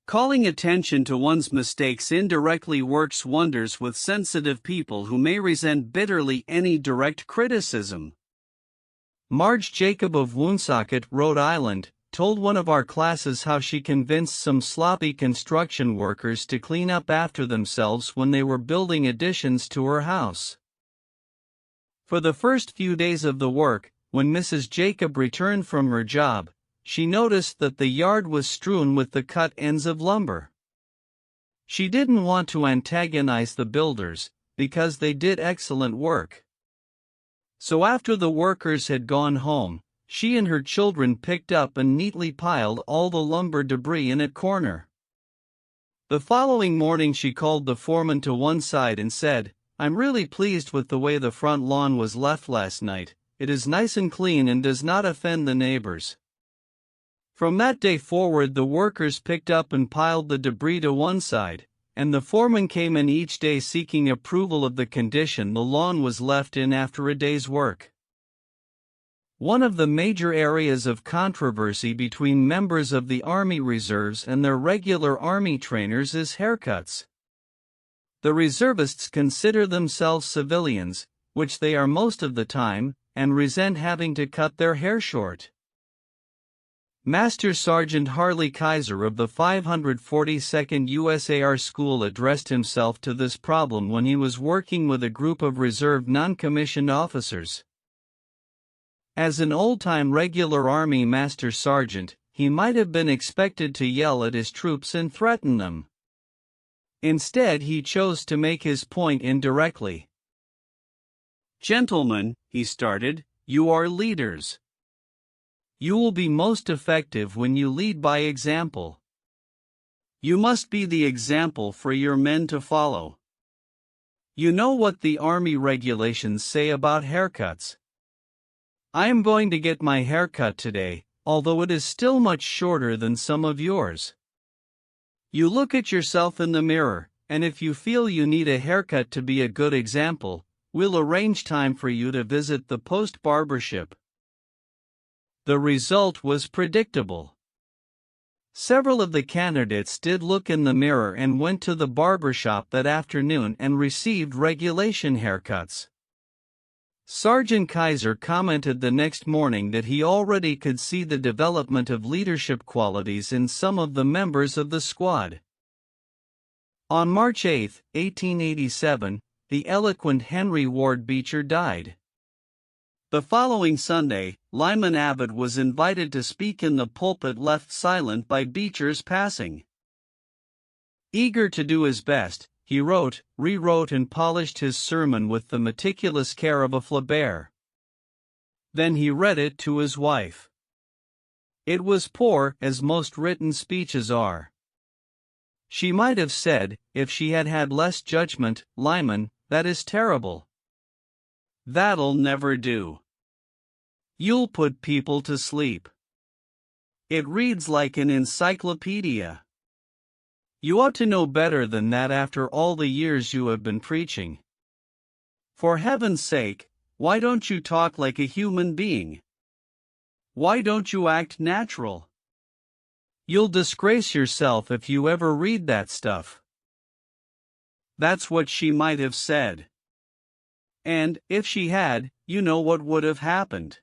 Calling attention to one's mistakes indirectly works wonders with sensitive people who may resent bitterly any direct criticism. Marge Jacob of Woonsocket, Rhode Island, told one of our classes how she convinced some sloppy construction workers to clean up after themselves when they were building additions to her house. For the first few days of the work, when Mrs. Jacob returned from her job, she noticed that the yard was strewn with the cut ends of lumber. She didn't want to antagonize the builders, because they did excellent work. So after the workers had gone home, she and her children picked up and neatly piled all the lumber debris in a corner. The following morning she called the foreman to one side and said, "I'm really pleased with the way the front lawn was left last night. It is nice and clean and does not offend the neighbors." From that day forward the workers picked up and piled the debris to one side, and the foreman came in each day seeking approval of the condition the lawn was left in after a day's work. One of the major areas of controversy between members of the Army Reserves and their regular Army trainers is haircuts. The reservists consider themselves civilians, which they are most of the time, and resent having to cut their hair short. Master Sergeant Harley Kaiser of the 542nd USAR School addressed himself to this problem when he was working with a group of reserve non-commissioned officers. As an old-time regular Army Master Sergeant, he might have been expected to yell at his troops and threaten them. Instead, he chose to make his point indirectly. "Gentlemen," he started, "you are leaders. You will be most effective when you lead by example. You must be the example for your men to follow. You know what the Army regulations say about haircuts. I am going to get my haircut today, although it is still much shorter than some of yours. You look at yourself in the mirror, and if you feel you need a haircut to be a good example, we'll arrange time for you to visit the post barbershop." The result was predictable. Several of the candidates did look in the mirror and went to the barbershop that afternoon and received regulation haircuts. Sergeant Kaiser commented the next morning that he already could see the development of leadership qualities in some of the members of the squad. On March 8, 1887, the eloquent Henry Ward Beecher died. The following Sunday, Lyman Abbott was invited to speak in the pulpit, left silent by Beecher's passing. Eager to do his best, he wrote, rewrote and polished his sermon with the meticulous care of a Flaubert. Then he read it to his wife. It was poor, as most written speeches are. She might have said, if she had had less judgment, "Lyman, that is terrible. That'll never do. You'll put people to sleep. It reads like an encyclopedia. You ought to know better than that after all the years you have been preaching." For heaven's sake, why don't you talk like a human being? Why don't you act natural? You'll disgrace yourself if you ever read that stuff. That's what she might have said. And, if she had, you know what would have happened.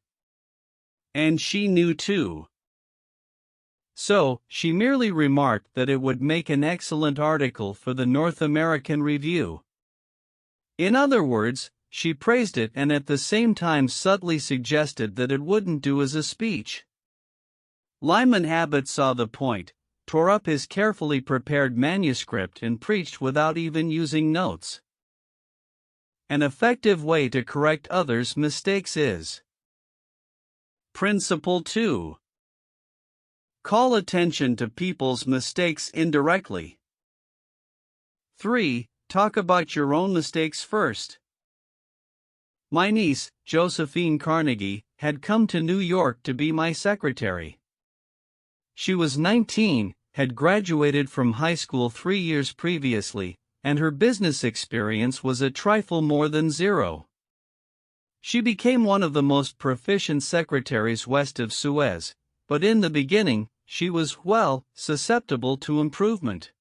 And she knew too. So, she merely remarked that it would make an excellent article for the North American Review. In other words, she praised it and at the same time subtly suggested that it wouldn't do as a speech. Lyman Abbott saw the point, tore up his carefully prepared manuscript and preached without even using notes. An effective way to correct others' mistakes is. Principle 2. Call attention to people's mistakes indirectly. 3. Talk about your own mistakes first. My niece, Josephine Carnegie, had come to New York to be my secretary. She was 19, had graduated from high school 3 years previously, and her business experience was a trifle more than zero. She became one of the most proficient secretaries west of Suez, but in the beginning, she was, susceptible to improvement.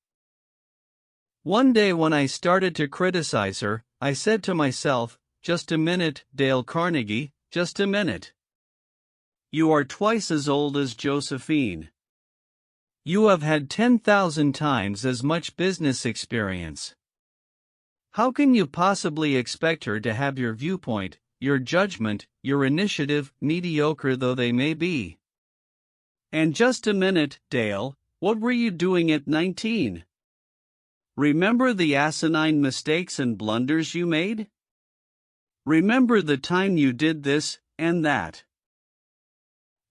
One day when I started to criticize her, I said to myself, "Just a minute, Dale Carnegie, just a minute. You are twice as old as Josephine. You have had 10,000 times as much business experience. How can you possibly expect her to have your viewpoint, your judgment, your initiative, mediocre though they may be? And just a minute, Dale, what were you doing at 19? Remember the asinine mistakes and blunders you made? Remember the time you did this and that?"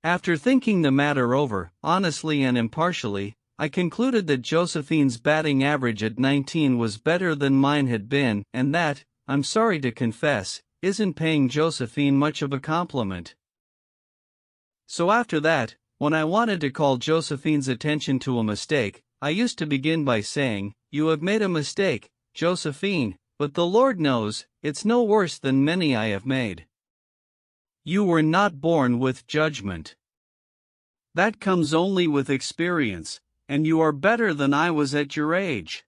After thinking the matter over, honestly and impartially, I concluded that Josephine's batting average at 19 was better than mine had been, and that, I'm sorry to confess, isn't paying Josephine much of a compliment. So after that, when I wanted to call Josephine's attention to a mistake, I used to begin by saying, "You have made a mistake, Josephine, but the Lord knows, it's no worse than many I have made. You were not born with judgment. That comes only with experience, and you are better than I was at your age.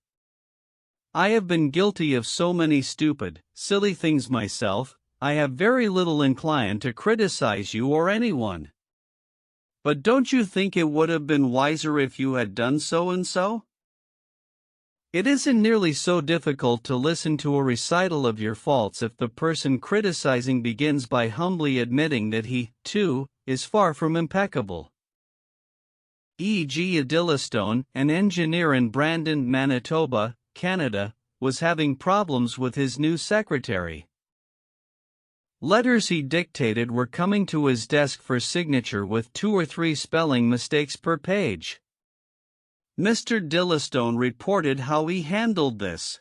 I have been guilty of so many stupid, silly things myself, I have very little inclined to criticize you or anyone. But don't you think it would have been wiser if you had done so and so?" It isn't nearly so difficult to listen to a recital of your faults if the person criticizing begins by humbly admitting that he, too, is far from impeccable. E.g. Adilistone, an engineer in Brandon, Manitoba, Canada, was having problems with his new secretary. Letters he dictated were coming to his desk for signature with 2 or 3 spelling mistakes per page. Mr. Dillistone reported how he handled this.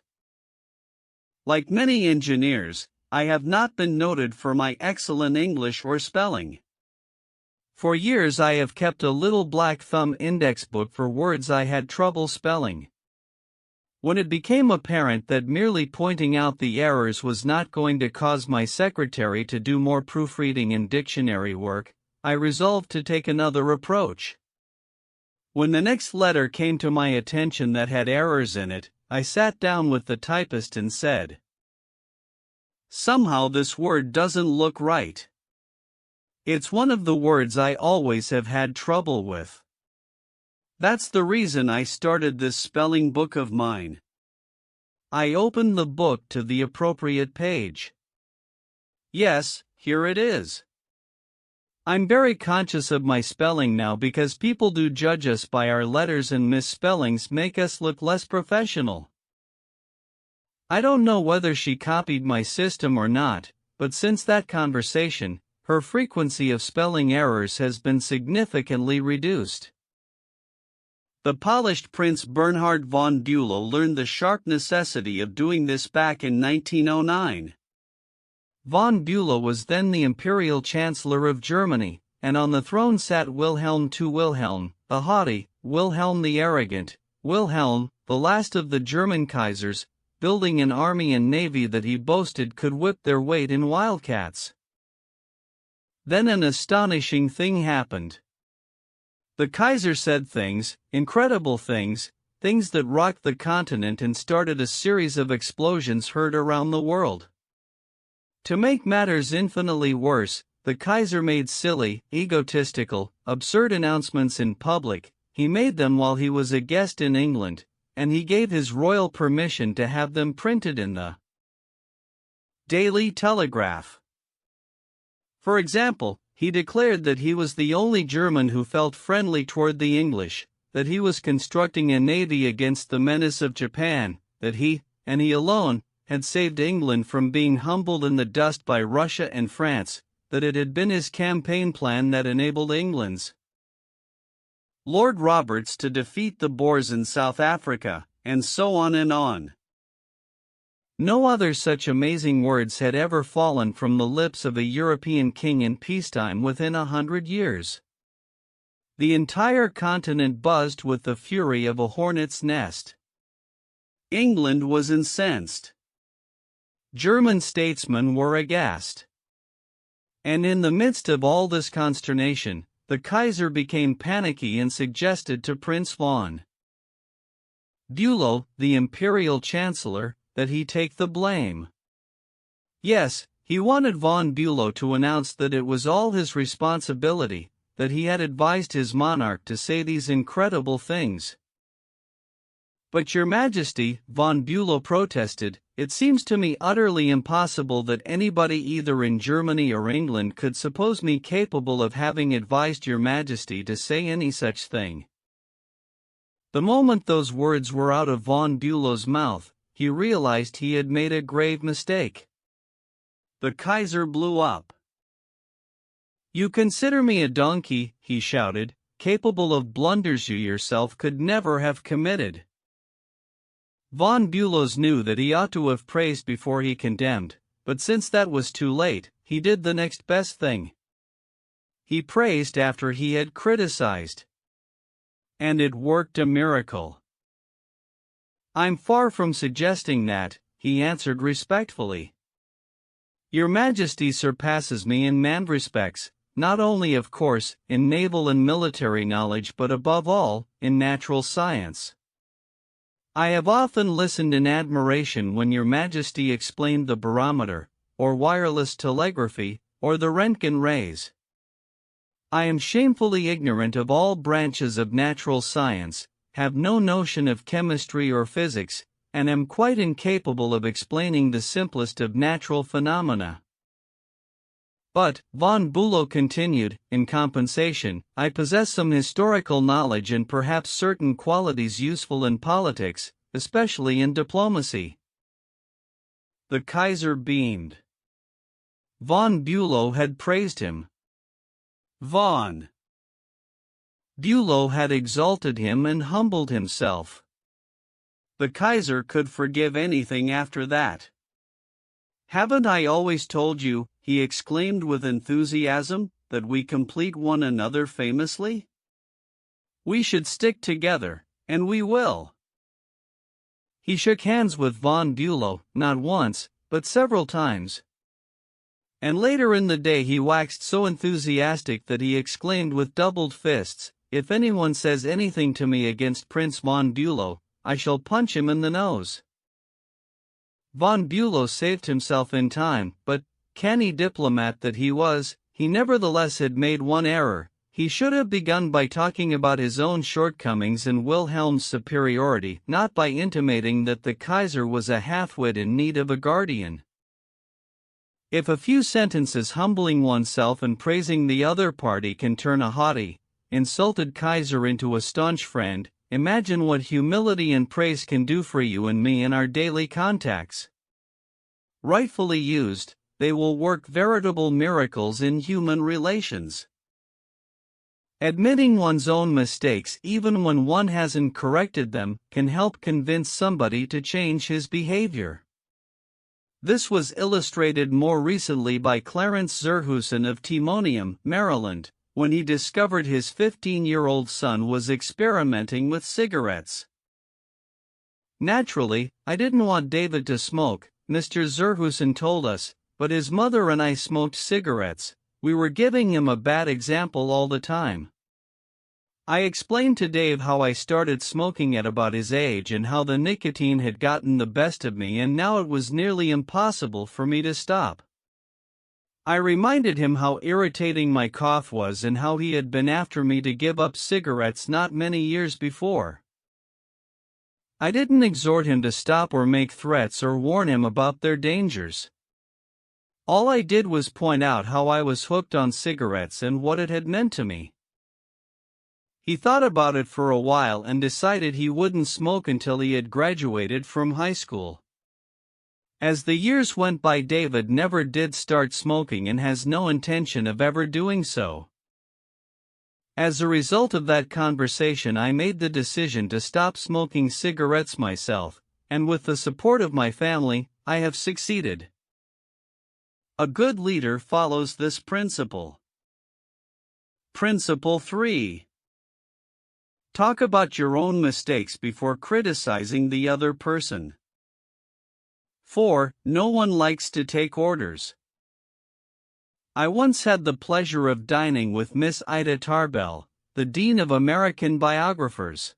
"Like many engineers, I have not been noted for my excellent English or spelling. For years I have kept a little black thumb index book for words I had trouble spelling. When it became apparent that merely pointing out the errors was not going to cause my secretary to do more proofreading and dictionary work, I resolved to take another approach. When the next letter came to my attention that had errors in it, I sat down with the typist and said, "Somehow this word doesn't look right. It's one of the words I always have had trouble with. That's the reason I started this spelling book of mine." I opened the book to the appropriate page. Yes, here it is. I'm very conscious of my spelling now because people do judge us by our letters and misspellings make us look less professional. I don't know whether she copied my system or not, but since that conversation, her frequency of spelling errors has been significantly reduced. The polished Prince Bernhard von Bülow learned the sharp necessity of doing this back in 1909. Von Bülow was then the Imperial Chancellor of Germany, and on the throne sat Wilhelm II Wilhelm, the haughty, Wilhelm the arrogant, Wilhelm, the last of the German Kaisers, building an army and navy that he boasted could whip their weight in wildcats. Then an astonishing thing happened. The Kaiser said things, incredible things, things that rocked the continent and started a series of explosions heard around the world. To make matters infinitely worse, the Kaiser made silly, egotistical, absurd announcements in public. He made them while he was a guest in England, and he gave his royal permission to have them printed in the Daily Telegraph. For example, he declared that he was the only German who felt friendly toward the English, that he was constructing a navy against the menace of Japan, that he, and he alone, had saved England from being humbled in the dust by Russia and France, that it had been his campaign plan that enabled England's Lord Roberts to defeat the Boers in South Africa, and so on and on. No other such amazing words had ever fallen from the lips of a European king in peacetime within 100 years. The entire continent buzzed with the fury of a hornet's nest. England was incensed. German statesmen were aghast. And in the midst of all this consternation, the Kaiser became panicky and suggested to Prince von Bülow, the imperial chancellor, that he take the blame. Yes, he wanted von Bülow to announce that it was all his responsibility, that he had advised his monarch to say these incredible things. But Your Majesty, von Bülow protested, it seems to me utterly impossible that anybody either in Germany or England could suppose me capable of having advised Your Majesty to say any such thing. The moment those words were out of von Bülow's mouth, he realized he had made a grave mistake. The Kaiser blew up. You consider me a donkey, he shouted, capable of blunders you yourself could never have committed. Von Bülow knew that he ought to have praised before he condemned, but since that was too late, he did the next best thing. He praised after he had criticized. And it worked a miracle. I'm far from suggesting that, he answered respectfully. Your Majesty surpasses me in many respects, not only of course, in naval and military knowledge but above all, in natural science. I have often listened in admiration when Your Majesty explained the barometer, or wireless telegraphy, or the Röntgen rays. I am shamefully ignorant of all branches of natural science, have no notion of chemistry or physics, and am quite incapable of explaining the simplest of natural phenomena. But, von Bülow continued, in compensation, I possess some historical knowledge and perhaps certain qualities useful in politics, especially in diplomacy. The Kaiser beamed. Von Bülow had praised him. Von Bülow had exalted him and humbled himself. The Kaiser could forgive anything after that. Haven't I always told you, he exclaimed with enthusiasm, that we complete one another famously? We should stick together, and we will. He shook hands with von Bülow, not once, but several times. And later in the day he waxed so enthusiastic that he exclaimed with doubled fists, if anyone says anything to me against Prince von Bülow, I shall punch him in the nose. Von Bülow saved himself in time, but, canny diplomat that he was, he nevertheless had made one error. He should have begun by talking about his own shortcomings and Wilhelm's superiority, not by intimating that the Kaiser was a half-wit in need of a guardian. If a few sentences humbling oneself and praising the other party can turn a haughty, insulted Kaiser into a staunch friend, imagine what humility and praise can do for you and me in our daily contacts. Rightfully used, they will work veritable miracles in human relations. Admitting one's own mistakes even when one hasn't corrected them can help convince somebody to change his behavior. This was illustrated more recently by Clarence Zurhusen of Timonium, Maryland, when he discovered his 15-year-old son was experimenting with cigarettes. Naturally, I didn't want David to smoke, Mr. Zerhusen told us, but his mother and I smoked cigarettes. We were giving him a bad example all the time. I explained to Dave how I started smoking at about his age and how the nicotine had gotten the best of me and now it was nearly impossible for me to stop. I reminded him how irritating my cough was and how he had been after me to give up cigarettes not many years before. I didn't exhort him to stop or make threats or warn him about their dangers. All I did was point out how I was hooked on cigarettes and what it had meant to me. He thought about it for a while and decided he wouldn't smoke until he had graduated from high school. As the years went by, David never did start smoking and has no intention of ever doing so. As a result of that conversation, I made the decision to stop smoking cigarettes myself, and with the support of my family, I have succeeded. A good leader follows this principle. Principle 3. Talk about your own mistakes before criticizing the other person. 4. No one likes to take orders. I once had the pleasure of dining with Miss Ida Tarbell, the Dean of American Biographers.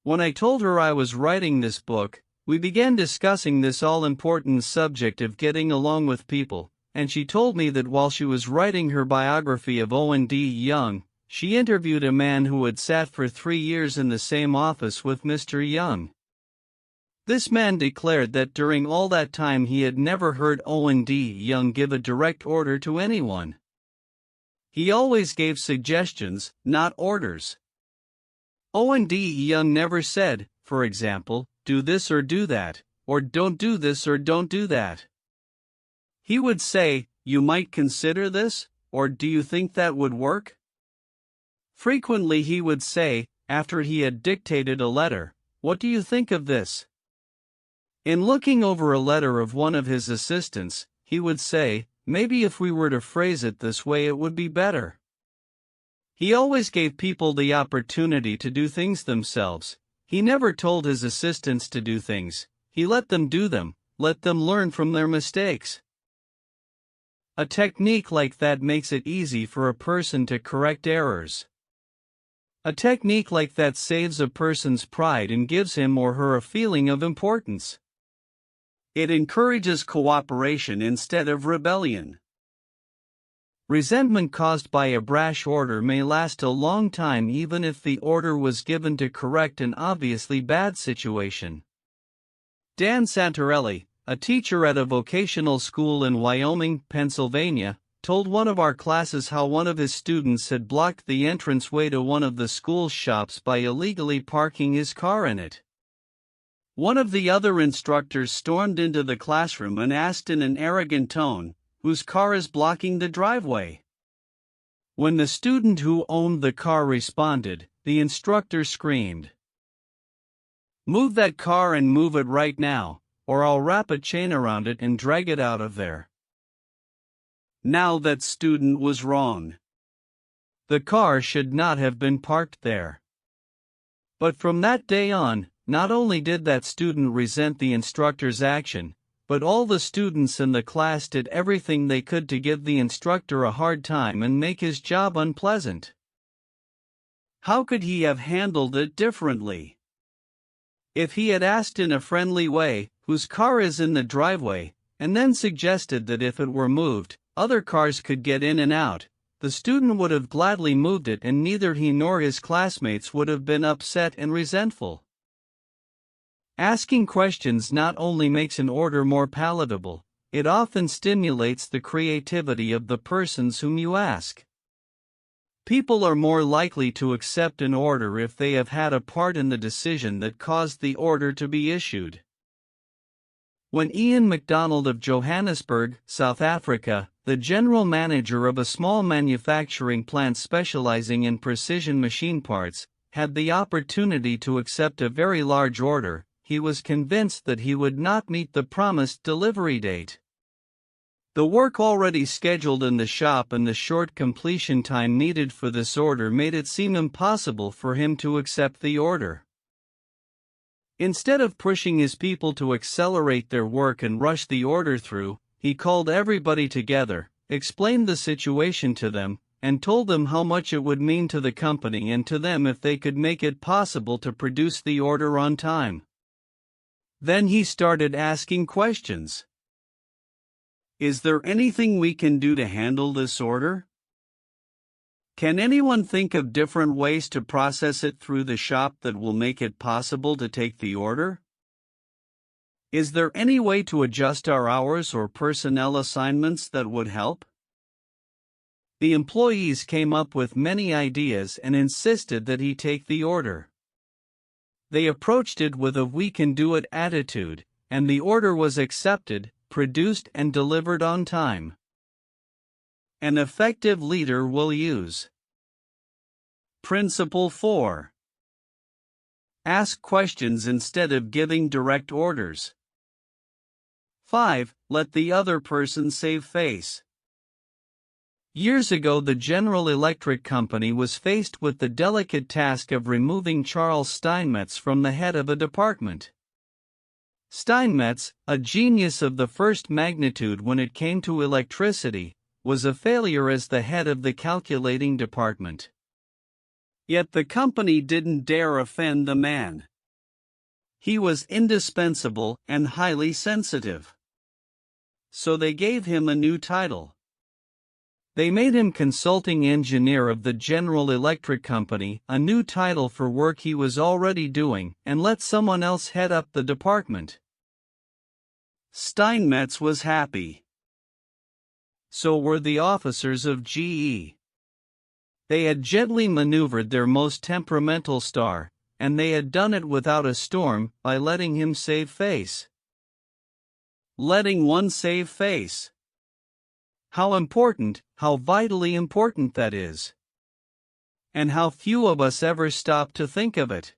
When I told her I was writing this book, we began discussing this all-important subject of getting along with people, and she told me that while she was writing her biography of Owen D. Young, she interviewed a man who had sat for 3 years in the same office with Mr. Young. This man declared that during all that time he had never heard Owen D. Young give a direct order to anyone. He always gave suggestions, not orders. Owen D. Young never said, for example, do this or do that, or don't do this or don't do that. He would say, you might consider this, or do you think that would work? Frequently he would say, after he had dictated a letter, what do you think of this? In looking over a letter of one of his assistants, he would say, maybe if we were to phrase it this way it would be better. He always gave people the opportunity to do things themselves. He never told his assistants to do things, he let them do them, let them learn from their mistakes. A technique like that makes it easy for a person to correct errors. A technique like that saves a person's pride and gives him or her a feeling of importance. It encourages cooperation instead of rebellion. Resentment caused by a brash order may last a long time even if the order was given to correct an obviously bad situation. Dan Santarelli, a teacher at a vocational school in Wyoming, Pennsylvania, told one of our classes how one of his students had blocked the entranceway to one of the school's shops by illegally parking his car in it. One of the other instructors stormed into the classroom and asked in an arrogant tone, "Whose car is blocking the driveway?" When the student who owned the car responded, the instructor screamed, "Move that car and move it right now, or I'll wrap a chain around it and drag it out of there." Now that student was wrong. The car should not have been parked there. But from that day on, not only did that student resent the instructor's action, but all the students in the class did everything they could to give the instructor a hard time and make his job unpleasant. How could he have handled it differently? If he had asked in a friendly way, "Whose car is in the driveway?" and then suggested that if it were moved, other cars could get in and out, the student would have gladly moved it and neither he nor his classmates would have been upset and resentful. Asking questions not only makes an order more palatable, it often stimulates the creativity of the persons whom you ask. People are more likely to accept an order if they have had a part in the decision that caused the order to be issued. When Ian MacDonald of Johannesburg, South Africa, the general manager of a small manufacturing plant specializing in precision machine parts, had the opportunity to accept a very large order, he was convinced that he would not meet the promised delivery date. The work already scheduled in the shop and the short completion time needed for this order made it seem impossible for him to accept the order. Instead of pushing his people to accelerate their work and rush the order through, he called everybody together, explained the situation to them, and told them how much it would mean to the company and to them if they could make it possible to produce the order on time. Then he started asking questions. Is there anything we can do to handle this order? Can anyone think of different ways to process it through the shop that will make it possible to take the order? Is there any way to adjust our hours or personnel assignments that would help? The employees came up with many ideas and insisted that he take the order. They approached it with a "we can do it" attitude, and the order was accepted, produced, and delivered on time. An effective leader will use. Principle 4. Ask questions instead of giving direct orders. 5. Let the other person save face. Years ago, the General Electric Company was faced with the delicate task of removing Charles Steinmetz from the head of a department. Steinmetz, a genius of the first magnitude when it came to electricity, was a failure as the head of the calculating department. Yet the company didn't dare offend the man. He was indispensable and highly sensitive. So they gave him a new title. They made him consulting engineer of the General Electric Company, a new title for work he was already doing, and let someone else head up the department. Steinmetz was happy. So were the officers of GE. They had gently maneuvered their most temperamental star, and they had done it without a storm, by letting him save face. Letting one save face. How important, how vitally important that is. And how few of us ever stop to think of it.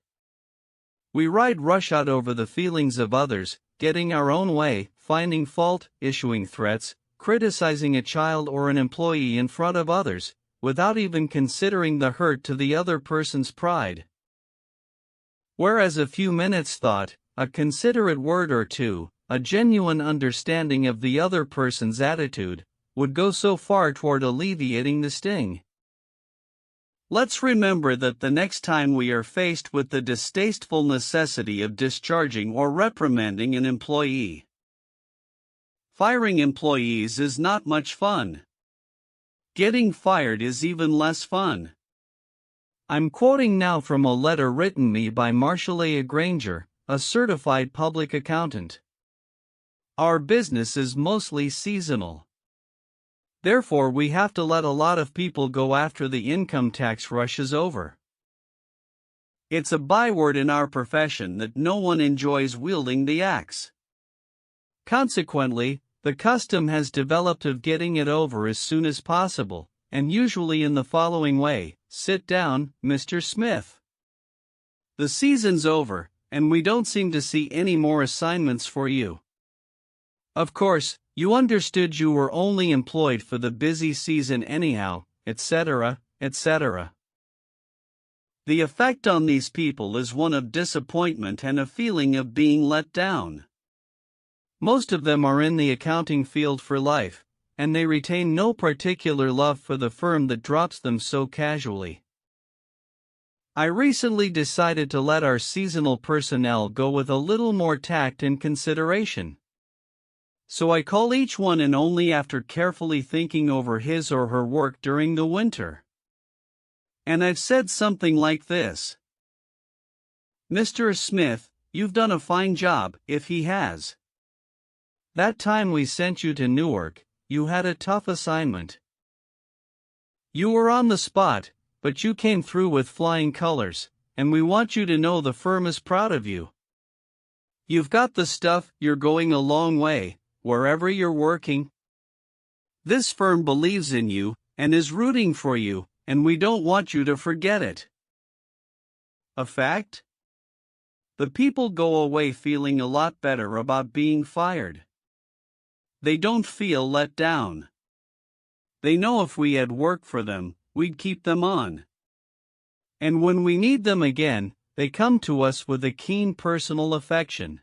We ride roughshod over the feelings of others, getting our own way, finding fault, issuing threats, criticizing a child or an employee in front of others, without even considering the hurt to the other person's pride. Whereas a few minutes' thought, a considerate word or two, a genuine understanding of the other person's attitude, would go so far toward alleviating the sting. Let's remember that the next time we are faced with the distasteful necessity of discharging or reprimanding an employee. Firing employees is not much fun. Getting fired is even less fun. I'm quoting now from a letter written me by Marshall Granger, a certified public accountant. Our business is mostly seasonal. Therefore, we have to let a lot of people go after the income tax rush is over. It's a byword in our profession that no one enjoys wielding the axe. Consequently, the custom has developed of getting it over as soon as possible, and usually in the following way: sit down, Mr. Smith. The season's over, and we don't seem to see any more assignments for you. Of course, you understood you were only employed for the busy season anyhow, etc., etc. The effect on these people is one of disappointment and a feeling of being let down. Most of them are in the accounting field for life, and they retain no particular love for the firm that drops them so casually. I recently decided to let our seasonal personnel go with a little more tact and consideration. So I call each one in only after carefully thinking over his or her work during the winter. And I've said something like this: Mr. Smith, you've done a fine job, if he has. That time we sent you to Newark, you had a tough assignment. You were on the spot, but you came through with flying colors, and we want you to know the firm is proud of you. You've got the stuff, you're going a long way, wherever you're working. This firm believes in you, and is rooting for you, and we don't want you to forget it. A fact? The people go away feeling a lot better about being fired. They don't feel let down. They know if we had work for them, we'd keep them on. And when we need them again, they come to us with a keen personal affection.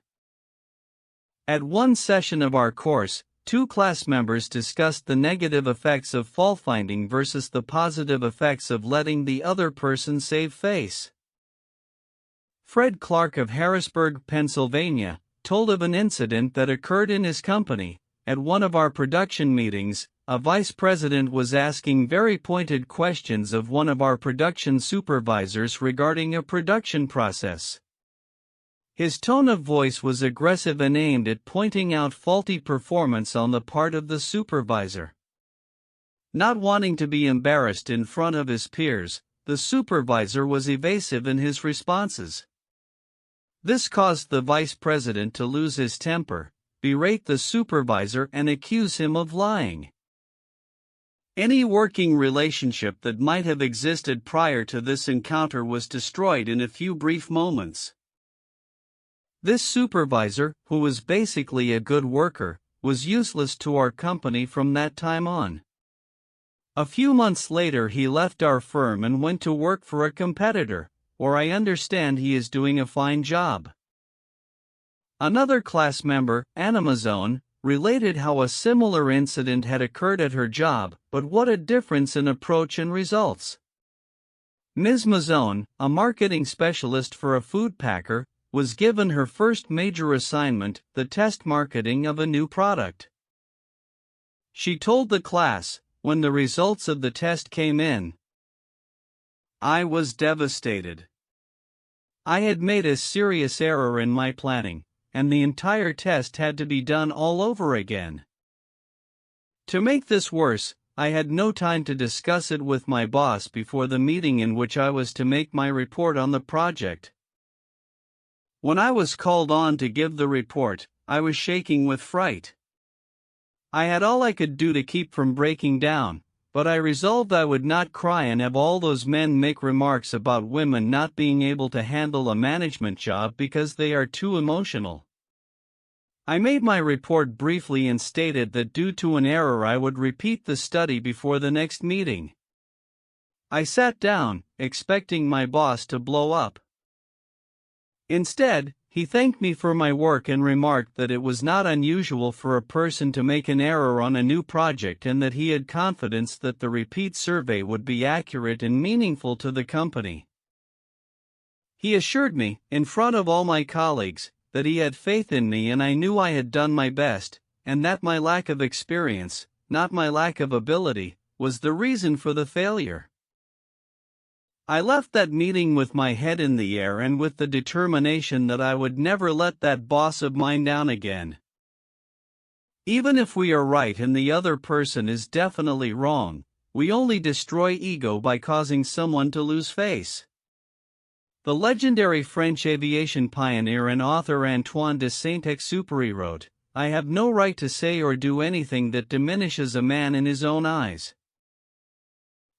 At one session of our course, 2 class members discussed the negative effects of fault-finding versus the positive effects of letting the other person save face. Fred Clark of Harrisburg, Pennsylvania, told of an incident that occurred in his company. At one of our production meetings, a vice president was asking very pointed questions of one of our production supervisors regarding a production process. His tone of voice was aggressive and aimed at pointing out faulty performance on the part of the supervisor. Not wanting to be embarrassed in front of his peers, the supervisor was evasive in his responses. This caused the vice president to lose his temper, berate the supervisor, and accuse him of lying. Any working relationship that might have existed prior to this encounter was destroyed in a few brief moments. This supervisor, who was basically a good worker, was useless to our company from that time on. A few months later he left our firm and went to work for a competitor, where I understand he is doing a fine job. Another class member, Anna Mazzone, related how a similar incident had occurred at her job, but what a difference in approach and results. Ms. Mazzone, a marketing specialist for a food packer, was given her first major assignment, the test marketing of a new product. She told the class, when the results of the test came in, "I was devastated. I had made a serious error in my planning, and the entire test had to be done all over again. To make this worse, I had no time to discuss it with my boss before the meeting in which I was to make my report on the project. When I was called on to give the report, I was shaking with fright. I had all I could do to keep from breaking down, but I resolved I would not cry and have all those men make remarks about women not being able to handle a management job because they are too emotional. I made my report briefly and stated that due to an error I would repeat the study before the next meeting. I sat down, expecting my boss to blow up. Instead, he thanked me for my work and remarked that it was not unusual for a person to make an error on a new project and that he had confidence that the repeat survey would be accurate and meaningful to the company. He assured me, in front of all my colleagues, that he had faith in me and I knew I had done my best, and that my lack of experience, not my lack of ability, was the reason for the failure. I left that meeting with my head in the air and with the determination that I would never let that boss of mine down again. Even if we are right and the other person is definitely wrong, we only destroy ego by causing someone to lose face. The legendary French aviation pioneer and author Antoine de Saint-Exupéry wrote, "I have no right to say or do anything that diminishes a man in his own eyes.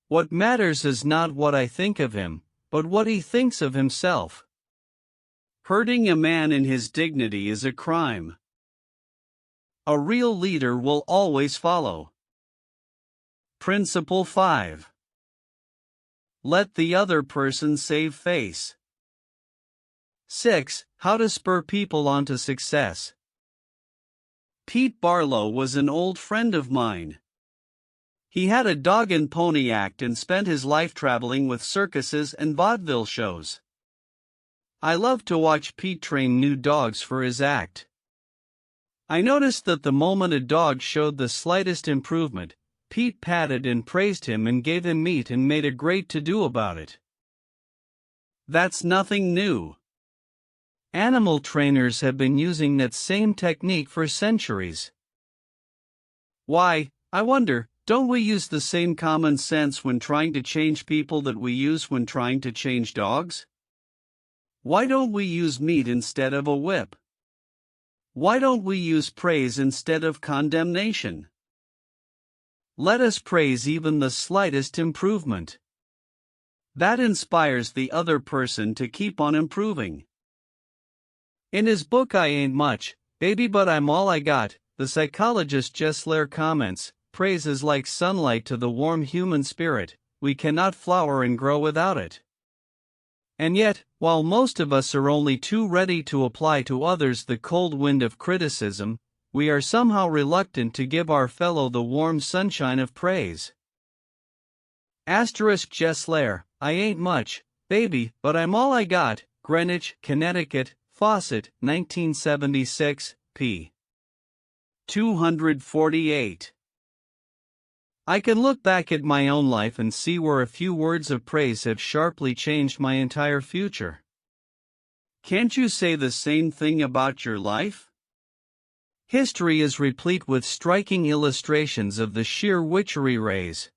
What matters is not what I think of him, but what he thinks of himself. Hurting a man in his dignity is a crime. A real leader will always follow." Principle 5. Let the other person save face. 6. How to spur people on to success. Pete Barlow was an old friend of mine. He had a dog and pony act and spent his life traveling with circuses and vaudeville shows. I loved to watch Pete train new dogs for his act. I noticed that the moment a dog showed the slightest improvement, Pete patted and praised him and gave him meat and made a great to-do about it. That's nothing new. Animal trainers have been using that same technique for centuries. Why, I wonder, don't we use the same common sense when trying to change people that we use when trying to change dogs? Why don't we use meat instead of a whip? Why don't we use praise instead of condemnation? Let us praise even the slightest improvement. That inspires the other person to keep on improving. In his book I Ain't Much, Baby But I'm All I Got, the psychologist Gessler comments, praise is like sunlight to the warm human spirit, we cannot flower and grow without it. And yet, while most of us are only too ready to apply to others the cold wind of criticism, we are somehow reluctant to give our fellow the warm sunshine of praise. Asterisk Jessler, I ain't much, baby, but I'm all I got. Greenwich, Connecticut, Fawcett, 1976, p. 248. I can look back at my own life and see where a few words of praise have sharply changed my entire future. Can't you say the same thing about your life? History is replete with striking illustrations of the sheer witchery rays.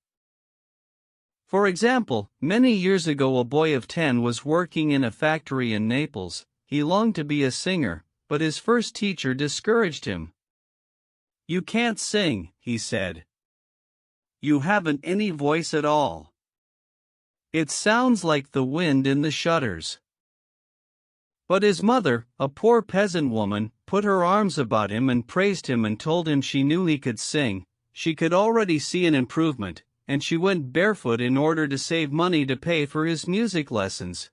For example, many years ago a boy of 10 was working in a factory in Naples. He longed to be a singer, but his first teacher discouraged him. "You can't sing," he said. "You haven't any voice at all. It sounds like the wind in the shutters." But his mother, a poor peasant woman, put her arms about him and praised him and told him she knew he could sing. She could already see an improvement, and she went barefoot in order to save money to pay for his music lessons.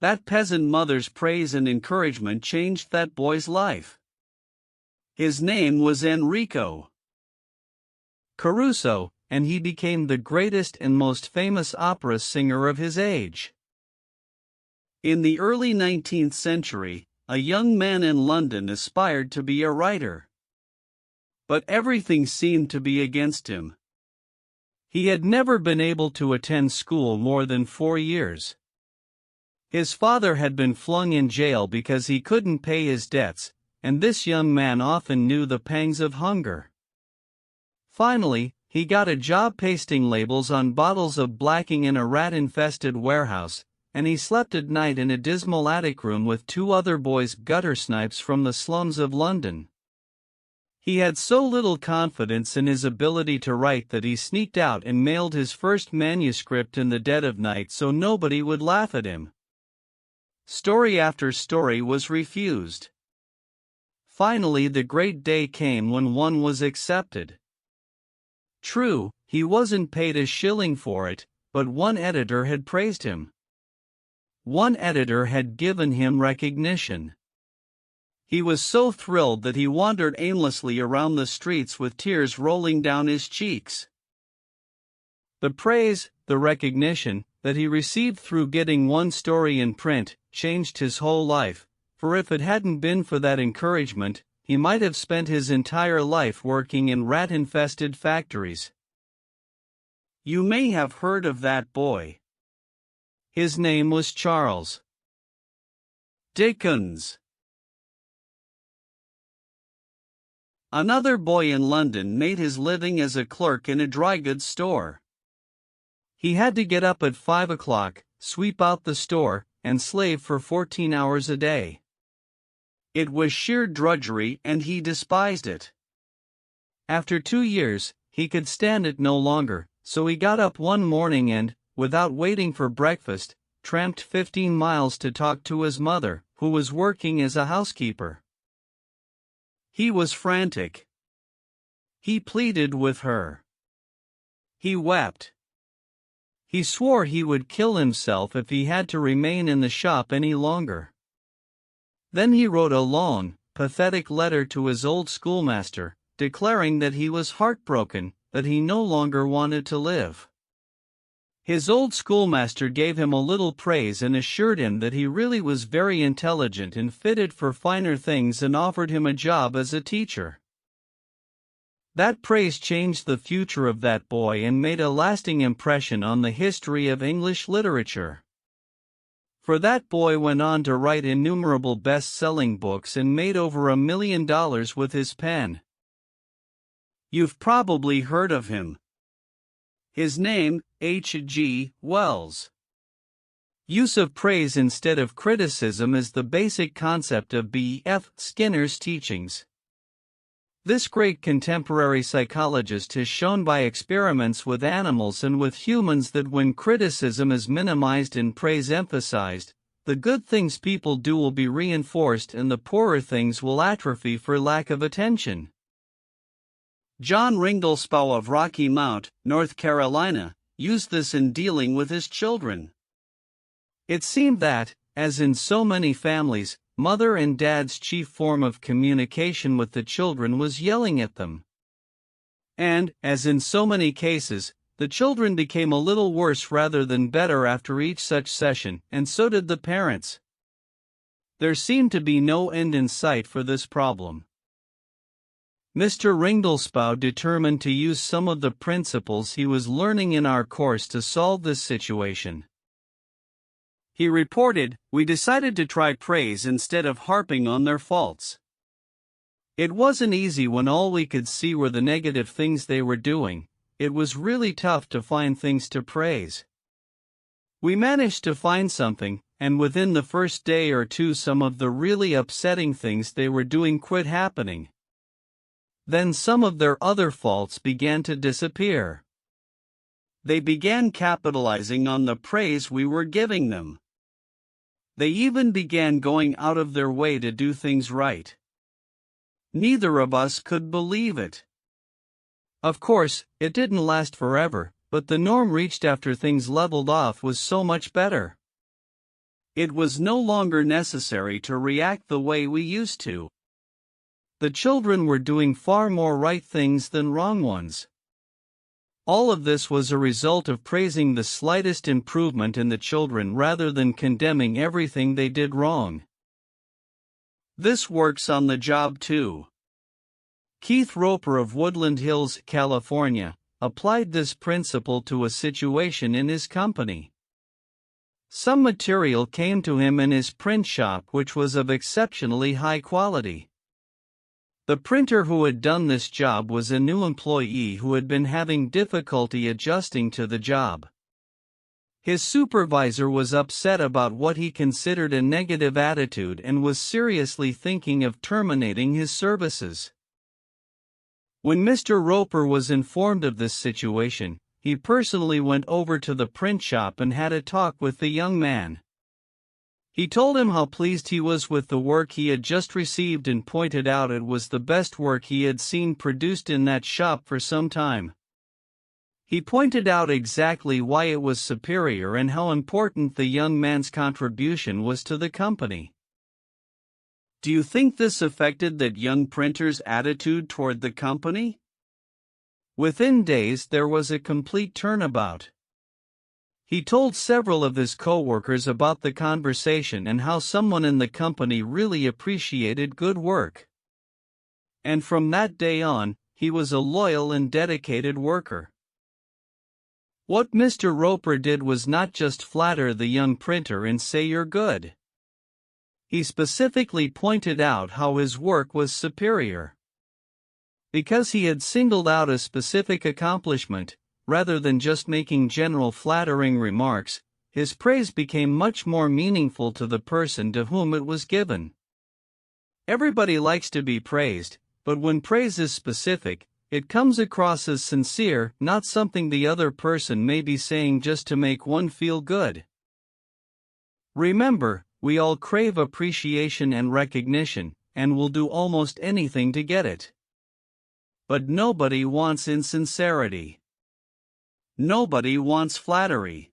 That peasant mother's praise and encouragement changed that boy's life. His name was Enrico Caruso, and he became the greatest and most famous opera singer of his age. In the early 19th century, a young man in London aspired to be a writer. But everything seemed to be against him. He had never been able to attend school more than 4 years. His father had been flung in jail because he couldn't pay his debts, and this young man often knew the pangs of hunger. Finally, he got a job pasting labels on bottles of blacking in a rat-infested warehouse, and he slept at night in a dismal attic room with 2 other boys, gutter snipes from the slums of London. He had so little confidence in his ability to write that he sneaked out and mailed his first manuscript in the dead of night so nobody would laugh at him. Story after story was refused. Finally, the great day came when one was accepted. True, he wasn't paid a shilling for it, but one editor had praised him. One editor had given him recognition. He was so thrilled that he wandered aimlessly around the streets with tears rolling down his cheeks. The praise, the recognition, that he received through getting one story in print, changed his whole life, for if it hadn't been for that encouragement, he might have spent his entire life working in rat-infested factories. You may have heard of that boy. His name was Charles Dickens. Another boy in London made his living as a clerk in a dry goods store. He had to get up at 5 o'clock, sweep out the store, and slave for 14 hours a day. It was sheer drudgery and he despised it. After 2 years, he could stand it no longer, so he got up one morning and, without waiting for breakfast, tramped 15 miles to talk to his mother, who was working as a housekeeper. He was frantic. He pleaded with her. He wept. He swore he would kill himself if he had to remain in the shop any longer. Then he wrote a long, pathetic letter to his old schoolmaster, declaring that he was heartbroken, that he no longer wanted to live. His old schoolmaster gave him a little praise and assured him that he really was very intelligent and fitted for finer things and offered him a job as a teacher. That praise changed the future of that boy and made a lasting impression on the history of English literature. For that boy went on to write innumerable best-selling books and made over $1 million with his pen. You've probably heard of him. His name, H.G. Wells. Use of praise instead of criticism is the basic concept of B.F. Skinner's teachings. This great contemporary psychologist has shown by experiments with animals and with humans that when criticism is minimized and praise emphasized, the good things people do will be reinforced and the poorer things will atrophy for lack of attention. John Ringelspow of Rocky Mount, North Carolina, used this in dealing with his children. It seemed that, as in so many families, mother and dad's chief form of communication with the children was yelling at them. And, as in so many cases, the children became a little worse rather than better after each such session, and so did the parents. There seemed to be no end in sight for this problem. Mr. Ringelspow determined to use some of the principles he was learning in our course to solve this situation. He reported, "We decided to try praise instead of harping on their faults. It wasn't easy when all we could see were the negative things they were doing. It was really tough to find things to praise. We managed to find something, and within the first day or two some of the really upsetting things they were doing quit happening. Then some of their other faults began to disappear. They began capitalizing on the praise we were giving them. They even began going out of their way to do things right. Neither of us could believe it. Of course, it didn't last forever, but the norm reached after things leveled off was so much better. It was no longer necessary to react the way we used to. The children were doing far more right things than wrong ones. All of this was a result of praising the slightest improvement in the children rather than condemning everything they did wrong. This works on the job too. Keith Roper of Woodland Hills, California, applied this principle to a situation in his company. Some material came to him in his print shop which was of exceptionally high quality. The printer who had done this job was a new employee who had been having difficulty adjusting to the job. His supervisor was upset about what he considered a negative attitude and was seriously thinking of terminating his services. When Mr. Roper was informed of this situation, he personally went over to the print shop and had a talk with the young man. He told him how pleased he was with the work he had just received and pointed out it was the best work he had seen produced in that shop for some time. He pointed out exactly why it was superior and how important the young man's contribution was to the company. Do you think this affected that young printer's attitude toward the company? Within days there was a complete turnabout. He told several of his co-workers about the conversation and how someone in the company really appreciated good work. And from that day on, he was a loyal and dedicated worker. What Mr. Roper did was not just flatter the young printer and say you're good. He specifically pointed out how his work was superior. Because he had singled out a specific accomplishment, rather than just making general flattering remarks, his praise became much more meaningful to the person to whom it was given. Everybody likes to be praised, but when praise is specific, it comes across as sincere, not something the other person may be saying just to make one feel good. Remember, we all crave appreciation and recognition, and will do almost anything to get it. But nobody wants insincerity. Nobody wants flattery.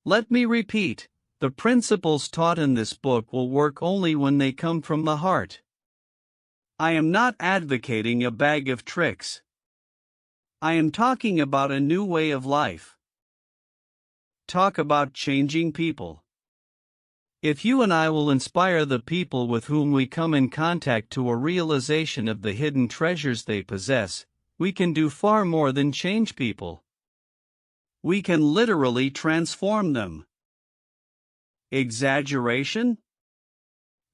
Let me repeat, the principles taught in this book will work only when they come from the heart. I am not advocating a bag of tricks. I am talking about a new way of life. Talk about changing people. If you and I will inspire the people with whom we come in contact to a realization of the hidden treasures they possess, we can do far more than change people. We can literally transform them. Exaggeration?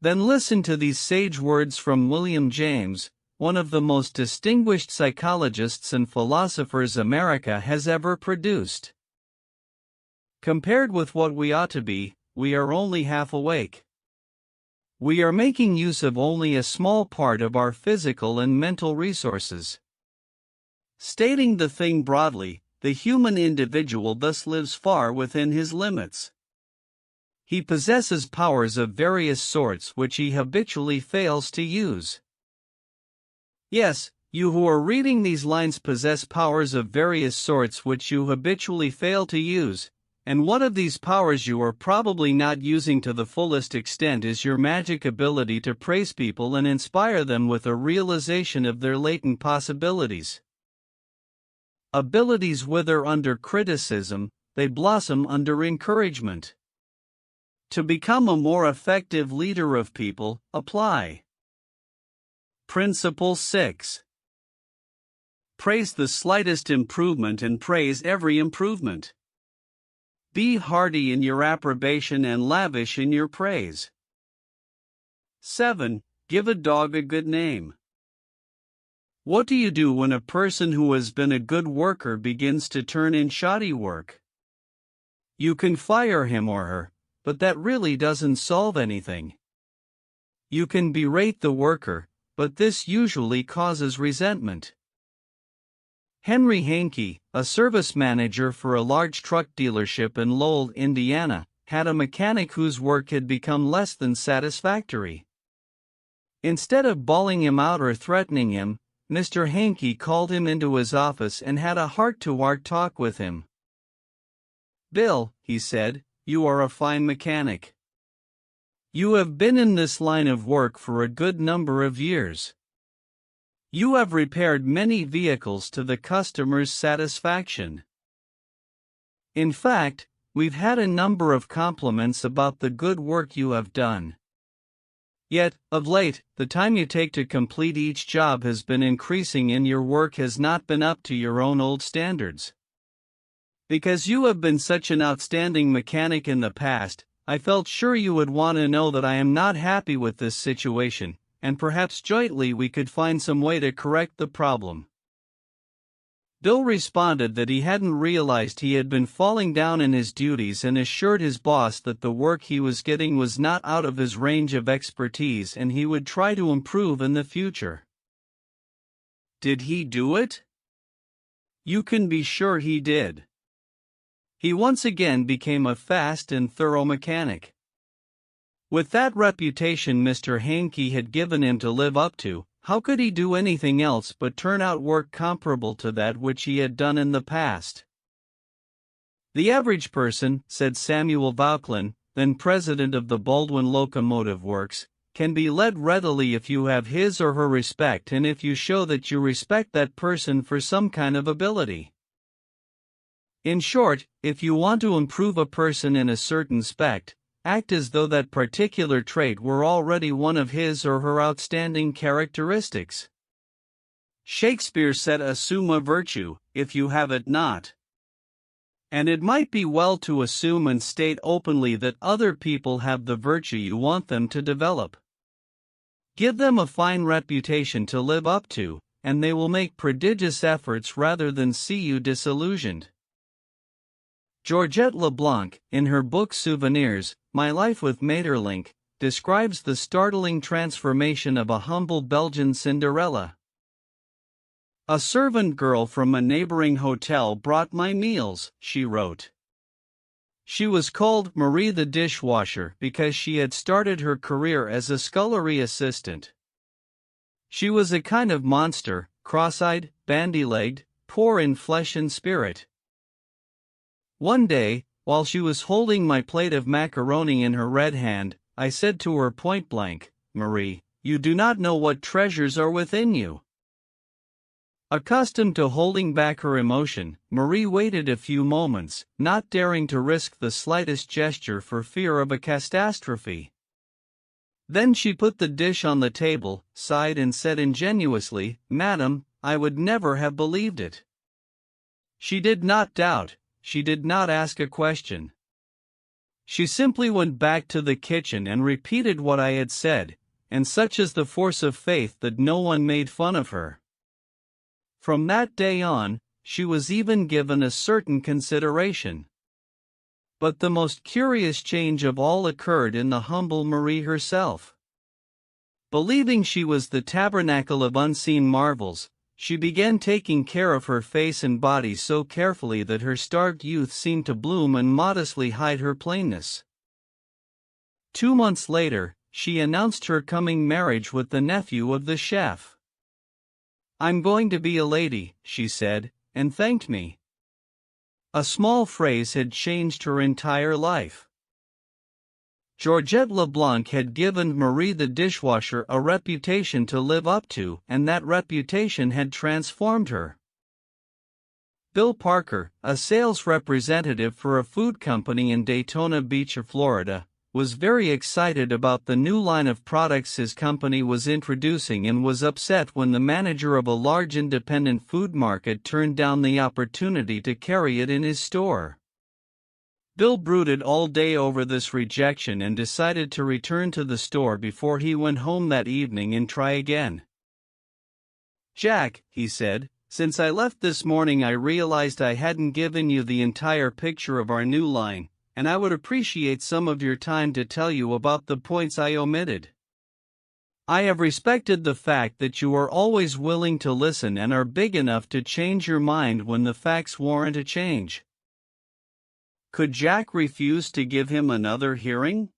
Then listen to these sage words from William James, one of the most distinguished psychologists and philosophers America has ever produced. Compared with what we ought to be, we are only half awake. We are making use of only a small part of our physical and mental resources. Stating the thing broadly, the human individual thus lives far within his limits. He possesses powers of various sorts which he habitually fails to use. Yes, you who are reading these lines possess powers of various sorts which you habitually fail to use. And one of these powers you are probably not using to the fullest extent is your magic ability to praise people and inspire them with a realization of their latent possibilities. Abilities wither under criticism, they blossom under encouragement. To become a more effective leader of people, apply. Principle 6. Praise the slightest improvement and praise every improvement. Be hearty in your approbation and lavish in your praise. 7. Give a dog a good name. What do you do when a person who has been a good worker begins to turn in shoddy work? You can fire him or her, but that really doesn't solve anything. You can berate the worker, but this usually causes resentment. Henry Hankey, a service manager for a large truck dealership in Lowell, Indiana, had a mechanic whose work had become less than satisfactory. Instead of bawling him out or threatening him, Mr. Hankey called him into his office and had a heart-to-heart talk with him. "Bill," he said, "you are a fine mechanic. You have been in this line of work for a good number of years. You have repaired many vehicles to the customer's satisfaction. In fact, we've had a number of compliments about the good work you have done. Yet, of late, the time you take to complete each job has been increasing and your work has not been up to your own old standards. Because you have been such an outstanding mechanic in the past, I felt sure you would want to know that I am not happy with this situation, and perhaps jointly we could find some way to correct the problem." Bill responded that he hadn't realized he had been falling down in his duties and assured his boss that the work he was getting was not out of his range of expertise and he would try to improve in the future. Did he do it? You can be sure he did. He once again became a fast and thorough mechanic. With that reputation Mr. Hankey had given him to live up to, how could he do anything else but turn out work comparable to that which he had done in the past? "The average person," said Samuel Vauquelin, then president of the Baldwin Locomotive Works, "can be led readily if you have his or her respect and if you show that you respect that person for some kind of ability. In short, if you want to improve a person in a certain respect, act as though that particular trait were already one of his or her outstanding characteristics. Shakespeare said, 'Assume a virtue, if you have it not.' And it might be well to assume and state openly that other people have the virtue you want them to develop. Give them a fine reputation to live up to, and they will make prodigious efforts rather than see you disillusioned." Georgette LeBlanc, in her book Souvenirs, My Life with Maeterlinck, describes the startling transformation of a humble Belgian Cinderella. "A servant girl from a neighboring hotel brought my meals," she wrote. She was called Marie the dishwasher because she had started her career as a scullery assistant. She was a kind of monster, cross-eyed, bandy-legged, poor in flesh and spirit. One day, while she was holding my plate of macaroni in her red hand, I said to her point-blank, "Marie, you do not know what treasures are within you." Accustomed to holding back her emotion, Marie waited a few moments, not daring to risk the slightest gesture for fear of a catastrophe. Then she put the dish on the table, sighed and said ingenuously, "Madam, I would never have believed it." She did not doubt. She did not ask a question. She simply went back to the kitchen and repeated what I had said, and such is the force of faith that no one made fun of her. From that day on, she was even given a certain consideration. But the most curious change of all occurred in the humble Marie herself. Believing she was the tabernacle of unseen marvels, she began taking care of her face and body so carefully that her starved youth seemed to bloom and modestly hide her plainness. 2 months later, she announced her coming marriage with the nephew of the chef. "I'm going to be a lady," she said, and thanked me. A small phrase had changed her entire life. Georgette LeBlanc had given Marie the dishwasher a reputation to live up to, and that reputation had transformed her. Bill Parker, a sales representative for a food company in Daytona Beach, Florida, was very excited about the new line of products his company was introducing and was upset when the manager of a large independent food market turned down the opportunity to carry it in his store. Bill brooded all day over this rejection and decided to return to the store before he went home that evening and try again. "Jack," he said, "since I left this morning I realized I hadn't given you the entire picture of our new line, and I would appreciate some of your time to tell you about the points I omitted. I have respected the fact that you are always willing to listen and are big enough to change your mind when the facts warrant a change." Could Jack refuse to give him another hearing?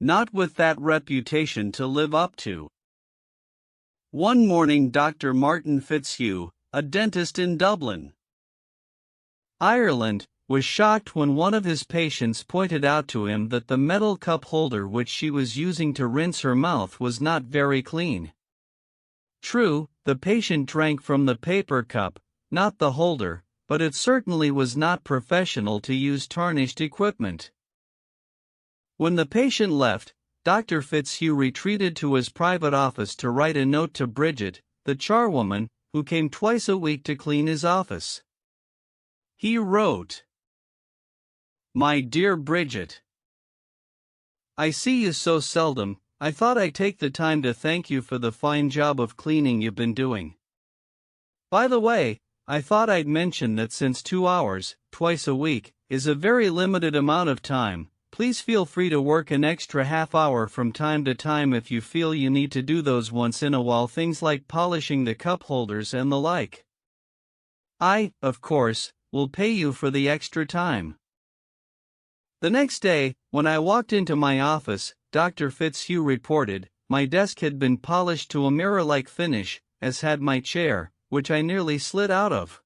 Not with that reputation to live up to. One morning Dr. Martin Fitzhugh, a dentist in Dublin, Ireland, was shocked when one of his patients pointed out to him that the metal cup holder which she was using to rinse her mouth was not very clean. True, the patient drank from the paper cup, not the holder, but it certainly was not professional to use tarnished equipment. When the patient left, Dr. Fitzhugh retreated to his private office to write a note to Bridget, the charwoman, who came twice a week to clean his office. He wrote, "My dear Bridget, I see you so seldom, I thought I'd take the time to thank you for the fine job of cleaning you've been doing. By the way, I thought I'd mention that since 2 hours, twice a week, is a very limited amount of time, please feel free to work an extra half hour from time to time if you feel you need to do those once in a while things like polishing the cup holders and the like. I, of course, will pay you for the extra time." The next day, when I walked into my office, Dr. Fitzhugh reported, my desk had been polished to a mirror-like finish, as had my chair, which I nearly slid out of.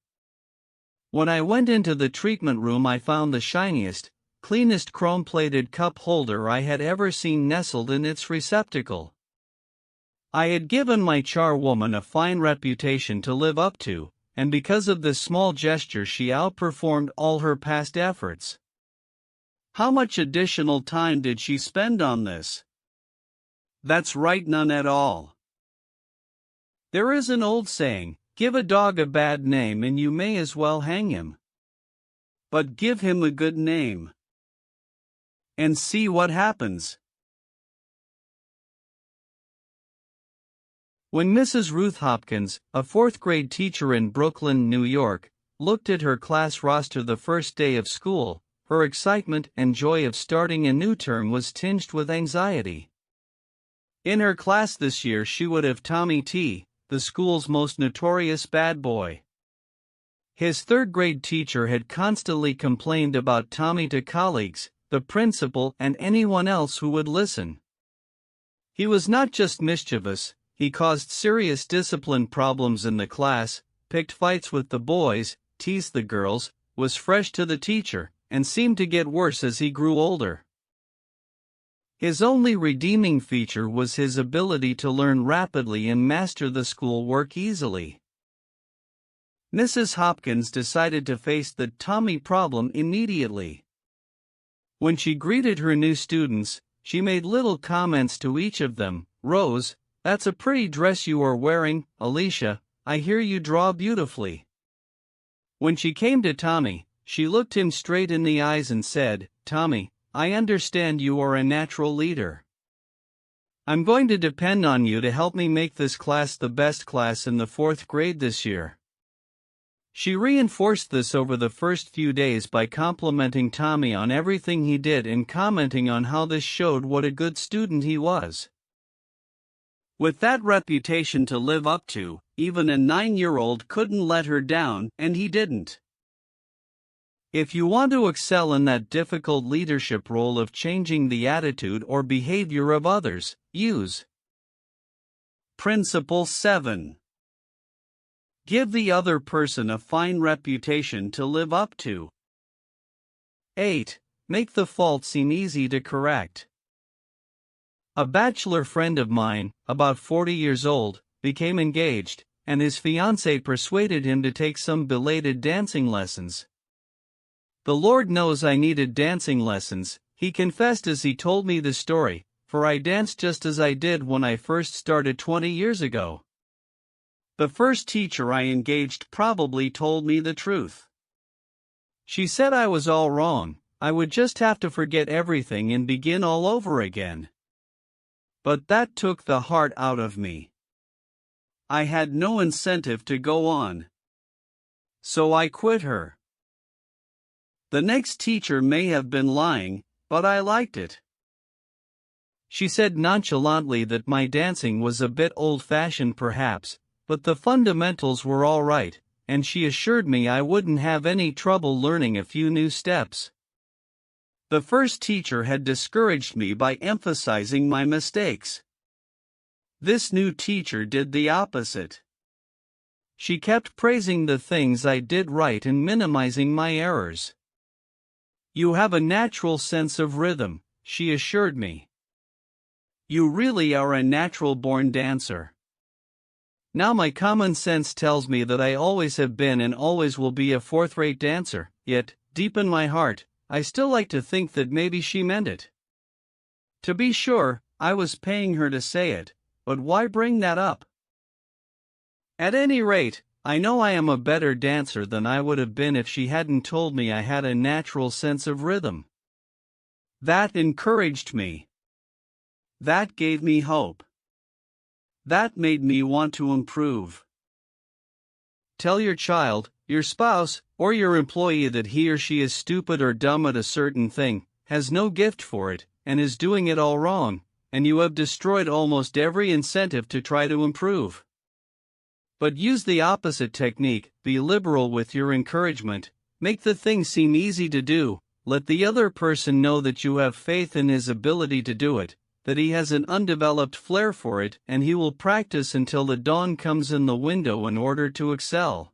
When I went into the treatment room I found the shiniest, cleanest chrome-plated cup holder I had ever seen nestled in its receptacle. I had given my charwoman a fine reputation to live up to, and because of this small gesture she outperformed all her past efforts. How much additional time did she spend on this? That's right, none at all. There is an old saying, give a dog a bad name and you may as well hang him. But give him a good name and see what happens. When Mrs. Ruth Hopkins, a fourth-grade teacher in Brooklyn, New York, looked at her class roster the first day of school, her excitement and joy of starting a new term was tinged with anxiety. In her class this year she would have Tommy T., the school's most notorious bad boy. His third-grade teacher had constantly complained about Tommy to colleagues, the principal, and anyone else who would listen. He was not just mischievous, he caused serious discipline problems in the class, picked fights with the boys, teased the girls, was fresh to the teacher, and seemed to get worse as he grew older. His only redeeming feature was his ability to learn rapidly and master the school work easily. Mrs. Hopkins decided to face the Tommy problem immediately. When she greeted her new students, she made little comments to each of them. Rose, that's a pretty dress you are wearing. Alicia, I hear you draw beautifully. When she came to Tommy, she looked him straight in the eyes and said, Tommy, I understand you are a natural leader. I'm going to depend on you to help me make this class the best class in the fourth grade this year. She reinforced this over the first few days by complimenting Tommy on everything he did and commenting on how this showed what a good student he was. With that reputation to live up to, even a 9-year-old couldn't let her down, and he didn't. If you want to excel in that difficult leadership role of changing the attitude or behavior of others, use Principle 7. Give the other person a fine reputation to live up to. 8. Make the fault seem easy to correct. A bachelor friend of mine, about 40 years old, became engaged, and his fiancée persuaded him to take some belated dancing lessons. The Lord knows I needed dancing lessons, he confessed as he told me the story, for I danced just as I did when I first started 20 years ago. The first teacher I engaged probably told me the truth. She said I was all wrong, I would just have to forget everything and begin all over again. But that took the heart out of me. I had no incentive to go on. So I quit her. The next teacher may have been lying, but I liked it. She said nonchalantly that my dancing was a bit old-fashioned perhaps, but the fundamentals were all right, and she assured me I wouldn't have any trouble learning a few new steps. The first teacher had discouraged me by emphasizing my mistakes. This new teacher did the opposite. She kept praising the things I did right and minimizing my errors. You have a natural sense of rhythm, she assured me. You really are a natural-born dancer. Now my common sense tells me that I always have been and always will be a fourth-rate dancer, yet, deep in my heart, I still like to think that maybe she meant it. To be sure, I was paying her to say it, but why bring that up? At any rate, I know I am a better dancer than I would have been if she hadn't told me I had a natural sense of rhythm. That encouraged me. That gave me hope. That made me want to improve. Tell your child, your spouse, or your employee that he or she is stupid or dumb at a certain thing, has no gift for it, and is doing it all wrong, and you have destroyed almost every incentive to try to improve. But use the opposite technique, be liberal with your encouragement, make the thing seem easy to do, let the other person know that you have faith in his ability to do it, that he has an undeveloped flair for it, and he will practice until the dawn comes in the window in order to excel.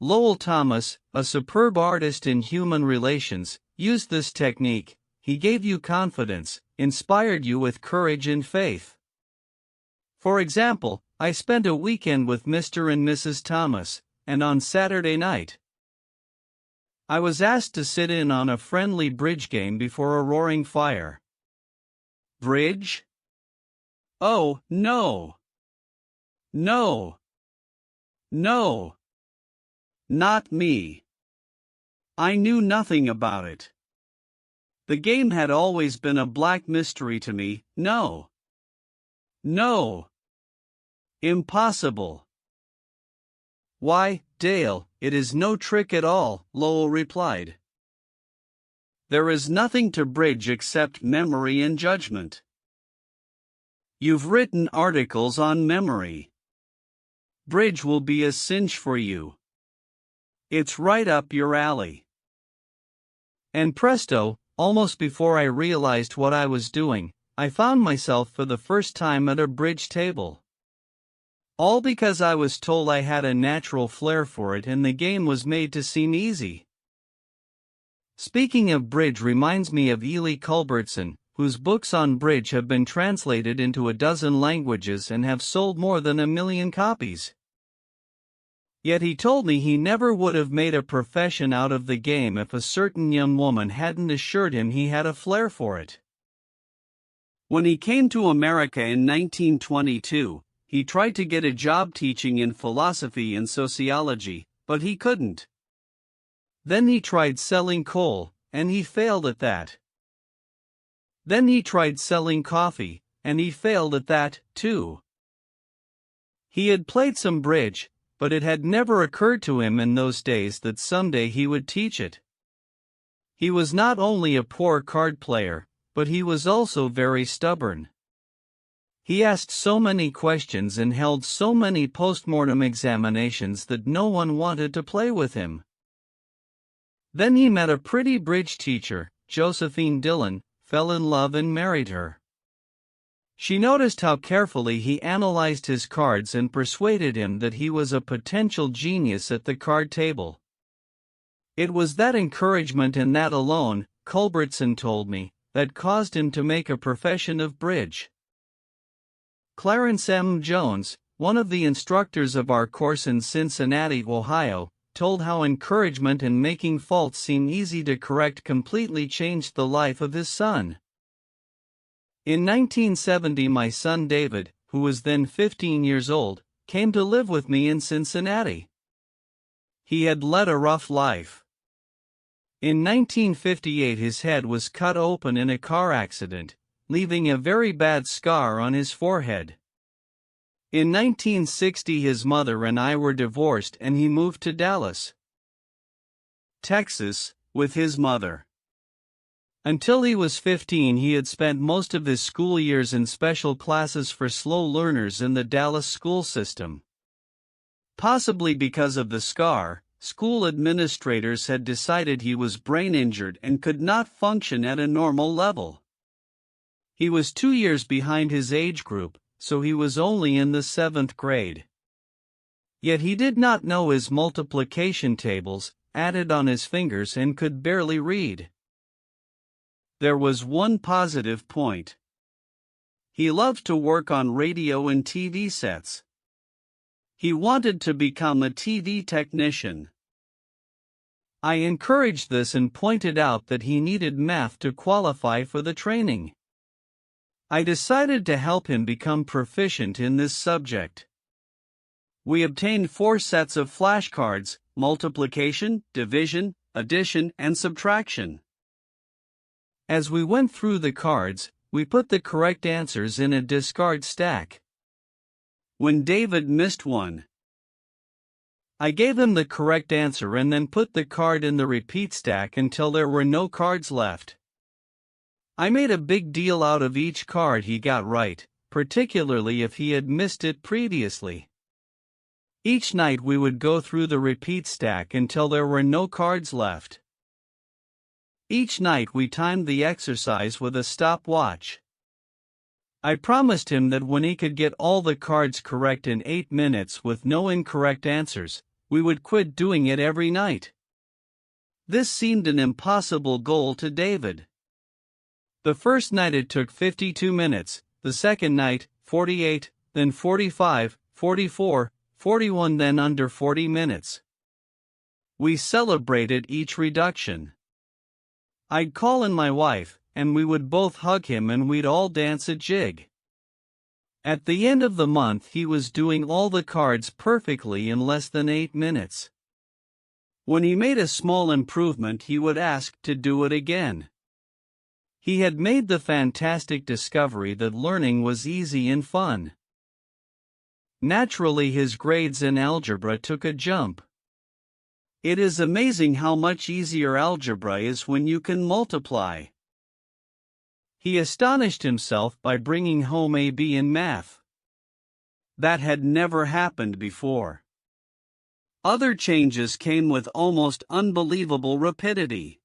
Lowell Thomas, a superb artist in human relations, used this technique. He gave you confidence, inspired you with courage and faith. For example, I spent a weekend with Mr. and Mrs. Thomas, and on Saturday night, I was asked to sit in on a friendly bridge game before a roaring fire. Bridge? Oh, no. No. No. Not me. I knew nothing about it. The game had always been a black mystery to me. No. No. Impossible. Why, Dale, it is no trick at all, Lowell replied. There is nothing to bridge except memory and judgment. You've written articles on memory. Bridge will be a cinch for you. It's right up your alley. And presto, almost before I realized what I was doing, I found myself for the first time at a bridge table. All because I was told I had a natural flair for it and the game was made to seem easy. Speaking of bridge reminds me of Ely Culbertson, whose books on bridge have been translated into a dozen languages and have sold more than 1 million copies. Yet he told me he never would have made a profession out of the game if a certain young woman hadn't assured him he had a flair for it. When he came to America in 1922, he tried to get a job teaching in philosophy and sociology, but he couldn't. Then he tried selling coal, and he failed at that. Then he tried selling coffee, and he failed at that, too. He had played some bridge, but it had never occurred to him in those days that someday he would teach it. He was not only a poor card player, but he was also very stubborn. He asked so many questions and held so many postmortem examinations that no one wanted to play with him. Then he met a pretty bridge teacher, Josephine Dillon, fell in love and married her. She noticed how carefully he analyzed his cards and persuaded him that he was a potential genius at the card table. It was that encouragement and that alone, Culbertson told me, that caused him to make a profession of bridge. Clarence M. Jones, one of the instructors of our course in Cincinnati, Ohio, told how encouragement and making faults seem easy to correct completely changed the life of his son. In 1970, my son David, who was then 15 years old, came to live with me in Cincinnati. He had led a rough life. In 1958, his head was cut open in a car accident, leaving a very bad scar on his forehead. In 1960, his mother and I were divorced and he moved to Dallas, Texas, with his mother. Until he was 15, he had spent most of his school years in special classes for slow learners in the Dallas school system. Possibly because of the scar, school administrators had decided he was brain injured and could not function at a normal level. He was 2 years behind his age group, so he was only in the 7th grade. Yet he did not know his multiplication tables, added on his fingers, and could barely read. There was one positive point. He loved to work on radio and TV sets. He wanted to become a TV technician. I encouraged this and pointed out that he needed math to qualify for the training. I decided to help him become proficient in this subject. We obtained 4 sets of flashcards: multiplication, division, addition, and subtraction. As we went through the cards, we put the correct answers in a discard stack. When David missed one, I gave him the correct answer and then put the card in the repeat stack until there were no cards left. I made a big deal out of each card he got right, particularly if he had missed it previously. Each night we would go through the repeat stack until there were no cards left. Each night we timed the exercise with a stopwatch. I promised him that when he could get all the cards correct in 8 minutes with no incorrect answers, we would quit doing it every night. This seemed an impossible goal to David. The first night it took 52 minutes, the second night, 48, then 45, 44, 41, then under 40 minutes. We celebrated each reduction. I'd call in my wife, and we would both hug him and we'd all dance a jig. At the end of the month he was doing all the cards perfectly in less than 8 minutes. When he made a small improvement he would ask to do it again. He had made the fantastic discovery that learning was easy and fun. Naturally his grades in algebra took a jump. It is amazing how much easier algebra is when you can multiply. He astonished himself by bringing home a B in math. That had never happened before. Other changes came with almost unbelievable rapidity.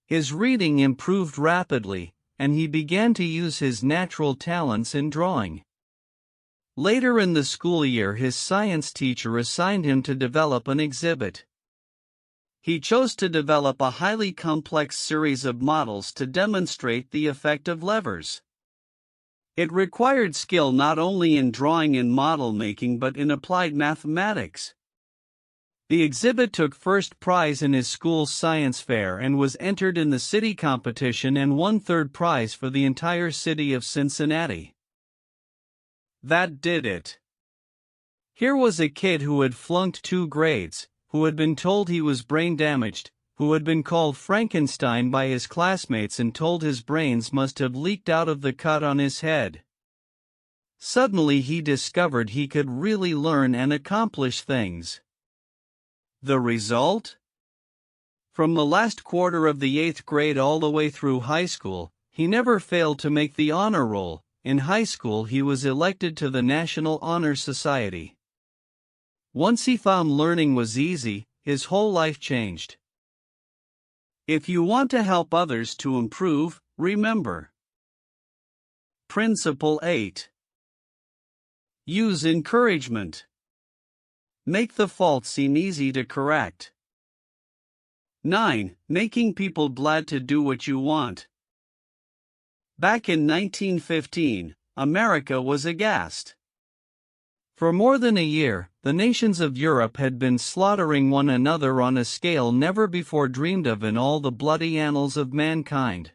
His reading improved rapidly, and he began to use his natural talents in drawing. Later in the school year his science teacher assigned him to develop an exhibit. He chose to develop a highly complex series of models to demonstrate the effect of levers. It required skill not only in drawing and model making but in applied mathematics. The exhibit took first prize in his school's science fair and was entered in the city competition and won third prize for the entire city of Cincinnati. That did it. Here was a kid who had flunked 2 grades, who had been told he was brain damaged, who had been called Frankenstein by his classmates and told his brains must have leaked out of the cut on his head. Suddenly he discovered he could really learn and accomplish things. The result? From the last quarter of the 8th grade all the way through high school, he never failed to make the honor roll. In high school he was elected to the National Honor Society. Once he found learning was easy, his whole life changed. If you want to help others to improve, remember: Principle 8. Use encouragement. Make the fault seem easy to correct. 9. Making people glad to do what you want. Back in 1915, America was aghast. For more than a year, the nations of Europe had been slaughtering one another on a scale never before dreamed of in all the bloody annals of mankind.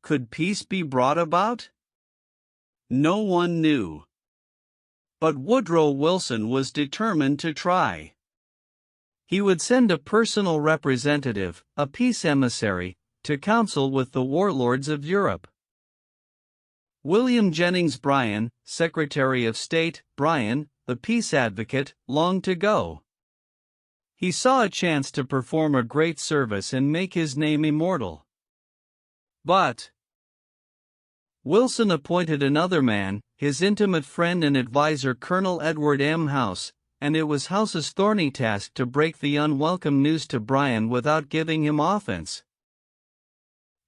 Could peace be brought about? No one knew. But Woodrow Wilson was determined to try. He would send a personal representative, a peace emissary, to counsel with the warlords of Europe. William Jennings Bryan, Secretary of State, Bryan, the peace advocate, longed to go. He saw a chance to perform a great service and make his name immortal. But Wilson appointed another man, his intimate friend and advisor Colonel Edward M. House, and it was House's thorny task to break the unwelcome news to Bryan without giving him offense.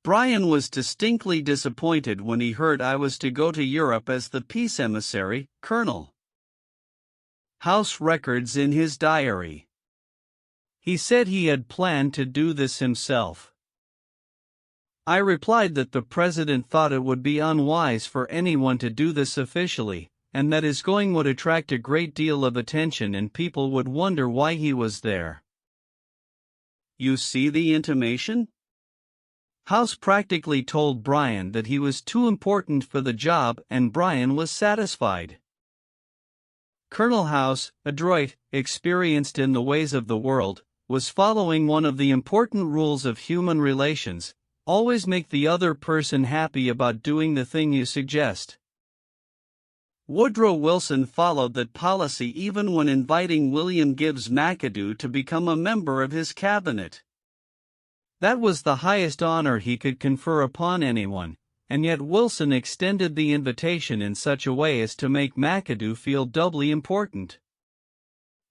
Bryan was distinctly disappointed when he heard I was to go to Europe as the peace emissary, Colonel. House records in his diary. He said he had planned to do this himself. I replied that the president thought it would be unwise for anyone to do this officially, and that his going would attract a great deal of attention and people would wonder why he was there. You see the intimation? House practically told Bryan that he was too important for the job, and Bryan was satisfied. Colonel House, adroit, experienced in the ways of the world, was following one of the important rules of human relations: always make the other person happy about doing the thing you suggest. Woodrow Wilson followed that policy even when inviting William Gibbs McAdoo to become a member of his cabinet. That was the highest honor he could confer upon anyone, and yet Wilson extended the invitation in such a way as to make McAdoo feel doubly important.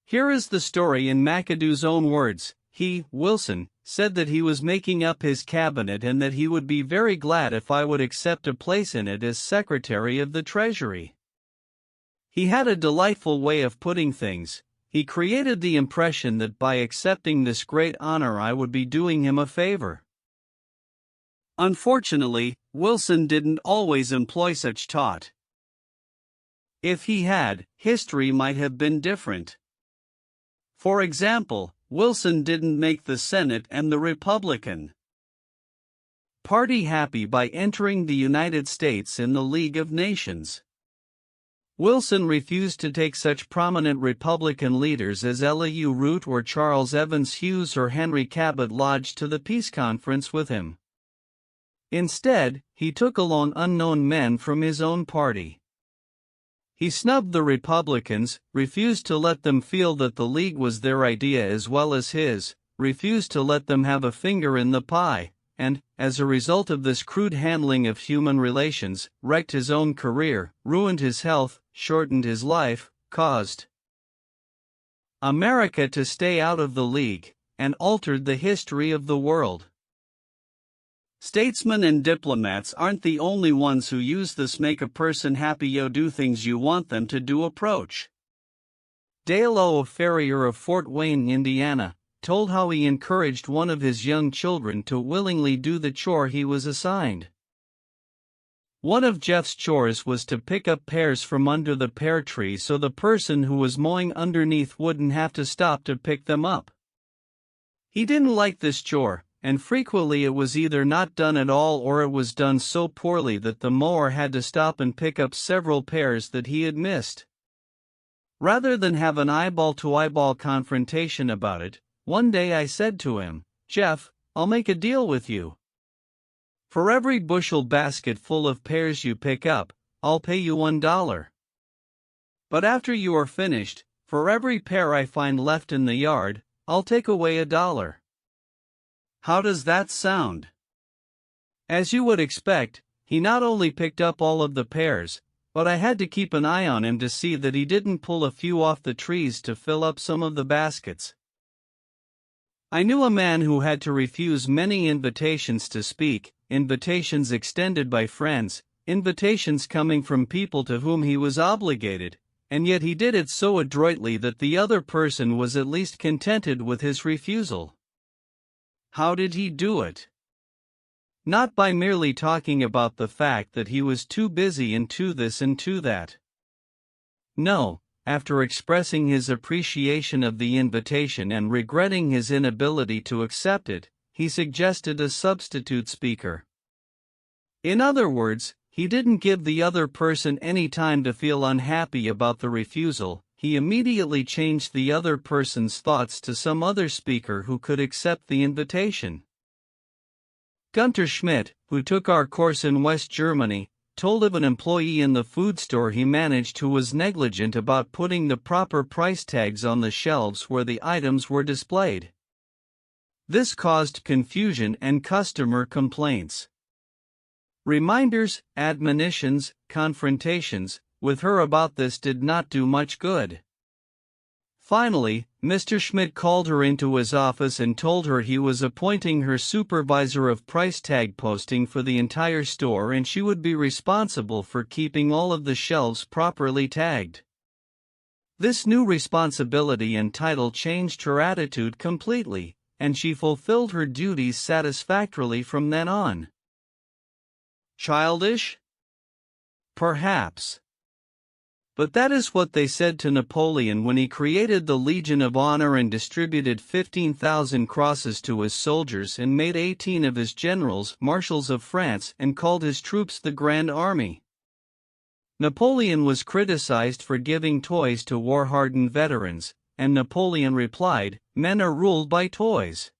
Here is the story in McAdoo's own words. He, Wilson, said that he was making up his cabinet and that he would be very glad if I would accept a place in it as Secretary of the Treasury. He had a delightful way of putting things. He created the impression that by accepting this great honor I would be doing him a favor. Unfortunately, Wilson didn't always employ such taught. If he had, history might have been different. For example, Wilson didn't make the Senate and the Republican Party happy by entering the United States in the League of Nations. Wilson refused to take such prominent Republican leaders as Elihu Root or Charles Evans Hughes or Henry Cabot Lodge to the peace conference with him. Instead, he took along unknown men from his own party. He snubbed the Republicans, refused to let them feel that the League was their idea as well as his, refused to let them have a finger in the pie, and, as a result of this crude handling of human relations, wrecked his own career, ruined his health, shortened his life, caused America to stay out of the League, and altered the history of the world. Statesmen and diplomats aren't the only ones who use this make a person happy you do things you want them to do approach. Dale O. Farrier of Fort Wayne, Indiana, told how he encouraged one of his young children to willingly do the chore he was assigned. One of Jeff's chores was to pick up pears from under the pear tree so the person who was mowing underneath wouldn't have to stop to pick them up. He didn't like this chore, and frequently it was either not done at all or it was done so poorly that the mower had to stop and pick up several pears that he had missed. Rather than have an eyeball-to-eyeball confrontation about it, one day I said to him, "Jeff, I'll make a deal with you. For every bushel basket full of pears you pick up, I'll pay you $1. But after you are finished, for every pear I find left in the yard, I'll take away $1. How does that sound?" As you would expect, he not only picked up all of the pears, but I had to keep an eye on him to see that he didn't pull a few off the trees to fill up some of the baskets. I knew a man who had to refuse many invitations to speak, invitations extended by friends, invitations coming from people to whom he was obligated, and yet he did it so adroitly that the other person was at least contented with his refusal. How did he do it? Not by merely talking about the fact that he was too busy and too this and too that. No, after expressing his appreciation of the invitation and regretting his inability to accept it, he suggested a substitute speaker. In other words, he didn't give the other person any time to feel unhappy about the refusal. He immediately changed the other person's thoughts to some other speaker who could accept the invitation. Gunter Schmidt, who took our course in West Germany, told of an employee in the food store he managed who was negligent about putting the proper price tags on the shelves where the items were displayed. This caused confusion and customer complaints. Reminders, admonitions, confrontations with her about this did not do much good. Finally, Mr. Schmidt called her into his office and told her he was appointing her supervisor of price tag posting for the entire store and she would be responsible for keeping all of the shelves properly tagged. This new responsibility and title changed her attitude completely, and she fulfilled her duties satisfactorily from then on. Childish? Perhaps. But that is what they said to Napoleon when he created the Legion of Honor and distributed 15,000 crosses to his soldiers and made 18 of his generals marshals of France and called his troops the Grand Army. Napoleon was criticized for giving toys to war-hardened veterans, and Napoleon replied, "Men are ruled by toys."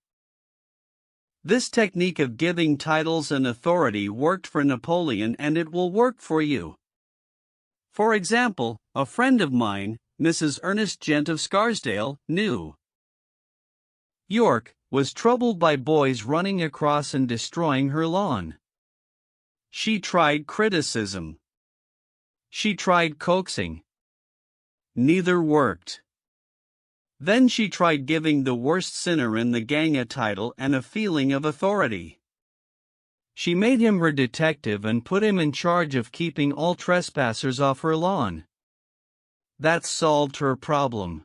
This technique of giving titles and authority worked for Napoleon and it will work for you. For example, a friend of mine, Mrs. Ernest Gent of Scarsdale, New York, was troubled by boys running across and destroying her lawn. She tried criticism. She tried coaxing. Neither worked. Then she tried giving the worst sinner in the gang a title and a feeling of authority. She made him her detective and put him in charge of keeping all trespassers off her lawn. That solved her problem.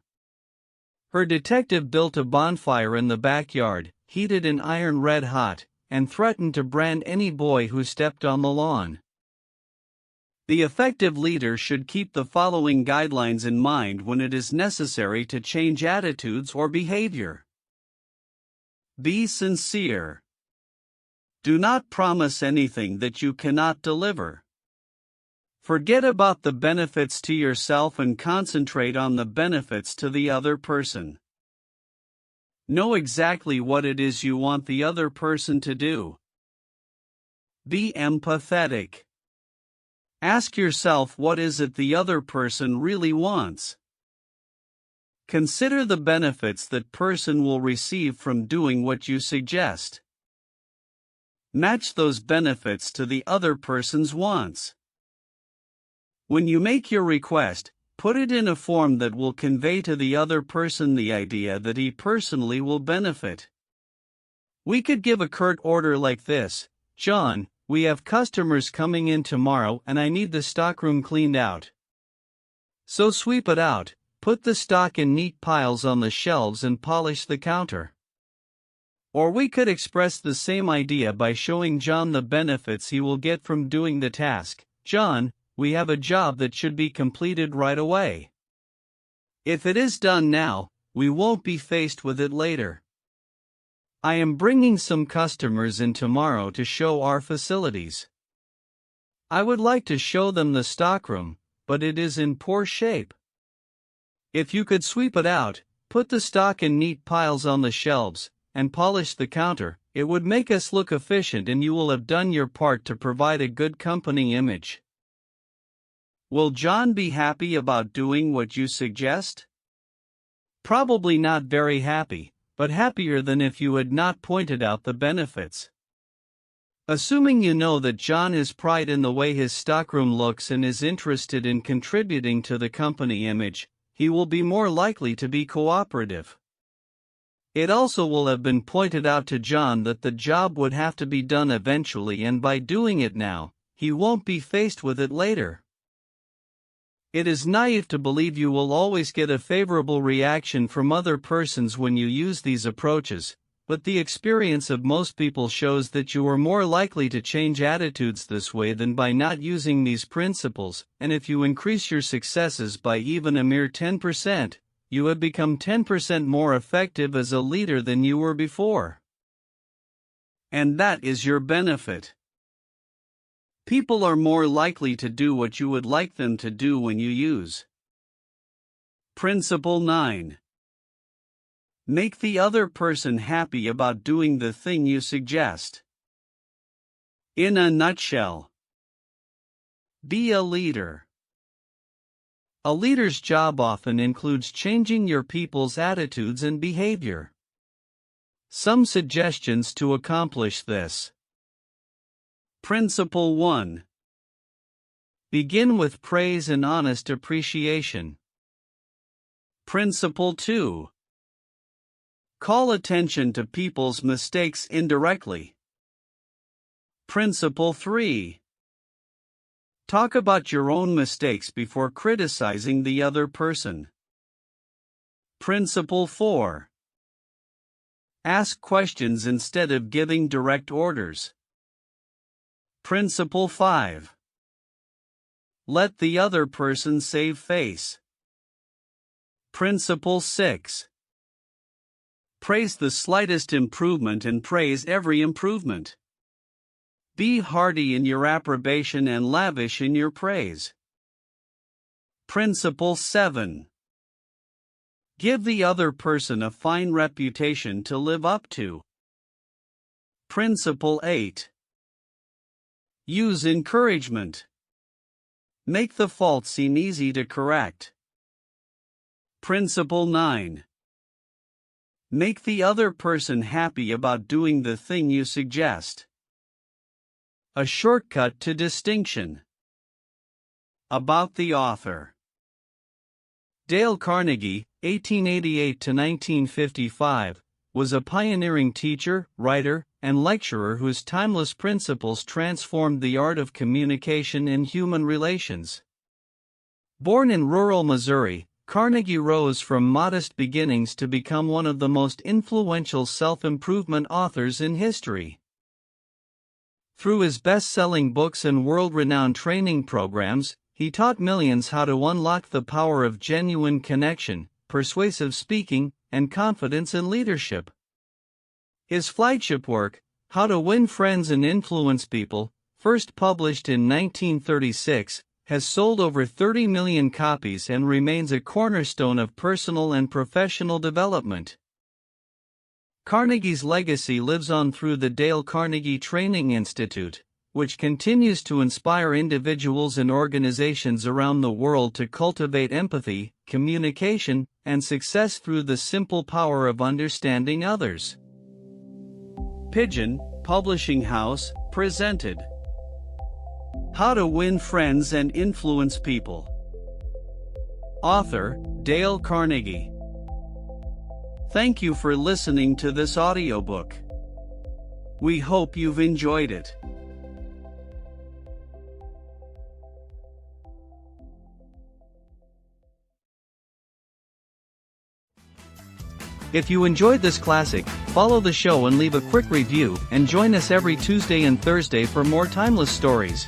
Her detective built a bonfire in the backyard, heated an iron red hot, and threatened to brand any boy who stepped on the lawn. The effective leader should keep the following guidelines in mind when it is necessary to change attitudes or behavior. Be sincere. Do not promise anything that you cannot deliver. Forget about the benefits to yourself and concentrate on the benefits to the other person. Know exactly what it is you want the other person to do. Be empathetic. Ask yourself what is it the other person really wants. Consider the benefits that person will receive from doing what you suggest. Match those benefits to the other person's wants. When you make your request, put it in a form that will convey to the other person the idea that he personally will benefit. We could give a curt order like this: "John, we have customers coming in tomorrow and I need the stockroom cleaned out. So sweep it out, put the stock in neat piles on the shelves and polish the counter." Or we could express the same idea by showing John the benefits he will get from doing the task. "John, we have a job that should be completed right away. If it is done now, we won't be faced with it later. I am bringing some customers in tomorrow to show our facilities. I would like to show them the stockroom, but it is in poor shape. If you could sweep it out, put the stock in neat piles on the shelves, and polish the counter, it would make us look efficient and you will have done your part to provide a good company image." Will John be happy about doing what you suggest? Probably not very happy, but happier than if you had not pointed out the benefits. Assuming you know that John has pride in the way his stockroom looks and is interested in contributing to the company image, he will be more likely to be cooperative. It also will have been pointed out to John that the job would have to be done eventually, and by doing it now, he won't be faced with it later. It is naive to believe you will always get a favorable reaction from other persons when you use these approaches, but the experience of most people shows that you are more likely to change attitudes this way than by not using these principles, and if you increase your successes by even a mere 10%, you have become 10% more effective as a leader than you were before. And that is your benefit. People are more likely to do what you would like them to do when you use. Principle 9. Make the other person happy about doing the thing you suggest. In a nutshell, be a leader. A leader's job often includes changing your people's attitudes and behavior. Some suggestions to accomplish this. Principle 1. Begin with praise and honest appreciation. Principle 2. Call attention to people's mistakes indirectly. Principle 3. Talk about your own mistakes before criticizing the other person. Principle 4. Ask questions instead of giving direct orders. Principle 5. Let the other person save face. Principle 6. Praise the slightest improvement and praise every improvement. Be hearty in your approbation and lavish in your praise. Principle 7. Give the other person a fine reputation to live up to. Principle 8. Use encouragement. Make the fault seem easy to correct. Principle 9. Make the other person happy about doing the thing you suggest. A shortcut to distinction. About the author. Dale Carnegie, 1888 to 1955, was a pioneering teacher, writer, and lecturer whose timeless principles transformed the art of communication and human relations. Born in rural Missouri, Carnegie rose from modest beginnings to become one of the most influential self-improvement authors in history. Through his best-selling books and world-renowned training programs, he taught millions how to unlock the power of genuine connection, persuasive speaking, and confidence in leadership. His flagship work, How to Win Friends and Influence People, first published in 1936, has sold over 30 million copies and remains a cornerstone of personal and professional development. Carnegie's legacy lives on through the Dale Carnegie Training Institute, which continues to inspire individuals and organizations around the world to cultivate empathy, communication, and success through the simple power of understanding others. Pigeon, Publishing House, presented How to Win Friends and Influence People. Author, Dale Carnegie. Thank you for listening to this audiobook. We hope you've enjoyed it. If you enjoyed this classic, follow the show and leave a quick review, and join us every Tuesday and Thursday for more timeless stories.